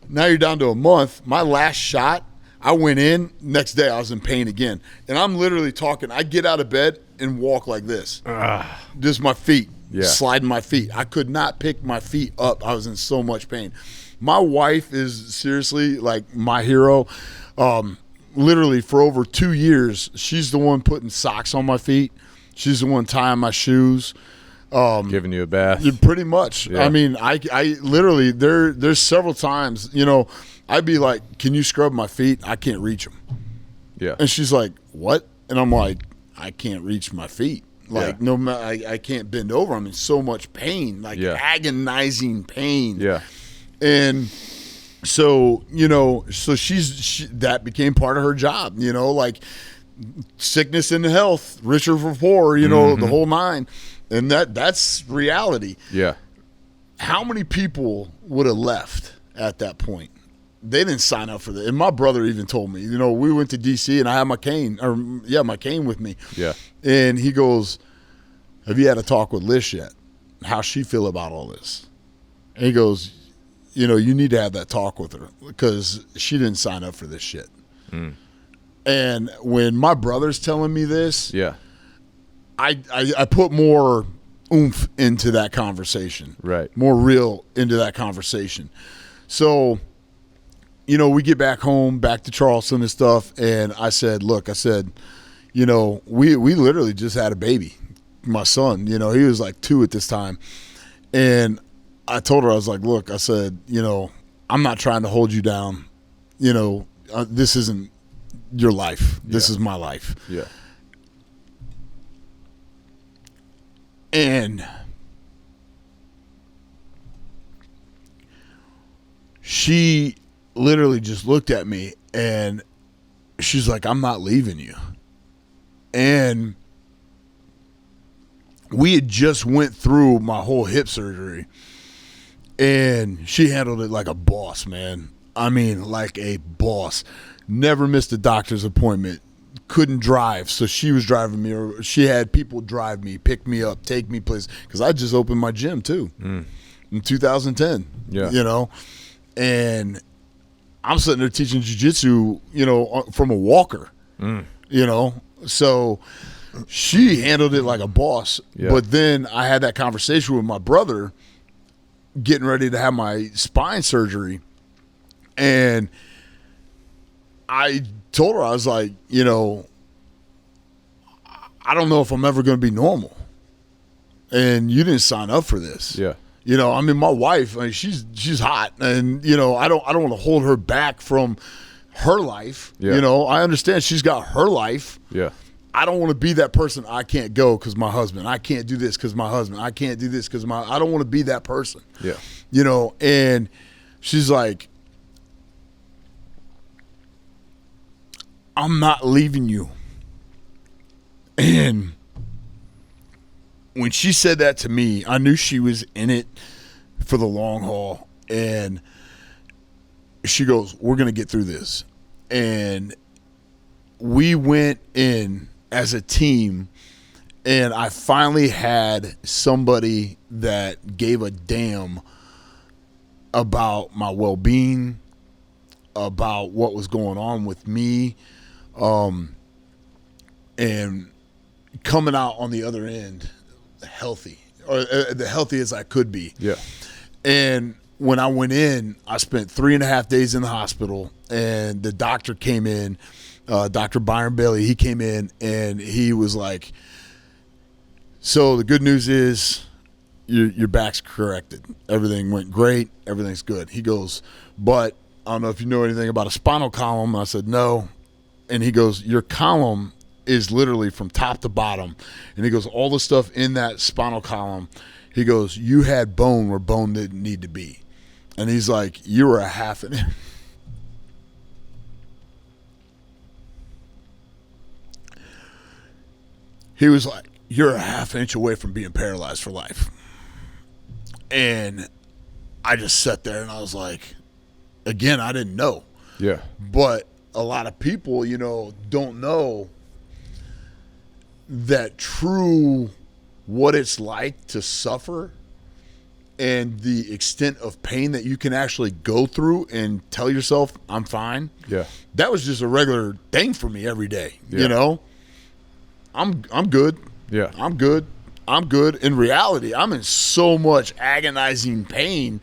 Now you're down to a month. My last shot, I went in, next day I was in pain again. And I'm literally talking, I get out of bed and walk like this. Just my feet. Yeah. Sliding my feet. I could not pick my feet up. I was in so much pain. My wife is seriously like my hero. Literally for over 2 years, she's the one putting socks on my feet. She's the one tying my shoes. Giving you a bath. Pretty much. Yeah. I mean, I literally, there's several times, you know, I'd be like, can you scrub my feet? I can't reach them. Yeah. And she's like, what? And I'm like, I can't reach my feet. Like, Yeah. no matter, I can't bend over. I'm in so much pain, like agonizing pain. Yeah. And so, you know, so that became part of her job, you know, like sickness and health, richer for poor, you know, the whole nine. And that's reality. Yeah. How many people would have left at that point? They didn't sign up for that. And my brother even told me, you know, we went to D.C. and I had my cane with me. Yeah. And he goes, have you had a talk with Lish yet? How's she feel about all this? And he goes, you know, you need to have that talk with her because she didn't sign up for this shit. And when my brother's telling me this, Yeah. I put more oomph into that conversation. Right. More real into that conversation. So, you know, we get back home, back to Charleston and stuff, and I said, look, you know, we literally just had a baby. My son, you know, he was like 2 at this time. And I told her, I was like, look, I said, you know, I'm not trying to hold you down. You know, this isn't your life. This is my life. Yeah. And she literally just looked at me and she's like, I'm not leaving you. And we had just went through my whole hip surgery and she handled it like a boss, man. I mean, like a boss. Never missed a doctor's appointment. Couldn't drive, so she was driving me, or she had people drive me, pick me up, take me places, because I just opened my gym too. in 2010. Yeah. You know, and I'm sitting there teaching jiu-jitsu, you know, from a walker. You know, so she handled it like a boss. Yeah. But then I had that conversation with my brother getting ready to have my spine surgery. And I told her, I was like, you know, I don't know if I'm ever going to be normal. And you didn't sign up for this. Yeah. You know, I mean, my wife, I mean, she's hot. And, you know, I don't want to hold her back from her life. Yeah. You know, I understand she's got her life. Yeah. I don't want to be that person. I can't go because my husband. I can't do this because my husband. I can't do this because I don't want to be that person. Yeah. You know, and she's like, I'm not leaving you. And when she said that to me, I knew she was in it for the long haul. And she goes, we're going to get through this. And we went in as a team, and I finally had somebody that gave a damn about my well-being, about what was going on with me, and coming out on the other end healthy, or the healthiest I could be. Yeah. And when I went in, I spent 3.5 days in the hospital, and the doctor came in, Dr. Byron Bailey, he came in, and he was like, so the good news is your back's corrected. Everything went great. Everything's good. He goes, but I don't know if you know anything about a spinal column. I said, no. And he goes, your column is literally from top to bottom. And he goes, all the stuff in that spinal column, he goes, you had bone where bone didn't need to be. And he's like, you were a half an inch. He was like, you're a half inch away from being paralyzed for life. And I just sat there and I was like, again, I didn't know. Yeah. But a lot of people, you know, don't know that true what it's like to suffer and the extent of pain that you can actually go through and tell yourself, I'm fine. Yeah. That was just a regular thing for me every day. Yeah. You know, I'm good. Yeah. I'm good. I'm good. In reality, I'm in so much agonizing pain.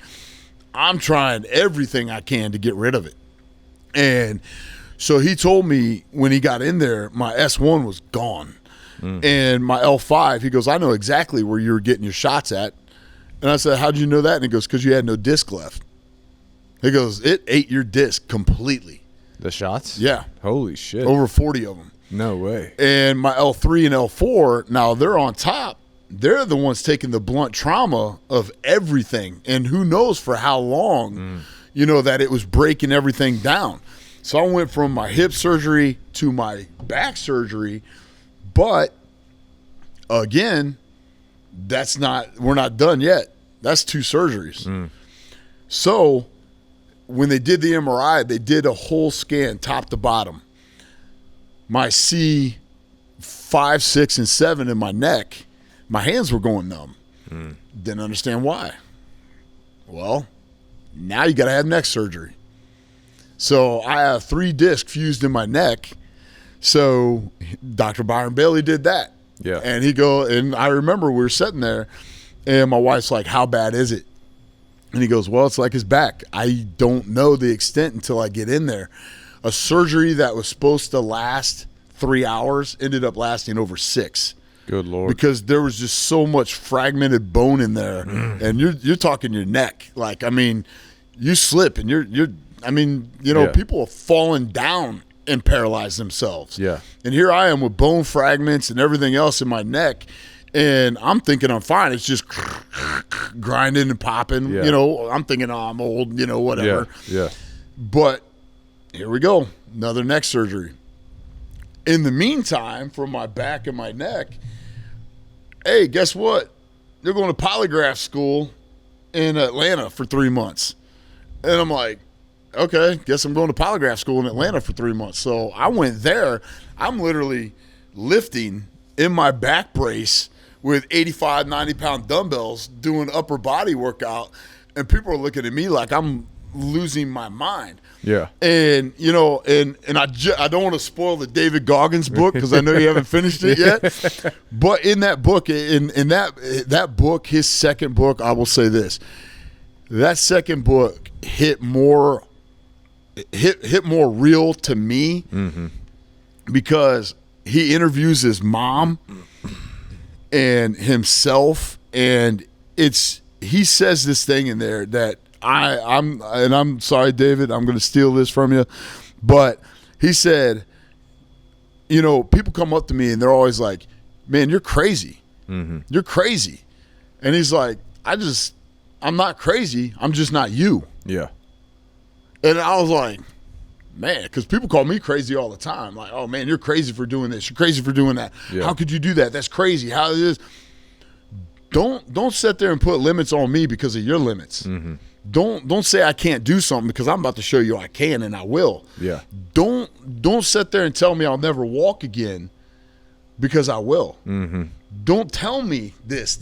I'm trying everything I can to get rid of it. And so he told me when he got in there, my S1 was gone. And my L5, he goes, I know exactly where you were getting your shots at. And I said, how'd you know that? And he goes, because you had no disc left. He goes, it ate your disc completely. The shots? Yeah. Holy shit. Over 40 of them. No way. And my L3 and L4, now they're on top. They're the ones taking the blunt trauma of everything. And who knows for how long, you know, that it was breaking everything down. So I went from my hip surgery to my back surgery. But again, we're not done yet. That's 2 surgeries. So when they did the MRI, they did a whole scan top to bottom. My C5, 6, and 7 in my neck, my hands were going numb. Didn't understand why. Well, now you got to have neck surgery. So I have 3 discs fused in my neck. So Dr. Byron Bailey did that. Yeah. And I remember we were sitting there and my wife's like, how bad is it? And he goes, well, it's like his back. I don't know the extent until I get in there. A surgery that was supposed to last 3 hours ended up lasting over 6. Good Lord. Because there was just so much fragmented bone in there. And you're talking your neck. Like, I mean, you slip and Yeah. people have fallen down and paralyzed themselves. Yeah. And here I am with bone fragments and everything else in my neck. And I'm thinking I'm fine. It's just grinding and popping. Yeah. You know, I'm thinking, oh, I'm old, you know, whatever. Yeah. But here we go. Another neck surgery. In the meantime, for my back and my neck, hey, guess what? They're going to polygraph school in Atlanta for 3 months. And I'm like, okay, guess I'm going to polygraph school in Atlanta for 3 months. So I went there. I'm literally lifting in my back brace with 85, 90-pound dumbbells doing upper body workout, and people are looking at me like I'm losing my mind. Yeah. And, you know, and I don't want to spoil the David Goggins book because I know you haven't finished it yet. But in that book, in that book, his second book, I will say this. That second book hit more real to me because he interviews his mom and himself, and he says this thing in there that I'm sorry, David, I'm going to steal this from you, but he said, you know, people come up to me and they're always like, man, you're crazy. You're crazy. And he's like, I'm not crazy. I'm just not you. Yeah. And I was like, man, because people call me crazy all the time. Like, oh, man, you're crazy for doing this. You're crazy for doing that. Yeah. How could you do that? That's crazy. How it is. Don't sit there and put limits on me because of your limits. Don't say I can't do something because I'm about to show you I can and I will. Yeah. Don't sit there and tell me I'll never walk again because I will. Don't tell me this.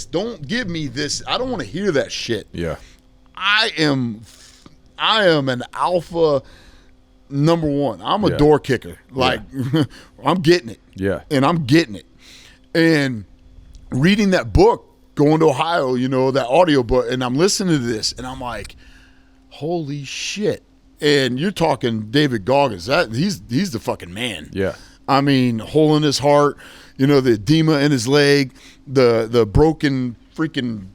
Don't give me this. I don't want to hear that shit. Yeah. I am an alpha number one. I'm a door kicker. Like, I'm getting it. Yeah. And I'm getting it. And reading that book, going to Ohio, you know, that audio book, and I'm listening to this, and I'm like, holy shit. And you're talking David Goggins. He's the fucking man. Yeah. I mean, hole in his heart, you know, the edema in his leg, the broken freaking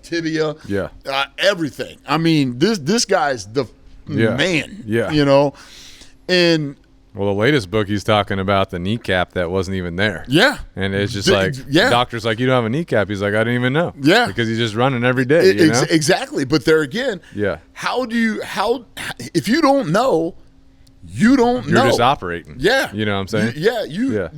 tibia. Yeah. Everything. I mean, this guy's the man. Yeah. You know? And well, the latest book he's talking about the kneecap that wasn't even there. Yeah. And it's just like, doctor's like, you don't have a kneecap. He's like, I didn't even know. Yeah. Because he's just running every day. You know? Exactly. But there again, if you don't know, you don't know. You're just operating. Yeah. You know what I'm saying? You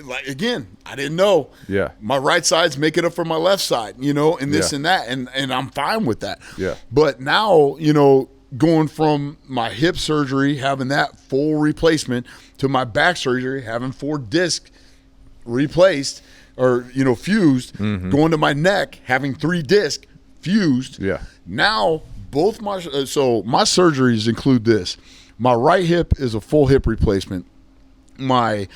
like, again, I didn't know. Yeah. My right side's making up for my left side, you know, and this and that. And I'm fine with that. Yeah. But now, you know, going from my hip surgery, having that full replacement, to my back surgery, having 4 discs replaced or, you know, fused, going to my neck, having 3 discs fused. Yeah. Now, both my surgeries include this. My right hip is a full hip replacement. My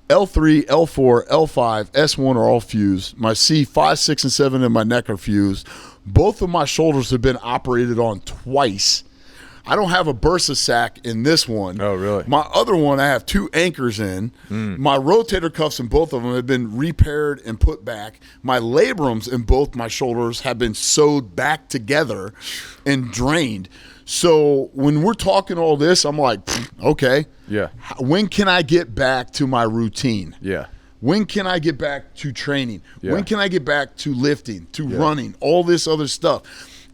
L3, L4, L5, S1 are all fused. My C5, 6, and 7 in my neck are fused. Both of my shoulders have been operated on twice. I don't have a bursa sac in this one. Oh, really? My other one, I have 2 anchors in. My rotator cuffs in both of them have been repaired and put back. My labrums in both my shoulders have been sewed back together and drained. So when we're talking all this, I'm like, okay. Yeah. When can I get back to my routine? Yeah. When can I get back to training? Yeah. When can I get back to lifting, to running, all this other stuff?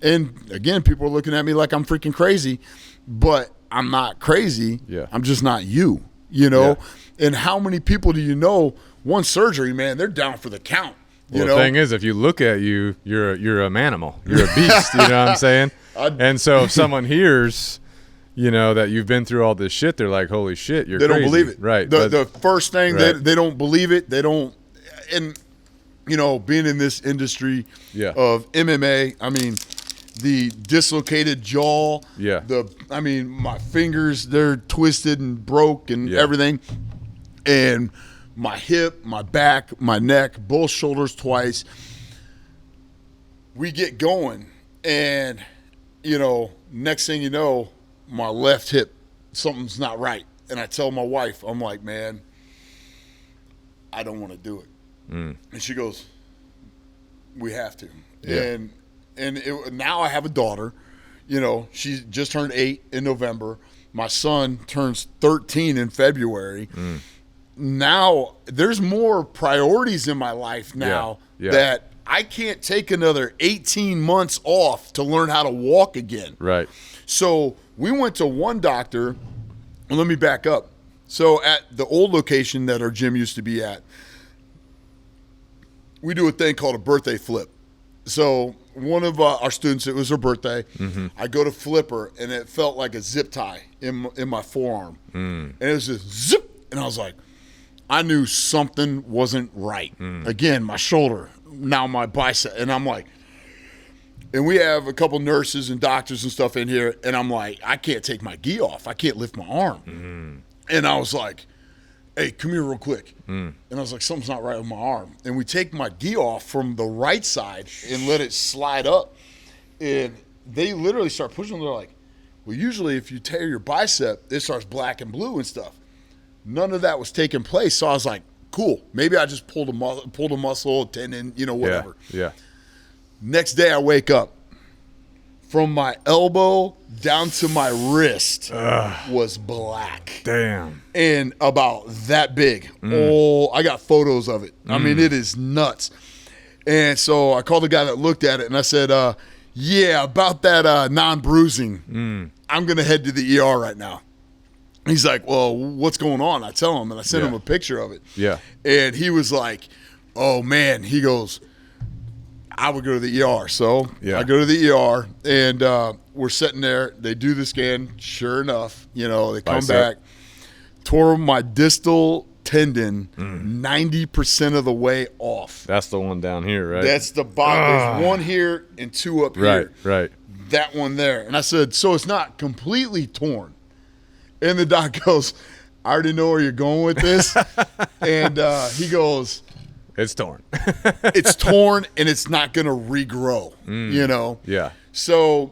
And again, people are looking at me like I'm freaking crazy, but I'm not crazy. Yeah. I'm just not you, you know? Yeah. And how many people do you know, one surgery, man, they're down for the count. Well, the thing is, if you look at you, you're a manimal. You're a beast, you know what I'm saying? And so if someone hears, you know, that you've been through all this shit, they're like, holy shit, you're crazy. They don't believe it. Right. The first thing, they don't believe it. They don't. And, you know, being in this industry of MMA, I mean, the dislocated jaw. Yeah. My fingers, they're twisted and broke and everything. And my hip, my back, my neck, both shoulders twice. We get going, and, you know, next thing you know, my left hip, something's not right. And I tell my wife, I'm like, man, I don't want to do it. And she goes, we have to. Yeah. And now I have a daughter. You know, she just turned 8 in November. My son turns 13 in February. Now there's more priorities in my life now that I can't take another 18 months off to learn how to walk again. Right. So we went to one doctor. And let me back up. So at the old location that our gym used to be at, we do a thing called a birthday flip. So one of our students, it was her birthday. I go to flip her, and it felt like a zip tie in my forearm. And it was just zip. And I was like, I knew something wasn't right. Again, my shoulder, now my bicep. And I'm like, and we have a couple nurses and doctors and stuff in here. And I'm like, I can't take my gi off. I can't lift my arm. And I was like, hey, come here real quick. And I was like, something's not right with my arm. And we take my gi off from the right side and let it slide up. And they literally start pushing. They're like, well, usually if you tear your bicep, it starts black and blue and stuff. None of that was taking place. So I was like, cool. Maybe I just pulled a muscle, a tendon, whatever. Yeah. Next day I wake up. From my elbow down to my wrist was black. Damn. And about that big. Oh, I got photos of it. I mean, it is nuts. And so I called the guy that looked at it, and I said, yeah, about that non-bruising, I'm going to head to the ER right now. He's like, well, what's going on? I tell him, and I sent him a picture of it. Yeah. And he was like, oh, man. He goes, I would go to the ER. So I go to the ER, and we're sitting there. They do the scan. Sure enough, they come back. Tore my distal tendon 90% of the way off. That's the one down here, right? That's the bottom. There's one here and two up here. Right. That one there. And I said, so it's not completely torn. And the doc goes, I already know where you're going with this. And he goes, it's torn. It's torn, and it's not going to regrow, Yeah. So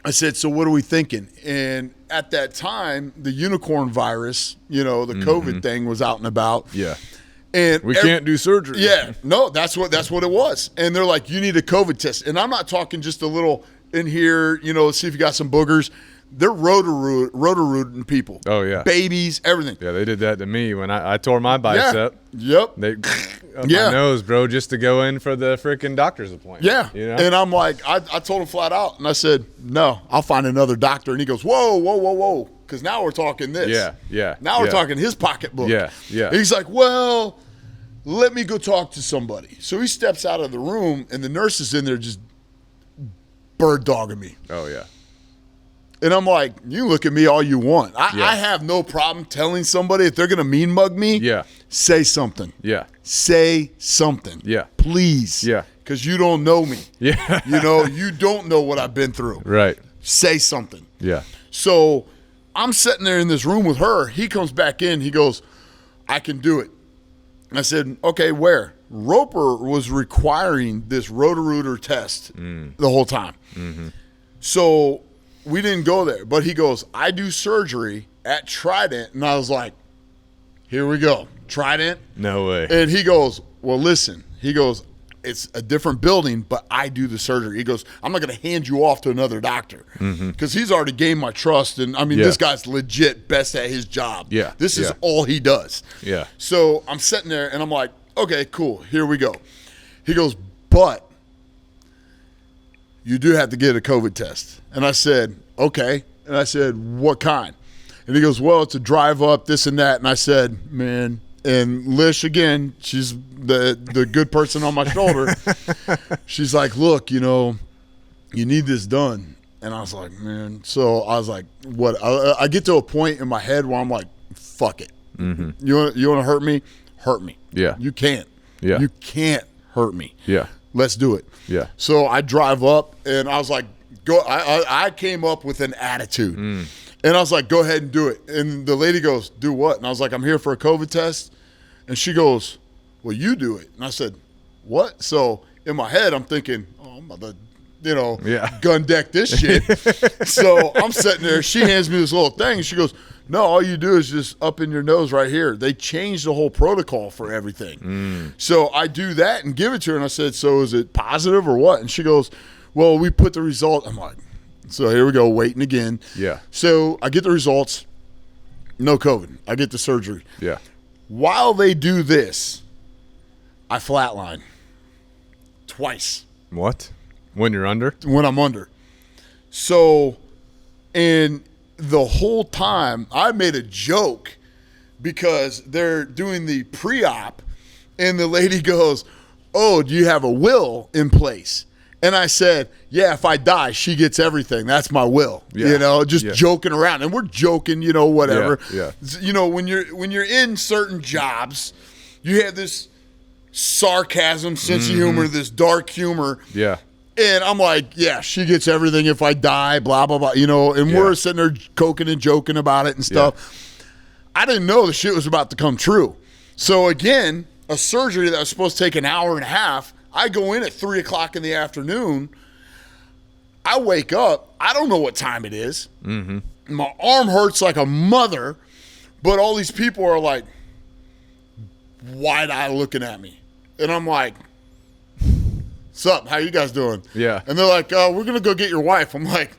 I said, so what are we thinking? And at that time, the unicorn virus, the COVID thing was out and about. Yeah. And we can't do surgery. Yeah. No, that's what it was. And they're like, you need a COVID test. And I'm not talking just a little in here, see if you got some boogers. They're rotor-rooting people. Oh, yeah. Babies, everything. Yeah, they did that to me when I tore my bicep. Yeah. Yep. They my nose, bro, just to go in for the freaking doctor's appointment. Yeah. And I'm like, I told him flat out, and I said, no, I'll find another doctor. And he goes, whoa. Because now we're talking this. Yeah. Now we're talking his pocketbook. Yeah. And he's like, well, let me go talk to somebody. So he steps out of the room, and the nurse is in there just bird dogging me. Oh, yeah. And I'm like, you look at me all you want. I have no problem telling somebody if they're going to mean mug me, say something. Yeah. Say something. Yeah. Please. Yeah. Because you don't know me. Yeah. You don't know what I've been through. Right. Say something. Yeah. So I'm sitting there in this room with her. He comes back in. He goes, I can do it. And I said, okay, where? Roper was requiring this Roto-Rooter test the whole time. Mm-hmm. So we didn't go there, but he goes, I do surgery at Trident. And I was like, here we go. Trident? No way. And he goes, well, listen. He goes, it's a different building, but I do the surgery. He goes, I'm not going to hand you off to another doctor because he's already gained my trust. And, I mean, this guy's legit best at his job. Yeah. This is all he does. Yeah. So I'm sitting there, and I'm like, okay, cool. Here we go. He goes, but you do have to get a COVID test. And I said, okay. And I said, what kind? And he goes, well, it's a drive up, this and that. And I said, man, and Lish, again, she's the good person on my shoulder. She's like, look, you need this done. And I was like, man. So I was like, what? I get to a point in my head where I'm like, fuck it. Mm-hmm. You want to hurt me? Hurt me. Yeah. You can't. Yeah. You can't hurt me. Yeah. Let's do it. Yeah. So I drive up, and I was like, go. I came up with an attitude. And I was like, go ahead and do it. And the lady goes, do what? And I was like, I'm here for a COVID test. And she goes, well, you do it. And I said, what? So in my head, I'm thinking, oh, I'm about to, gun deck this shit. So I'm sitting there. She hands me this little thing. And she goes, no, all you do is just up in your nose right here. They changed the whole protocol for everything. So I do that and give it to her. And I said, so is it positive or what? And she goes, well, we put the result. I'm like, so here we go, waiting again. Yeah. So I get the results. No COVID. I get the surgery. Yeah. While they do this, I flatline twice. What? When you're under? When I'm under. So, and the whole time I made a joke because they're doing the pre-op and the lady goes, oh, do you have a will in place? And I said, yeah, if I die, she gets everything. That's my will. Yeah. You know, just joking around. And we're joking, you know, whatever. Yeah. You know, when you're in certain jobs, you have this sarcasm, sense of humor, this dark humor. Yeah. And I'm like, yeah, she gets everything if I die, blah, blah, blah. You know, and we're sitting there coking and joking about it and stuff. Yeah. I didn't know the shit was about to come true. So again, a surgery that was supposed to take an hour and a half, I go in at 3 o'clock in the afternoon. I wake up. I don't know what time it is. Mm-hmm. My arm hurts like a mother, but all these people are like wide-eyed looking at me. And I'm like, what's up? How you guys doing? Yeah. And they're like, we're going to go get your wife. I'm like,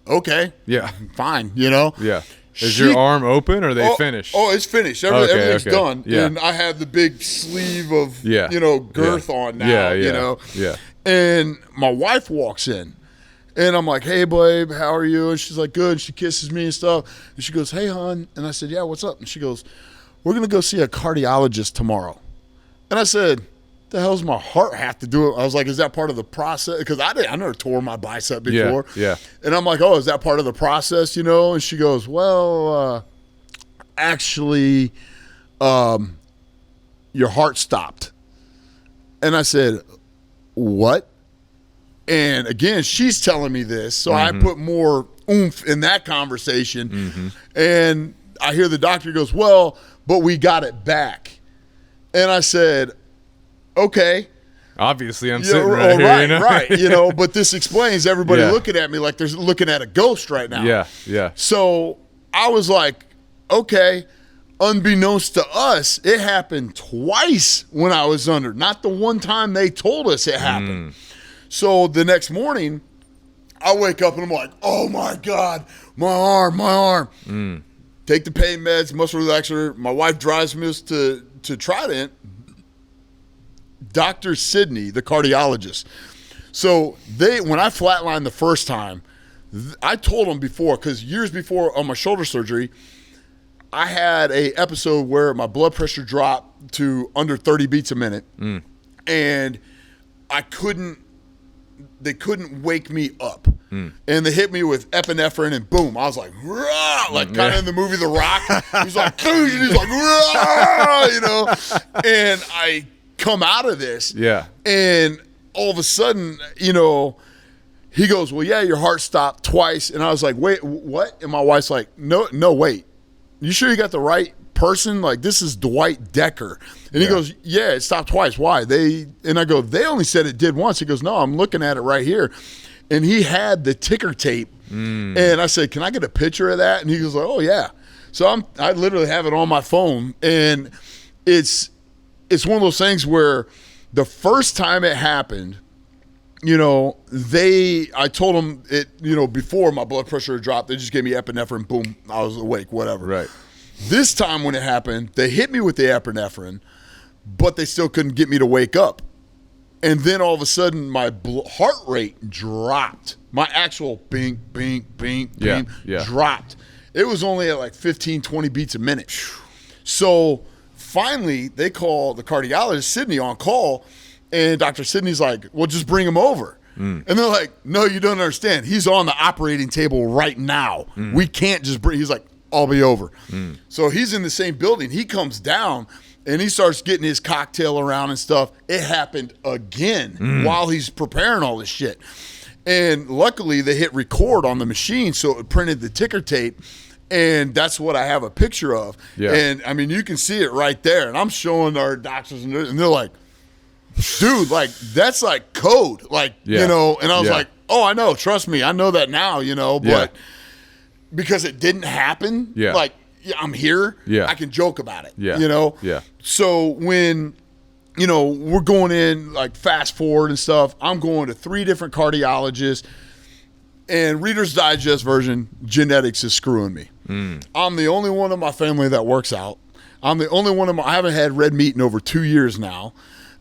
okay. Yeah. Fine, you know? Yeah. Is your arm open or are they finished? Oh, it's finished. Everything's done. Yeah. And I have the big sleeve of, you know, girth on now, you know? Yeah. And my wife walks in. And I'm like, hey, babe, how are you? And she's like, good. And she kisses me and stuff. And she goes, hey, hon. And I said, yeah, what's up? And she goes, we're going to go see a cardiologist tomorrow. And I said, the hell's my heart have to do it? I was like, is that part of the process? Because I never tore my bicep before. Yeah. And I'm like, oh, is that part of the process, you know? And she goes, well, actually, your heart stopped. And I said, what? And again, she's telling me this, so I put more oomph in that conversation. And I hear the doctor goes, well, but we got it back. And I said, okay. Obviously, I'm sitting right here. Right, you know? right. You know, but this explains everybody looking at me like they're looking at a ghost right now. Yeah. So I was like, okay. Unbeknownst to us, it happened twice when I was under. Not the one time they told us it happened. So the next morning, I wake up and I'm like, oh my God, my arm. Take the pain meds, muscle relaxer. My wife drives me to Trident. Dr. Sidney, the cardiologist. So when I flatlined the first time, I told them before, because years before on my shoulder surgery, I had a episode where my blood pressure dropped to under 30 beats a minute, and they couldn't wake me up. And they hit me with epinephrine, and boom, I was like, rah! Like kind of in the movie The Rock. He's like, and he's like, rah! You know? And I come out of this, and all of a sudden, you know, he goes, well, yeah, your heart stopped twice. And I was like, wait, what? And my wife's like, no, wait. You sure you got the right person? Like, this is Dwight Decker. And he goes, yeah, it stopped twice. Why? And I go, they only said it did once. He goes, no, I'm looking at it right here. And he had the ticker tape. And I said, can I get a picture of that? And he goes, oh, yeah. So I literally have it on my phone. And it's one of those things where the first time it happened, you know, I told them it, you know, before my blood pressure dropped, they just gave me epinephrine, boom, I was awake, whatever. Right. This time when it happened, they hit me with the epinephrine, but they still couldn't get me to wake up. And then all of a sudden, my heart rate dropped. My actual bing, bing, bing, bing dropped. It was only at like 15, 20 beats a minute. So finally, they call the cardiologist, Sidney, on call, and Dr. Sidney's like, well, just bring him over. And they're like, no, you don't understand. He's on the operating table right now. We can't just bring – he's like, I'll be over. So he's in the same building. He comes down, and he starts getting his cocktail around and stuff. It happened again while he's preparing all this shit. And luckily, they hit record on the machine, so it printed the ticker tape. And that's what I have a picture of. Yeah. And, I mean, you can see it right there. And I'm showing our doctors, and they're like, dude, like, that's like code. Like, you know, and I was like, oh, I know. Trust me. I know that now, you know. But because it didn't happen, like, I'm here. I can joke about it, you know. So when, you know, we're going in, like, fast forward and stuff, I'm going to 3 different cardiologists. And Reader's Digest version, genetics is screwing me. I'm the only one in my family that works out. I'm the only one I haven't had red meat in over 2 years now.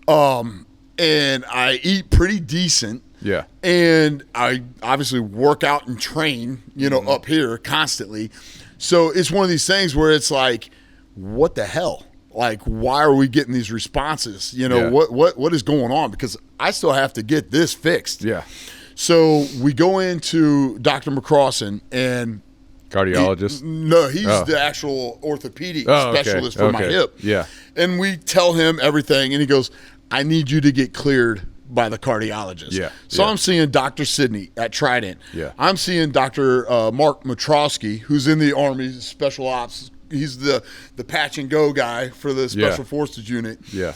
And I eat pretty decent. Yeah. And I obviously work out and train, you know, up here constantly. So it's one of these things where it's like, what the hell? like, why are we getting these responses? You know, what is going on? Because I still have to get this fixed. Yeah. So we go into Dr. McCrossan, and cardiologist. He's the actual orthopedic specialist for my hip. Yeah. And we tell him everything, and he goes, I need you to get cleared by the cardiologist. Yeah. So I'm seeing Dr. Sidney at Trident. Yeah. I'm seeing Dr. Mark Matrosky, who's in the Army Special Ops. He's the patch and go guy for the Special Forces unit. Yeah.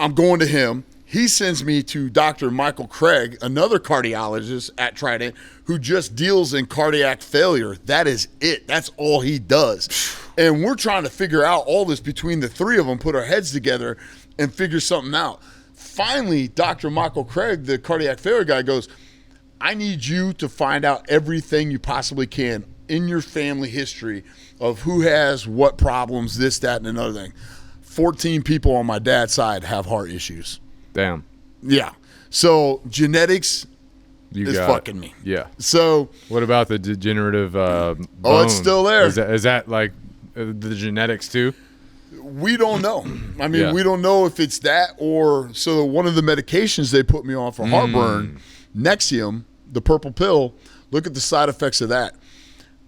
I'm going to him. He sends me to Dr. Michael Craig, another cardiologist at Trident, who just deals in cardiac failure. That is it. That's all he does. And we're trying to figure out all this between the three of them, put our heads together and figure something out. Finally, Dr. Michael Craig, the cardiac failure guy, goes, I need you to find out everything you possibly can in your family history of who has what problems, this, that, and another thing. 14 people on my dad's side have heart issues. Damn. Yeah. So genetics is fucking me. Yeah. So what about the degenerative bone? Oh, it's still there. Is that like the genetics too? We don't know. I mean, we don't know if it's that or so one of the medications they put me on for heartburn, Nexium, the purple pill, look at the side effects of that.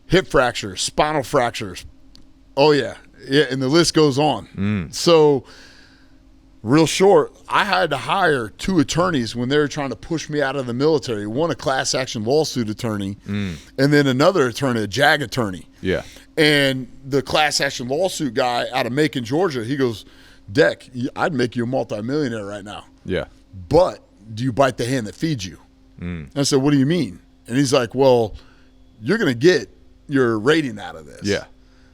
Hip fractures, spinal fractures. Oh, yeah. Yeah, and the list goes on. So real short, I had to hire 2 attorneys when they were trying to push me out of the military. One, a class action lawsuit attorney, and then another attorney, a JAG attorney. Yeah. And the class action lawsuit guy out of Macon, Georgia, he goes, Deck, I'd make you a multimillionaire right now. Yeah. But do you bite the hand that feeds you? I said, what do you mean? And he's like, well, you're going to get your rating out of this. Yeah.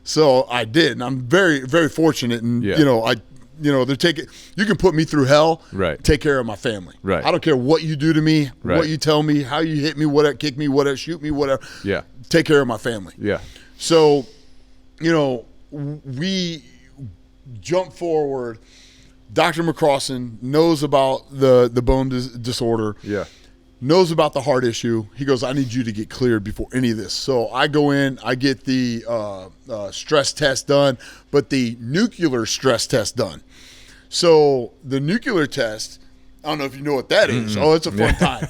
So I did, and I'm very, very fortunate. And they're taking. You can put me through hell. Right. Take care of my family. Right. I don't care what you do to me, Right. what you tell me, how you hit me, whatever, kick me, whatever, shoot me, whatever. Yeah. Take care of my family. Yeah. So, we jump forward. Dr. McCrossan knows about the bone disorder. Yeah. Knows about the heart issue. He goes, I need you to get cleared before any of this. So I go in, I get the stress test done, but the nuclear stress test done. So the nuclear test, I don't know if you know what that is. Oh, it's a fun time.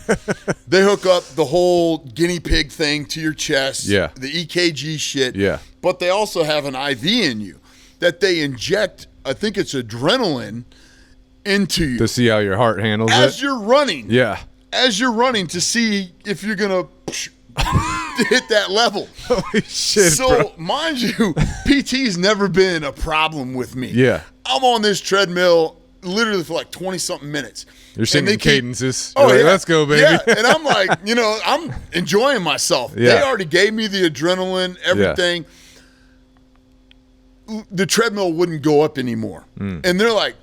They hook up the whole guinea pig thing to your chest, the EKG shit. Yeah. But they also have an IV in you that they inject, I think it's adrenaline, into you. To see how your heart handles as you're running. Yeah. As you're running to see if you're going to hit that level. Holy shit, so, mind you, PT's never been a problem with me. Yeah. I'm on this treadmill literally for like 20-something minutes. You're singing cadences. Oh, yeah. Let's go, baby. Yeah, and I'm like, I'm enjoying myself. Yeah. They already gave me the adrenaline, everything. Yeah. The treadmill wouldn't go up anymore. And they're like,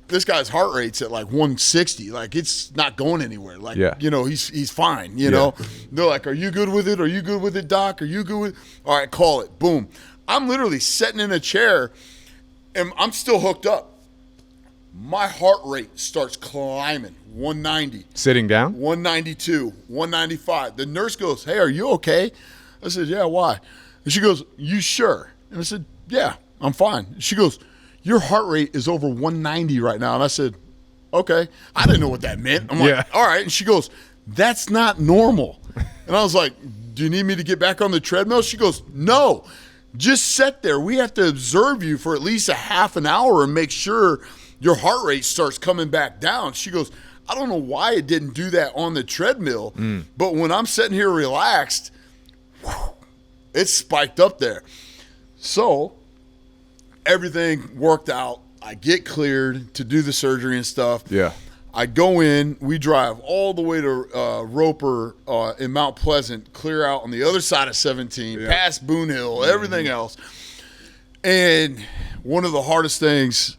this guy's heart rate's at like 160. Like, it's not going anywhere. Like, he's fine, know. They're like, are you good with it? Are you good with it, doc? Are you good with it? All right, call it. Boom. I'm literally sitting in a chair, and I'm still hooked up. My heart rate starts climbing, 190. Sitting down? 192, 195. The nurse goes, hey, are you okay? I said, yeah, why? And she goes, you sure? And I said, yeah, I'm fine. She goes, your heart rate is over 190 right now. And I said, okay. I didn't know what that meant. I'm like, all right. And she goes, that's not normal. And I was like, do you need me to get back on the treadmill? She goes, no, just sit there. We have to observe you for at least a half an hour and make sure your heart rate starts coming back down. She goes, I don't know why it didn't do that on the treadmill, but when I'm sitting here relaxed, it's spiked up there. So everything worked out. I get cleared to do the surgery and stuff. Yeah. I go in. We drive all the way to Roper in Mount Pleasant, clear out on the other side of 17, past Boone Hill, everything else. And one of the hardest things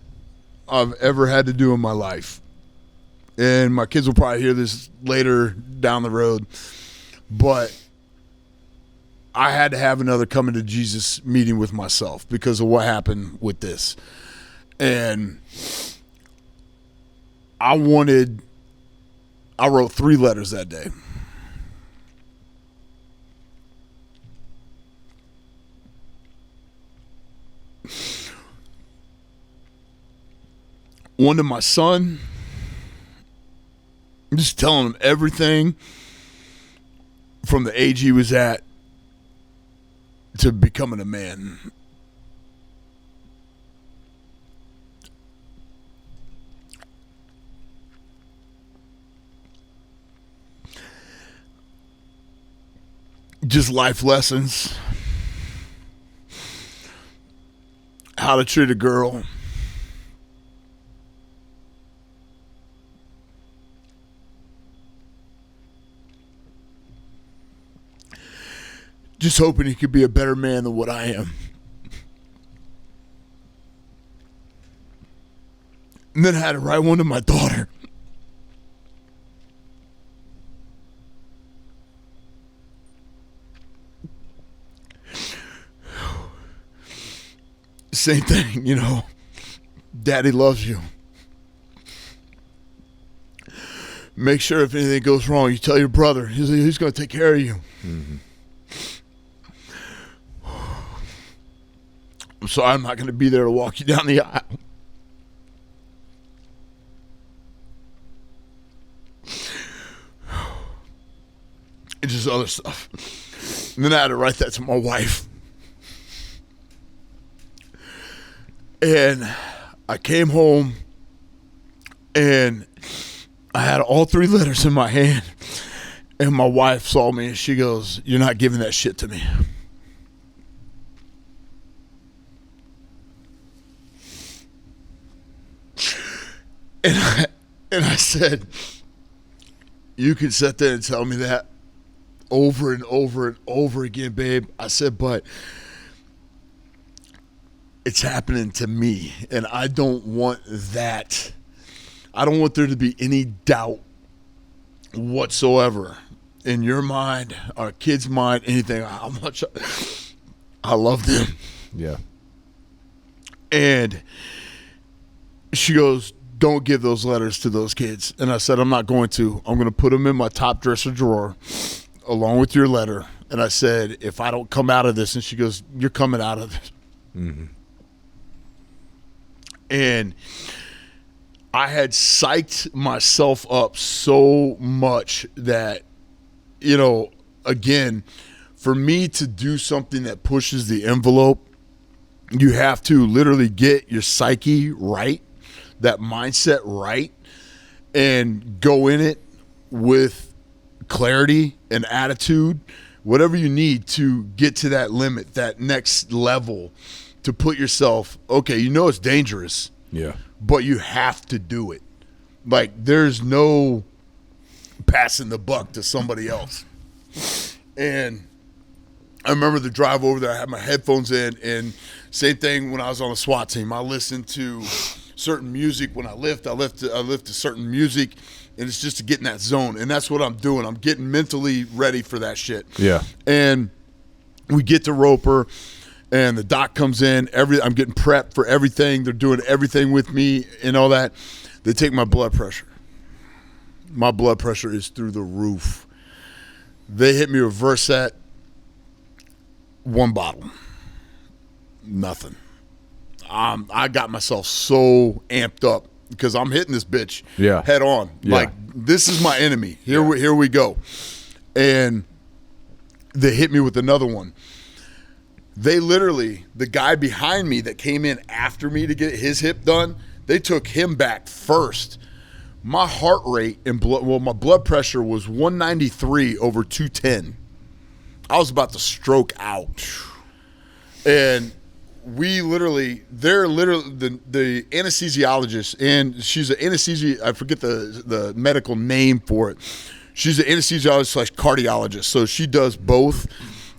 I've ever had to do in my life, and my kids will probably hear this later down the road, but I had to have another coming to Jesus meeting with myself because of what happened with this. And I wrote 3 letters that day. one to my son, just telling him everything from the age he was at to becoming a man. Just life lessons. How to treat a girl. Just hoping he could be a better man than what I am. And then I had to write one to my daughter. Same thing, you know. Daddy loves you. Make sure if anything goes wrong, you tell your brother. He's going to take care of you. Mm-hmm. I'm sorry I'm not going to be there to walk you down the aisle. And just other stuff. And then I had to write that to my wife. And I came home and I had all 3 letters in my hand. And my wife saw me and she goes, "You're not giving that shit to me." And I said, "You can sit there and tell me that over and over and over again, babe." I said, "But it's happening to me, and I don't want that. I don't want there to be any doubt whatsoever in your mind, our kids' mind, anything, how much I love them." Yeah. And she goes, "Don't give those letters to those kids." And I said, "I'm not going to. I'm going to put them in my top dresser drawer along with your letter." And I said, "If I don't come out of this," and she goes, "You're coming out of this." Mm-hmm. And I had psyched myself up so much that, you know, again, for me to do something that pushes the envelope, you have to literally get your psyche right, that mindset right, and go in it with clarity and attitude, whatever you need to get to that limit, that next level, to put yourself, okay, you know it's dangerous. Yeah. But you have to do it. Like, there's no passing the buck to somebody else. And I remember the drive over there, I had my headphones in, and same thing when I was on the SWAT team. I listened to certain music when I lift to certain music, and it's just to get in that zone. And that's what I'm doing. I'm getting mentally ready for that shit. Yeah. And we get to Roper, and the doc comes in. I'm getting prepped for everything. They're doing everything with me and all that. They take my blood pressure. My blood pressure is through the roof. They hit me with Versat. 1 bottle. Nothing. I got myself so amped up because I'm hitting this bitch head on. Yeah. Like, this is my enemy. Here we go. And they hit me with another one. They literally, the guy behind me that came in after me to get his hip done, they took him back first. My heart rate and my blood pressure was 193 over 210. I was about to stroke out. And they're literally the anesthesiologist, and she's an anesthesia, I forget the medical name for it. She's an anesthesiologist / cardiologist, so she does both.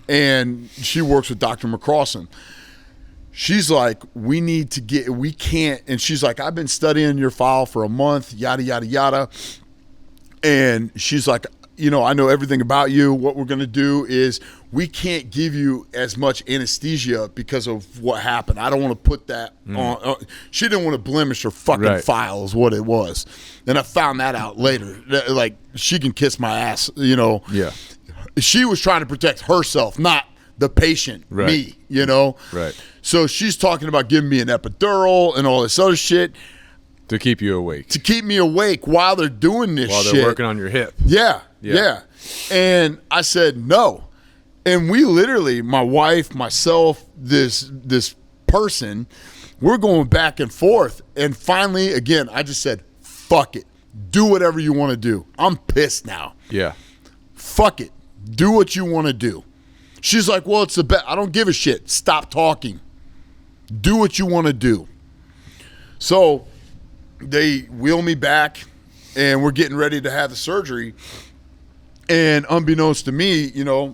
And she works with Dr. McCrossan. She's like, we can't. And she's like, "I've been studying your file for a month, yada, yada, yada." And she's like, "You know, I know everything about you. What we're going to do is we can't give you as much anesthesia because of what happened. I don't want to put that on." She didn't want to blemish her fucking file is what it was. And I found that out later. Like, she can kiss my ass, you know. Yeah. She was trying to protect herself, not the patient, me, you know? Right. So she's talking about giving me an epidural and all this other shit. To keep you awake. To keep me awake while they're doing this shit. While they're working on your hip. Yeah. And I said no. And we literally, my wife, myself, this person, we're going back and forth. And finally, again, I just said, fuck it. Do whatever you want to do. I'm pissed now. Yeah. Fuck it. Do what you want to do. She's like, well, it's the best. I don't give a shit. Stop talking. Do what you want to do. So they wheel me back, and we're getting ready to have the surgery. And unbeknownst to me,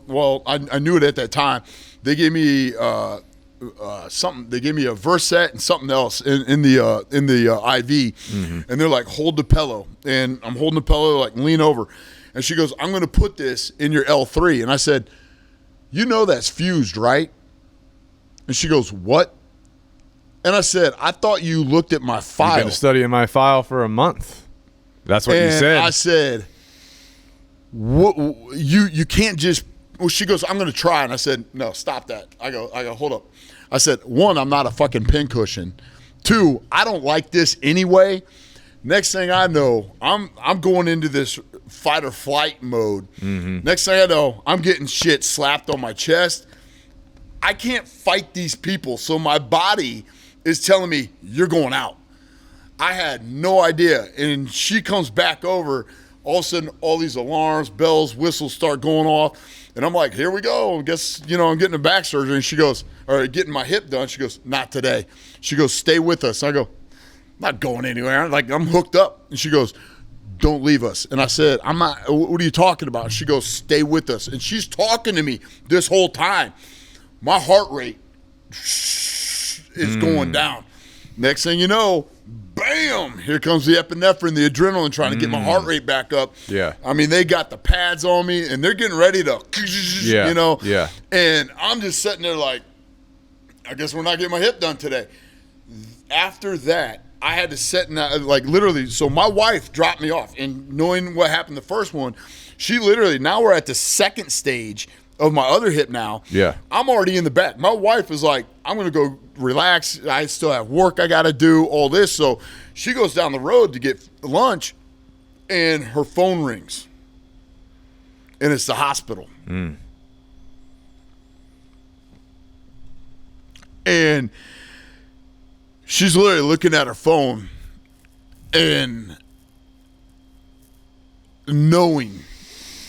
well, I knew it at that time. They gave me something. They gave me a Versed and something else in the IV, and they're like, hold the pillow, and I'm holding the pillow, like lean over, and she goes, I'm going to put this in your L3, and I said, that's fused, right? And she goes, what? And I said, I thought you looked at my file. You've been studying my file for a month. That's what you said. I said, what, you can't just. Well, she goes, I'm going to try. And I said, no, stop that. I go, hold up. I said, 1, I'm not a fucking pincushion. 2, I don't like this anyway. Next thing I know, I'm going into this fight or flight mode. Next thing I know, I'm getting shit slapped on my chest. I can't fight these people, so my body is telling me, you're going out. I had no idea. And she comes back over. All of a sudden, all these alarms, bells, whistles start going off. And I'm like, here we go. I guess, I'm getting a back surgery. And she goes, or getting my hip done. She goes, not today. She goes, stay with us. I go, I'm not going anywhere. I'm hooked up. And she goes, don't leave us. And I said, I'm not, what are you talking about? She goes, stay with us. And she's talking to me this whole time. My heart rate is going down. Next thing you know, bam, here comes the epinephrine, the adrenaline, trying to get my heart rate back up. Yeah. I mean, they got the pads on me, and they're getting ready to, Yeah. And I'm just sitting there like, I guess we're not getting my hip done today. After that, I had to sit in that, like literally, so my wife dropped me off. And knowing what happened the first one, she literally, now we're at the second stage of my other hip now. Yeah. I'm already in the back. My wife is like, I'm going to go relax. I still have work I got to do, all this. So she goes down the road to get lunch, and her phone rings. And it's the hospital. And she's literally looking at her phone and knowing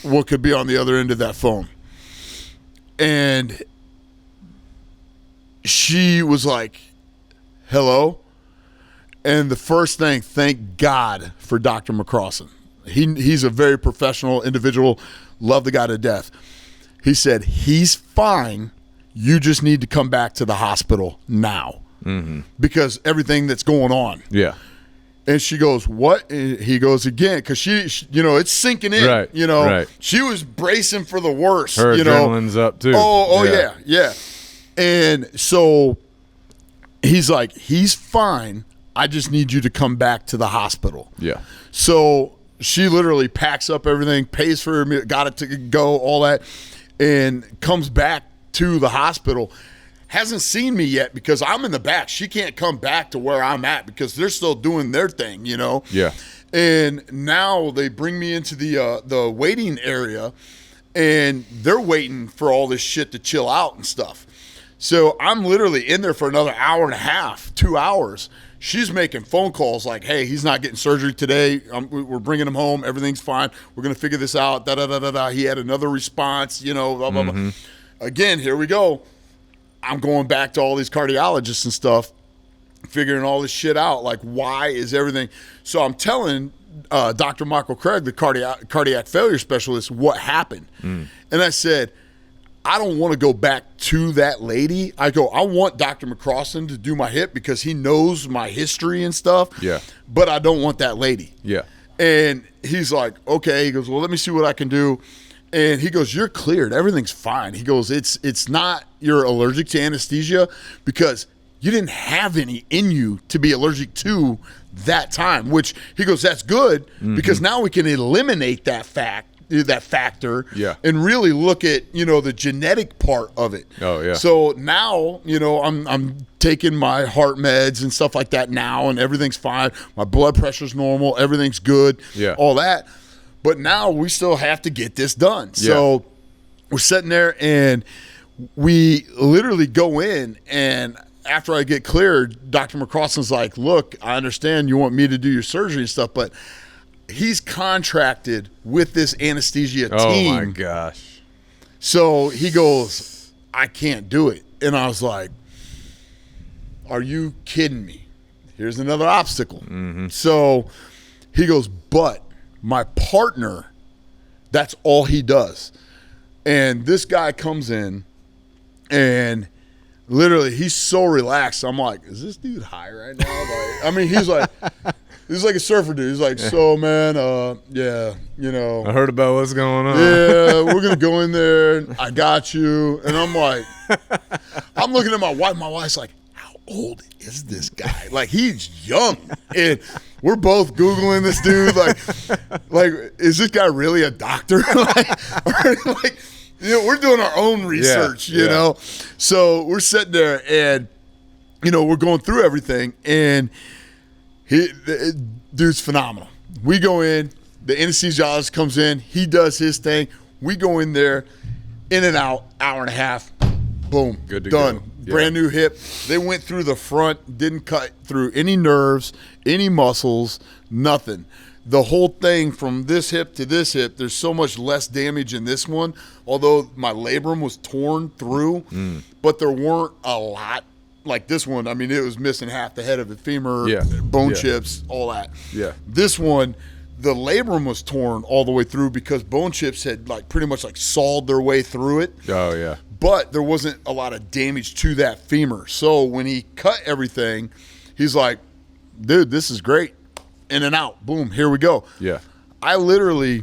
what could be on the other end of that phone. And she was like, hello? And the first thing, thank God for Dr. McCrossan. He's a very professional individual. Love the guy to death. He said, he's fine. You just need to come back to the hospital now. Because everything that's going on. Yeah. And she goes, what? And he goes again, because she, it's sinking in. Right. Right. She was bracing for the worst. Her adrenaline's up too. Oh yeah. And so he's like, he's fine. I just need you to come back to the hospital. Yeah. So she literally packs up everything, pays for her, got it to go, all that, and comes back to the hospital. Hasn't seen me yet because I'm in the back. She can't come back to where I'm at because they're still doing their thing, Yeah. And now they bring me into the waiting area, and they're waiting for all this shit to chill out and stuff. So I'm literally in there for another hour and a half, 2 hours. She's making phone calls like, hey, he's not getting surgery today. We're bringing him home. Everything's fine. We're going to figure this out. Da-da-da-da-da. He had another response, blah, blah, blah. Again, here we go. I'm going back to all these cardiologists and stuff, figuring all this shit out. Like, why is everything? So I'm telling Dr. Michael Craig, the cardiac failure specialist, what happened. And I said, I don't want to go back to that lady. I want Dr. McCrossan to do my hip because he knows my history and stuff. Yeah. But I don't want that lady. Yeah. And he's like, okay. He goes, well, let me see what I can do. And he goes, you're cleared. Everything's fine. He goes, it's not you're allergic to anesthesia because you didn't have any in you to be allergic to that time, which he goes, that's good because now we can eliminate that fact that factor, Yeah. and really look at, you know, the genetic part of it. Oh, yeah. So now, you know, I'm taking my heart meds and stuff like that now, and everything's fine. My blood pressure's normal, everything's good, Yeah. all that. But now we still have to get this done. So we're sitting there, and we literally go in, and after I get cleared, Dr. McCrossan's like, look, I understand you want me to do your surgery and stuff, but he's contracted with this anesthesia team. Oh, my gosh. So he goes, I can't do it. And I was like, are you kidding me? Here's another obstacle. Mm-hmm. So he goes, but my partner, that's all he does. And this guy comes in, and literally he's so relaxed. I'm like, is this dude high right now? Like, I mean, he's like a surfer dude. He's like, so man, yeah, you know, I heard about what's going on. yeah, we're gonna go in there, and I got you. And I'm like, I'm looking at my wife. My wife's like, how old is this guy? Like, he's young. And we're both Googling this dude. Like, is this guy really a doctor? like, you know, we're doing our own research, you know? So we're sitting there, and, you know, we're going through everything, and dude's phenomenal. We go in, the anesthesiologist comes in, he does his thing. We go in there, in and out, hour and a half, boom, Good to done. go. Yeah. Brand new hip. They went through the front, didn't cut through any nerves, any muscles, nothing. The whole thing from this hip to this hip, there's so much less damage in this one, although my labrum was torn through, but there weren't a lot. Like this one, I mean, it was missing half the head of the femur, bone chips, all that. Yeah. This one, the labrum was torn all the way through because bone chips had like pretty much like sawed their way through it. Oh, yeah. But there wasn't a lot of damage to that femur. So when he cut everything, he's like, dude, this is great. In and out. Boom, here we go. Yeah. I literally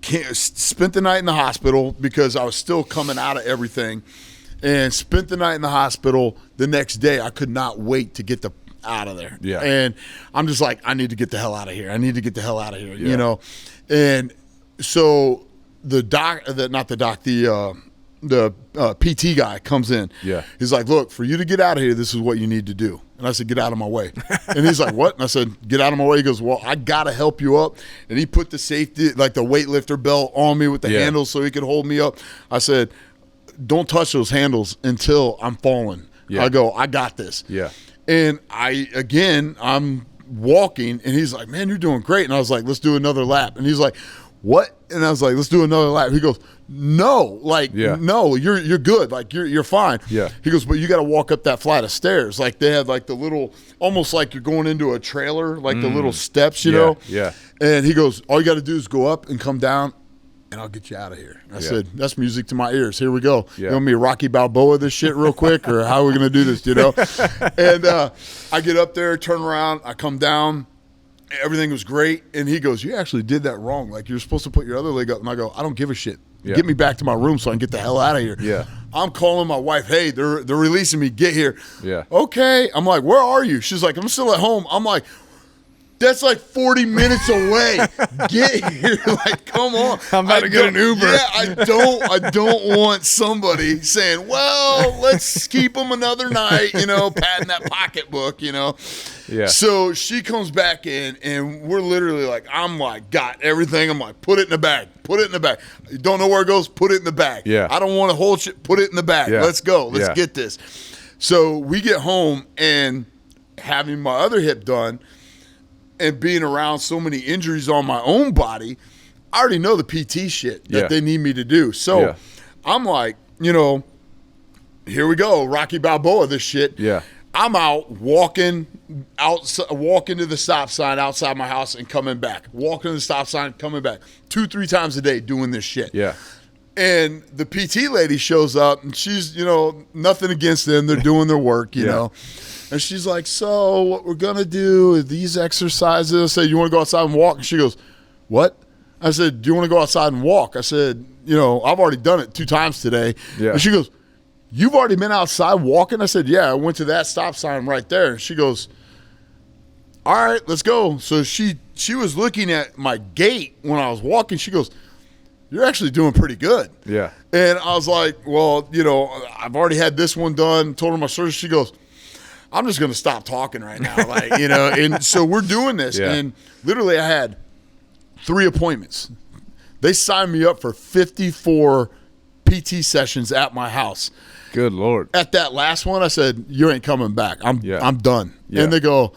spent the night in the hospital because I was still coming out of everything, and spent the night in the hospital. The next day, I could not wait to get out of there. Yeah. And I'm just like, I need to get the hell out of here. I need to get the hell out of here, you know? And so the PT guy comes in. Yeah. He's like, look, for you to get out of here, this is what you need to do. And I said, get out of my way. And he's like, what? And I said, get out of my way. He goes, well, I got to help you up. And he put the safety, like the weightlifter belt on me with the handles so he could hold me up. I said, don't touch those handles until I'm falling. Yeah. I go, I got this. Yeah. And I'm walking, and he's like, man, you're doing great. And I was like, let's do another lap. And he's like, what? And I was like, let's do another lap. He goes, no, no, you're good. Like you're fine. Yeah. He goes, but you got to walk up that flight of stairs. Like they had like the little, almost like you're going into a trailer, like the little steps, you know? Yeah. And he goes, all you got to do is go up and come down, and I'll get you out of here. And I said, that's music to my ears. Here we go. Yeah. You want me to Rocky Balboa this shit real quick, or how are we going to do this, you know? And I get up there, turn around, I come down. Everything was great. And he goes, you actually did that wrong. Like, you're supposed to put your other leg up. And I go, I don't give a shit. Yeah. Get me back to my room so I can get the hell out of here. Yeah. I'm calling my wife, hey, they're releasing me. Get here. Yeah. Okay. I'm like, where are you? She's like, I'm still at home. I'm like, that's like 40 minutes away. Get here. Like, come on. I'm about to get an Uber. Yeah, I don't want somebody saying, well, let's keep them another night, you know, patting that pocketbook, you know. Yeah. So she comes back in, and we're literally like, I'm like, got everything. I'm like, put it in the bag. Put it in the bag. You don't know where it goes? Put it in the bag. Yeah. I don't want to hold shit. Put it in the bag. Yeah. Let's go. Let's Yeah. get this. So we get home, and having my other hip done and being around so many injuries on my own body, I already know the PT shit that they need me to do. So I'm like, you know, here we go. Rocky Balboa, this shit. Yeah. I'm out walking to the stop sign outside my house and coming back. Walking to the stop sign, coming back. 2-3 times a day doing this shit. Yeah. And the PT lady shows up, and she's, you know, nothing against them. They're doing their work, you know. And she's like, so what we're going to do is these exercises. I said, you want to go outside and walk? And she goes, what? I said, do you want to go outside and walk? I said, you know, I've already done it 2 times today. Yeah. And she goes, you've already been outside walking? I said, yeah, I went to that stop sign right there. And she goes, all right, let's go. So she was looking at my gait when I was walking. She goes, you're actually doing pretty good. Yeah. And I was like, well, you know, I've already had this one done. Told her my surgeon. She goes, I'm just going to stop talking right now. Like, you know, and so we're doing this. Yeah. And literally I had 3 appointments. They signed me up for 54 PT sessions at my house. Good Lord. At that last one, I said, you ain't coming back. I'm done. Yeah. And they go,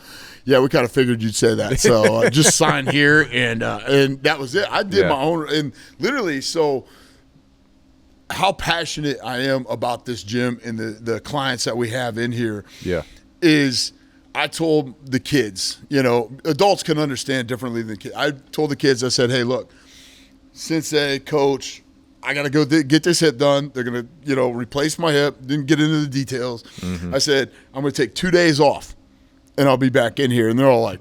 yeah, we kind of figured you'd say that. So just sign here. And that was it. I did my own. And literally, so how passionate I am about this gym and the clients that we have in here is I told the kids, you know, adults can understand differently than kids. I told the kids, I said, hey, look, sensei, coach, I got to go get this hip done. They're going to, you know, replace my hip. Didn't get into the details. Mm-hmm. I said, I'm going to take 2 days off, and I'll be back in here. And they're all like,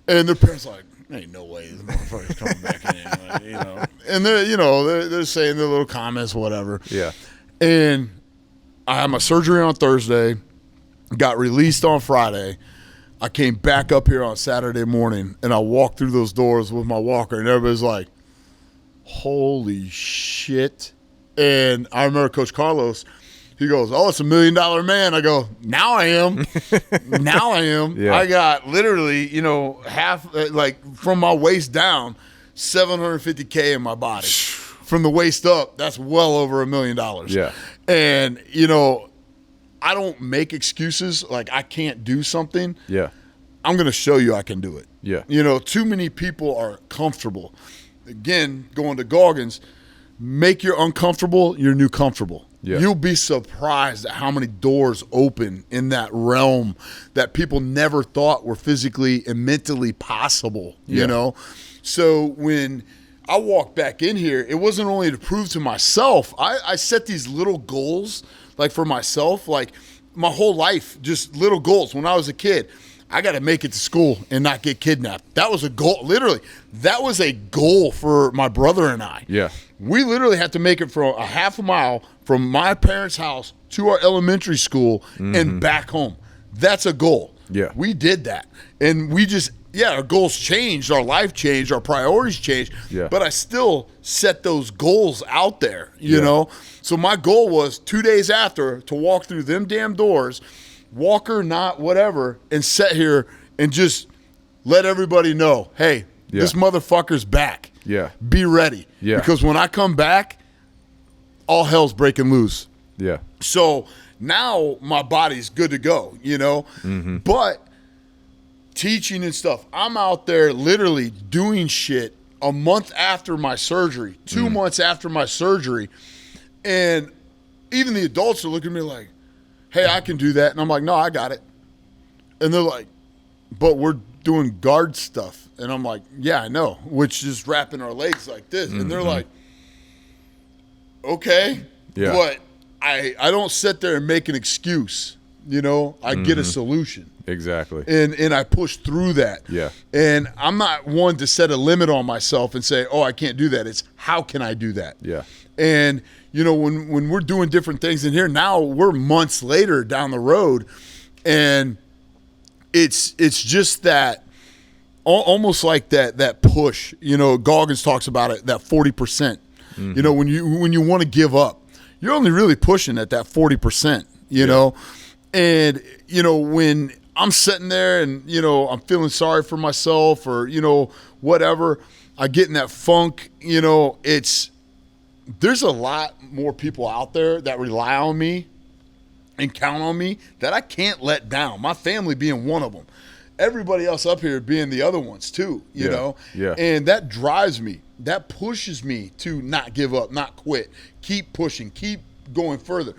and their parents are like, ain't no way the motherfucker's coming back in here. Like, you know. And they're, you know, they're saying their little comments, whatever. Yeah. And I had my surgery on Thursday, got released on Friday. I came back up here on Saturday morning, and I walked through those doors with my walker, and everybody's like, holy shit. And I remember Coach Carlos, he goes, oh, it's $1 million man. I go, now I am. Now I am. Yeah. I got literally, you know, half, like from my waist down, $750K in my body. From the waist up, that's well over $1 million. Yeah. And, you know, I don't make excuses like I can't do something. Yeah. I'm going to show you I can do it. Yeah. You know, too many people are comfortable. Again, going to Goggins, make your uncomfortable your new comfortable. Yeah. You'll be surprised at how many doors open in that realm that people never thought were physically and mentally possible, you know? So when I walked back in here, it wasn't only to prove to myself. I set these little goals, like for myself, like my whole life, just little goals. When I was a kid, I got to make it to school and not get kidnapped. That was a goal. Literally, that was a goal for my brother and I. Yeah. We literally had to make it from a half a mile from my parents' house to our elementary school and back home. That's a goal. Yeah. We did that. And we just, our goals changed, our life changed, our priorities changed. Yeah. But I still set those goals out there, you know? So my goal was 2 days after to walk through them damn doors, walker, not whatever, and sit here and just let everybody know, hey, this motherfucker's back. Yeah. Be ready. Yeah. Because when I come back, all hell's breaking loose. Yeah. So now my body's good to go, you know? But teaching and stuff, I'm out there literally doing shit a month after my surgery, 2 months after my surgery. And even the adults are looking at me like, hey, I can do that. And I'm like, no, I got it. And they're like, but we're doing guard stuff. And I'm like, yeah, I know, which is wrapping our legs like this. And they're like, okay. Yeah. But I don't sit there and make an excuse. You know, I get a solution. Exactly. And I push through that. Yeah. And I'm not one to set a limit on myself and say, oh, I can't do that. It's how can I do that? Yeah. And, you know, when we're doing different things in here, now we're months later down the road, and it's just that almost like that push. You know, Goggins talks about it, that 40%. You know, when you want to give up, you're only really pushing at that 40%, you know? And, you know, when I'm sitting there and, you know, I'm feeling sorry for myself or, you know, whatever, I get in that funk, you know, there's a lot more people out there that rely on me and count on me that I can't let down. My family being one of them. Everybody else up here being the other ones too, you know? Yeah. And that drives me. That pushes me to not give up, not quit, keep pushing, keep going further.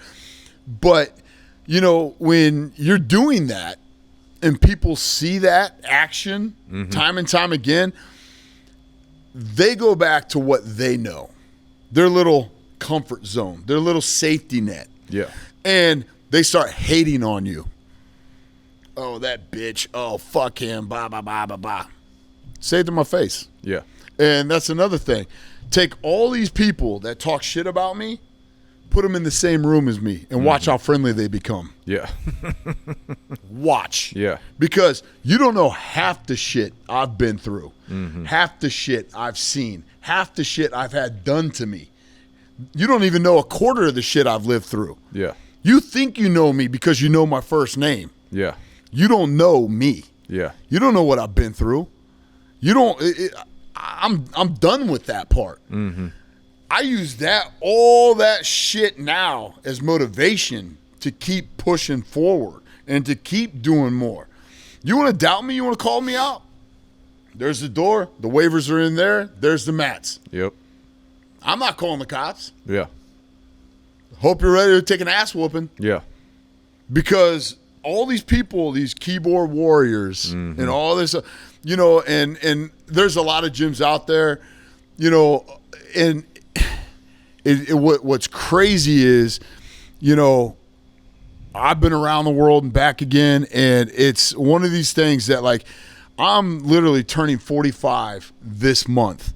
But, you know, when you're doing that and people see that action time and time again, they go back to what they know, their little comfort zone, their little safety net. Yeah. And they start hating on you. Oh, that bitch. Oh, fuck him. Blah, blah, blah, blah, blah. Say it to my face. Yeah. And that's another thing. Take all these people that talk shit about me, put them in the same room as me, and watch how friendly they become. Yeah. Watch. Yeah. Because you don't know half the shit I've been through. half the shit I've seen, half the shit I've had done to me. You don't even know a quarter of the shit I've lived through. Yeah. You think you know me because you know my first name. Yeah. You don't know me. Yeah. You don't know what I've been through. You don't. I'm done with that part. I use all that shit now as motivation to keep pushing forward and to keep doing more. You want to doubt me? You want to call me out? There's the door. The waivers are in there. There's the mats. Yep. I'm not calling the cops. Yeah. Hope you're ready to take an ass whooping. Yeah. Because all these people, these keyboard warriors and all this, you know, and there's a lot of gyms out there, you know, and what's crazy is, you know, I've been around the world and back again, and it's one of these things that, like, I'm literally turning 45 this month.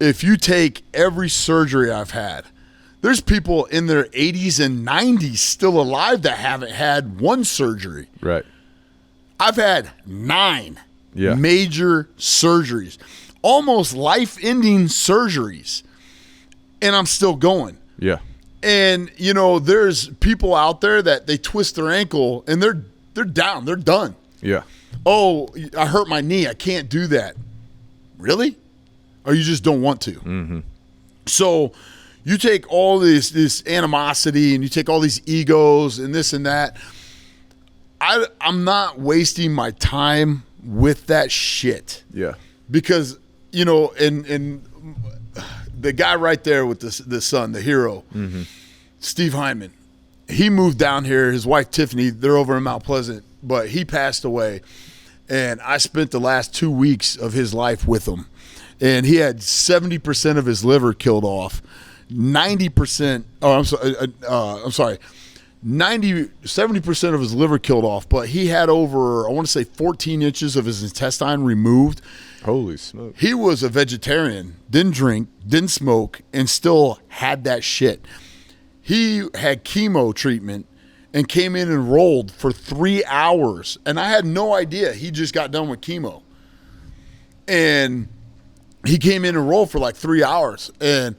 If you take every surgery I've had, there's people in their 80s and 90s still alive that haven't had one surgery. Right. I've had 9 Yeah. major surgeries, almost life-ending surgeries, and I'm still going. Yeah. And, you know, there's people out there that they twist their ankle and they're down. They're done. Yeah. Oh, I hurt my knee. I can't do that. Really? Or you just don't want to? So you take all this animosity and you take all these egos and this and that. I'm not wasting my time with that shit. Yeah. Because, you know, and the guy right there with the son, the hero, Steve Hyman, he moved down here. His wife, Tiffany, they're over in Mount Pleasant, but he passed away. And I spent the last 2 weeks of his life with him. And he had 70% of his liver killed off. 90%, I'm sorry, 70% of his liver killed off, but he had over, I want to say 14 inches of his intestine removed. Holy smoke. He was a vegetarian, didn't drink, didn't smoke, and still had that shit. He had chemo treatment and came in and rolled for 3 hours. And I had no idea. He just got done with chemo. And he came in and rolled for like 3 hours. And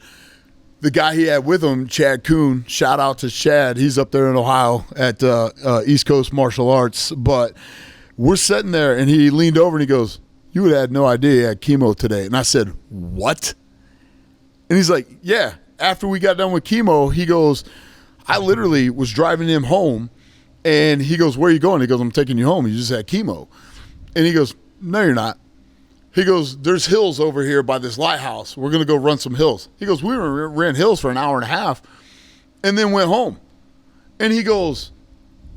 the guy he had with him, Chad Kuhn, shout out to Chad. He's up there in Ohio at East Coast Martial Arts. But we're sitting there, and he leaned over and he goes, "You would have had no idea he had chemo today." And I said, "What?" And he's like, "Yeah, after we got done with chemo," he goes, "I literally was driving him home." And he goes, "Where are you going?" He goes, "I'm taking you home. You just had chemo." And he goes, "No, you're not." He goes, "There's hills over here by this lighthouse. We're going to go run some hills." He goes, "We ran hills for an hour and a half and then went home." And he goes,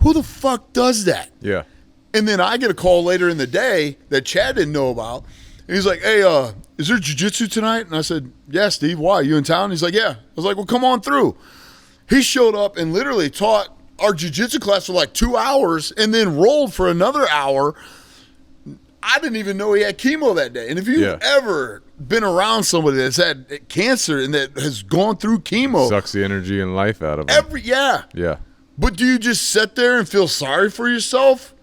"Who the fuck does that?" Yeah. And then I get a call later in the day that Chad didn't know about. And he's like, "Hey, is there jiu-jitsu tonight?" And I said, "Yeah, Steve, why? You in town?" He's like, "Yeah." I was like, "Well, come on through." He showed up and literally taught our jiu-jitsu class for like 2 hours and then rolled for another hour. I didn't even know he had chemo that day. And if you've ever been around somebody that's had cancer and that has gone through chemo, sucks the energy and life out of them. Yeah. But do you just sit there and feel sorry for yourself?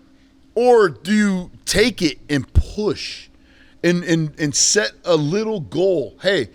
Or do you take it and push and set a little goal? Hey,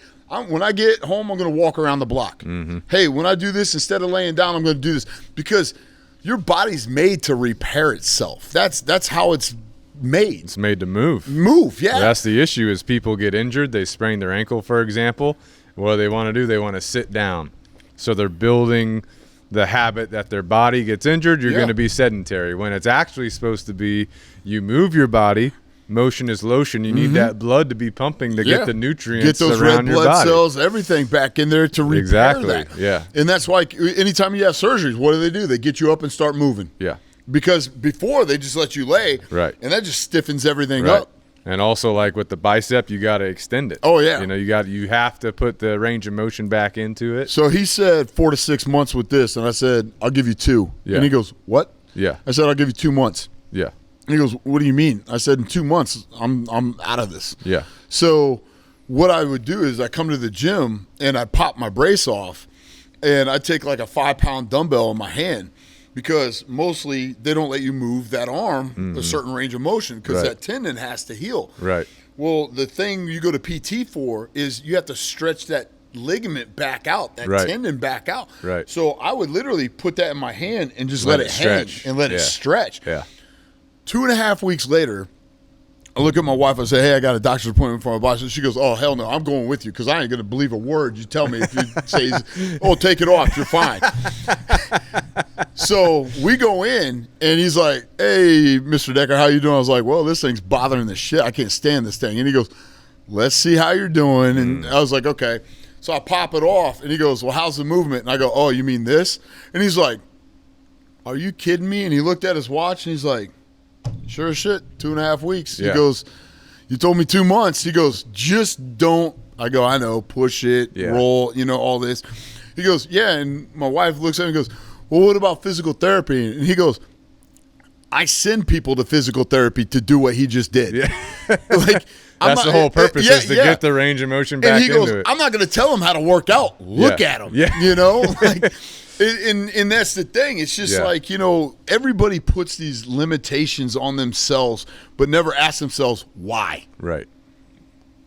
when I get home, I'm going to walk around the block. Hey, when I do this, instead of laying down, I'm going to do this. Because your body's made to repair itself. That's how it's made. It's made to move. Yeah. That's the issue is people get injured. They sprain their ankle, for example. What do they want to do? They want to sit down. So they're building the habit that their body gets injured. You're going to be sedentary. When it's actually supposed to be you move your body. Motion is lotion. You need that blood to be pumping to get the nutrients get those around red your blood body. cells, everything back in there to repair that. Yeah. And that's why anytime you have surgeries, what do? They get you up and start moving. Yeah. Because before they just let you lay, right, and that just stiffens everything up. And also, like with the bicep, you got to extend it. Oh yeah, you know, you have to put the range of motion back into it. So he said 4 to 6 months with this, and I said I'll give you 2. Yeah. And he goes, "What?" Yeah. I said I'll give you 2 months. Yeah. And he goes, "What do you mean?" I said in 2 months I'm out of this. Yeah. So what I would do is I come to the gym and I pop my brace off, and I take like a 5-pound dumbbell in my hand. Because mostly they don't let you move that arm a certain range of motion because that tendon has to heal. Right. Well, the thing you go to PT for is you have to stretch that ligament back out, that tendon back out. Right. So I would literally put that in my hand and just let it hang and let it stretch. Yeah. 2.5 weeks later, I look at my wife and say, hey, I got a doctor's appointment for my boss. And she goes, oh, hell no, I'm going with you because I ain't going to believe a word you tell me. If you say, oh, take it off, you're fine. So we go in, and he's like, hey, Mr. Decker, how you doing? I was like, well, this thing's bothering the shit. I can't stand this thing. And he goes, let's see how you're doing. And I was like, okay. So I pop it off, and he goes, well, how's the movement? And I go, oh, you mean this? And he's like, are you kidding me? And he looked at his watch, and he's like, sure as shit, 2.5 weeks. Yeah. He goes, you told me 2 months. He goes, just don't. I go, I know, push it, roll, all this. He goes, yeah. And my wife looks at him and goes, well, what about physical therapy? And he goes, I send people to physical therapy to do what he just did. Yeah. Like, that's the whole purpose is to get the range of motion back into it. And he goes, I'm not going to tell him how to work out. Look at him. Yeah. Like, and that's the thing. It's just like, everybody puts these limitations on themselves, but never ask themselves why. Right.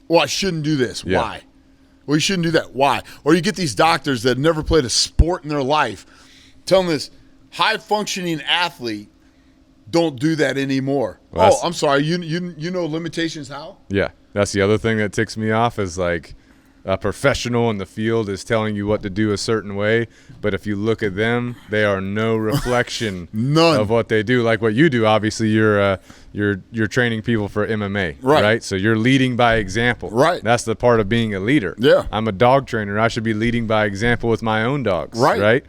Well, I shouldn't do this. Yeah. Why? Well, you shouldn't do that. Why? Or you get these doctors that never played a sport in their life telling this high-functioning athlete, don't do that anymore. Well, I'm sorry. You know limitations how? Yeah. That's the other thing that ticks me off is like a professional in the field is telling you what to do a certain way, but if you look at them, they are no reflection of what they do. Like what you do, obviously you're training people for MMA, right? So you're leading by example. Right. That's the part of being a leader. Yeah. I'm a dog trainer. I should be leading by example with my own dogs. Right.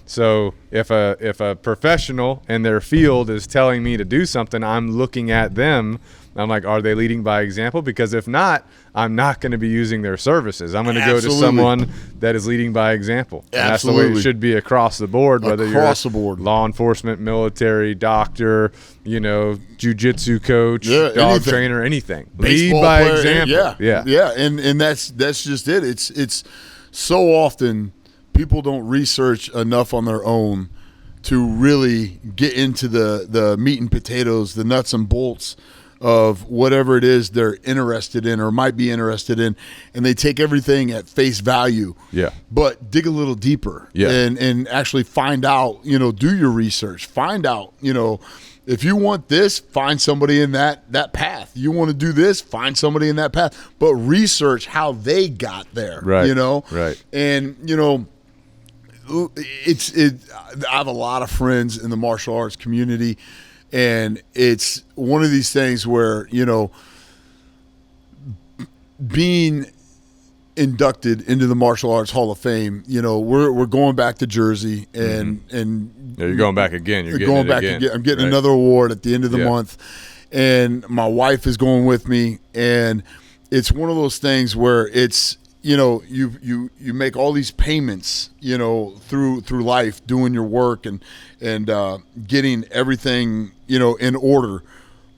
So if a professional in their field is telling me to do something, I'm looking at them. I'm like, are they leading by example? Because if not, I'm not going to be using their services. I'm going to go to someone that is leading by example. And that's the way it should be across the board, whether you're law enforcement, military, doctor, jiu-jitsu coach, dog trainer, anything. Baseball lead by player, example. Yeah. And that's just it. It's so often people don't research enough on their own to really get into the meat and potatoes, the nuts and bolts of whatever it is they're interested in or might be interested in, and they take everything at face value. Yeah. But dig a little deeper. Yeah. And actually find out, do your research. Find out, if you want this, find somebody in that path. You want to do this, find somebody in that path. But research how they got there. Right. Right. And I have a lot of friends in the martial arts community. And it's one of these things where, being inducted into the Martial Arts Hall of Fame, we're going back to Jersey and you're going back again. You're going back again. I'm getting another award at the end of the month, and my wife is going with me, and it's one of those things where it's you make all these payments, through life, doing your work and getting everything, in order.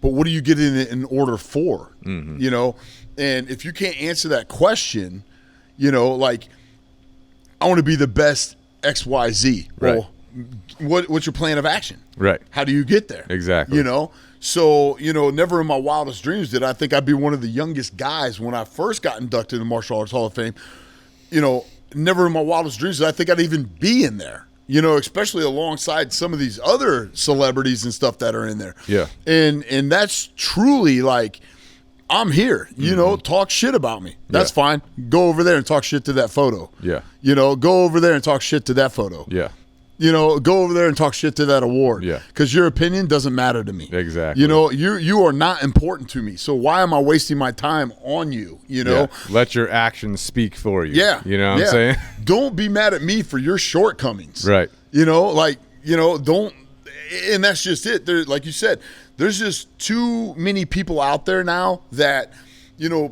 But what are you getting it in order for? Mm-hmm. And if you can't answer that question, like, I want to be the best XYZ. Right. Well, what's your plan of action? Right. How do you get there? Exactly. So, never in my wildest dreams did I think I'd be one of the youngest guys when I first got inducted in the Martial Arts Hall of Fame. Never in my wildest dreams did I think I'd even be in there, especially alongside some of these other celebrities and stuff that are in there. Yeah. And that's truly like, I'm here, talk shit about me. That's fine. Go over there and talk shit to that photo. Yeah. Go over there and talk shit to that photo. Yeah. Go over there and talk shit to that award. Yeah. Because your opinion doesn't matter to me. Exactly. You are not important to me. So why am I wasting my time on you? Yeah. Let your actions speak for you. Yeah. You know what I'm saying? Don't be mad at me for your shortcomings. Right. Don't. And that's just it. There, like you said, there's just too many people out there now that,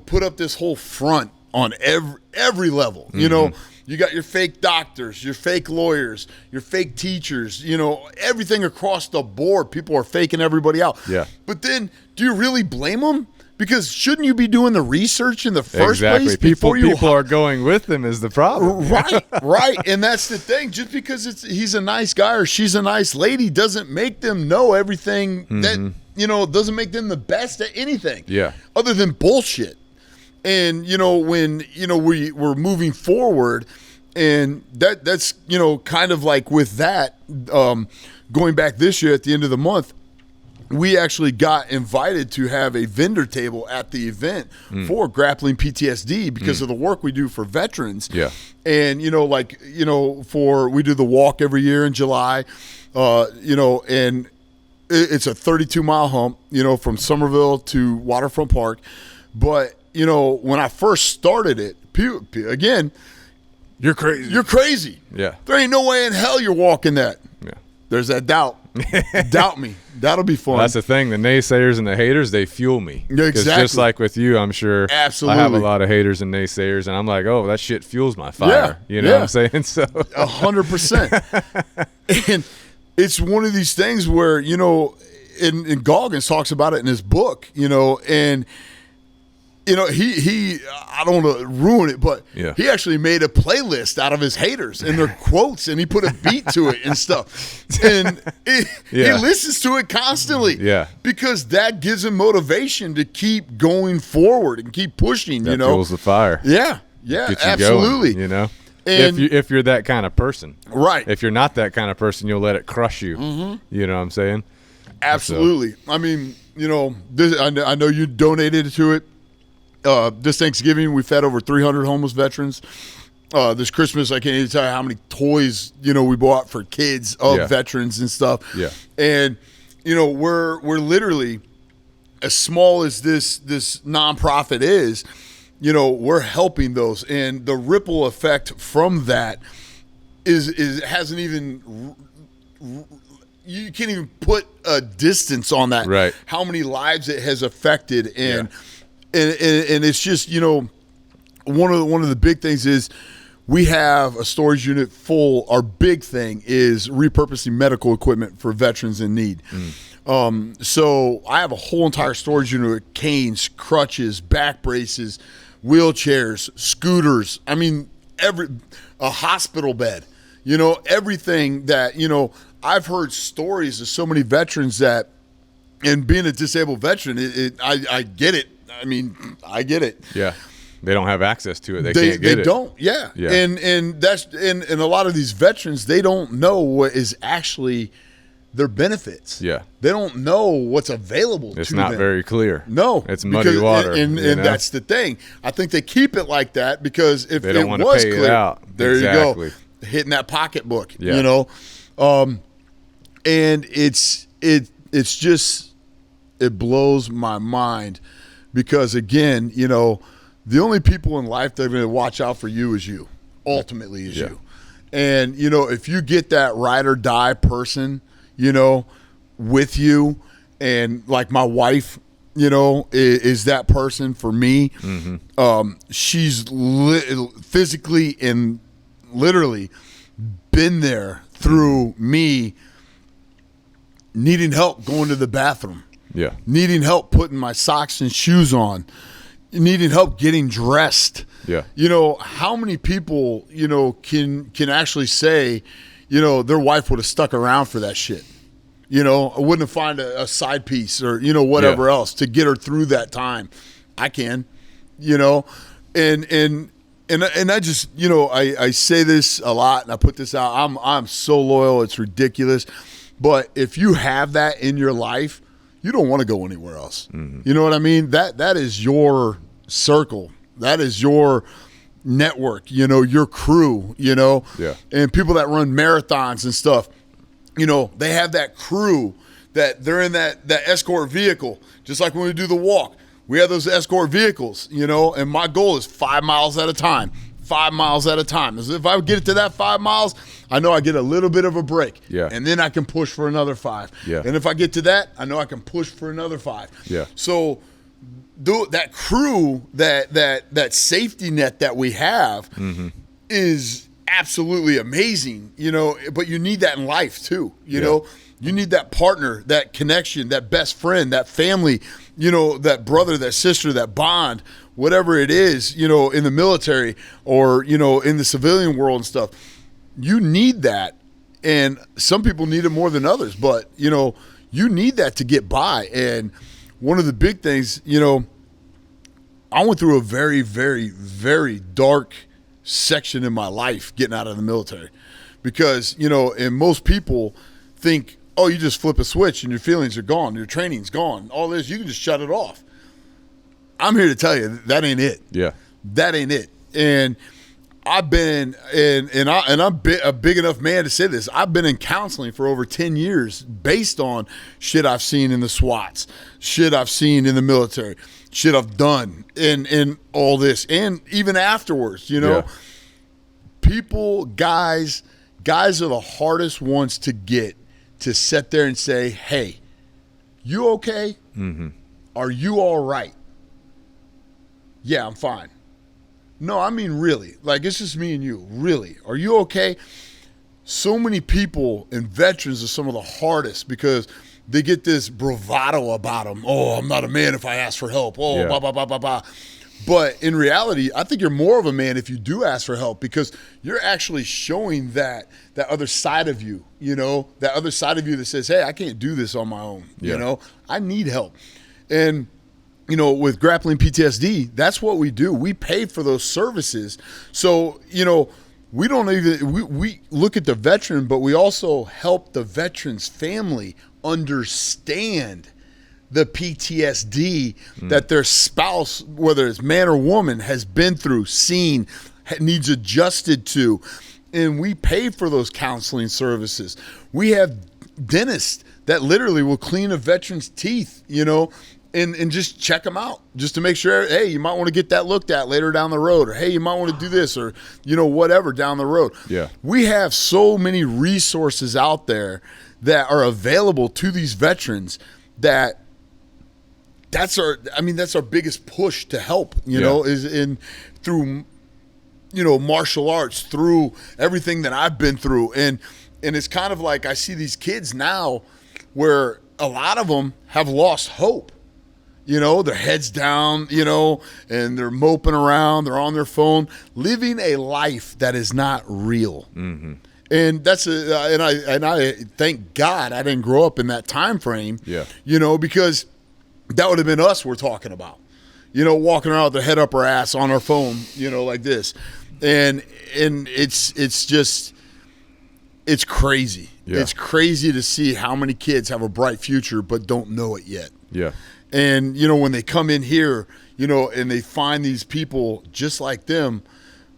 put up this whole front on every level. Mm-hmm. You got your fake doctors, your fake lawyers, your fake teachers, everything across the board. People are faking everybody out. Yeah. But then, do you really blame them? Because shouldn't you be doing the research in the first place? People are going with him is the problem. Right. And that's the thing. Just because he's a nice guy or she's a nice lady doesn't make them know everything that, doesn't make them the best at anything. Yeah. Other than bullshit. And, when, we're moving forward, and that's, kind of like with that, going back this year at the end of the month, we actually got invited to have a vendor table at the event for Grappling PTSD because of the work we do for veterans. Yeah. And, we do the walk every year in July, and it's a 32-mile hump, from Somerville to Waterfront Park. But, when I first started it, again, you're crazy. You're crazy. Yeah. There ain't no way in hell you're walking that. Yeah. There's that doubt. Doubt me. That'll be fun. Well, that's the thing. The naysayers and the haters, they fuel me. Exactly. Just like with you, I'm sure. Absolutely. I have a lot of haters and naysayers, and I'm like, oh, that shit fuels my fire. You know what I'm saying? So 100%. And it's one of these things where, and Goggins talks about it in his book, and he I don't want to ruin it, but he actually made a playlist out of his haters and their quotes, and he put a beat to it and stuff. And he listens to it constantly. Yeah. Because that gives him motivation to keep going forward and keep pushing, that fuels the fire. Yeah. Yeah, absolutely. Going, And if you're that kind of person. Right. If you're not that kind of person, you'll let it crush you. You know what I'm saying? Absolutely. So. I mean, I know you donated to it. This Thanksgiving, we fed over 300 homeless veterans. This Christmas, I can't even tell you how many toys, we bought for kids of veterans and stuff. Yeah. And, we're literally, as small as this nonprofit is, we're helping those. And the ripple effect from that hasn't even, you can't even put a distance on that. Right. How many lives it has affected. And it's just, one of the big things is we have a storage unit full. Our big thing is repurposing medical equipment for veterans in need. So I have a whole entire storage unit with canes, crutches, back braces, wheelchairs, scooters. I mean, a hospital bed, everything that, I've heard stories of so many veterans that, and being a disabled veteran, I get it. I mean, I get it. Yeah. They don't have access to it. They can't get it. They don't. Yeah. And that's and a lot of these veterans, they don't know what is actually their benefits. Yeah. They don't know what's available to them. It's not very clear. No. It's muddy water. And that's the thing. I think they keep it like that because if they don't it want was to pay clear, it out. there you go. Hitting that pocketbook, and it's just, it blows my mind because, again, the only people in life that are going to watch out for you is you, ultimately is you. And, if you get that ride or die person, with you, and like my wife, is that person for me. She's physically and literally been there through me needing help going to the bathroom. Yeah. Needing help putting my socks and shoes on. Needing help getting dressed. Yeah. How many people, can actually say, their wife would have stuck around for that shit. I wouldn't have found a side piece or, whatever else to get her through that time. I can, and I just, I say this a lot and I put this out. I'm so loyal. It's ridiculous. But if you have that in your life, you don't want to go anywhere else. You know what I mean? That is your circle. That is your network, your crew, and people that run marathons and stuff, they have that crew that they're in that escort vehicle, just like when we do the walk. We have those escort vehicles, and my goal is 5 miles at a time. 5 miles at a time. As if I get it to that 5 miles, I know I get a little bit of a break. Yeah. And then I can push for another 5. Yeah. And if I get to that, I know I can push for another 5. Yeah. So that crew, that safety net that we have is absolutely amazing, but you need that in life too, You need that partner, that connection, that best friend, that family, that brother, that sister, that bond, whatever it is, in the military or, in the civilian world and stuff. You need that. And some people need it more than others, but, you need that to get by. And one of the big things, I went through a very, very, very dark section in my life getting out of the military because, and most people think, oh, you just flip a switch and your feelings are gone, your training's gone, all this, you can just shut it off. I'm here to tell you that ain't it. Yeah. That ain't it. And I've been, and I'm a big enough man to say this, I've been in counseling for over 10 years based on shit I've seen in the SWATs, shit I've seen in the military, shit I've done in all this, and even afterwards, Yeah. People, guys are the hardest ones to get to sit there and say, hey, you okay? Mm-hmm. Are you all right? Yeah, I'm fine. No, I mean really. Like, it's just me and you. Really. Are you okay? So many people and veterans are some of the hardest because they get this bravado about them. Oh, I'm not a man if I ask for help. Oh, Yeah. blah, blah, blah, blah, blah. But in reality, I think you're more of a man if you do ask for help because you're actually showing that other side of you, that other side of you that says, hey, I can't do this on my own. Yeah. I need help. And with Grappling PTSD, that's what we do. We pay for those services. So, we don't even, we look at the veteran, but we also help the veteran's family understand the PTSD that their spouse, whether it's man or woman, has been through, seen, needs adjusted to. And we pay for those counseling services. We have dentists that literally will clean a veteran's teeth, and just check them out just to make sure, hey, you might want to get that looked at later down the road, or hey, you might want to do this, or, whatever down the road. Yeah. We have so many resources out there that are available to these veterans that's our biggest push to help, is in through, martial arts, through everything that I've been through. And it's kind of like I see these kids now where a lot of them have lost hope. Their heads down, and they're moping around, they're on their phone, living a life that is not real. Mm-hmm. And that's and I thank God I didn't grow up in that time frame. Yeah. Because that would have been us we're talking about. Walking around with the head up our ass on our phone, like this. And it's just it's crazy. Yeah. It's crazy to see how many kids have a bright future but don't know it yet. Yeah. And, when they come in here, and they find these people just like them,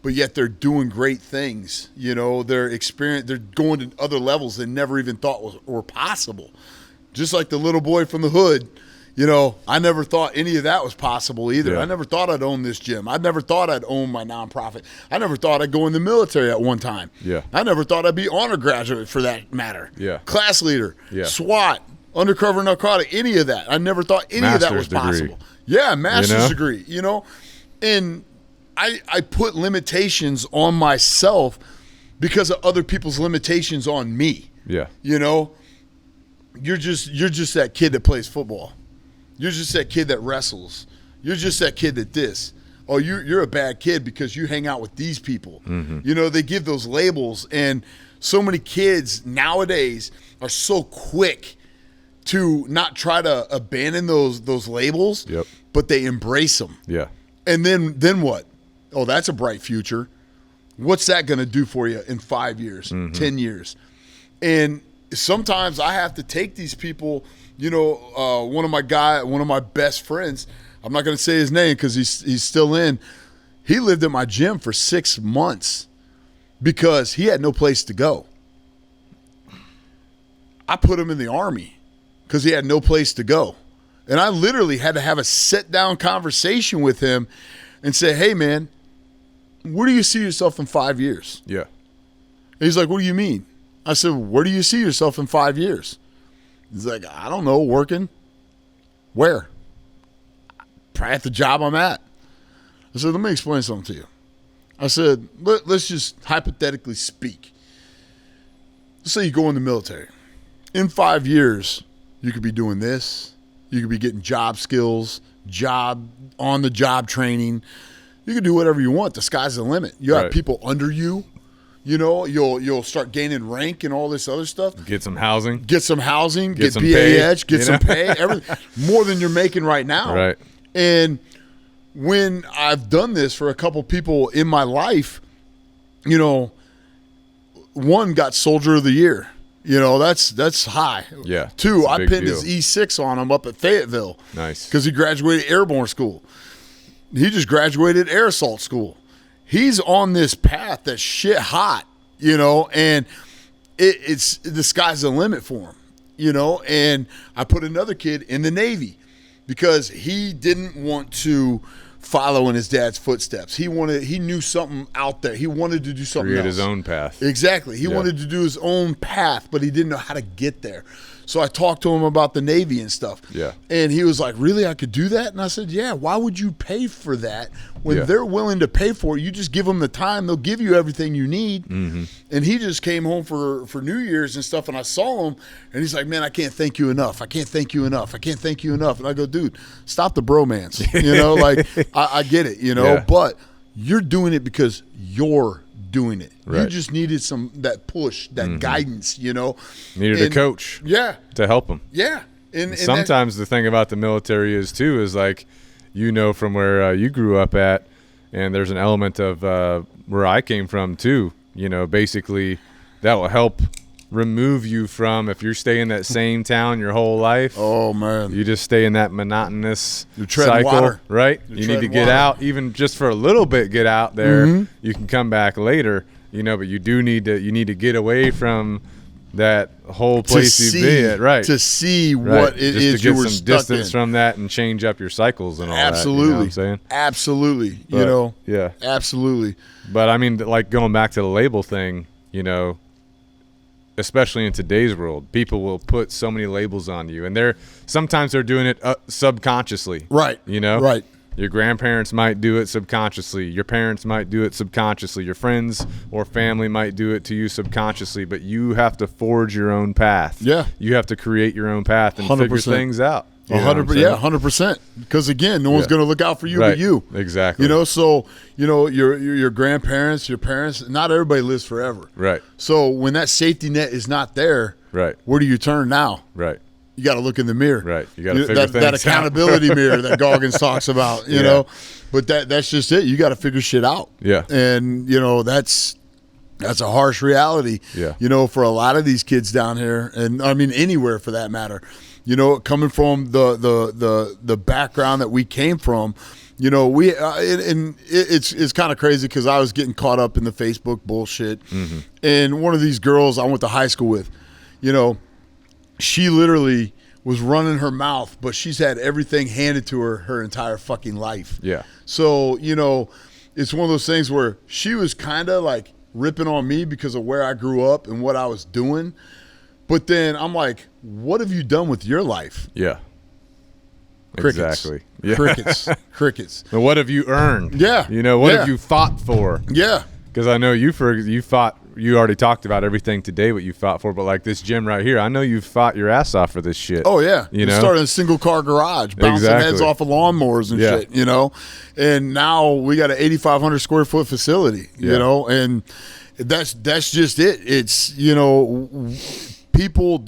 but yet they're doing great things. They're going to other levels they never even thought were possible. Just like the little boy from the hood, I never thought any of that was possible either. Yeah. I never thought I'd own this gym. I never thought I'd own my nonprofit. I never thought I'd go in the military at one time. Yeah. I never thought I'd be honor graduate for that matter. Yeah. Class leader, Yeah. SWAT, undercover narcotic, any of that. I never thought any of that was possible. Yeah, master's degree, And I put limitations on myself because of other people's limitations on me. Yeah. You're just that kid that plays football. You're just that kid that wrestles. You're just that kid that this. Oh, you're a bad kid because you hang out with these people. Mm-hmm. They give those labels, and so many kids nowadays are so quick to not try to abandon those labels, Yep. but they embrace them. Yeah. And then what? Oh, that's a bright future. What's that going to do for you in 5 years, 10 years? And sometimes I have to take these people, one of my best friends, I'm not going to say his name because he's still in. He lived at my gym for 6 months because he had no place to go. I put him in the Army because he had no place to go. And I literally had to have a sit-down conversation with him and say, hey, man, where do you see yourself in 5 years? Yeah. And he's like, what do you mean? I said, where do you see yourself in 5 years? He's like, I don't know, working. Where? Probably at the job I'm at. I said, let me explain something to you. I said, let's just hypothetically speak. Let's say you go in the military. in 5 years, you could be doing this. You could be getting job skills, on the job training. You can do whatever you want. The sky's the limit. You have people under you. You know, you'll start gaining rank and all this other stuff. Get some housing. Get some housing. Get some BAH. pay, Get some pay. Everything more than you're making right now. Right. And when I've done this for a couple people in my life, you know, one got Soldier of the Year. You know, that's high. Yeah. 2, I pinned deal. his E6 on him up at Fayetteville. Nice. Because he graduated airborne school. He just graduated air assault school. He's on this path that's shit hot, you know, and it's the sky's the limit for him, you know. And I put another kid in the Navy because he didn't want to follow in his dad's footsteps. He knew something out there. He wanted to do something Create else. his own path. Exactly. He wanted to do his own path, but he didn't know how to get there. So I talked to him about the Navy and stuff. Yeah. And he was like, really, I could do that? And I said, yeah, why would you pay for that when they're willing to pay for it? You just give them the time. They'll give you everything you need. Mm-hmm. And he just came home for New Year's and stuff, and I saw him, and he's like, man, I can't thank you enough. I can't thank you enough. I can't thank you enough. And I go, dude, stop the bromance. You know, like, I get it, you know, but you're doing it because you're doing it. Right. You just needed that push, that guidance, you know. Needed a coach. Yeah. To help him. Yeah. And sometimes the thing about the military is like, you know, from where you grew up at, and there's an element of where I came from too, you know, basically that will help remove you from, if you're staying in that same town your whole life. Oh man. You just stay in that monotonous cycle, water. Right? You need to get out, even just for a little bit, get out there. Mm-hmm. You can come back later, you know, but you need to get away from that whole place you've been at, right? To see what it is you were stuck in. Just to get some distance from that and change up your cycles and all absolutely. That. You know what I'm saying? Absolutely. But, you know? Yeah. Absolutely. But, I mean, like going back to the label thing, you know, especially in today's world, people will put so many labels on you. And sometimes they're doing it subconsciously. Right. You know? Right. Your grandparents might do it subconsciously. Your parents might do it subconsciously. Your friends or family might do it to you subconsciously. But you have to forge your own path. Yeah. You have to create your own path and 100%. Figure things out. 100%. Yeah, 100%. Because again, no one's going to look out for you but you. Exactly. You know, so you know your grandparents, your parents. Not everybody lives forever. Right. So when that safety net is not there, right, where do you turn now? Right. You got to look in the mirror. Right. You got to figure things that accountability mirror that Goggins talks about. You know, but that's just it. You got to figure shit out. Yeah. And you know that's a harsh reality. Yeah. You know, for a lot of these kids down here, and I mean anywhere for that matter. You know, coming from the background that we came from, you know, it's kind of crazy because I was getting caught up in the Facebook bullshit, and one of these girls I went to high school with, you know, she literally was running her mouth, but she's had everything handed to her entire fucking life. Yeah. So you know, it's one of those things where she was kind of like ripping on me because of where I grew up and what I was doing. But then I'm like, what have you done with your life? Yeah. Crickets. Exactly. Yeah. Crickets. And what have you earned? Yeah. You know, what have you fought for? Yeah. Because I know you fought. You already talked about everything today, what you fought for. But like this gym right here, I know you've fought your ass off for this shit. Oh yeah. You know, started in a single car garage, bouncing heads off of lawnmowers and shit. You know, and now we got an 8,500 square foot facility. You know, and that's just it. It's, you know, people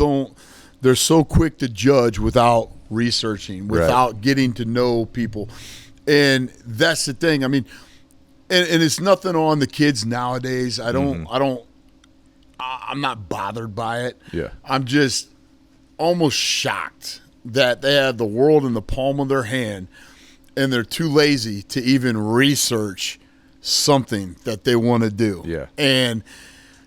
they're so quick to judge without researching, without getting to know people. And that's the thing. I mean, and it's nothing on the kids nowadays. I'm not bothered by it. Yeah. I'm just almost shocked that they have the world in the palm of their hand and they're too lazy to even research something that they want to do. Yeah. And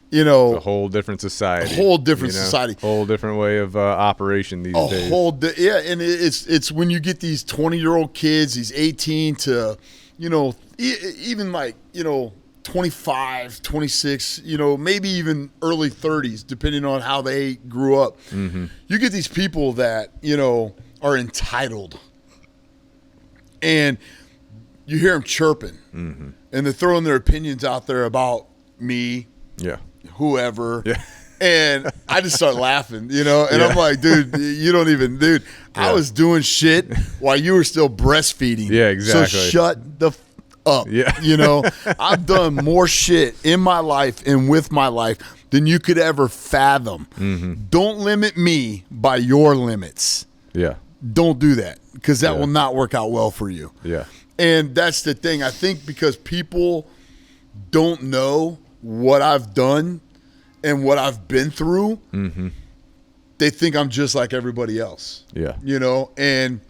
you know, it's a whole different society. A whole different society. Whole different way of operation these days. And it's when you get these 20-year-old kids, these 18 to, you know, even like, you know, 25, 26, you know, maybe even early 30s, depending on how they grew up. Mm-hmm. You get these people that, you know, are entitled. And you hear them chirping. Mm-hmm. And they're throwing their opinions out there about me. Yeah. Whoever. Yeah. And I just start laughing, you know, and I'm like, dude, you don't even, dude, I was doing shit while you were still breastfeeding. Yeah, exactly. So shut the up. Yeah. You know, I've done more shit in my life and with my life than you could ever fathom. Don't limit me by your limits. Yeah. Don't do that, because that will not work out well for you. Yeah. And that's the thing. I think because people don't know what I've done and what I've been through, they think I'm just like everybody else. Yeah. You know, and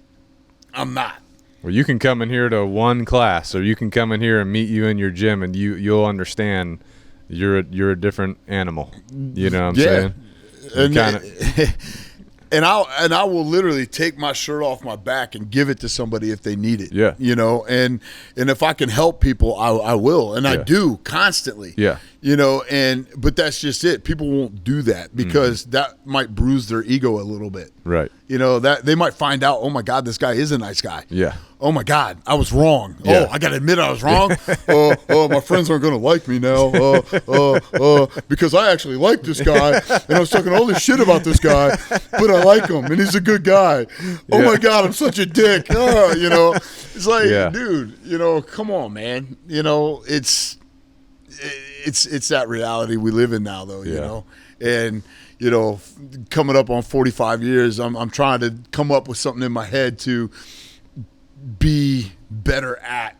I'm not. Well, you can come in here to one class, or you can come in here and meet you in your gym, and you'll understand you're a different animal. You know what I'm saying? And I will literally take my shirt off my back and give it to somebody if they need it. Yeah. You know, and if I can help people, I will. And I do constantly. Yeah. You know, but that's just it. People won't do that because that might bruise their ego a little bit. Right. You know, that they might find out, oh my God, this guy is a nice guy. Yeah. Oh my God, I was wrong. Yeah. Oh, I got to admit I was wrong. My friends aren't going to like me now because I actually like this guy and I was talking all this shit about this guy, but I like him and he's a good guy. Oh my God, I'm such a dick. You know, it's like, dude, you know, come on, man. You know, it's that reality we live in now, though. You know, and you know, coming up on 45 years, I'm trying to come up with something in my head to be better at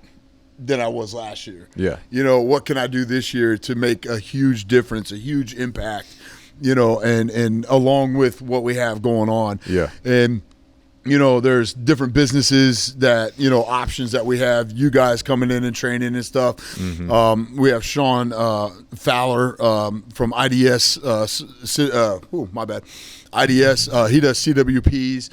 than I was last year. Yeah. You know, what can I do this year to make a huge difference, a huge impact, you know, and along with what we have going on. Yeah. And, you know, there's different businesses that, you know, options that we have, you guys coming in and training and stuff. We have Sean Fowler from IDS. My bad. IDS. He does CWPs.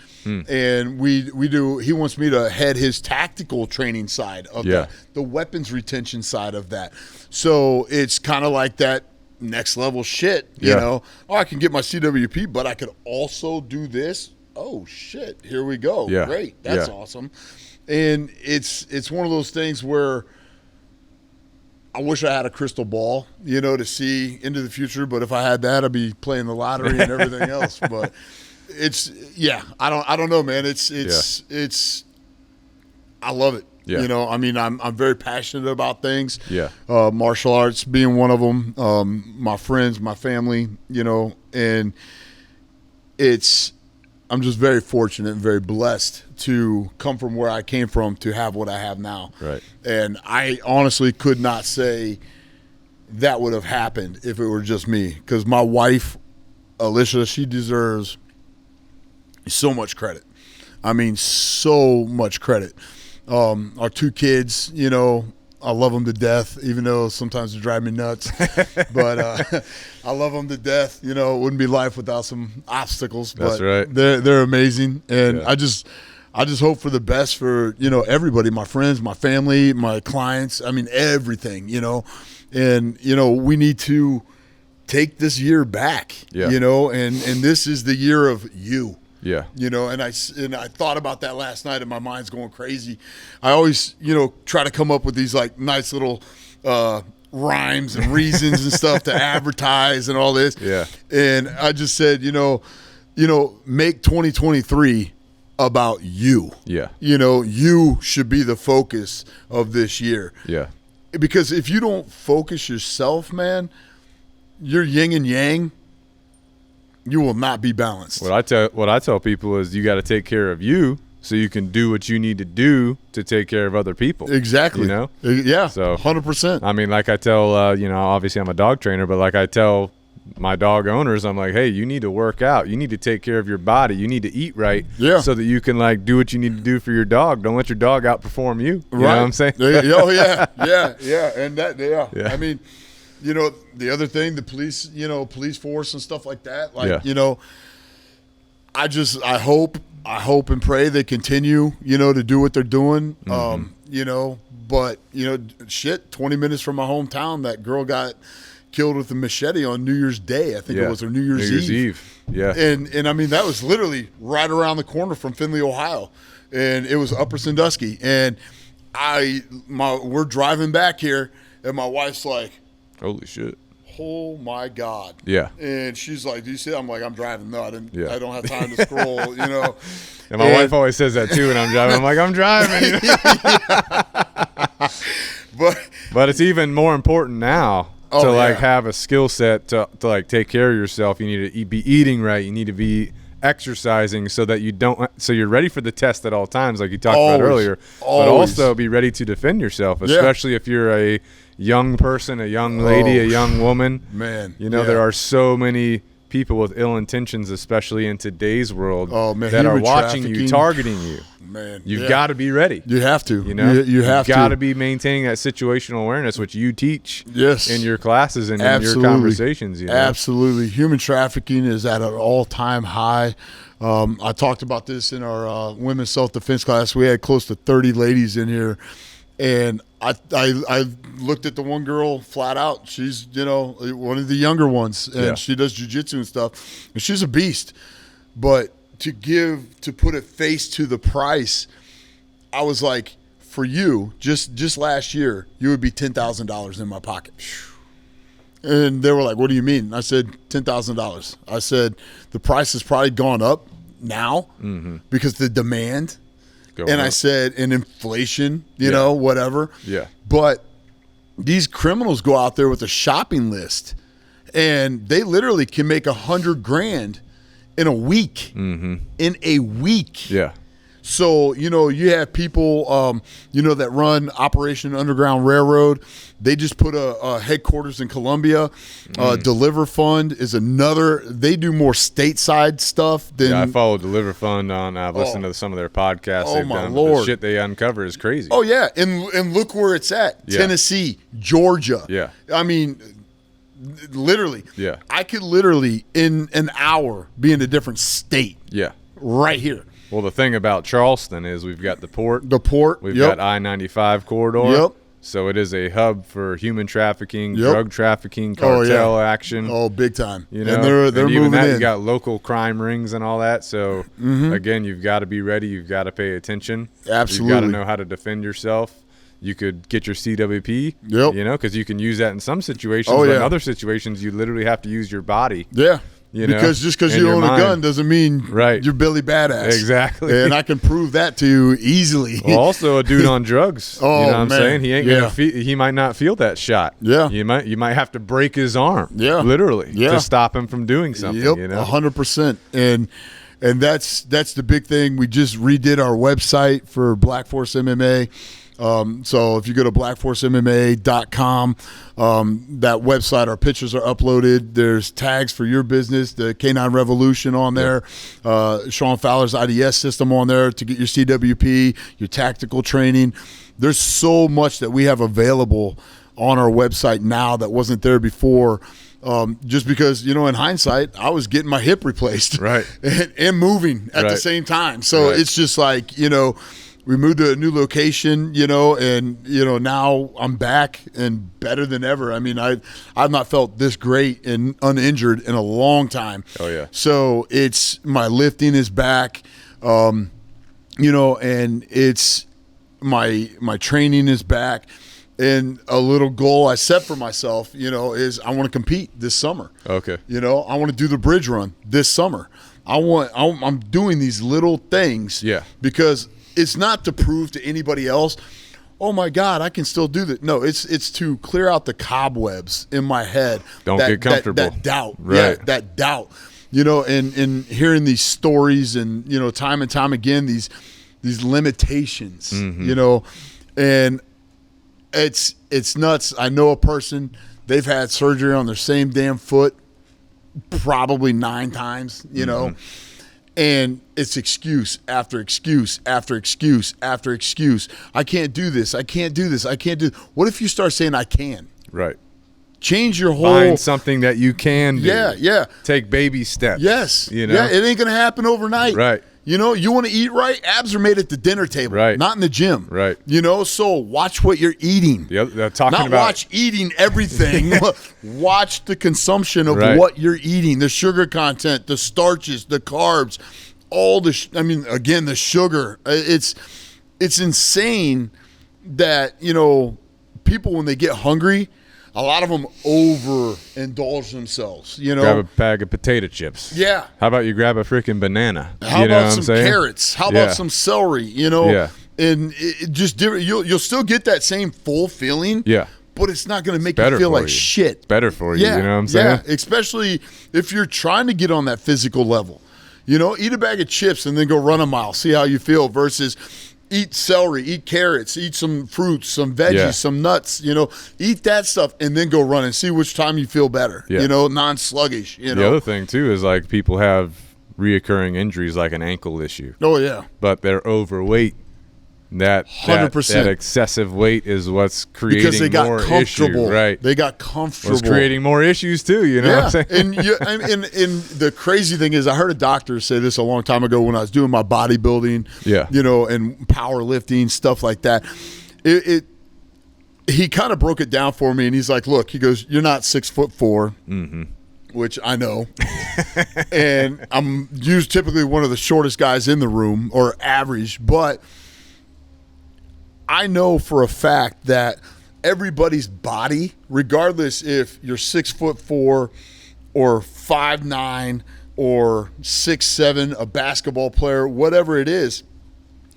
And we do, he wants me to head his tactical training side of that, the weapons retention side of that. So it's kind of like that next level shit, you know. Oh, I can get my CWP, but I could also do this. Oh shit, here we go. Yeah. Great. That's awesome. And it's one of those things where I wish I had a crystal ball, you know, to see into the future, but if I had that, I'd be playing the lottery and everything else. But it's I don't know, man. It's I love it. Yeah. You know, I mean, I'm very passionate about things. Yeah. Martial arts being one of them. My friends, my family, you know, and I'm just very fortunate and very blessed to come from where I came from to have what I have now. Right. And I honestly could not say that would have happened if it were just me, because my wife, Alicia, she deserves so much credit. I mean, so much credit. Our two kids, you know, I love them to death, even though sometimes they drive me nuts. But I love them to death. You know, it wouldn't be life without some obstacles. But that's right. They're amazing, and I just hope for the best for, you know, everybody, my friends, my family, my clients. I mean, everything. You know, and you know, we need to take this year back. Yeah. You know, and this is the year of you. Yeah. You know, and I thought about that last night and my mind's going crazy. I always, you know, try to come up with these like nice little rhymes and reasons and stuff to advertise and all this. Yeah. And I just said, you know, make 2023 about you. Yeah. You know, you should be the focus of this year. Yeah. Because if you don't focus yourself, man, you're yin and yang. You will not be balanced. What I tell people is you got to take care of you so you can do what you need to do to take care of other people. Exactly. You know? Yeah. So 100%. I mean, like I tell, you know, obviously I'm a dog trainer, but like I tell my dog owners, I'm like, hey, you need to work out. You need to take care of your body. You need to eat right. Yeah. So that you can like do what you need to do for your dog. Don't let your dog outperform you. You know what I'm saying? Oh yeah. Yeah. And that, I mean, you know, the other thing, the police, you know, police force and stuff like that. Like, you know, I hope and pray they continue, you know, to do what they're doing. You know, but, you know, 20 minutes from my hometown, that girl got killed with a machete on New Year's Day. I think it was, or New Year's Eve. Yeah. And I mean, that was literally right around the corner from Findlay, Ohio. And it was Upper Sandusky. And we're driving back here and my wife's like, holy shit. oh my God. Yeah. And she's like, do you see that? I'm like, I'm driving. No, I don't have time to scroll, And my wife always says that too when I'm driving. I'm like, I'm driving. But it's even more important now to like have a skill set to like take care of yourself. You need to be eating right. You need to be exercising so that you're ready for the test at all times, like you talked about earlier. But also be ready to defend yourself, especially if you're a young person, a young lady, a young woman. Man, there are so many people with ill intentions, especially in today's world, that are watching you, targeting you. Man, you've got to be ready. You have to. You've got to be maintaining that situational awareness, which you teach in your classes and in your conversations. Absolutely. Human trafficking is at an all-time high. I talked about this in our women's self-defense class. We had close to 30 ladies in here, and I looked at the one girl flat out. She's, one of the younger ones, and she does jiu-jitsu and stuff, and she's a beast. But to put a face to the price, I was like, for you, just last year, you would be $10,000 in my pocket. And they were like, what do you mean? I said, $10,000. I said, the price has probably gone up now because the demand. I said, and inflation, whatever. Yeah. But these criminals go out there with a shopping list, and they literally can make $100,000 in a week. In a week. Yeah. So, you have people, that run Operation Underground Railroad. They just put a headquarters in Colombia. Deliver Fund is another. They do more stateside stuff than. I follow Deliver Fund on. I've listened to some of their podcasts. Oh, they've my done. Lord. The shit they uncover is crazy. Oh, yeah. And look where it's at. Yeah. Tennessee, Georgia. Yeah. I mean, literally. Yeah. I could literally, in an hour, be in a different state. Yeah. Right here. Well, the thing about Charleston is we've got the port. We've got I-95 corridor. Yep. So it is a hub for human trafficking, drug trafficking, cartel action. Oh, big time. And they're moving that, in. You got local crime rings and all that. So again, you've got to be ready. You've got to pay attention. Absolutely. You've got to know how to defend yourself. You could get your CWP. Because you can use that in some situations. But in other situations, you literally have to use your body. Yeah. Because just because you own a gun doesn't mean you're Billy Badass. Exactly. And I can prove that to you easily. Well, also a dude on drugs. You know what I'm saying? He ain't gonna he might not feel that shot. Yeah. You might have to break his arm. Yeah. Literally. To stop him from doing something. Yep. 100%. And that's the big thing. We just redid our website for Black Force MMA. So if you go to blackforcemma.com, that website, our pictures are uploaded. There's tags for your business, the K9 Revolution on there, Sean Fowler's IDS system on there to get your CWP, your tactical training. There's so much that we have available on our website now that wasn't there before. Just because, in hindsight, I was getting my hip replaced and moving at the same time. So it's just like, we moved to a new location, and, now I'm back and better than ever. I mean, I've not felt this great and uninjured in a long time. Oh, yeah. So my lifting is back, and it's my training is back. And a little goal I set for myself, is I want to compete this summer. Okay. I want to do the bridge run this summer. I'm doing these little things. Yeah. Because it's not to prove to anybody else, oh my God, I can still do that. No, it's to clear out the cobwebs in my head. Don't get comfortable. That doubt. Right. Yeah, that doubt. And hearing these stories and, time and time again, these limitations, and it's nuts. I know a person, they've had surgery on their same damn foot probably 9 times, and it's excuse after excuse after excuse after excuse. I can't do this. I can't do this. I can't do. What if you start saying I can? Right. Change your whole. Find something that you can do. Yeah. Take baby steps. Yes. Yeah, it ain't going to happen overnight. Right. You want to eat right? Abs are made at the dinner table, not in the gym. Right. So watch what you're eating. Not watch eating everything. Watch the consumption of what you're eating, the sugar content, the starches, the carbs, all the the sugar. It's insane that, people when they get hungry, a lot of them overindulge themselves, you know. Grab a bag of potato chips. Yeah. How about you grab a freaking banana? How about some carrots? How about some celery? You know. Yeah. And it just different. You'll still get that same full feeling. Yeah. But it's not going to make you feel like shit. It's better for you. Yeah. You know what I'm saying? Yeah. Especially if you're trying to get on that physical level. You know, eat a bag of chips and then go run a mile. See how you feel versus eat celery, eat carrots, eat some fruits, some veggies, some nuts, you know, eat that stuff and then go run and see which time you feel better, you know, non-sluggish, you know. The other thing, too, is like people have reoccurring injuries like an ankle issue. Oh, yeah. But they're overweight. That 100%. That excessive weight is what's creating because they got more comfortable. issues, right? They got comfortable. It's creating more issues too, you know what I'm saying? And the crazy thing is I heard a doctor say this a long time ago when I was doing my bodybuilding, you know, and powerlifting, stuff like that. He kind of broke it down for me and he's like, look, he goes, you're not 6'4", which I know. And I'm typically one of the shortest guys in the room or average, but I know for a fact that everybody's body, regardless if you're 6'4" or 5'9" or 6'7", a basketball player, whatever it is,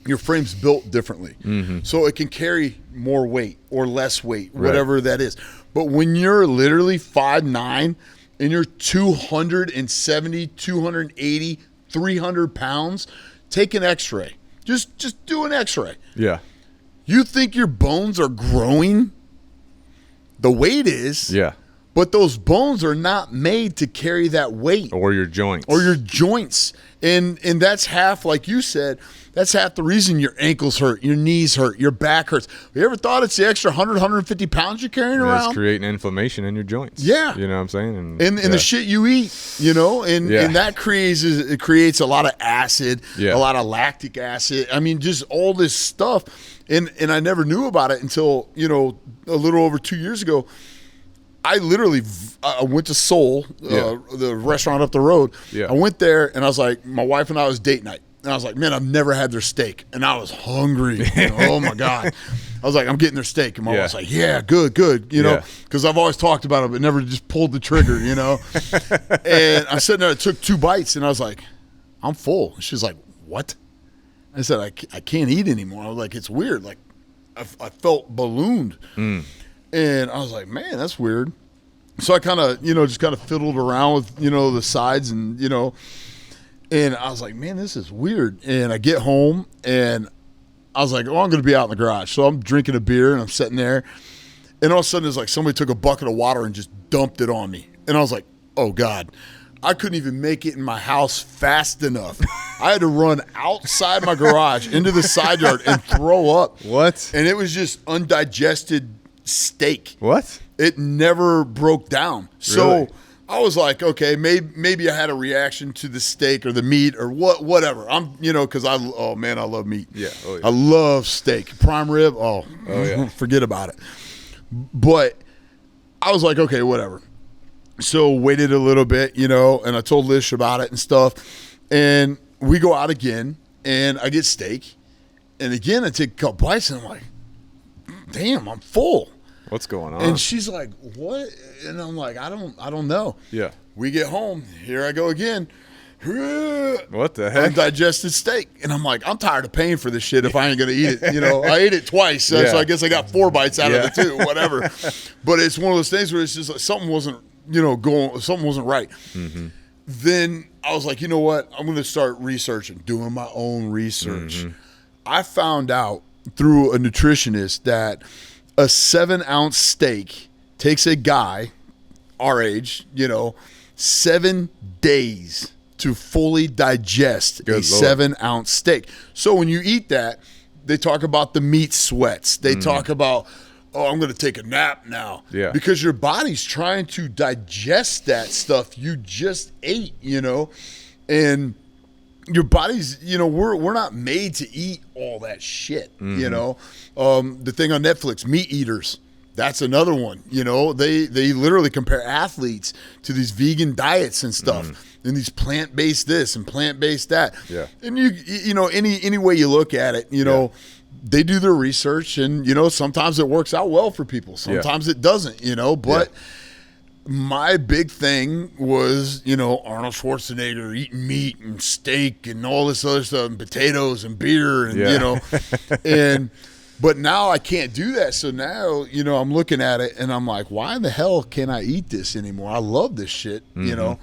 your frame's built differently. So it can carry more weight or less weight, whatever that is. But when you're literally 5'9" and you're 270, 280, 300 pounds, take an x-ray. Just do an x-ray. Yeah. You think your bones are growing? The weight is. Yeah. But those bones are not made to carry that weight. Or your joints. And that's half, like you said, that's half the reason your ankles hurt, your knees hurt, your back hurts. Have you ever thought it's the extra 100, 150 pounds you're carrying around? It's creating inflammation in your joints. Yeah. You know what I'm saying? And the shit you eat, you know, and that creates a lot of acid, a lot of lactic acid. I mean, just all this stuff. And I never knew about it until, you know, a little over 2 years ago. I literally went to Seoul, the restaurant up the road. I went there and I was like, my wife and I was date night. And I was like, man, I've never had their steak. And I was hungry. You know, oh, my God. I was like, I'm getting their steak. And my wife's like, yeah, good, you know, because I've always talked about it but never just pulled the trigger, you know. And I sat there, I took 2 bites, and I was like, I'm full. She's like, what? I said, I can't eat anymore. I was like, it's weird. Like, I felt ballooned. And I was like, man, that's weird. So I kind of, you know, just kind of fiddled around with, you know, the sides and, you know, and I was like, man, this is weird. And I get home and I was like, oh, I'm going to be out in the garage. So I'm drinking a beer and I'm sitting there. And all of a sudden it's like somebody took a bucket of water and just dumped it on me. And I was like, oh, God. I couldn't even make it in my house fast enough. I had to run outside my garage into the side yard and throw up. What? And it was just undigested steak. What? It never broke down. So Really? I was like, okay, maybe I had a reaction to the steak or the meat or whatever. I'm, you know, because I love meat. Yeah. Oh, yeah. I love steak. Prime rib, forget about it. But I was like, okay, whatever. So waited a little bit, you know, and I told Lish about it and stuff. And we go out again, and I get steak. And again, I take a couple bites, and I'm like, damn, I'm full. What's going on? And she's like, what? And I'm like, I don't know. Yeah. We get home. Here I go again. What the heck? Undigested steak. And I'm like, I'm tired of paying for this shit if I ain't going to eat it. You know, I ate it twice, so I guess I got 4 bites out of the 2, whatever. But it's one of those things where it's just like something wasn't, you know, something wasn't right. Then I was like, you know what? I'm going to start researching, doing my own research. I found out through a nutritionist that a 7-ounce steak takes a guy our age, you know, 7 days to fully digest a 7-ounce steak. So when you eat that, they talk about the meat sweats. They talk about, oh, I'm going to take a nap now. Yeah. Because your body's trying to digest that stuff you just ate, you know, and your body's, you know, we're not made to eat all that shit, you know. The thing on Netflix, Meat Eaters, that's another one, you know. They literally compare athletes to these vegan diets and stuff. and these plant-based this and plant-based that. Yeah. And you know, any way you look at it, you know, they do their research, and, you know, sometimes it works out well for people. Sometimes it doesn't, you know, but my big thing was, you know, Arnold Schwarzenegger eating meat and steak and all this other stuff and potatoes and beer and, you know, but now I can't do that. So now, you know, I'm looking at it and I'm like, why in the hell can't I eat this anymore? I love this shit, you know?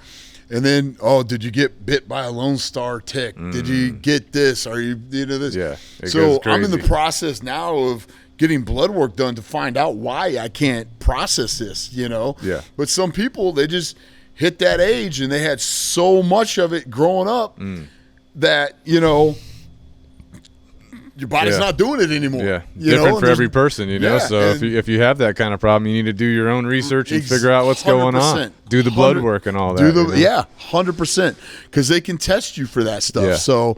And then, did you get bit by a Lone Star tick? Did you get this? Are you know, this? Yeah. So I'm in the process now of getting blood work done to find out why I can't process this, you know? Yeah. But some people, they just hit that age and they had so much of it growing up that, you know, your body's not doing it anymore. Yeah, you different know? for every person, you know. So if you have that kind of problem, you need to do your own research and figure out what's going on. Do the blood work and all that. 100%, because they can test you for that stuff. Yeah. So,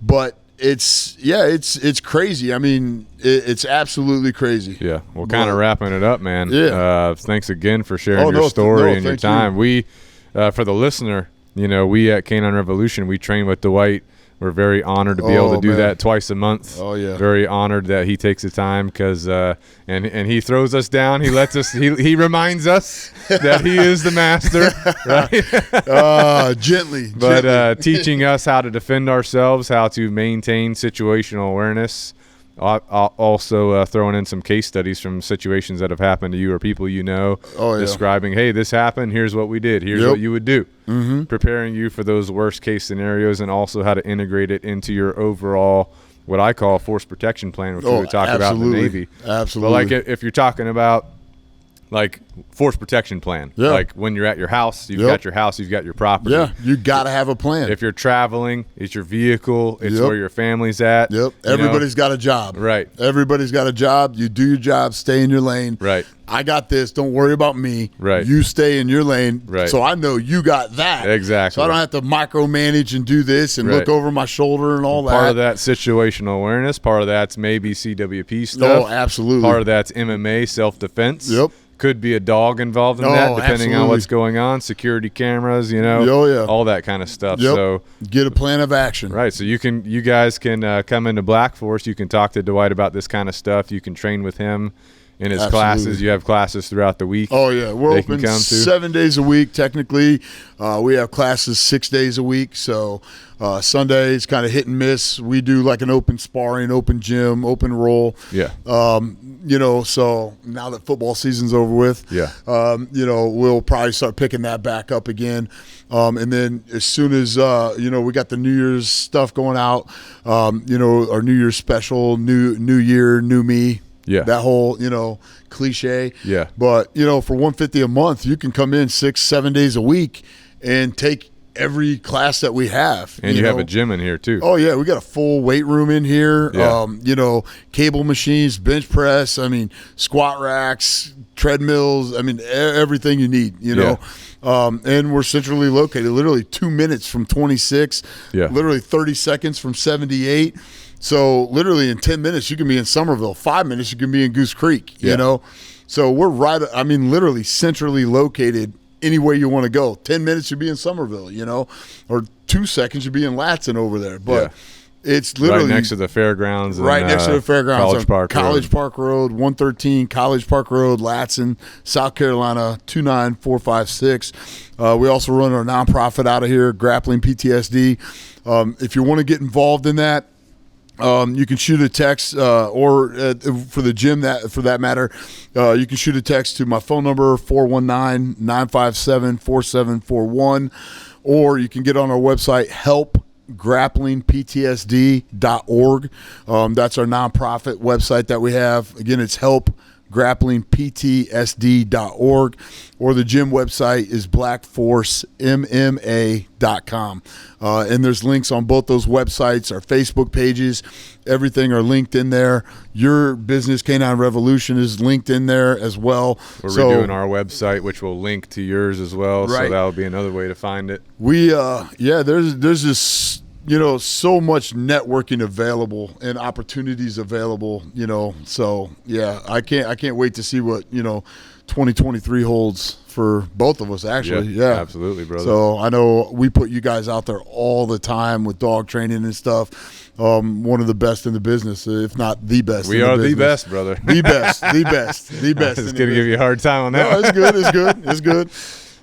but it's crazy. I mean, it's absolutely crazy. Yeah, we're kind of wrapping it up, man. Yeah. Thanks again for sharing your story and your time. We, for the listener, you know, we at Canine Revolution, we train with Dwight. We're very honored to be able to do that twice a month. Oh yeah. Very honored that he takes the time because and he throws us down. He lets us. He reminds us that he is the master, right? Gently. But teaching us how to defend ourselves, how to maintain situational awareness. Also throwing in some case studies from situations that have happened to you or people you know, describing, hey, this happened, here's what we did, here's what you would do. Preparing you for those worst case scenarios, and also how to integrate it into your overall, what I call force protection plan, which we would talk about in the Navy. Absolutely. But like if you're talking about like force protection plan, like when you're at your house, you've got your house, you've got your property. Yeah, you got to have a plan. If you're traveling, it's your vehicle, it's where your family's at. Everybody's got a job. Right. Everybody's got a job. You do your job, stay in your lane. Right. I got this. Don't worry about me. Right. You stay in your lane. Right. So I know you got that. Exactly. So I don't have to micromanage and do this and look over my shoulder and all that. Part of that situational awareness. Part of that's maybe CWP stuff. Oh, absolutely. Part of that's MMA, self-defense. Yep. Could be a dog involved in that, depending on what's going on. Security cameras, you know, all that kind of stuff. So get a plan of action. Right. So you guys can come into Black Force. You can talk to Dwight about this kind of stuff. You can train with him in his classes. You have classes throughout the week. Oh yeah, we're open 7 days a week. Technically, we have classes 6 days a week. So Sundays kind of hit and miss. We do like an open sparring, open gym, open roll. Yeah. You know, so now that football season's over with, you know, we'll probably start picking that back up again. And then as soon as, you know, we got the New Year's stuff going out, you know, our New Year's special, new year, new me. Yeah. That whole, you know, cliche. Yeah. But, you know, for $150 a month, you can come in 6-7 days a week and take every class that we have. And you have a gym in here too. Oh yeah, we got a full weight room in here. You know, cable machines, bench press, I mean, squat racks, treadmills, I mean, everything you need, you know. And we're centrally located, literally 2 minutes from 26, literally 30 seconds from 78. So literally in 10 minutes you can be in Somerville, 5 minutes you can be in Goose Creek, you know. So we're right, I mean, literally centrally located. Anywhere you want to go. 10 minutes you'd be in Somerville, you know, or 2 seconds you'd be in Ladson over there. But it's literally right next to the fairgrounds. Right next to the fairgrounds. College Park Road, 113 College Park Road, Ladson, South Carolina, 29456. We also run our nonprofit out of here, Grappling PTSD. If you want to get involved in that, you can shoot a text, or for the gym, for that matter, you can shoot a text to my phone number, 419-957-4741, or you can get on our website, helpgrapplingptsd.org. That's our nonprofit website that we have. Again, it's helpgrapplingptsd.org, or the gym website is blackforcemma.com. And there's links on both those websites, our Facebook pages, everything are linked in there. Your business, Canine Revolution, is linked in there as well. We're redoing our website, which will link to yours as well. So that'll be another way to find it. We, there's this, so much networking available and opportunities available, So yeah, I can't wait to see what 2023 holds for both of us. Actually, yeah, absolutely, brother. So I know we put you guys out there all the time with dog training and stuff. One of the best in the business, if not the best. We are the best, brother. The best. I was going to give you a hard time on that. No, it's good.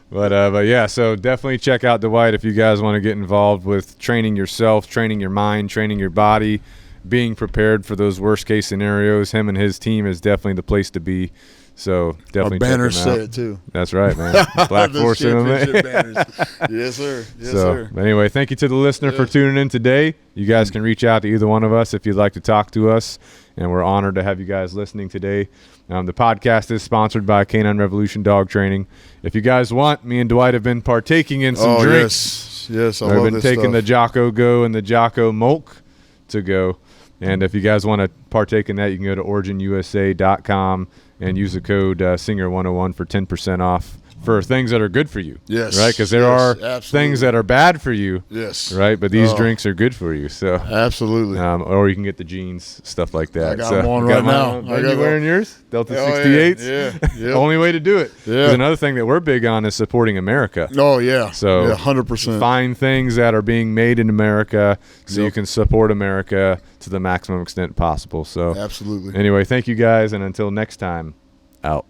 But yeah, so definitely check out Dwight if you guys want to get involved with training yourself, training your mind, training your body, being prepared for those worst case scenarios. Him and his team is definitely the place to be. So definitely our banners check them out. say it too. That's right, man. Black Force MMA. Yes, sir. So anyway, thank you to the listener for tuning in today. You guys can reach out to either one of us if you'd like to talk to us, and we're honored to have you guys listening today. The podcast is sponsored by Canine Revolution Dog Training. If you guys want, me and Dwight have been partaking in some drinks. Yes, I I've love been this taking stuff. the Jocko Go and the Jocko Molk to go. And if you guys want to partake in that, you can go to originusa.com and use the code SINGER101 for 10% off for things that are good for you. Yes. Right? Because there are things that are bad for you. Yes. Right? But these drinks are good for you. So absolutely. Or you can get the jeans, stuff like that. I got them on right now. Are you wearing yours? Delta 68s? Yeah. Only way to do it. Yeah. Because another thing that we're big on is supporting America. Oh, yeah. So 100%. Find things that are being made in America so you can support America to the maximum extent possible. So absolutely. Anyway, thank you guys, and until next time, out.